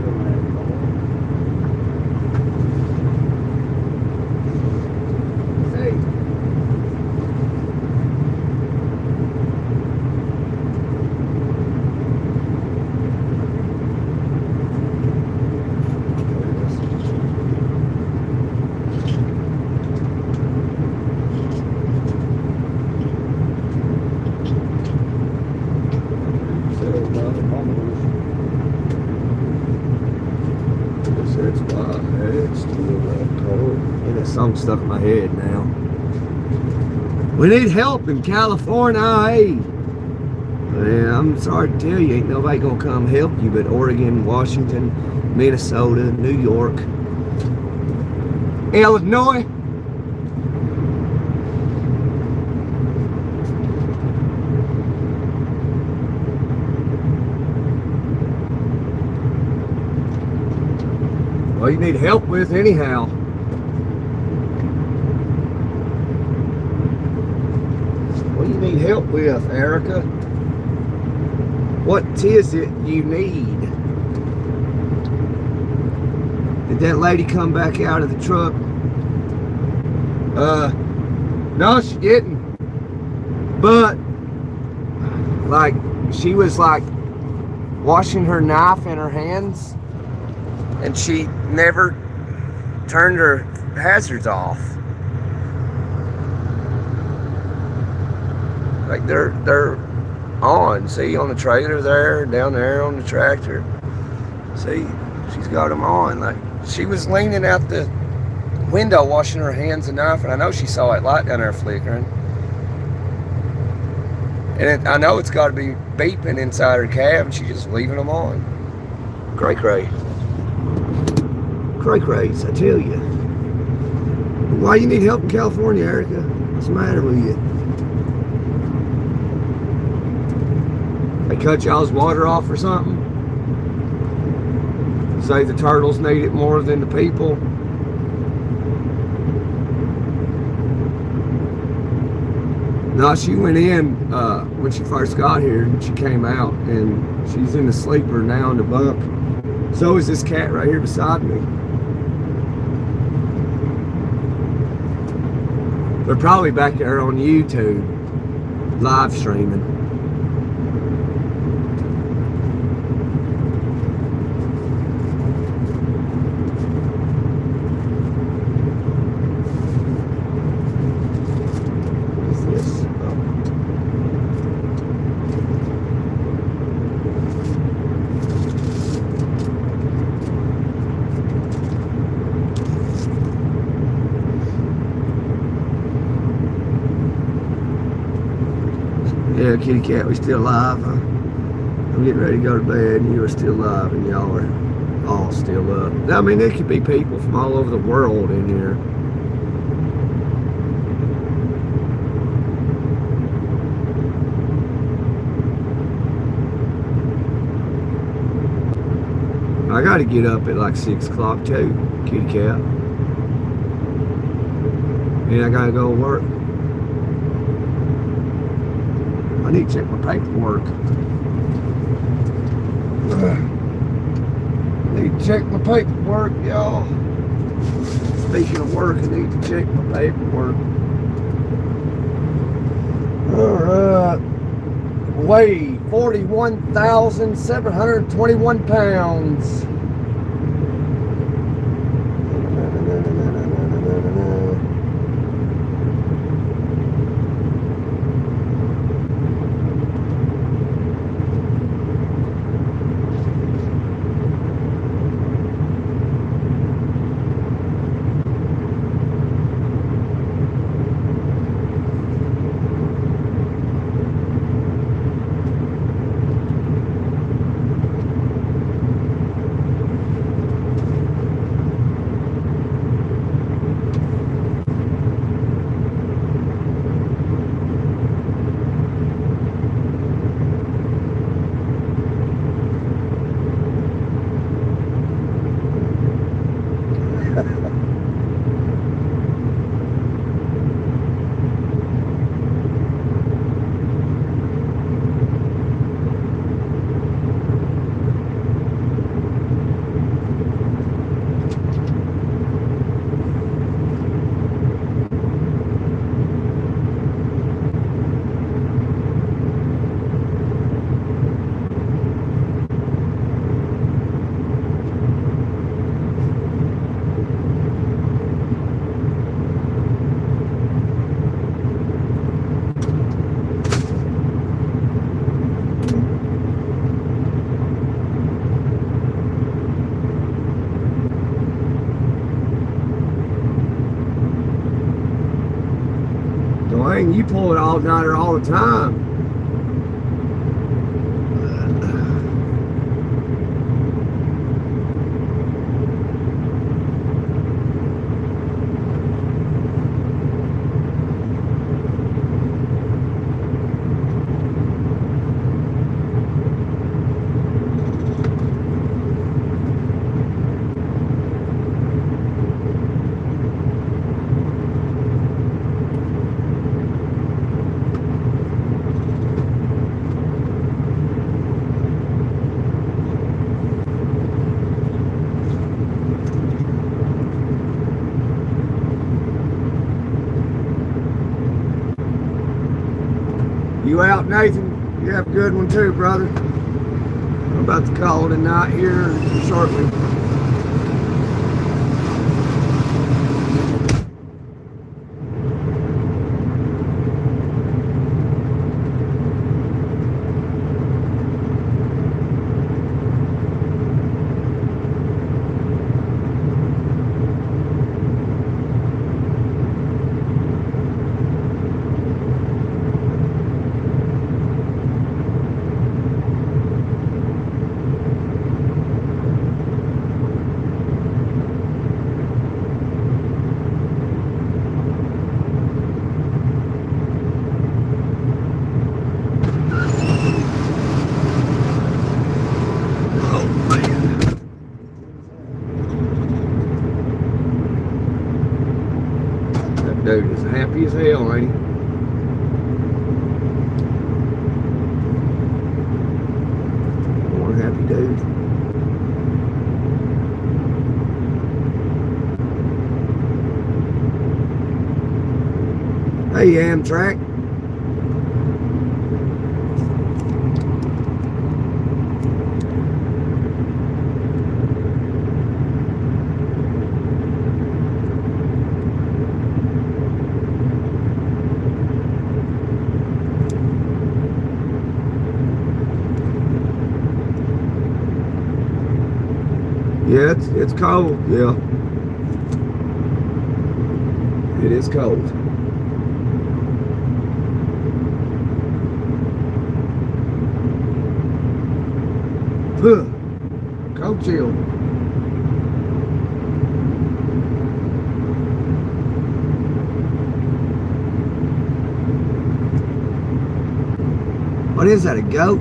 And that song stuck in my head now. We need help in California. Hey. Yeah, I'm sorry to tell you, ain't nobody gonna come help you but Oregon, Washington, Minnesota, New York, Illinois. Well, you need help with anyhow. What do you need help with, Erica? What is it you need? Did that lady come back out of the truck? No, she didn't. But, like, she was like washing her knife in her hands, and she never turned her hazards off. Like they're on. See, on the trailer there, down there on the tractor. See, she's got them on. Like, she was leaning out the window washing her hands and knife, and I know she saw that light down there flickering. And I know it's got to be beeping inside her cab, and she's just leaving them on. Cray cray. Cray crays, I tell you. Why you need help in California, Erica? What's the matter with you? They cut y'all's water off or something? Say the turtles need it more than the people? No, she went in when she first got here, and she came out, and she's in the sleeper now in the bunk. So is this cat right here beside me. They're probably back there on YouTube, live streaming. Yeah, kitty cat, we still alive, huh? I'm getting ready to go to bed, and you are still alive, and y'all are all still up. I mean, there could be people from all over the world in here. I got to get up at like 6 o'clock too, kitty cat. And I got to go to work. I need to check my paperwork. Need to check my paperwork, y'all. Speaking of work, I need to check my paperwork. Alright. Weigh 41,721 pounds. Man, you pull it all-nighter all the time. You out, Nathan? You have a good one too, brother. I'm about to call it a night here shortly. Dude is happy as hell, ain't he? One happy dude. Hey, Amtrak. Yeah, it's cold, yeah. It is cold. Huh. Cold chill. What is that, a goat?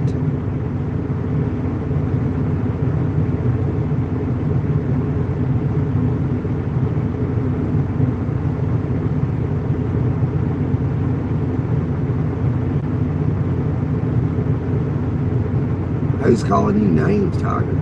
Who's calling you names, Tiger?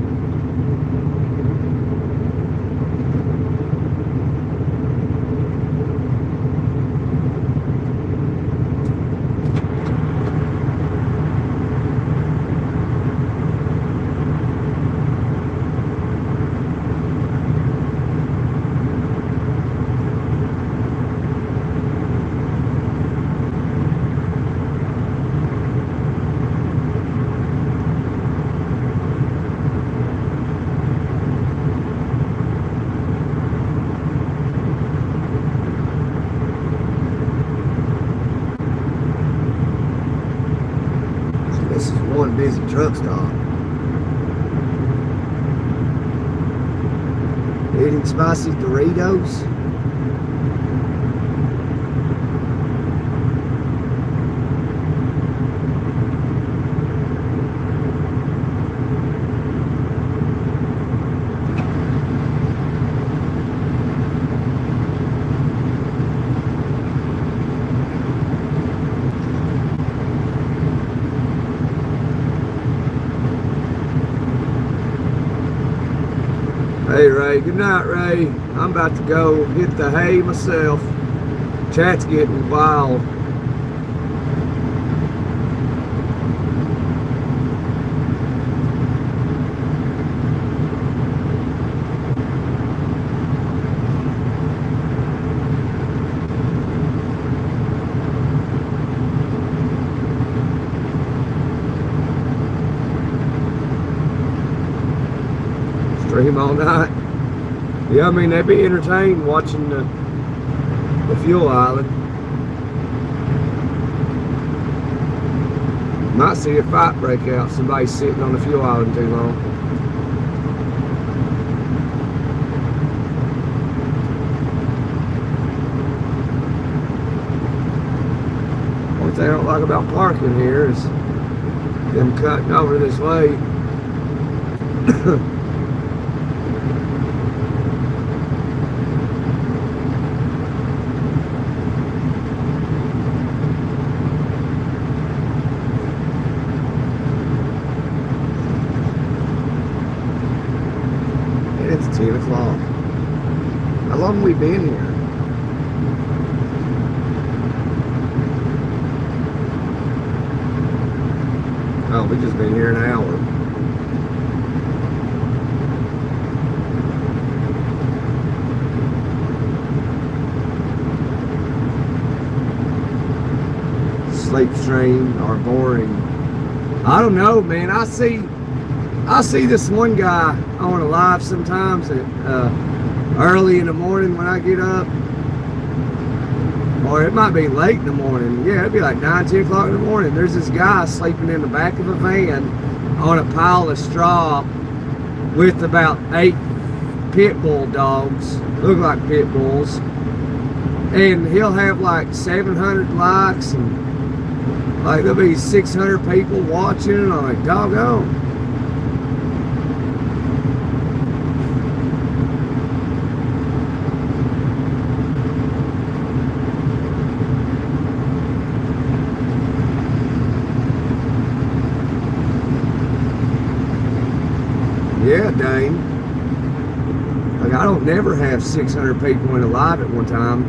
One busy truck stop. Eating spicy Doritos. Hey Ray, good night Ray. I'm about to go hit the hay myself. Chat's getting wild. Stream all night. Yeah, I mean, they'd be entertained watching the fuel island. Might see a fight break out. Somebody's sitting on the fuel island too long. Only thing I don't like about parking here is them cutting over this way. It's 10 o'clock. How long have we been here? Oh, we just been here an hour. Sleep train are boring. I don't know, man. I see this one guy on a live sometimes at early in the morning when I get up, or it might be late in the morning. Yeah, it'd be like 9, 10 o'clock in the morning. There's this guy sleeping in the back of a van on a pile of straw with about 8 pit bull dogs, look like pit bulls, and he'll have like 700 likes and like there'll be 600 people watching, and I'm like, doggone. Yeah, Dane. Like, I don't never have 600 people in a live at one time.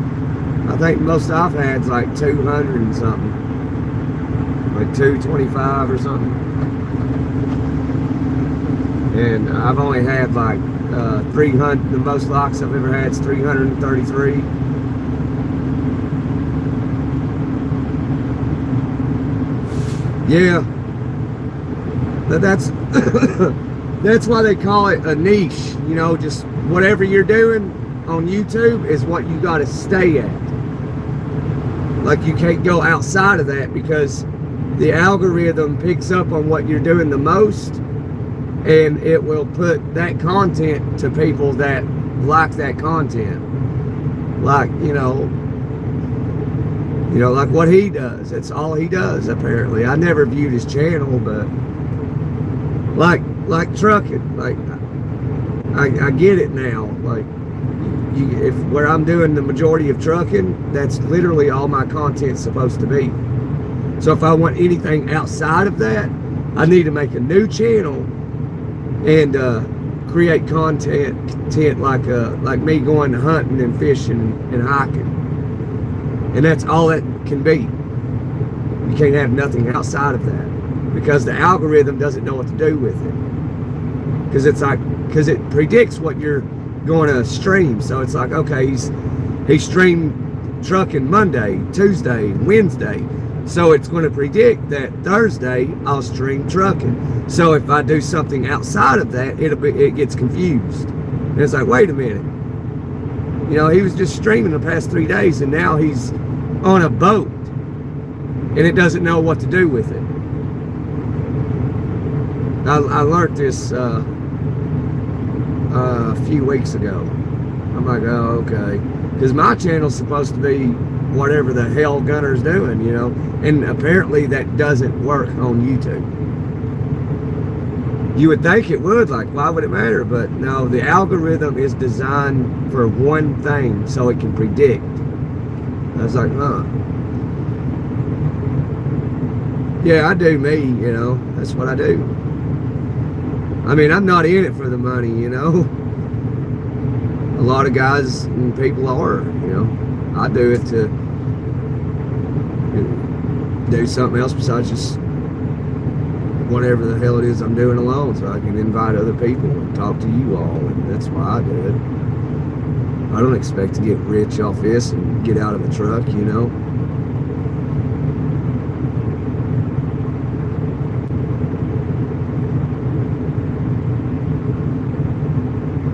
I think most I've had is like 200 and something. Like 225 or something. And I've only had like 300, the most likes I've ever had is 333. Yeah. But that's that's why they call it a niche. You know, just whatever you're doing on YouTube is what you got to stay at. Like, you can't go outside of that because the algorithm picks up on what you're doing the most, and it will put that content to people that like that content. Like, you know, like what he does. That's all he does, apparently. I never viewed his channel, but like trucking, like I get it now. Like, if where I'm doing the majority of trucking, that's literally all my content's supposed to be. So if I want anything outside of that, I need to make a new channel and create content like me going hunting and fishing and hiking, and that's all that can be. You can't have nothing outside of that because the algorithm doesn't know what to do with it. Because it predicts what you're going to stream. So it's like, okay, he streamed trucking Monday, Tuesday, Wednesday. So it's going to predict that Thursday I'll stream trucking. So if I do something outside of that, it gets confused. And it's like, wait a minute. You know, he was just streaming the past 3 days, and now he's on a boat, and it doesn't know what to do with it. I learned this a few weeks ago. I'm like, oh, okay. Because my channel's supposed to be whatever the hell Gunner's doing, you know. And apparently that doesn't work on YouTube. You would think it would, like, why would it matter? But no, the algorithm is designed for one thing, so it can predict. I was like, huh. Yeah, I do me, you know. That's what I do. I mean, I'm not in it for the money, you know. A lot of guys and people are, you know. I do it to do something else besides just whatever the hell it is I'm doing alone, so I can invite other people and talk to you all, and that's why I do it. I don't expect to get rich off this and get out of the truck, you know.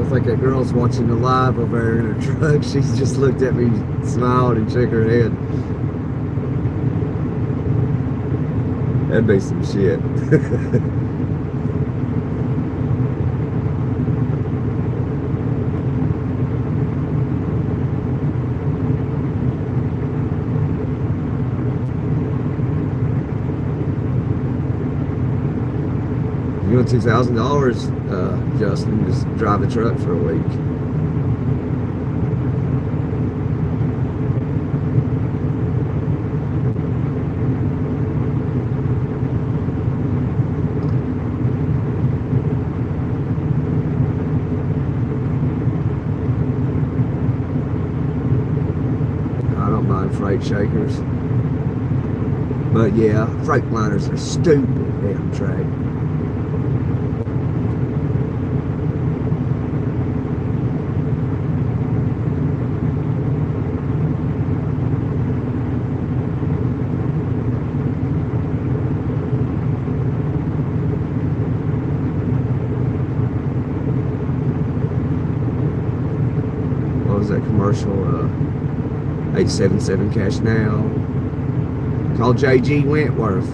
I think that girl's watching the live over there in her truck. She's just looked at me, smiled, and shook her head. That'd be some shit. You know, $2,000, Justin, just drive a truck for a week. I don't mind freight shakers. But yeah, Freightliners are stupid damn track. What was that commercial? 877 cash now. Call J.G. Wentworth.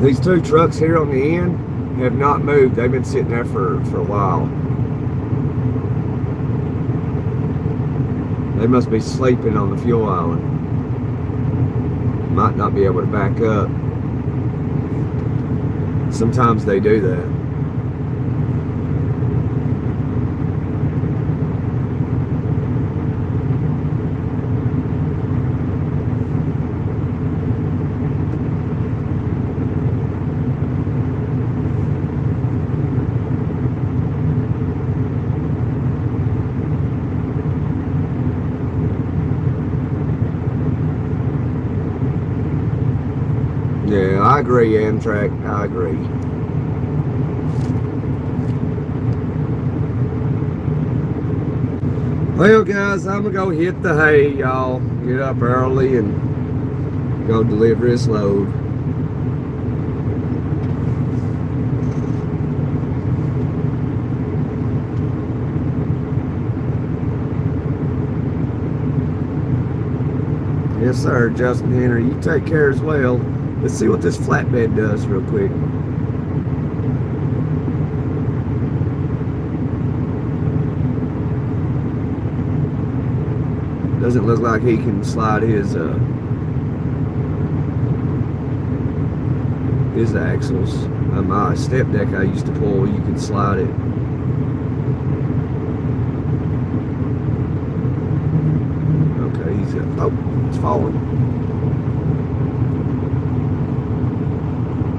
These two trucks here on the end have not moved. They've been sitting there for a while. They must be sleeping on the fuel island. Might not be able to back up. Sometimes they do that. Yeah, I agree, Amtrak. I agree. Well, guys, I'm gonna go hit the hay, y'all. Get up early and go deliver this load. Yes, sir, Justin Henry. You take care as well. Let's see what this flatbed does real quick. Doesn't look like he can slide his axles. My step deck I used to pull, you could slide it. Okay, he's oh, it's falling.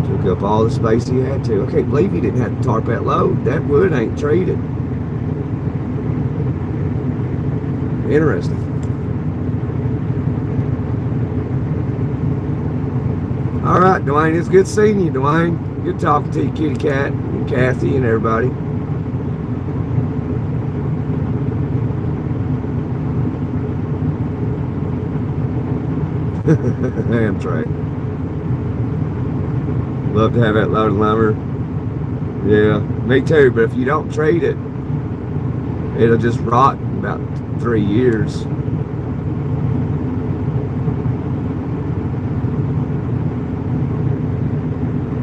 Took up all the space he had to. I can't believe he didn't have to tarp that load. That wood ain't treated. Interesting. All right, Dwayne, it's good seeing you, Dwayne. Good talking to you, Kitty Cat, and Kathy, and everybody. Amtrak. Love to have that load of lumber. Yeah, me too, but if you don't treat it, it'll just rot in about 3 years.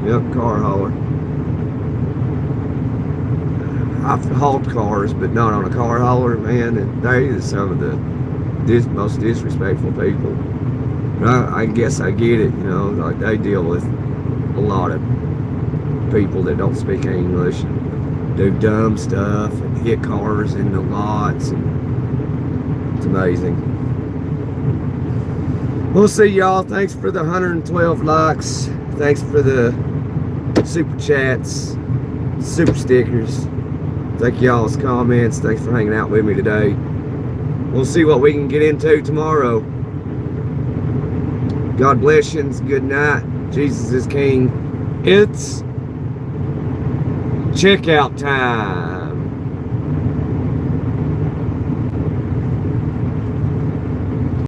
Yep, car hauler. I've hauled cars, but not on a car hauler, man. And they are some of the most disrespectful people. But I guess I get it, you know, like they deal with a lot of people that don't speak English and do dumb stuff and hit cars in the lots, and it's amazing. We'll see y'all. Thanks for the 112 likes. Thanks for the super chats, super stickers. Thank y'all's comments. Thanks for hanging out with me today. We'll see what we can get into tomorrow. God bless you. Good night. Jesus is King. It's checkout time.